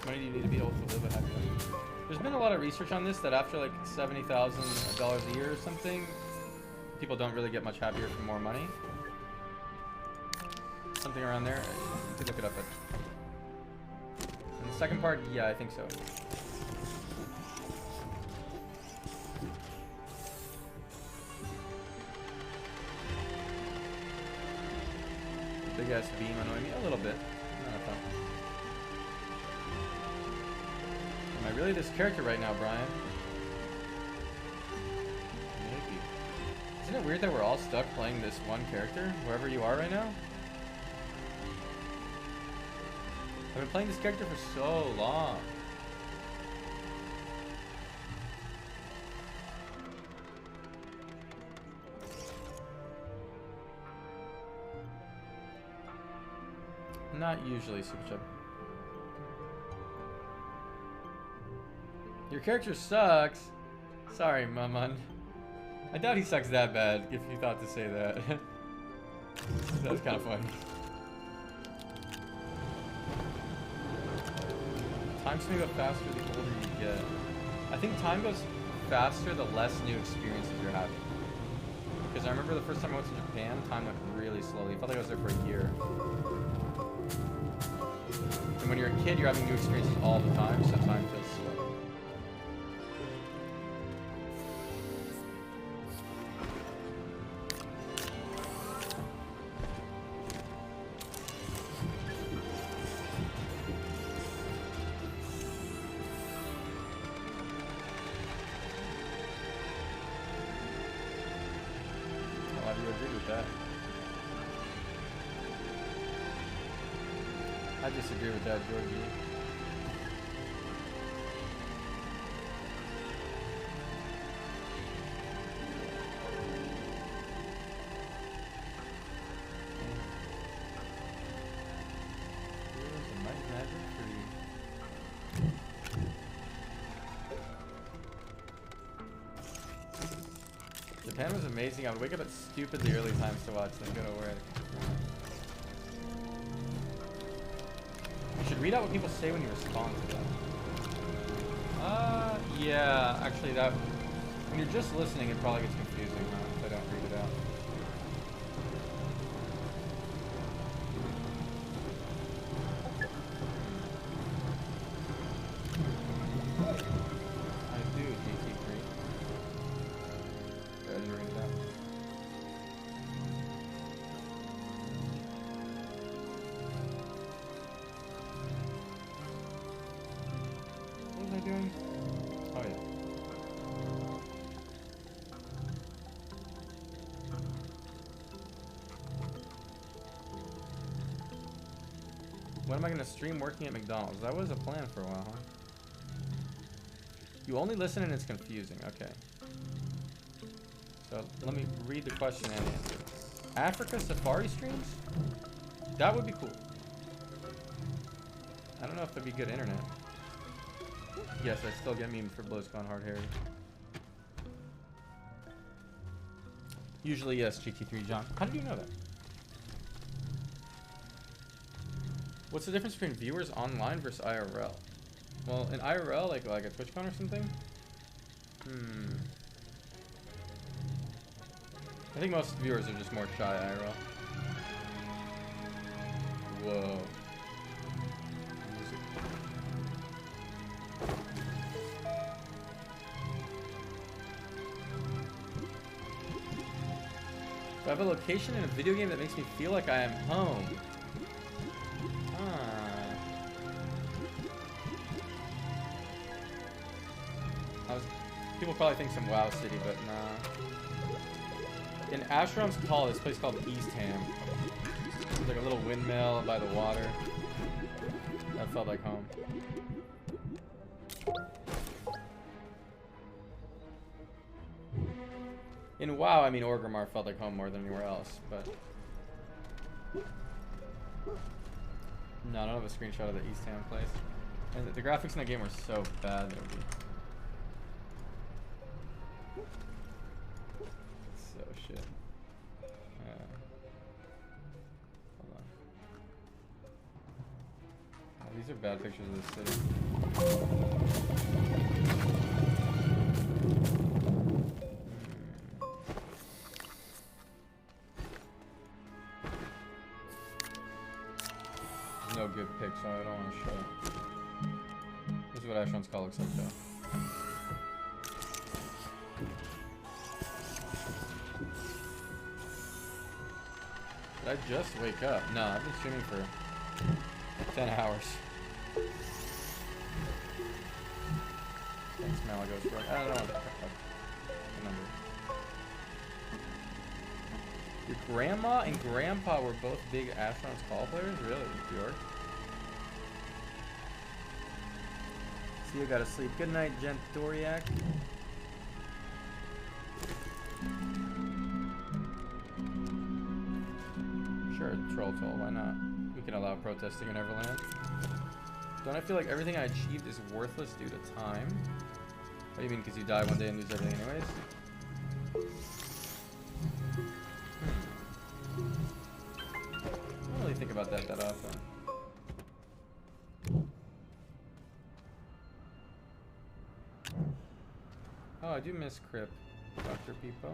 Money do you need to be able to live a happy life? There's been a lot of research on this that after like $70,000 a year or something, people don't really get much happier for more money. Something around there. You could look it up. And the second part, yeah, I think so. Big ass beam annoying me a little bit. Not a ton. Am I really this character right now, Brian? Maybe. Isn't it weird that we're all stuck playing this one character, wherever you are right now? I've been playing this character for so long. Not usually, Super Chub. Your character sucks. Sorry, Maman. I doubt he sucks that bad, if you thought to say that. That was kind of funny. Time may go faster the older you get. I think time goes faster the less new experiences you're having. Because I remember the first time I went to Japan, time went really slowly. It felt like I was there for a year. And when you're a kid, you're having new experiences all the time, so time feels slow. Why do you agree with that? I disagree with that, Georgie. Here's a night magic tree. Japan was amazing. I would wake up at stupidly early times to watch them go to work. You should read out what people say when you respond to them. Yeah, actually that, when you're just listening, it probably gets confusing, huh, if I don't read it out. I do, GT3. I didn't read it out. What was I doing? Oh yeah. When am I gonna stream working at McDonald's? That was a plan for a while, huh? You only listen and it's confusing. Okay. So let me read the question and answer. Africa safari streams? That would be cool. I don't know if that'd be good internet. Yes, I still get memed for BlizzCon Hard Harry. Usually yes, GT3 John. How did you know that? What's the difference between viewers online versus IRL? Well, in IRL, like a TwitchCon or something? I think most viewers are just more shy IRL. Whoa. Music. Do I have a location in a video game that makes me feel like I am home? People probably think some WoW City, but nah. In Ashram's Call, this place called East Ham. There's like a little windmill by the water. That felt like home. In WoW, I mean Orgrimmar felt like home more than anywhere else, but... No, I don't have a screenshot of the East Ham place. And the graphics in that game were so bad, that would be... So shit. Hold on. Oh, these are bad pictures of the city. There's no good pics, so I don't want to show it. This is what Ashron's Call looks like, though. Did I just wake up? No, I've been streaming for 10 hours. Thanks, Malagos. I don't know. The number. Your grandma and grandpa were both big Astronauts Call players? Really? Bjork? See, you gotta sleep. Good night, Gent Doriak. Sure, troll toll, why not? We can allow protesting in Everland. Don't I feel like everything I achieved is worthless due to time? What do you mean, because you die one day and lose everything anyways? I don't really think about that often. Oh, I do miss Crip, Dr. Peepo.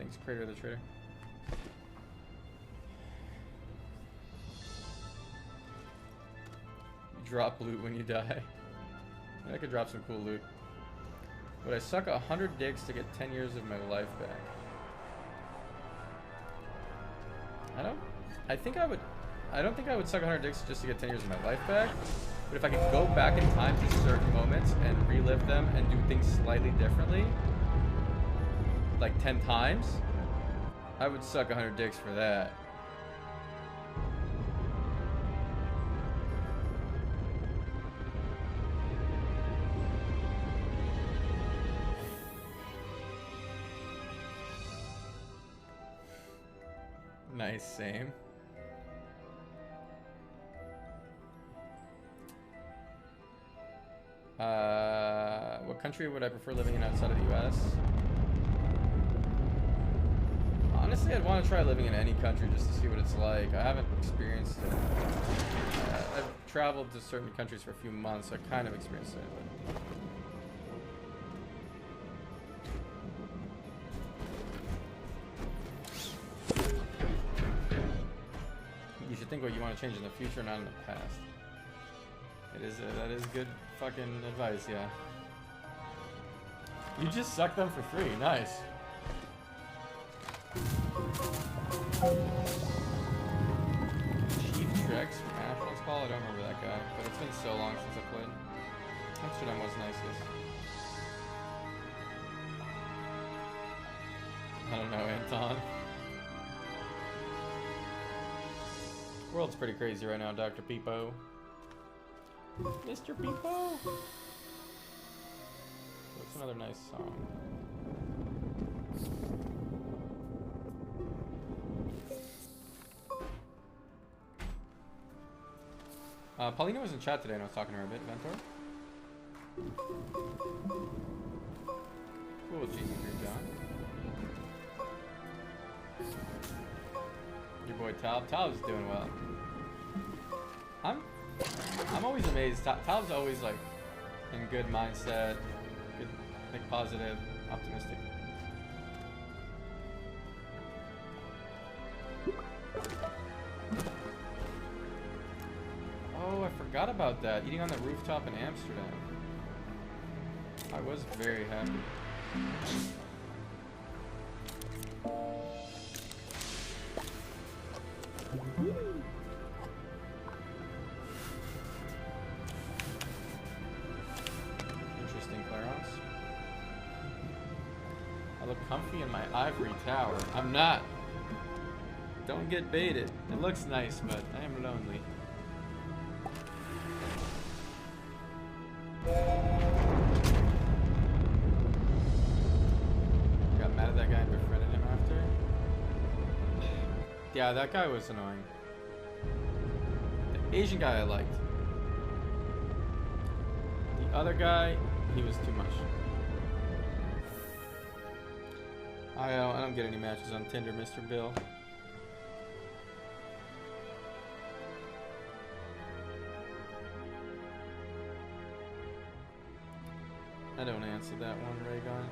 Thanks, Crater the Traitor. You drop loot when you die. I could drop some cool loot. But I suck 100 dicks to get 10 years of my life back. I don't think I would suck 100 dicks just to get 10 years of my life back. But if I could go back in time to certain moments and relive them and do things slightly differently, like 10 times, I would suck 100 dicks for that. Nice, same. What country would I prefer living in outside of the US? Honestly, I'd want to try living in any country just to see what it's like. I haven't experienced it. I've traveled to certain countries for a few months, so I kind of experienced it. But you should think what you want to change in the future, not in the past. That is good fucking advice, yeah. You just suck them for free, nice. Chief Trex from Ashland's Call, I don't remember that guy, but it's been so long since I played. Amsterdam was nicest. I don't know, Anton. World's pretty crazy right now, Dr. Peepo. Mr. Peepo! What's another nice song? Paulina was in chat today and I was talking to her a bit. Ventor? Cool, Jesus, here, John. Your boy Tal. Tal's doing well. I'm always amazed. Tal's always like in good mindset, good, like positive, optimistic. Oh, I forgot about that. Eating on the rooftop in Amsterdam. I was very happy. Interesting, Clarence. I look comfy in my ivory tower. I'm not. Don't get baited. It looks nice, but I am lonely. Got mad at that guy and befriended him after. Yeah, that guy was annoying. The Asian guy I liked. The other guy, he was too much. I don't get any matches on Tinder, Mr. Bill. I don't answer that one, Raygon.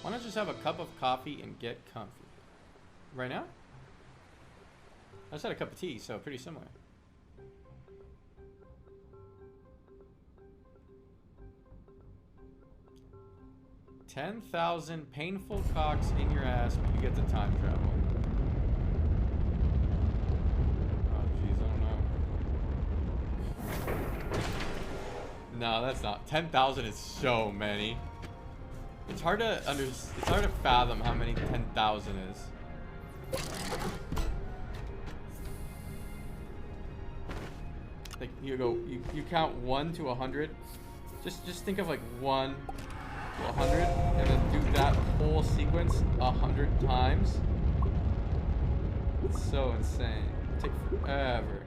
Why not just have a cup of coffee and get comfy? Right now? I just had a cup of tea, so pretty similar. $10,000 painful cocks in your ass, but you get the time travel. No, that's not. 10,000 is so many. It's hard to it's hard to fathom how many 10,000 is. Like you count 1 to 100. Just think of like 1 to 100 and then do that whole sequence 100 times. It's so insane. It'd take forever.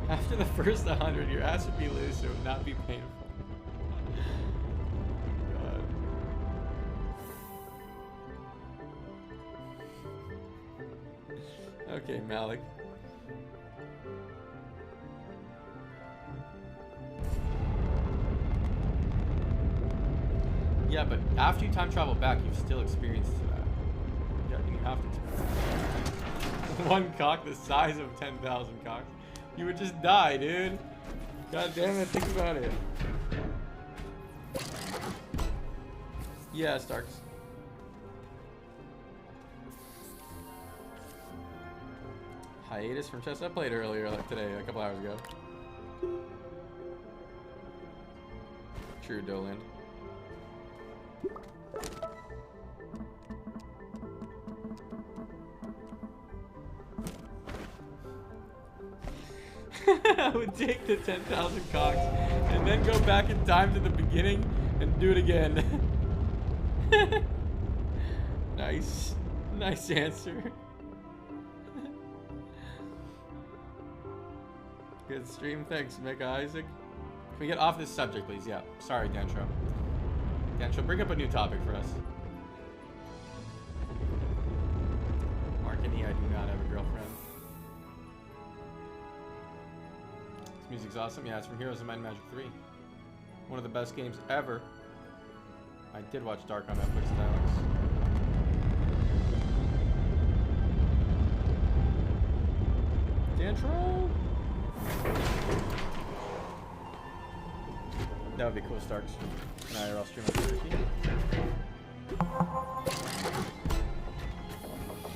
After the first 100, your ass would be loose. It would not be painful. God. Okay, Malik. Yeah, but after you time travel back, you've still experienced that. Yeah, and you have to experience one cock the size of 10,000 cocks. You would just die, dude. God damn it, think about it. Yeah, Starks. Hiatus from chess. I played earlier, like today, a couple hours ago. True, Doland. I would take the 10,000 cocks and then go back in time to the beginning and do it again. Nice. Nice answer. Good stream. Thanks, Mega Isaac. Can we get off this subject, please? Yeah. Sorry, Dantro. Dantro, bring up a new topic for us. Markany, I do not have a girlfriend. This music's awesome. Yeah, it's from Heroes of Might and Magic 3. One of the best games ever. I did watch Dark on Netflix, Alex. Dantro! That would be cool, Starks. An IRL stream of Turkey.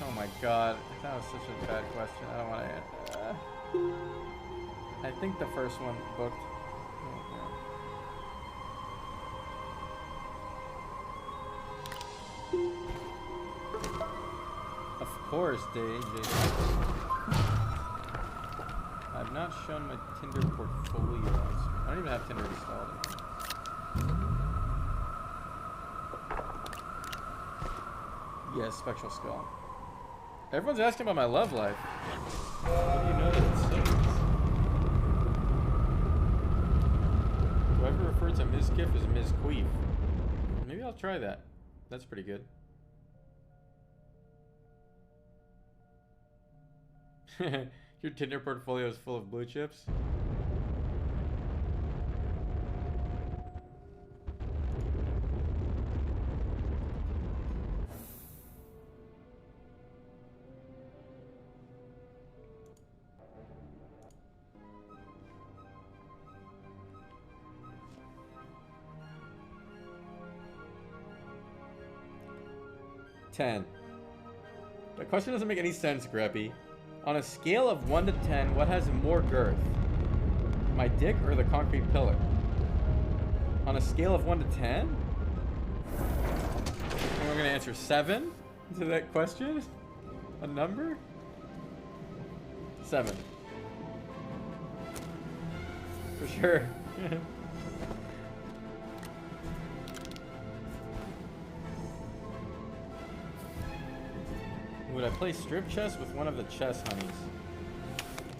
Oh my god, that was such a bad question. I don't want to. I think the first one booked. Of course, DJ. I've not shown my Tinder portfolios. I don't even have Tinder installed. Yes, Spectral Skull. Everyone's asking about my love life. What do you know that it says? Do I ever refer to Ms. Kiff as Ms. Queef? Maybe I'll try that. That's pretty good. Your Tinder portfolio is full of blue chips? Ten. The question doesn't make any sense, Greppy. On a scale of 1 to 10, what has more girth? My dick or the concrete pillar? On a scale of 1 to 10? And we're gonna answer 7 to that question? A number? 7. For sure. Would I play strip chess with one of the chess honeys?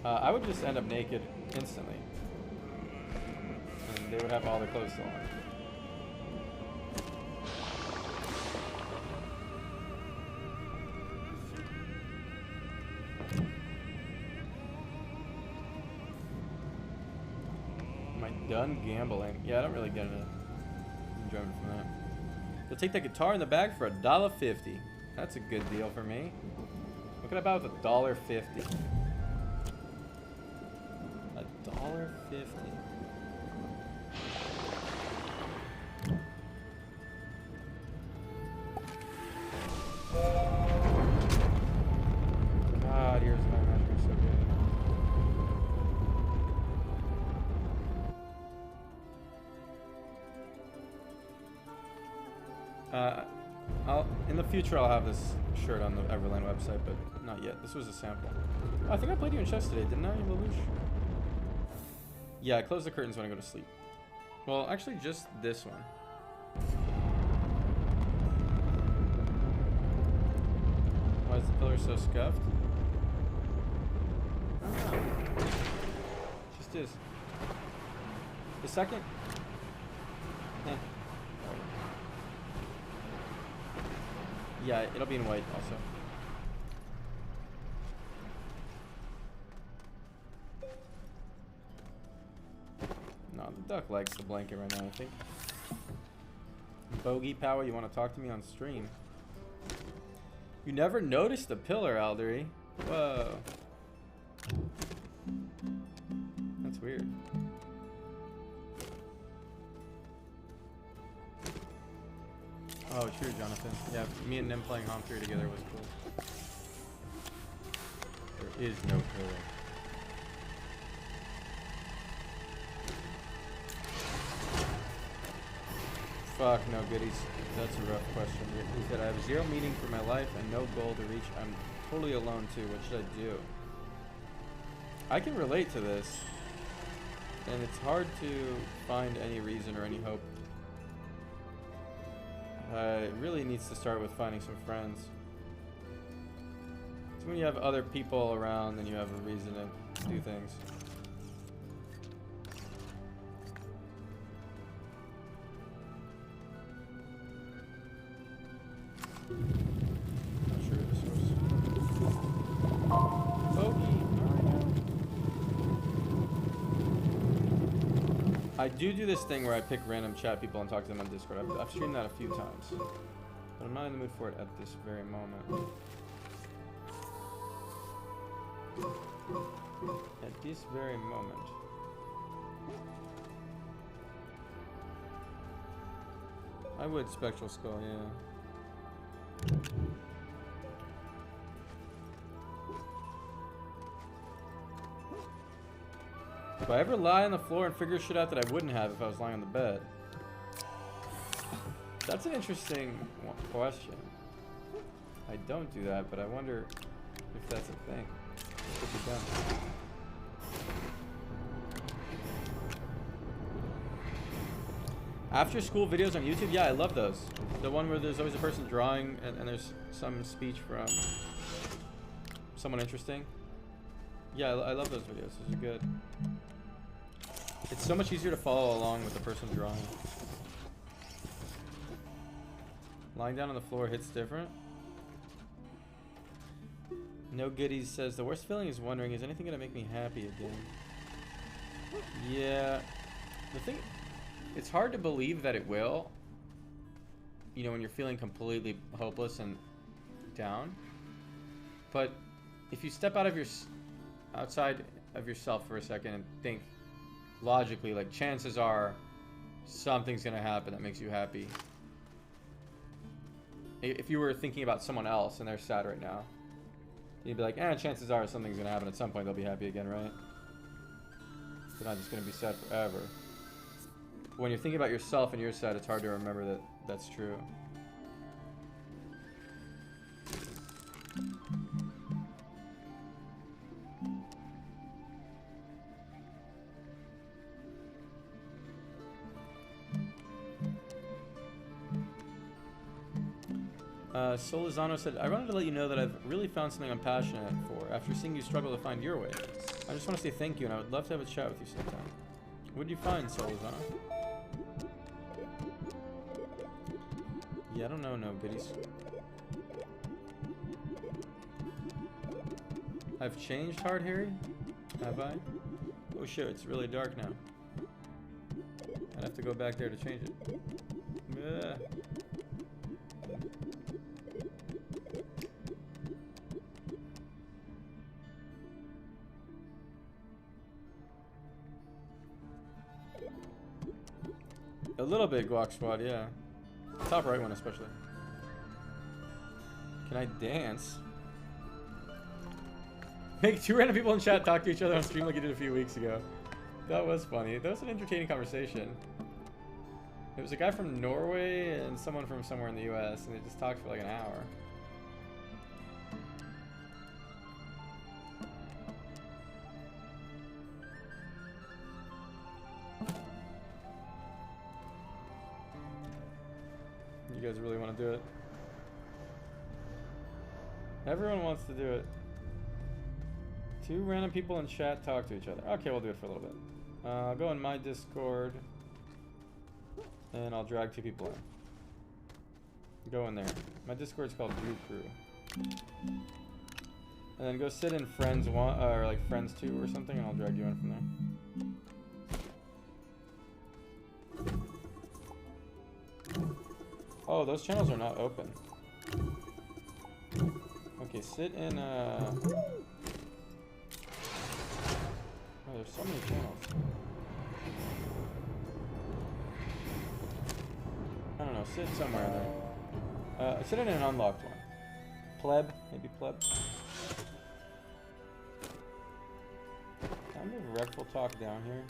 I would just end up naked instantly. And they would have all their clothes still on. Am I done gambling? Yeah, I don't really get any enjoyment from that. You'll take the guitar in the bag for $1.50. That's a good deal for me. What can I buy with $1.50? $1.50. God, here's my memory so good. In the future, I'll have this shirt on the Everland website, but not yet. This was a sample. Oh, I think I played you in chess today, didn't I, Lelouch? Yeah, I close the curtains when I go to sleep. Well, actually, just this one. Why is the pillar so scuffed? I don't know. Just is. The second? Eh. Yeah, it'll be in white also. Duck likes the blanket right now, I think. Bogey Power, you want to talk to me on stream? You never noticed the pillar, Aldery. Whoa. That's weird. Oh, true, Jonathan. Yeah, me and Nim playing Hom 3 together was cool. There is no pillar. Fuck, no goodies. That's a rough question. He said, I have zero meaning for my life and no goal to reach. I'm totally alone too. What should I do? I can relate to this. And it's hard to find any reason or any hope. It really needs to start with finding some friends. It's when you have other people around, then you have a reason to do things. Not sure this was. Bogey, I do this thing where I pick random chat people and talk to them on Discord. I've streamed that a few times, but I'm not in the mood for it at this very moment. At this very moment. I would Spectral Skull, yeah. Do I ever lie on the floor and figure shit out that I wouldn't have if I was lying on the bed? That's an interesting question. I don't do that, but I wonder if that's a thing. It could be done. After school videos on YouTube, yeah, I love those. The one where there's always a person drawing and there's some speech from someone interesting. Yeah, I love those videos. Those are good. It's so much easier to follow along with the person drawing. Lying down on the floor hits different. No Goodies says, the worst feeling is wondering, is anything gonna make me happy again? Yeah. The thing, it's hard to believe that it will. You know, when you're feeling completely hopeless and down. But if you step outside of yourself for a second and think logically, like, chances are something's gonna happen that makes you happy. If you were thinking about someone else and they're sad right now, you'd be like, chances are something's gonna happen at some point, they'll be happy again, right? They're not just gonna be sad forever. But when you're thinking about yourself and you're sad, it's hard to remember that that's true. Solizano said, I wanted to let you know that I've really found something I'm passionate for after seeing you struggle to find your way. I just want to say thank you, and I would love to have a chat with you sometime. What did you find, Solizano? Yeah, I don't know, no goodies. I've changed, Hard Harry? Have I? Oh shit, it's really dark now. I'd have to go back there to change it. Ugh. A little bit, Guac Squad, yeah. Top right one, especially. Can I dance? Make two random people in chat talk to each other on stream like you did a few weeks ago. That was funny. That was an entertaining conversation. It was a guy from Norway and someone from somewhere in the US, and they just talked for like an hour. You guys really want to do it? Everyone wants to do it. Two random people in chat talk to each other. Okay, we'll do it for a little bit. I'll go in my Discord, and I'll drag two people in. Go in there. My Discord's called Drew Crew. And then go sit in Friends 1, or like Friends 2 or something, and I'll drag you in from there. Oh, those channels are not open. Okay, sit in Oh, there's so many channels. I don't know, sit somewhere in there. Sit in an unlocked one. Pleb, maybe pleb. Can I move Rectal Talk down here?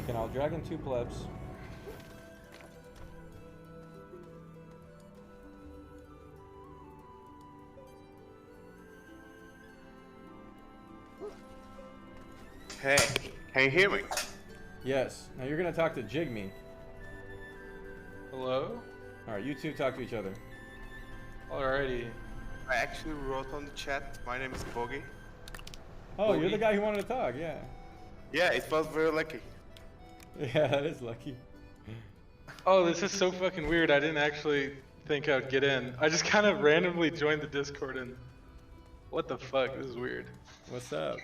Okay, now I'll drag in 2 plebs. Hey, can you hear me? Yes. Now you're gonna talk to Jigme. Hello? Alright, you two talk to each other. Alrighty. I actually wrote on the chat, my name is Boggy. Oh, you're the guy who wanted to talk, yeah. Yeah, it was very lucky. Yeah, that is lucky. Oh, this is so fucking weird. I didn't actually think I'd get in. I just kind of randomly joined the Discord and... What the fuck? This is weird. What's up?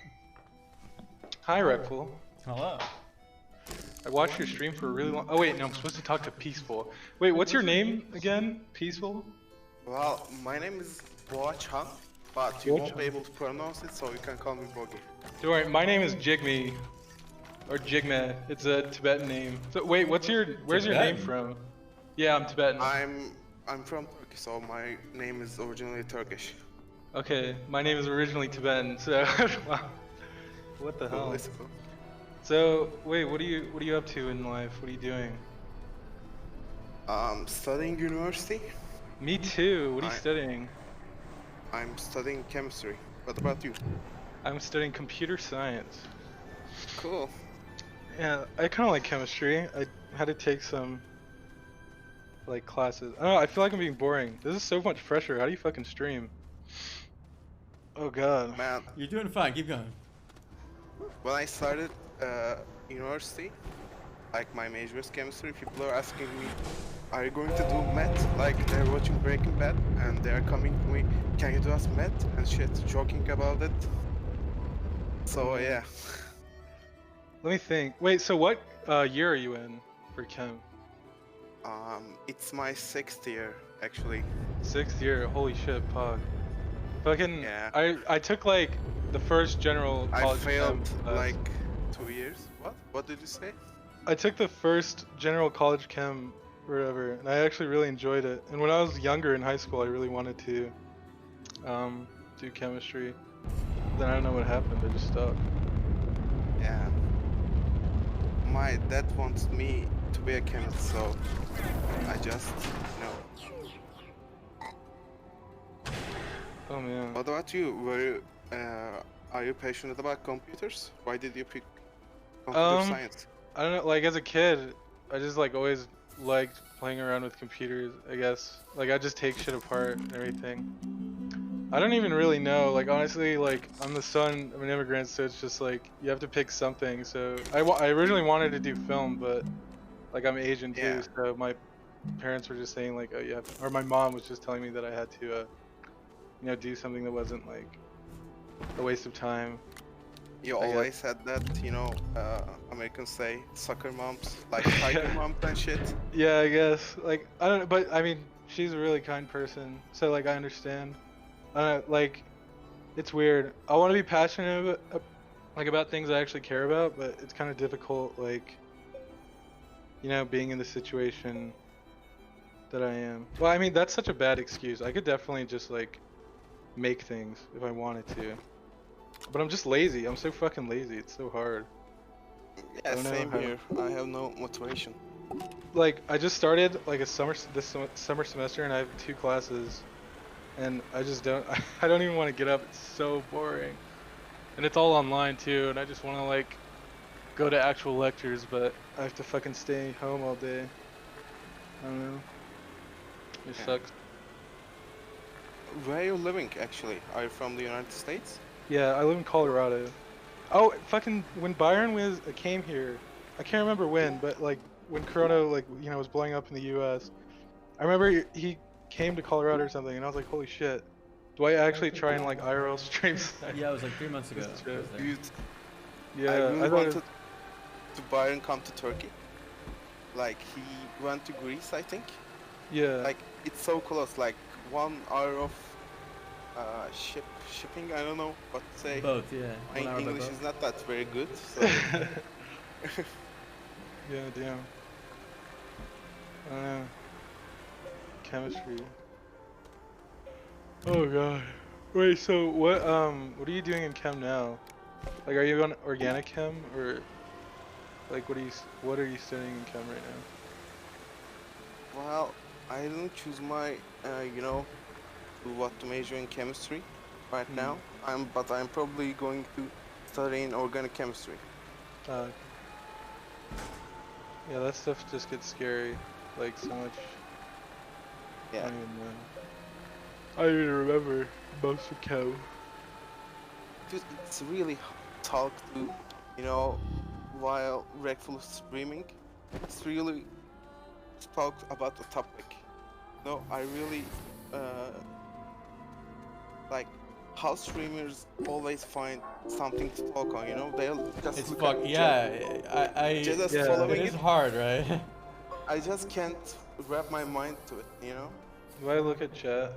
Hi, Redpool. Hello. I watched your stream for a really long... Oh wait, no, I'm supposed to talk to Peaceful. Wait, what's your name again? Peaceful? Well, my name is Boa Chan, but you won't be able to pronounce it, so you can call me Boggy. Don't worry, my name is Jigme. Or Jigme. It's a Tibetan name. So wait, where's your name from? Yeah, I'm Tibetan. I'm from Turkey, so my name is originally Turkish. Okay, my name is originally Tibetan, so... What the hell? So, wait, what are you up to in life? What are you doing? Studying university. Me too. What are you studying? I'm studying chemistry. What about you? I'm studying computer science. Cool. Yeah, I kind of like chemistry. I had to take some like classes. I don't know, I feel like I'm being boring. This is so much pressure. How do you fucking stream? Oh god. Man, you're doing fine. Keep going. When I started university, like my major is chemistry, people are asking me, are you going to do math? Like they're watching Breaking Bad and they're coming to me, can you do us math and shit, joking about it. So yeah. Let me think. Wait, so what year are you in for chem? It's my 6th year actually. 6th year. Holy shit, pog. Fucking. Yeah. I took like the first general college I failed chem class. like 2 years. What? What did you say? I took the first general college chem or whatever, and I actually really enjoyed it. And when I was younger in high school, I really wanted to do chemistry. Then I don't know what happened. I just stopped. Yeah. My dad wants me to be a chemist, so I just, Oh man. What about you? Are you passionate about computers? Why did you pick computer science? I don't know, like as a kid, I just like always liked playing around with computers, I guess. Like I just take shit apart and everything. I don't even really know, like honestly, like I'm the son of an immigrant, so it's just like you have to pick something. So I originally wanted to do film, but like I'm Asian too, so my parents were just saying like, oh you have to, or my mom was just telling me that I had to do something that wasn't like a waste of time. You always said that, Americans say sucker moms, like tiger moms and shit. Yeah, I guess. Like, I don't know, but I mean, she's a really kind person, so like I understand. Like, it's weird. I want to be passionate about things I actually care about, but it's kind of difficult, like, being in the situation that I am. Well, I mean, that's such a bad excuse. I could definitely just like make things if I wanted to. But I'm just lazy. I'm so fucking lazy. It's so hard. Yeah, same here. I have no motivation. Like, I just started like this summer semester, and I have 2 classes, and I just don't. I don't even want to get up. It's so boring, and it's all online too. And I just want to like go to actual lectures, but I have to fucking stay home all day. I don't know. It sucks. Where are you living actually? Are you from the United States? Yeah, I live in Colorado. Oh, fucking when Byron came here, I can't remember when, but like when Corona was blowing up in the U.S. I remember he came to Colorado or something, and I was like, holy shit, do I actually try and like IRL stream? Yeah, it was like 3 months ago. Yeah, I really wanted to Byron come to Turkey. like he went to Greece, I think. Yeah. Like it's so close, like 1 hour of shipping. I don't know what to say. Boat, yeah. My 1 hour by English boat. is not that very good, so. Yeah, damn. I don't know. Chemistry. Oh god. Wait, so what are you doing in chem now? Like, are you on organic chem, or like what are you studying in chem right now? Well, I didn't choose my, what to major in chemistry right now. But I'm probably going to study in organic chemistry. Yeah, that stuff just gets scary. Like so much. Yeah. I don't even know. I don't even remember most of chem. It's really talk to, while Redfall is streaming. It's really talk about the topic. No, I really like how streamers always find something to talk on. They'll just It's look fuck at yeah. just Yeah. following It is hard, right? I just can't wrap my mind to it. Do I look at chat?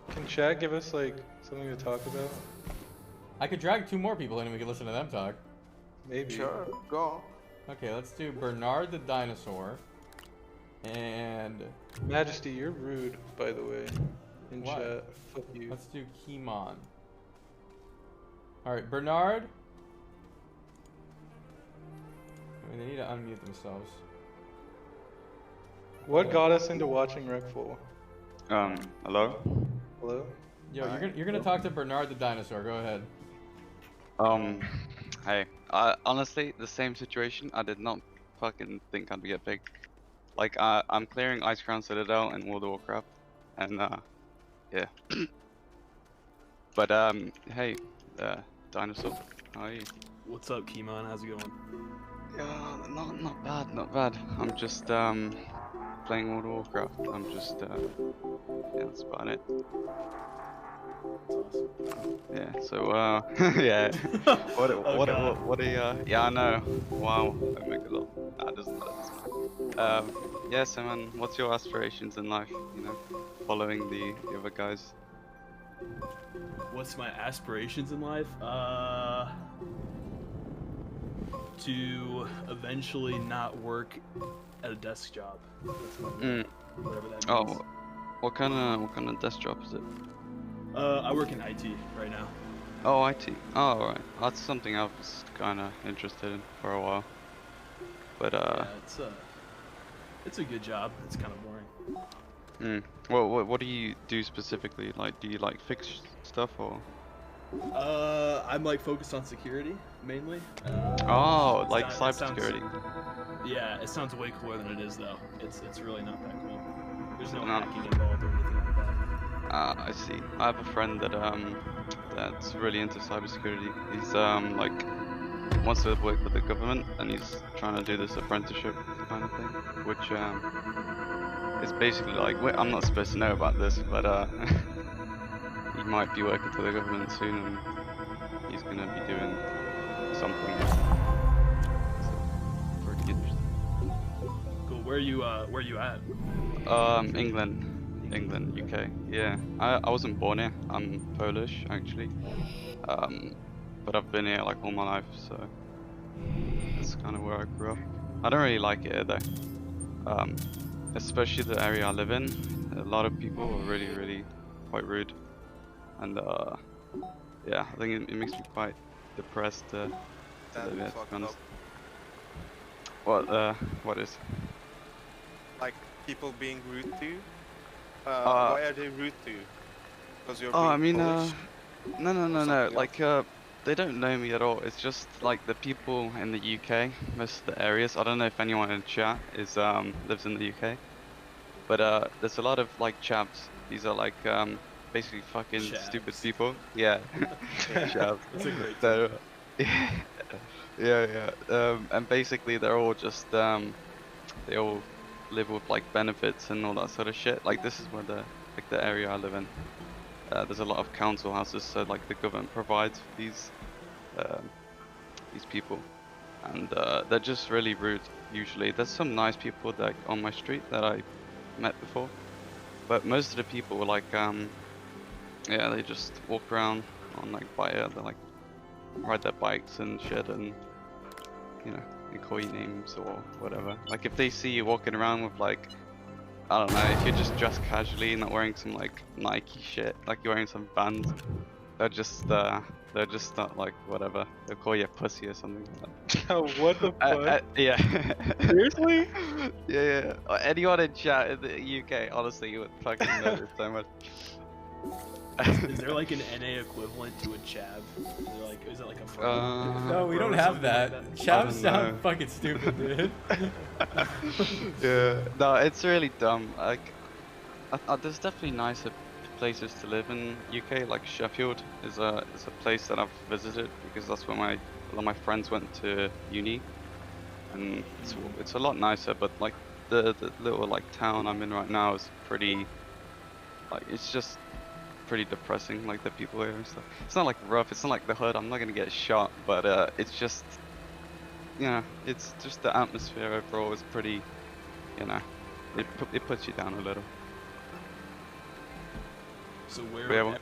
Can chat give us like something to talk about? I could drag 2 more people in and we could listen to them talk. Maybe. Sure, go. Okay, let's do Bernard the dinosaur. And Majesty, you're rude, by the way. In Why? chat. Fuck you. let's do Kimon. Alright, Bernard. I mean, they need to unmute themselves. What got us into watching Redfall? Hello? Hello? Yo, you're gonna talk to Bernard the dinosaur. Go ahead. Hey. Honestly, the same situation. I did not fucking think I'd get picked. Like, I'm clearing Ice Crown Citadel in World of Warcraft. And, yeah. But, hey, dinosaur, how are you? What's up, Kimon? How's it going? Yeah, not bad, not bad. I'm just, playing World of Warcraft. I'm just, yeah, that's about it. That's awesome. Yeah, so, yeah. What are you, yeah, I know. Wow, I make a lot. Nah, it doesn't matter. Yeah, so man, what's your aspirations in life, following the other guys? What's my aspirations in life? To eventually not work at a desk job. That's my goal, whatever that means. Oh, what kind of desk job is it? I work in IT right now. Oh, IT. Oh, right. That's something I was kind of interested in for a while. But Yeah, it's a good job. It's kind of boring. Well, what do you do specifically? Like, do you like fix stuff or? I'm like focused on security mainly. Oh, it's like not- it sounds- cybersecurity. Yeah, it sounds way cooler than it is though. It's really not that cool. There's no No. hacking involved or anything like that. I see. I have a friend that that's really into cybersecurity. He's like wants to work with the government, and he's trying to do this apprenticeship kind of thing, which is basically like I'm not supposed to know about this, but he might be working for the government soon, and he's gonna be doing something. So, pretty interesting. Cool. Where are you at? England, UK. Yeah, I wasn't born here. I'm Polish actually, but I've been here like all my life, so that's kind of where I grew up. I don't really like it here though, especially the area I live in. A lot of people are really quite rude, and yeah, I think it makes me quite depressed to live here, to be honest. What is? Like people being rude to you? Why are they rude to you? Because you're being I mean, Polish? no. Like, they don't know me at all. It's just like the people in the UK, most of the areas. I don't know if anyone in chat is lives in the UK, but there's a lot of like chaps. These are like basically fucking stupid people. Yeah, chaps. That's a great So, yeah. And basically they're all just they all live with like benefits and all that sort of shit. Like this is where the area I live in. There's a lot of council houses, so like the government provides for these people, and they're just really rude. Usually, there's some nice people that on my street that I met before, but most of the people were like, yeah, they just walk around on like they like ride their bikes and shit, and you know, they call you names or whatever. Like if they see you walking around with like, I don't know, if you're just dressed casually, not wearing some like Nike shit, like you're wearing some Vans, they're just not like whatever. They'll call you a pussy or something. Oh, what the fuck? Yeah. Seriously? Yeah. Anyone in chat in the UK, honestly, you would fucking know this so much. Is there like an NA equivalent to a chav? Is it like a bro? No, we Bro don't or have something that. like Chavs sound know. fucking stupid, dude. Yeah. No, it's really dumb. Like, there's definitely nicer places to live in UK. Like Sheffield is a place that I've visited because that's where a lot of my friends went to uni, and it's a lot nicer. But like the little like town I'm in right now is pretty, like it's just pretty depressing. Like the people here and stuff. It's not like rough. It's not like the hood. I'm not gonna get shot, but it's just, you know, it's just the atmosphere overall is pretty, you know, it puts you down a little. So where? But yeah, well,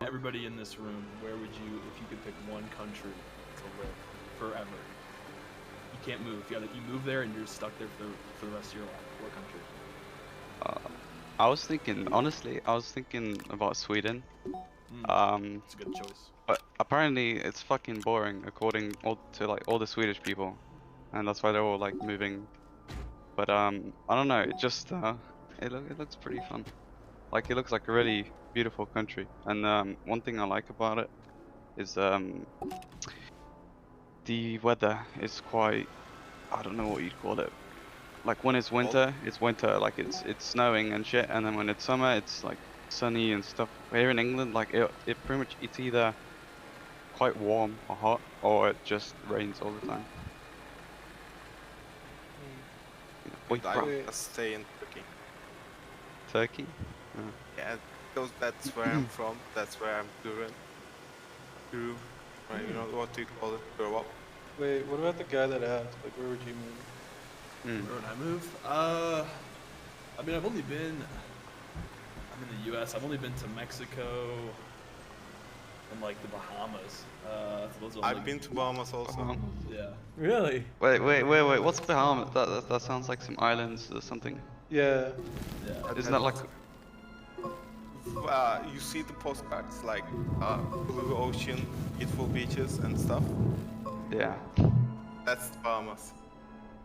everybody in this room, where would you, if you could pick one country to live forever? You can't move. You move there and you're stuck there for the rest of your life. What country? I was thinking, honestly, I was thinking about Sweden. It's a good choice. But apparently it's fucking boring according to like all the Swedish people, and that's why they're all like moving. But I don't know. It just it looks pretty fun. Like it looks like a really beautiful country, and one thing I like about it is the weather is quite, I don't know what you'd call it. Like when it's winter, like it's snowing and shit, and then when it's summer, it's like sunny and stuff. Here in England, like it pretty much, it's either quite warm or hot, or it just rains all the time. I would stay in Turkey. Turkey? Yeah, because that's where I'm from. That's where I'm grew. Right, you know what do you call it? Grow up. Wait, what about the guy that asked? Like, where would you move? Where would I move? I mean, I'm in the U.S. I've only been to Mexico and like the Bahamas. Those are I've been to Bahamas also. Yeah. Really? Wait. What's Bahamas? That sounds like some islands or something. Yeah. Isn't that like? You see the postcards like blue ocean, beautiful beaches and stuff. Yeah. That's Bahamas.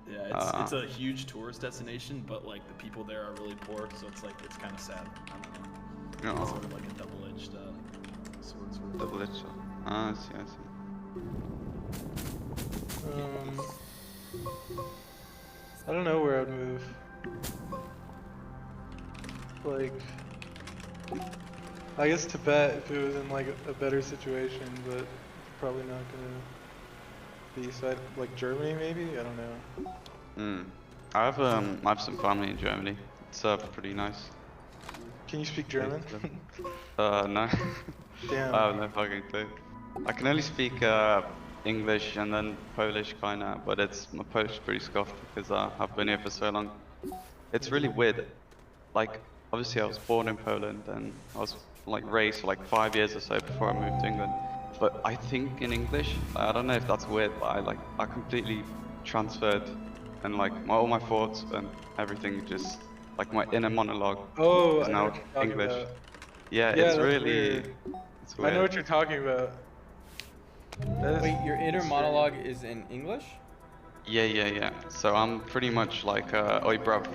Yeah, it's a huge tourist destination, but like the people there are really poor, so it's kind of sad. I don't know. It's sort of like a double-edged sword. Double-edged sword. I see. I don't know where I'd move. Like, I guess Tibet if it was in like a better situation, but it's probably not gonna be. So like Germany maybe? I don't know. I have some family in Germany. It's pretty nice. Can you speak German? No. Damn. I have no fucking clue. I can only speak English and then Polish kinda, but my Polish is pretty scuffed because I've been here for so long. It's really weird. Like, obviously I was born in Poland and I was like raised for like 5 years or so before I moved to England. But I think in English, I don't know if that's weird, but I completely transferred, and like all my thoughts and everything just like my inner monologue is now English. Yeah, it's really weird. it's weird. I know what you're talking about. Wait, your inner monologue is in English? Yeah. So I'm pretty much like oi bruv,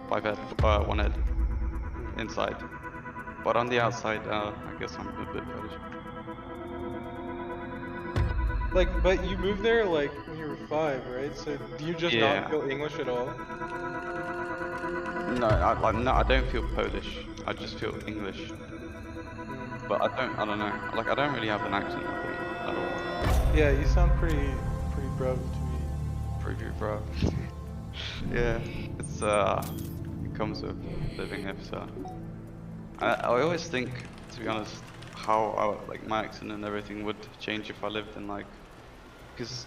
5 head, 1 head inside, but on the outside, I guess I'm a bit Polish. Like, but you moved there like when you were 5, right? So do you just not feel English at all? No, I don't feel Polish. I just feel English. But I don't know. Like, I don't really have an accent at all. Yeah, you sound pretty bruv to me. Pretty bruv. Yeah, it comes with living here. So I always think, to be honest, how like my accent and everything would change if I lived in like, because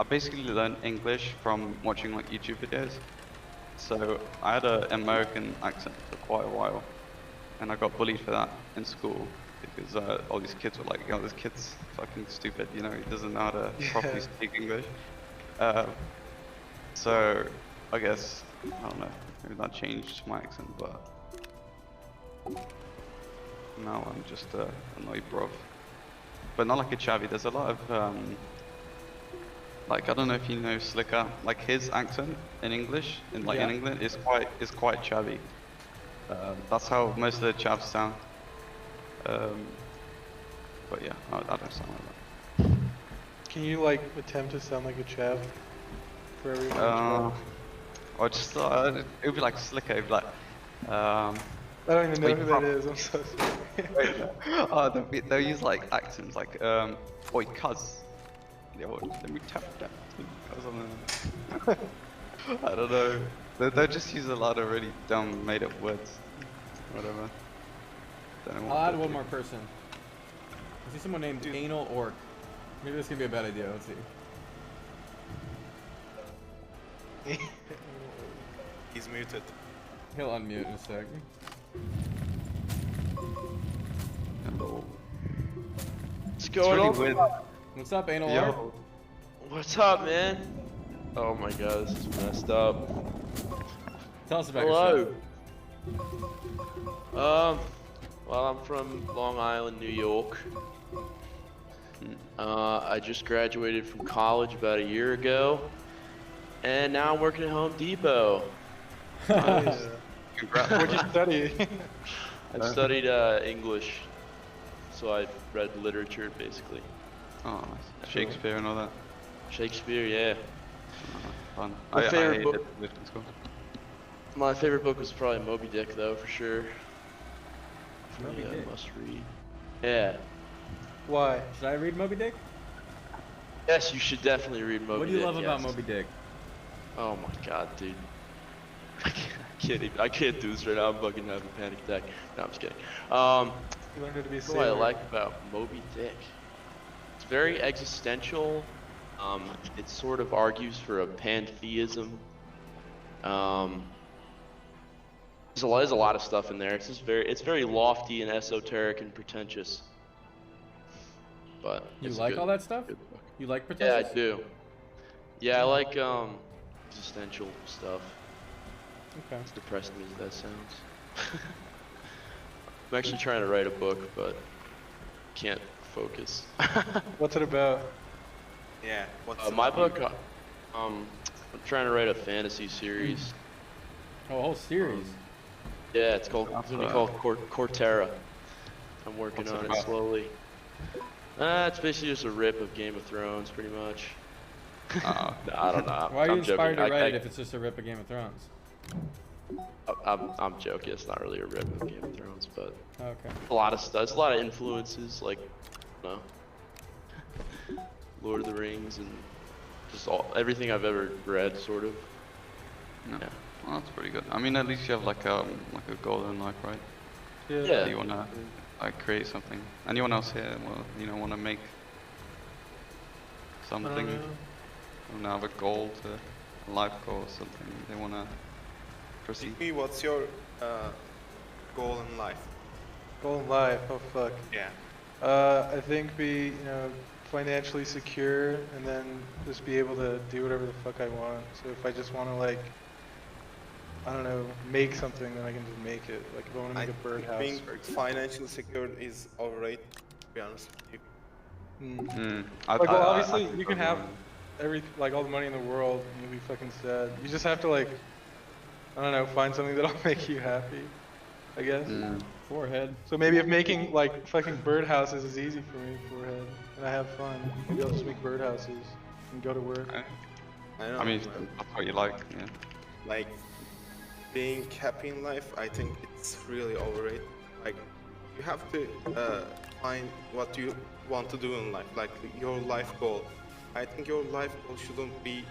I basically learned English from watching like YouTube videos. So I had an American accent for quite a while, and I got bullied for that in school because all these kids were like, "Yo, this kid's fucking stupid. You know, he doesn't know how to properly speak English." So I guess I don't know. Maybe that changed my accent, but now I'm just annoyed, bro. But not like a chavvy. There's a lot of like, I don't know if you know Slicker. Like his accent in English, in England, is quite chavvy. That's how most of the chavs sound. But yeah, I don't sound like that. Can you like attempt to sound like a chav for everyone? I just thought it would be like Slicker. It'd be like, I don't even know who that is. I'm so sorry. They'll use like accents like, oi, cuz. Yo, let me tap that. I don't know. They'll just use a lot of really dumb, made up words. Whatever. I'll add one more person. I see someone named Anal Orc. Maybe this could be a bad idea. Let's see. He's muted. He'll unmute in a sec. Hello. going on? weird. What's up, Anal Yo. Art? What's up, man? Oh my god, this is messed up. Tell us about Hello. yourself. Well, I'm from Long Island, New York. I just graduated from college about a year ago, and now I'm working at Home Depot. Nice. Congrats. What'd you study? I studied English, so I read literature basically. Oh, Shakespeare and all that. Shakespeare, yeah. Fun. My favorite I book. hated it in school. My favorite book was probably Moby Dick, though, for sure. Moby Yeah, Dick. must read. Yeah. Why? Should I read Moby Dick? Yes, you should definitely read Moby Dick. What do you love about yes. Moby Dick? Oh my god, dude. I can't do this right now. I'm fucking having a panic attack. No, I'm just kidding. You learned how to be a What do I sailor. like about Moby Dick? It's very existential. It sort of argues for a pantheism. There's a lot of stuff in there. It's very lofty and esoteric and pretentious. But You it's a like good- all that stuff? good book. You like Yeah, pretentious? I do. Yeah, I like existential stuff. Okay. As depressing as that sounds. I'm actually trying to write a book, but can't focus. What's it about? Yeah. What's My book, I'm trying to write a fantasy series. Oh, a whole series. Yeah, it's gonna be called Cortera. I'm working What's on it it about? slowly. It's basically just a rip of Game of Thrones, pretty much. No, I don't know. Why are you I'm inspired joking. to write it if it's just a rip of Game of Thrones? I'm joking. It's not really a rip of Game of Thrones, but Okay. a lot of stuff. There's a lot of influences, like, you know, Lord of the Rings and just everything I've ever read, sort of. No. Yeah. Well, that's pretty good. I mean, at least you have like a goal in life, right? Yeah. You wanna like create something. Anyone else here, wanna make something? Wanna have a goal, a life goal or something? They wanna proceed. Me, what's your goal in life? Goal in life? Oh fuck. Yeah. I think be financially secure and then just be able to do whatever the fuck I want. So if I just want to like, I don't know, make something, then I can just make it. Like if I want to make a birdhouse, Being for example. financially secure is overrated, to be honest with you. Like, well, obviously you can have all the money in the world and you'll be fucking sad. You just have to like, I don't know, find something that'll make you happy, I guess. Forehead. So maybe if making like fucking birdhouses is easy for me, forehead, and I have fun, maybe I'll just make birdhouses and go to work. I know. I mean, that's what you like, yeah. Like, being happy in life, I think it's really overrated. Like, you have to find what you want to do in life, like your life goal. I think your life goal shouldn't be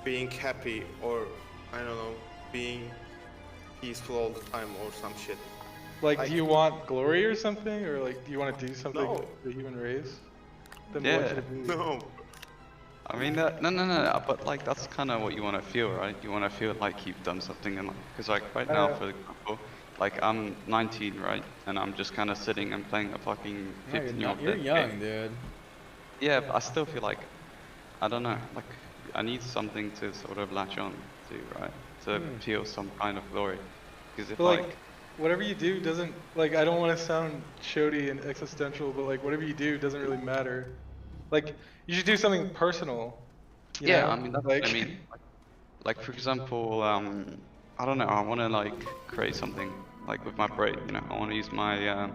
being happy or, I don't know, being peaceful all the time or some shit. Like, do you want glory or something, or like, do you want to do something No. for the human race? Then Yeah. what should it be? No. I mean, no, but like that's kind of what you want to feel, right? You want to feel like you've done something in life. Because like right now, for example, like I'm 19, right? And I'm just kind of sitting and playing a fucking 15-year-old. You're young, dude. Yeah, but I still feel like, I don't know, like I need something to sort of latch on to, right? To feel some kind of glory. Because if But like, whatever you do doesn't, like, I don't want to sound chody and existential, but like, whatever you do doesn't really matter. Like, you should do something personal. You yeah, know? I mean, that's like, what I mean. Like for example, I don't know, I want to like create something like with my brain, you know, I want to use my, I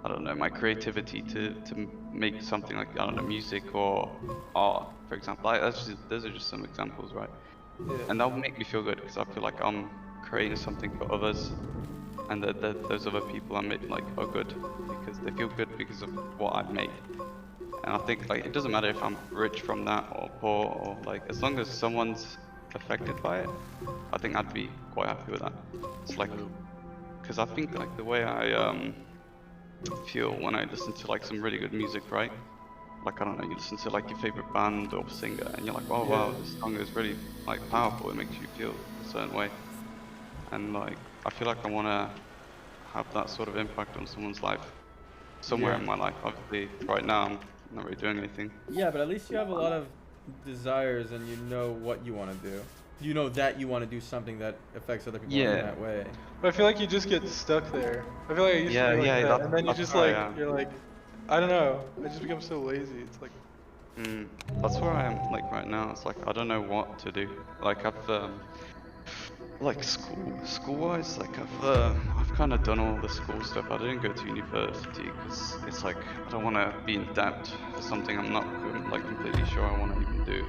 don't know, my creativity to make something like, I don't know, music or art, for example. Like, those are just some examples, right? Yeah. And that will make me feel good because I feel like I'm creating something for others, and that those other people are good because they feel good because of what I've made. And I think like it doesn't matter if I'm rich from that or poor, or like as long as someone's affected by it, I think I'd be quite happy with that. It's like, because I think like the way I feel when I listen to like some really good music, right? Like I don't know, you listen to like your favorite band or singer, and you're like, oh wow, this song is really like powerful. It makes you feel a certain way, and like I feel like I want to have that sort of impact on someone's life. somewhere Yeah. in my life. Obviously, right now I'm not really doing anything. Yeah, but at least you have a lot of desires and you know what you want to do. You know that you want to do something that affects other people in Yeah. that way. But I feel like you just get stuck there. I feel like I used to Yeah, be like yeah, that, and then you that's just where I like am. you're like, I don't know. I just become so lazy. It's like, That's where I am like right now. It's like I don't know what to do. Like I've like school-wise, like I've kind of done all the school stuff. I didn't go to university because it's like I don't want to be in debt for something I'm not like completely sure I want to even do.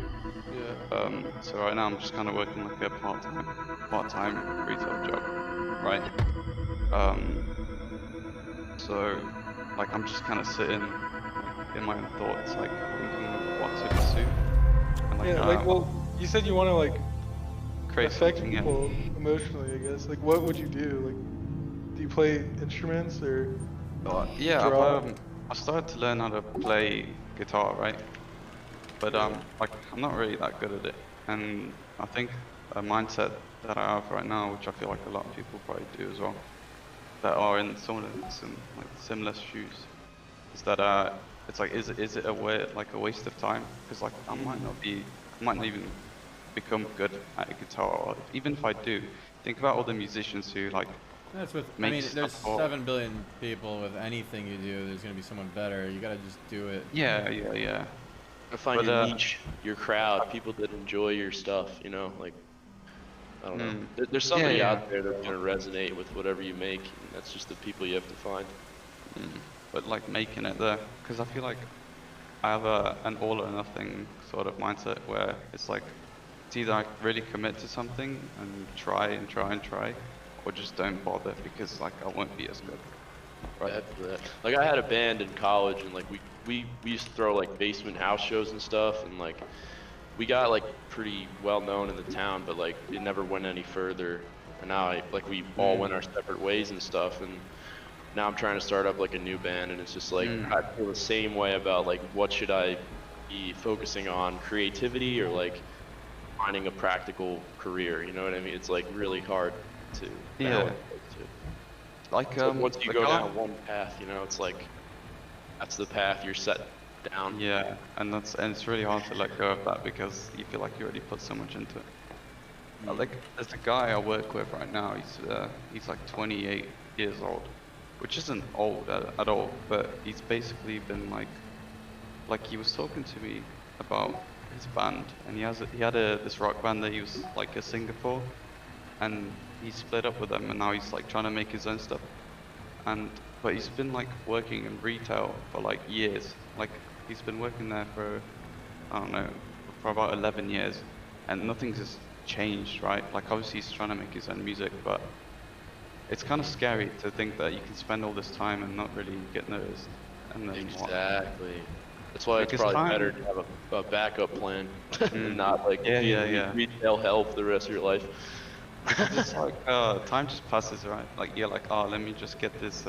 yeah. So right now I'm just kind of working like a part-time retail job, right? So like I'm just kind of sitting like in my own thoughts, like thinking what to pursue, and like Yeah, like well, you said you want to like create affect something. people emotionally. I guess. Like, what would you do? Like, do you play instruments or Yeah, draw? I started to learn how to play guitar, right? But like I'm not really that good at it, and I think a mindset that I have right now, which I feel like a lot of people probably do as well, that are in like similar shoes, is that it's like is it a way like a waste of time? Because like I might not even become good at a guitar, or even if I do, think about all the musicians who like That's with. I make mean, there's stuff for. 7 billion people. With anything you do, there's gonna be someone better. You gotta just do it. Yeah. To find your niche, your crowd, people that enjoy your stuff, you know, like, I don't know. There's somebody out there that's gonna resonate with whatever you make, and that's just the people you have to find. But like making it there, because I feel like I have an all or nothing sort of mindset where it's like, it's either I really commit to something and try and try and try, or just don't bother because like I won't be as good. Right. After that. Like I had a band in college, and like we used to throw like basement house shows and stuff, and like we got like pretty well known in the town, but like it never went any further. And now we all went our separate ways and stuff, and now I'm trying to start up like a new band, and it's just like I feel the same way about like what should I be focusing on, creativity or like finding a practical career, you know what I mean? It's like really hard to balance those two. Like So once you go down one path, you know, it's like that's the path you're set down. Yeah, and it's really hard to let go of that because you feel like you already put so much into it. Like there's a guy I work with right now. He's like 28 years old, which isn't old at all. But he's basically been like he was talking to me about his band, and he had this rock band that he was like a singer for, and he split up with them, and now he's like trying to make his own stuff. But he's been like working in retail for like years. Like he's been working there for I don't know, for about 11 years, and nothing's just changed, right? Like obviously he's trying to make his own music, but it's kind of scary to think that you can spend all this time and not really get noticed. And then Exactly. That's why it's Because probably time- better to have a backup plan, and not like Yeah, be in yeah. retail hell for the rest of your life. It's like time just passes, right? Like you're like, oh, let me just get this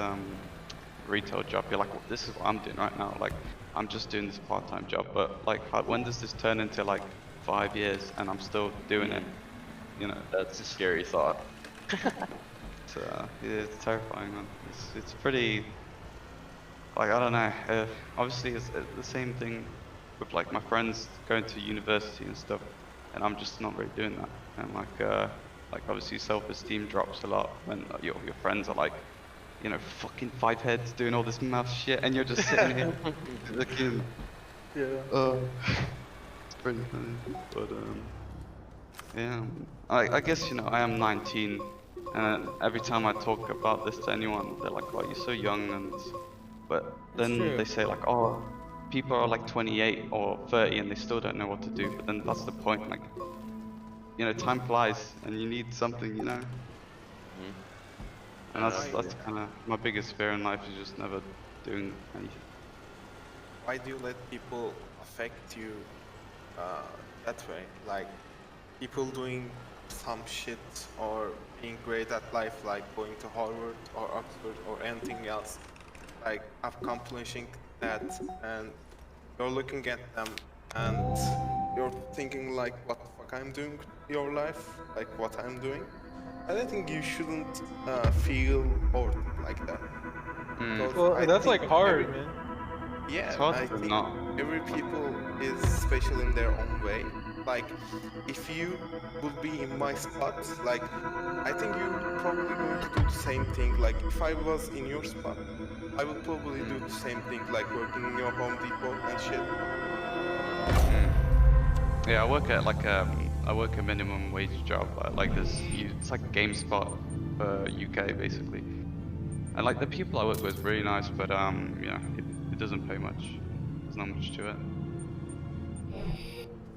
retail job. You're like, well, this is what I'm doing right now. Like I'm just doing this part-time job, but like when does this turn into like 5 years and I'm still doing it? You know, that's a scary thought. It's terrifying, man. It's pretty. Like I don't know. Obviously, it's the same thing with like my friends going to university and stuff, and I'm just not really doing that. And like obviously self-esteem drops a lot when your friends are like, you know, fucking 5 heads doing all this math shit, and you're just sitting here looking. Yeah. It's pretty funny, but yeah. I guess, you know, I am 19, and every time I talk about this to anyone, they're like, "Oh, you're so young," but then true. they say like, "Oh, people are like 28 or 30 and they still don't know what to do." But then that's the point, like, you know, time flies, and you need something, you know. And that's kind of my biggest fear in life, is just never doing anything. Why do you let people affect you that way? Like people doing some shit or being great at life, like going to Harvard or Oxford or anything else, like accomplishing that, and you're looking at them and you're thinking like, what the fuck I'm doing in your life, like what I'm doing. I don't think you shouldn't feel bored like that. Mm. Well, I that's think like hard, every- man. Yeah, It's hard I to think not. every people is special in their own way. Like, if you would be in my spot, like, I think you're probably going to do the same thing. Like, if I was in your spot, I would probably do the same thing, like working in your Home Depot and shit. Yeah, I work a minimum wage job at like this. It's like GameSpot for UK basically. And like the people I work with is really nice, but yeah, it doesn't pay much. There's not much to it.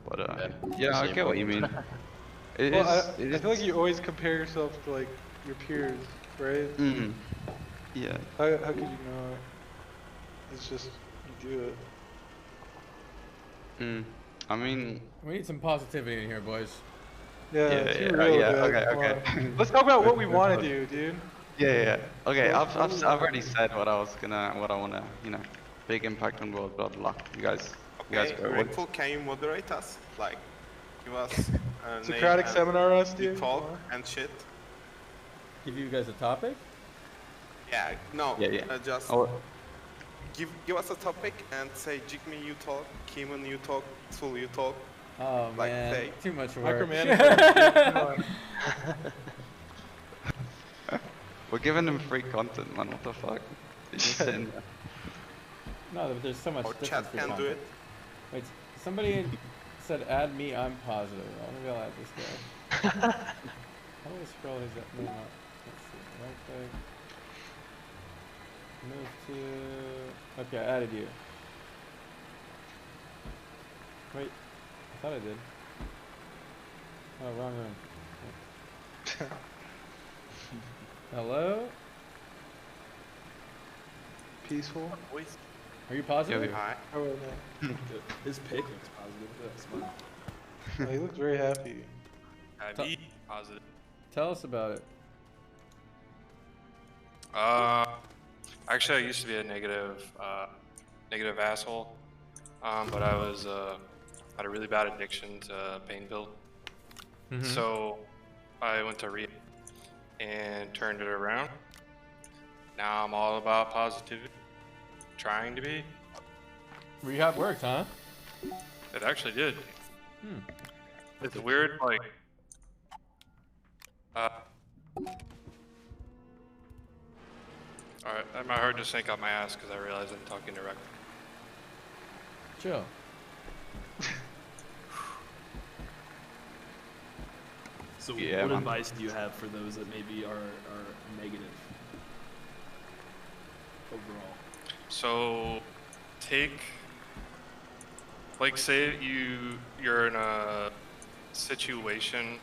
But yeah, I get what you mean. It Well, is. I feel like you always compare yourself to like your peers, right? Mm. Yeah. How could you not? It's just you do it. I mean, We need some positivity in here, boys. Yeah, too real, dude. okay, Come okay. on. Let's talk about what we want to do, dude. Yeah. Okay, What I've we already wanna said what I wanna, big impact on the world, blah blah. You guys Okay, go. Grateful, can you moderate us? Like, give us a Socratic name seminar us, and dude. talk and shit. Give you guys a topic? Yeah, no, Yeah. just Oh. give us a topic and say, Jigme, you talk, Keeman, you talk, Tul, you talk. Oh Like, man, say, too much work. Micromanagement. We're giving them free content, man. What the fuck? They're just sitting there. No, but there's so much Or different chat can do content. it. Wait, somebody said add me, I'm positive. Maybe I'll add this guy. How do I scroll his name up? Let's see, right click. Move to... Okay, I added you. Wait, I thought I did. Oh, wrong room. Hello? Peaceful. Are you positive? Hi. How about that? His pick looks positive. That's fine. Oh, he looks very happy. Happy, positive. Tell us about it. Actually, I used to be a negative asshole. But I was had a really bad addiction to pain pill. So I went to rehab and turned it around. Now I'm all about positivity, trying to be. Rehab worked, huh? It actually did. It's weird, like. Alright, my heart just sank out my ass because I realized I'm talking directly. Chill. So Yeah, what man. advice do you have for those that maybe are negative overall? So, like, say you're in a situation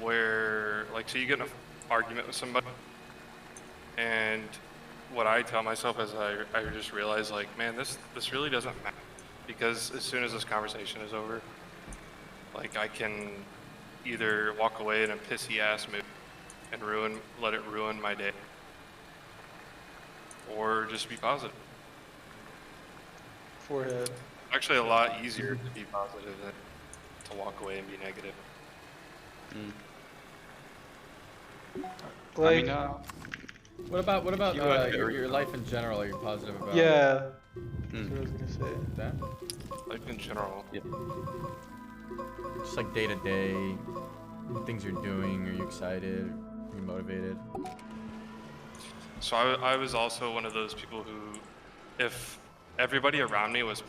where, like, say you get in an argument with somebody, and what I tell myself is I just realize, like, man, this really doesn't matter, because as soon as this conversation is over, like, I can either walk away in a pissy ass mood and let it ruin my day, or just be positive. Forehead. Actually, a lot easier to be positive than to walk away and be negative. Like, I mean, What about You are your life in general? Are you positive about? yeah. That's what I was gonna say. That? Life in general. Yep. Just like day to day, things you're doing. Are you excited? Are you motivated? So I was also one of those people who, if everybody around me was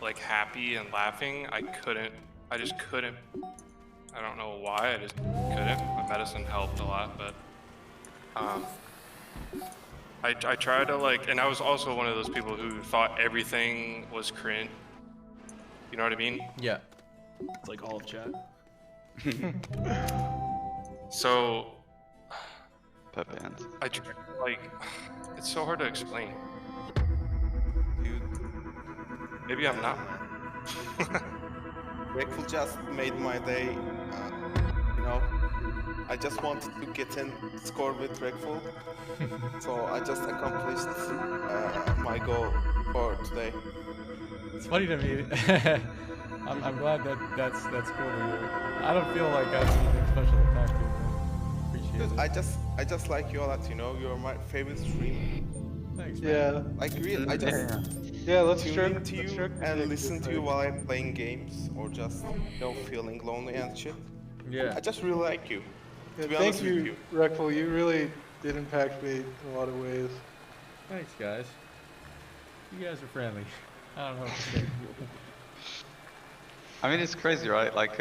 like happy and laughing, I just couldn't. I don't know why, I just couldn't. My medicine helped a lot, but I tried to, like, and I was also one of those people who thought everything was cringe. You know what I mean? Yeah. It's like all of chat. So Pepe hands. I try, like, it's so hard to explain. Dude, Maybe I'm not. Grateful just made my day. I just wanted to get in score with Grateful, so I just accomplished my goal for today. It's funny to me. I'm glad that's cool to you. I don't feel like I have anything special to talk to you. Appreciate Dude, it. I just like you a lot. You're my favorite streamer. Thanks, Yeah. man. Like really, I just Yeah, let's tune stroke. into Let's you stroke your and dick listen real to you quick. while I'm playing games or just feeling lonely and shit. Yeah. I just really like you. Yeah, To be thank honest you, with you. Reckful. You really did impact me in a lot of ways. Thanks, guys. You guys are friendly. I don't know what to say. I mean, it's crazy, right? Like,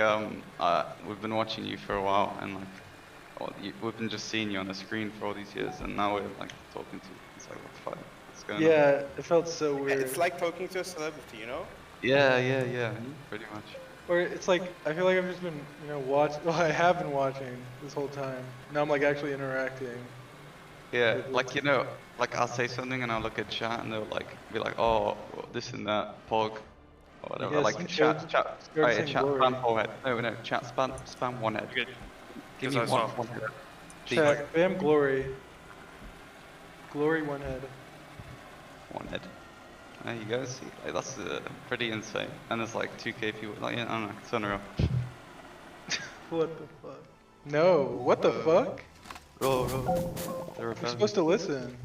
we've been watching you for a while, and like, we've been just seeing you on the screen for all these years, and now we're like talking to you. It's like, what the fuck? What's going on? Yeah, it felt so weird. It's like talking to a celebrity, you know? Yeah, pretty much. Or it's like I feel like I've just been, watching. Well, I have been watching this whole time. Now I'm like actually interacting. Yeah, like like I'll say something and I'll look at chat and they'll like be like, oh, well, this and that, pog, or whatever. Yes, Like you chat, should chat, start oh, yeah, saying chat glory. spam forehead. No, chat spam one head. Good. Give 'Cause me I saw. one head. Chat, spam glory. Glory one head. One head. There you go. See, like, that's pretty insane. And there's like 2K people. Like, yeah, I don't know. It's unreal. What the fuck? No, what the fuck? Roll. They're We're supposed to listen.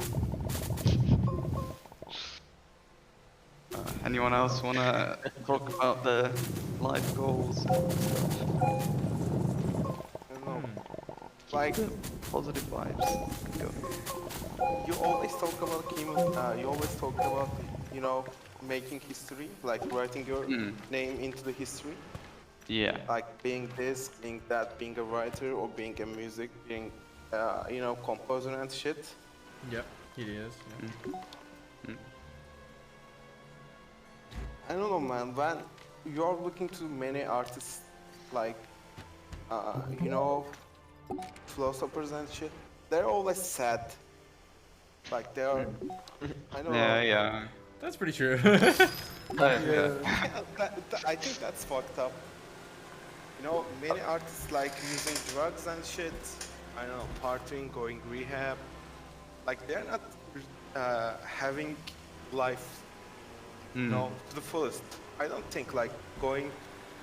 Anyone else wanna talk about the life goals? I don't know. Like Positive vibes. Go. you always talk about you always talk about making history, like writing your name into the history. Yeah. Like being this, being that, being a writer or being a music, being composer and shit. Yep, he is. Yeah. I don't know, man. When you are looking to many artists, like philosophers and shit, they're always sad. Like they are. I don't know. Yeah. That's pretty true. Yeah, I think that's fucked up. Many artists like using drugs and shit. I don't know, partying, going rehab. Like they're not having life, to the fullest. I don't think like going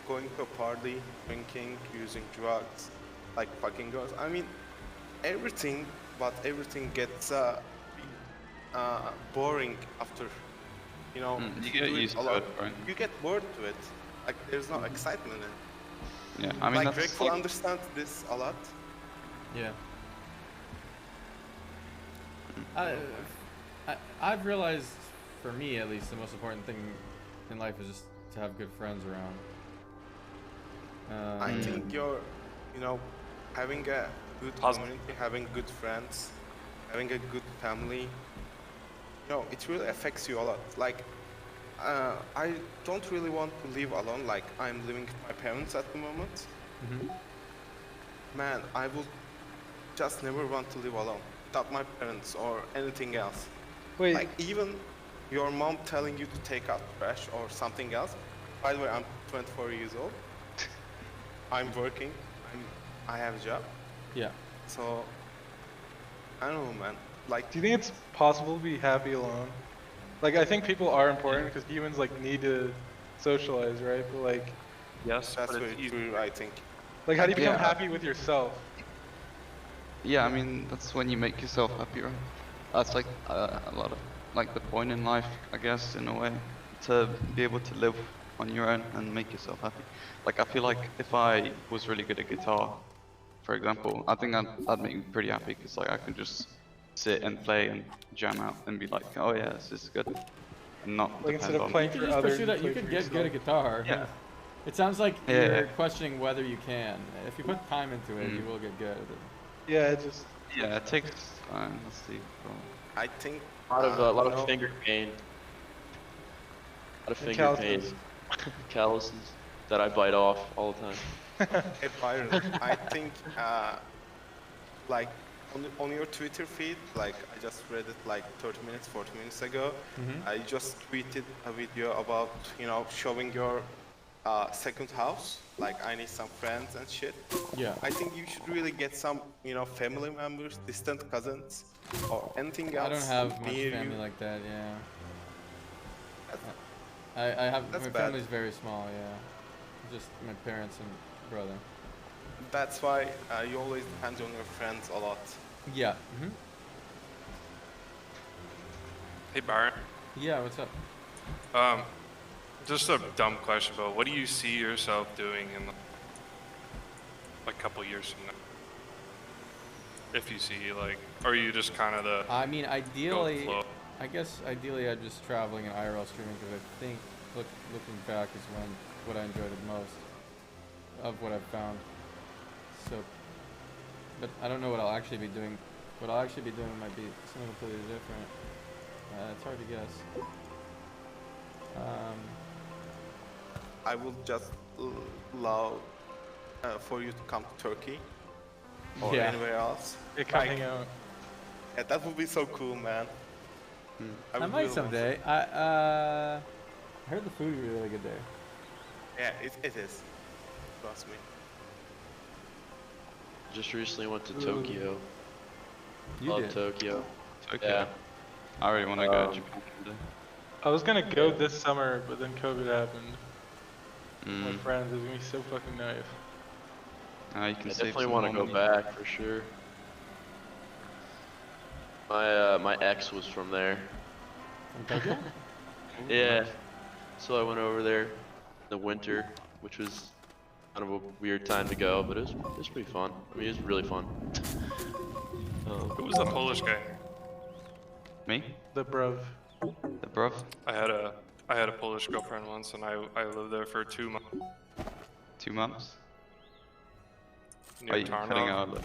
to a party, drinking, using drugs, like fucking girls. I mean, everything gets boring after. You get do used a to lot. it, right? You get bored to it. Like there's no excitement in it. Yeah, I mean like that's Drake will understand this a lot. Yeah. I've realized, for me at least, the most important thing in life is just to have good friends around. I think you're, having a good community, having good friends, having a good family, it really affects you a lot. Like, I don't really want to live alone. Like, I'm living with my parents at the moment. Man, I would just never want to live alone without my parents or anything else. Wait. Like, even your mom telling you to take out trash or something else. By the way, I'm 24 years old. I'm working. I have a job. Yeah. So, I don't know, man. Like, Do you think it's possible to be happy alone? Like, I think people are important because humans like need to socialize, right? But like, Yes, that's but very it's easy. true, I think. like, how do you become Yeah. happy with yourself? Yeah, I mean that's when you make yourself happy, right? That's like a lot of like the point in life, I guess, in a way, to be able to live on your own and make yourself happy. Like I feel like if I was really good at guitar, for example, I think that'd make me pretty happy because like I could just sit and play and jam out and be like, oh yeah, this is good, and not Like, depend instead of on. playing You for can just others, pursue that. You play could for get good at yourself. guitar. Yeah. It sounds like Yeah. you're questioning whether you can. If you put time into it, you will get good at it. Yeah, it just. Yeah, it takes time. Let's see. I think A lot of finger pain. A lot of And finger pain. calluses. Calluses that I bite off all the time. Hey, Byron, I think, like, on your Twitter feed, like, I just read it like 30 minutes, 40 minutes ago. I just tweeted a video about, showing your second house. Like, I need some friends and shit. Yeah. I think you should really get some, family members, distant cousins, or anything else. I don't have much near family you. like that. Yeah. I have That's my bad. family's very small. Yeah. Just my parents and brother. That's why you always depend on your friends a lot. Yeah. Hey Byron. Yeah, what's up? Just a dumb question, but what do you see yourself doing in like a couple years from now? If you see, like, are you just kind of the? I mean, go with the ideally, flow? I guess ideally I'm just traveling and IRL streaming because I think looking back is what I enjoyed the most of what I've found. So, but I don't know what I'll actually be doing. What I'll actually be doing might be something completely different. It's hard to guess. I would just love for you to come to Turkey or Yeah. anywhere else. Yeah, come hang out. Yeah, that would be so cool, man. I would might really want someday. I heard the food is really good there. to. Yeah, it is. Trust me. Just recently went to Ooh. Tokyo. You Love did? Tokyo. Tokyo. Yeah. I really want to go to Japan one day. I was gonna go this summer, but then COVID happened. My Mm. friends, it was gonna be so fucking nice. You can I save definitely some want to more go money. back for sure. My ex was from there. From Tokyo? Yeah. So I went over there in the winter, which was kind of a weird time to go, but it was pretty fun. I mean, it was really fun. Who was the Polish guy? Me? The bruv. The bruv? I had a Polish girlfriend once, and I lived there for 2 months 2 months? near Are you cutting Tarnov. out?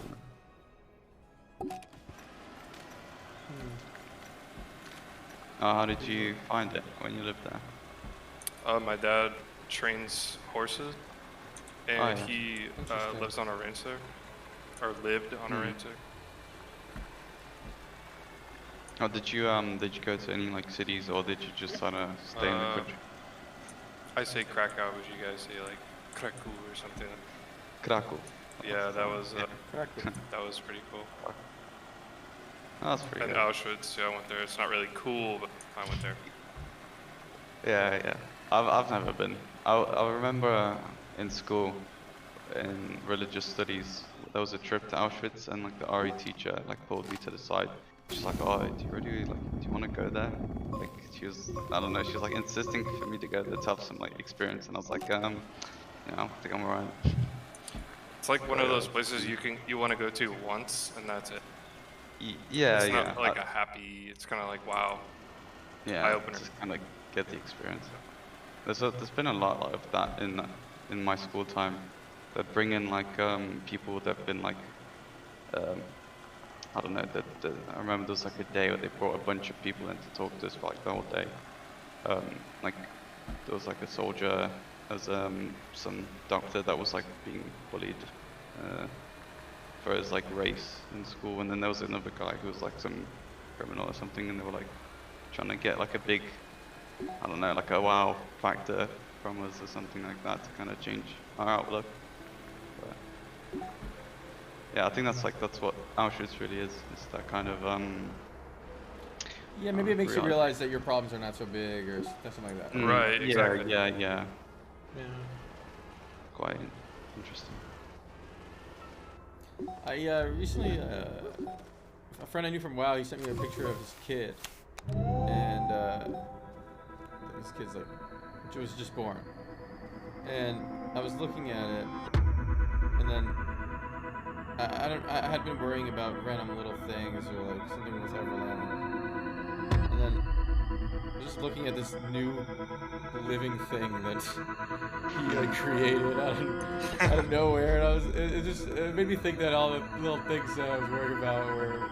How did you find it when you lived there? My dad trains horses, and Oh, yeah. he Interesting. lives on a ranch there, or lived on a Hmm. ranch there. Oh, did you go to any like cities, or did you just sort of stay in the country? I say Krakow, but you guys say like Krakow or something. Krakow. Yeah, that was Krakow. that was pretty cool. Oh, that's pretty And good. Auschwitz, yeah, I went there. It's not really cool, but I went there. Yeah. I've never been. I remember in school, in religious studies, there was a trip to Auschwitz, and like the RE teacher like pulled me to the side. She's like, "Oh, do you really like? Do you want to go there?" Like she was, I don't know. She was like insisting for me to go there to have some like experience, and I was like, I think I'm alright. It's like one of those places you want to go to once, and that's it. Yeah, It's not yeah. like a happy. It's kind of like wow. Yeah, Eye opener. just kind of get the experience. There's been a lot of that in my school time. That bring in like people that've been like I don't know. I remember there was like a day where they brought a bunch of people in to talk to us for like the whole day. Like there was like a soldier, as some doctor that was like being bullied for his like race in school, and then there was another guy who was like some criminal or something, and they were like trying to get like a big, I don't know, like a wow factor from us or something like that to kind of change our outlook. But yeah, I think that's what Auschwitz really is. It's that kind of Yeah, maybe it makes you reality. realize that your problems are not so big or something like that. Right, exactly. Yeah. Yeah. Quite interesting. I recently, a friend I knew from WoW, he sent me a picture of his kid, and this kid's like, was just born, and I was looking at it, and then I had been worrying about random little things or like something with Everland, and then I was just looking at this new living thing that he like created out of nowhere, and it made me think that all the little things that I was worried about were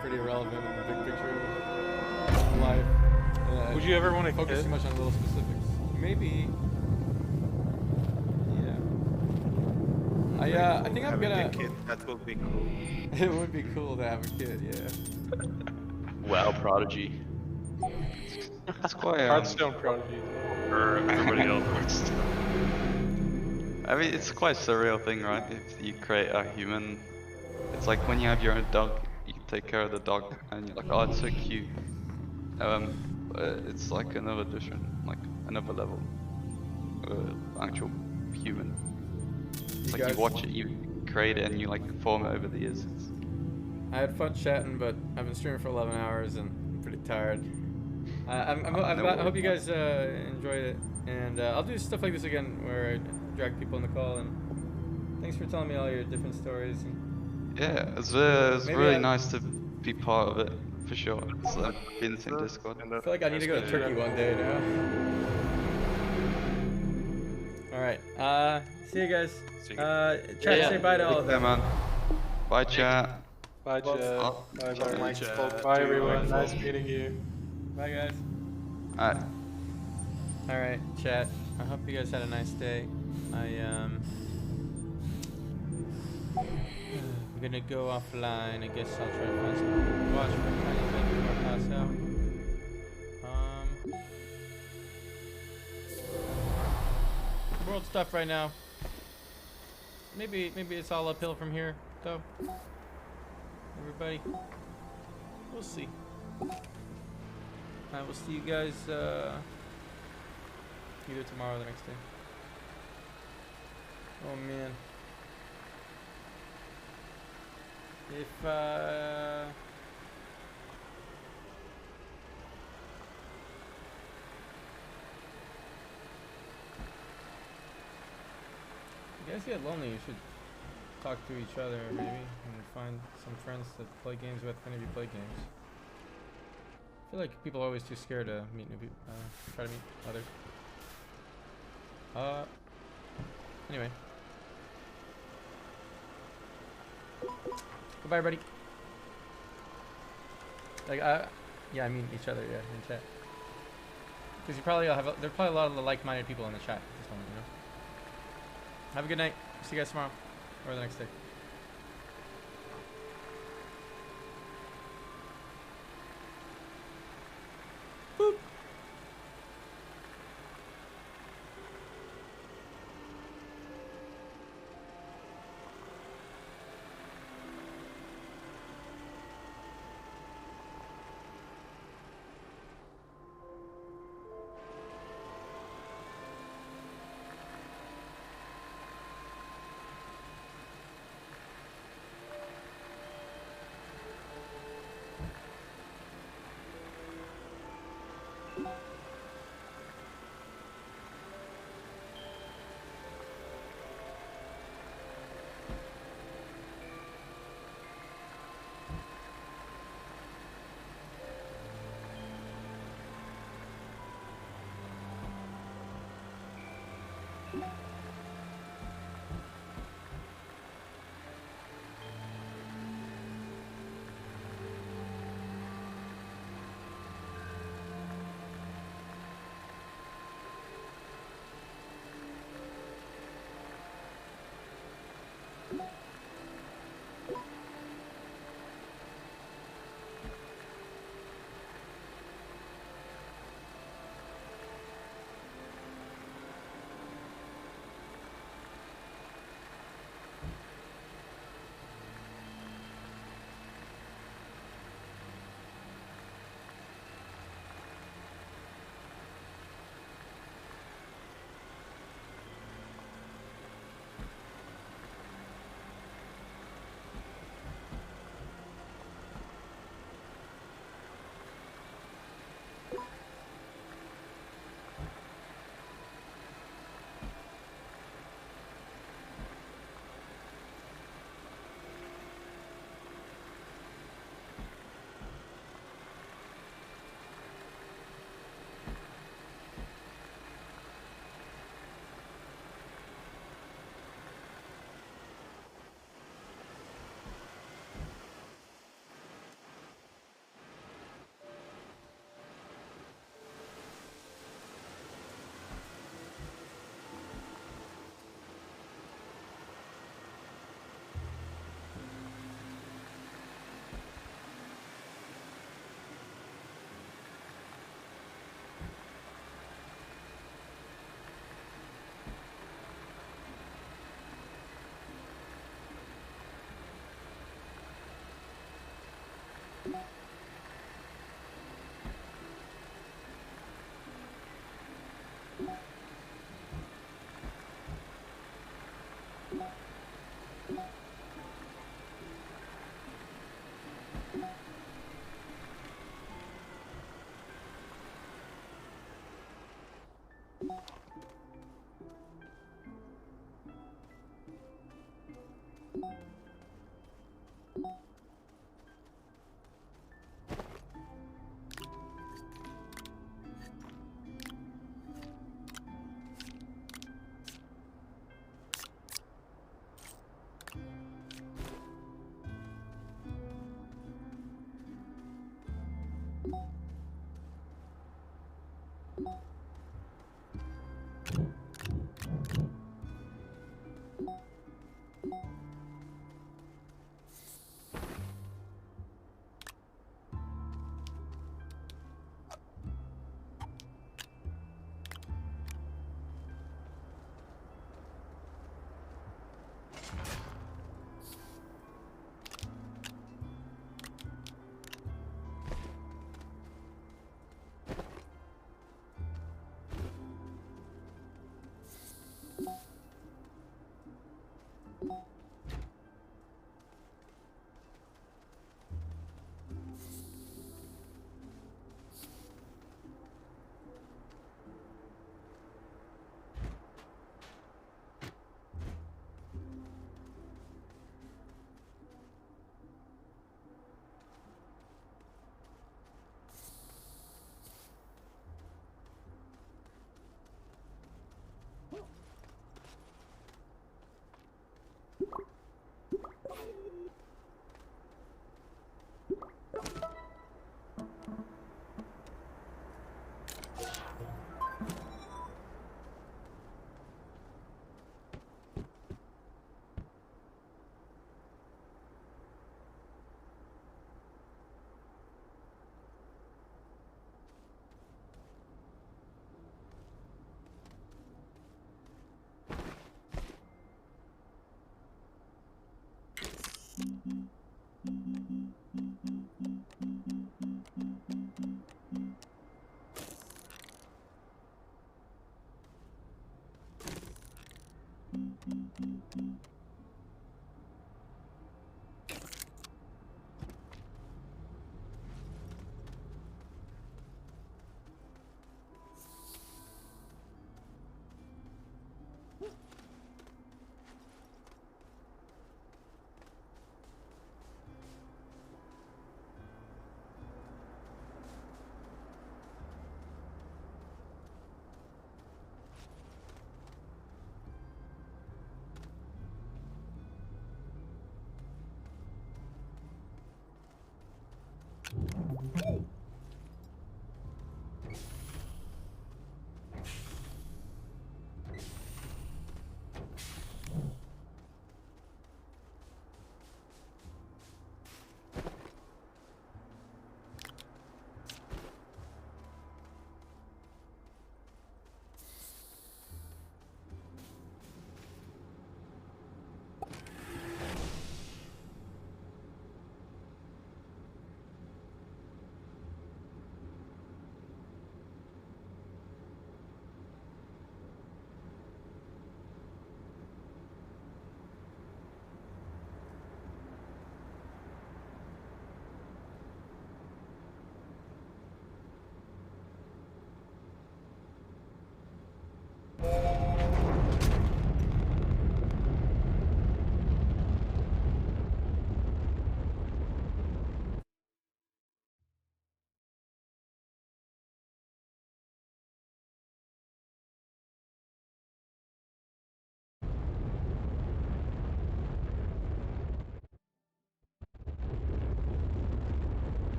pretty irrelevant in the big picture of life. Would you ever want to focus too much on little specifics? Maybe. Yeah. I think I'm Having gonna. a kid, that will be cool. It would be cool to have a kid, yeah. Wow, prodigy. It's quite Hearthstone prodigy. For everybody else. I mean, it's quite a surreal thing, right? If you create a human, it's like when you have your own dog, you take care of the dog, and you're like, oh, it's so cute. It's like another different, like another level. Actual human. It's like you watch it, you create it, and you like form it over the years. I had fun chatting, but I've been streaming for 11 hours and I'm pretty tired. I hope you guys enjoyed it, and I'll do stuff like this again where I drag people in the call. And thanks for telling me all your different stories. And Yeah, it was maybe really nice to be part of it, for sure. It's be in the same Discord. I feel like I need to go to Turkey one day now. All right. See you guys. Chat, say bye to all of them. Man. Bye, chat. Bye, Jeff. Oh, Bye, sorry. bye. Chat. Bye, everyone. Nice meeting you. Bye, guys. Alright. All right, chat. I hope you guys had a nice day. I'm gonna go offline. I guess I'll try to find something to watch for a tiny bit before I pass out. World stuff right now. Maybe it's all uphill from here, though. Everybody, we'll see. I will see you guys either tomorrow or the next day. Oh man. If you guys get lonely, you should talk to each other maybe and find some friends to play games with whenever you play games. I feel like people are always too scared to meet new people, try to meet others. Anyway. Goodbye, everybody. Like, yeah, I mean each other, yeah, in chat. Because you probably all have, there's probably a lot of like-minded people in the chat at this moment, you know? Have a good night. See you guys tomorrow or the next day.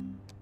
you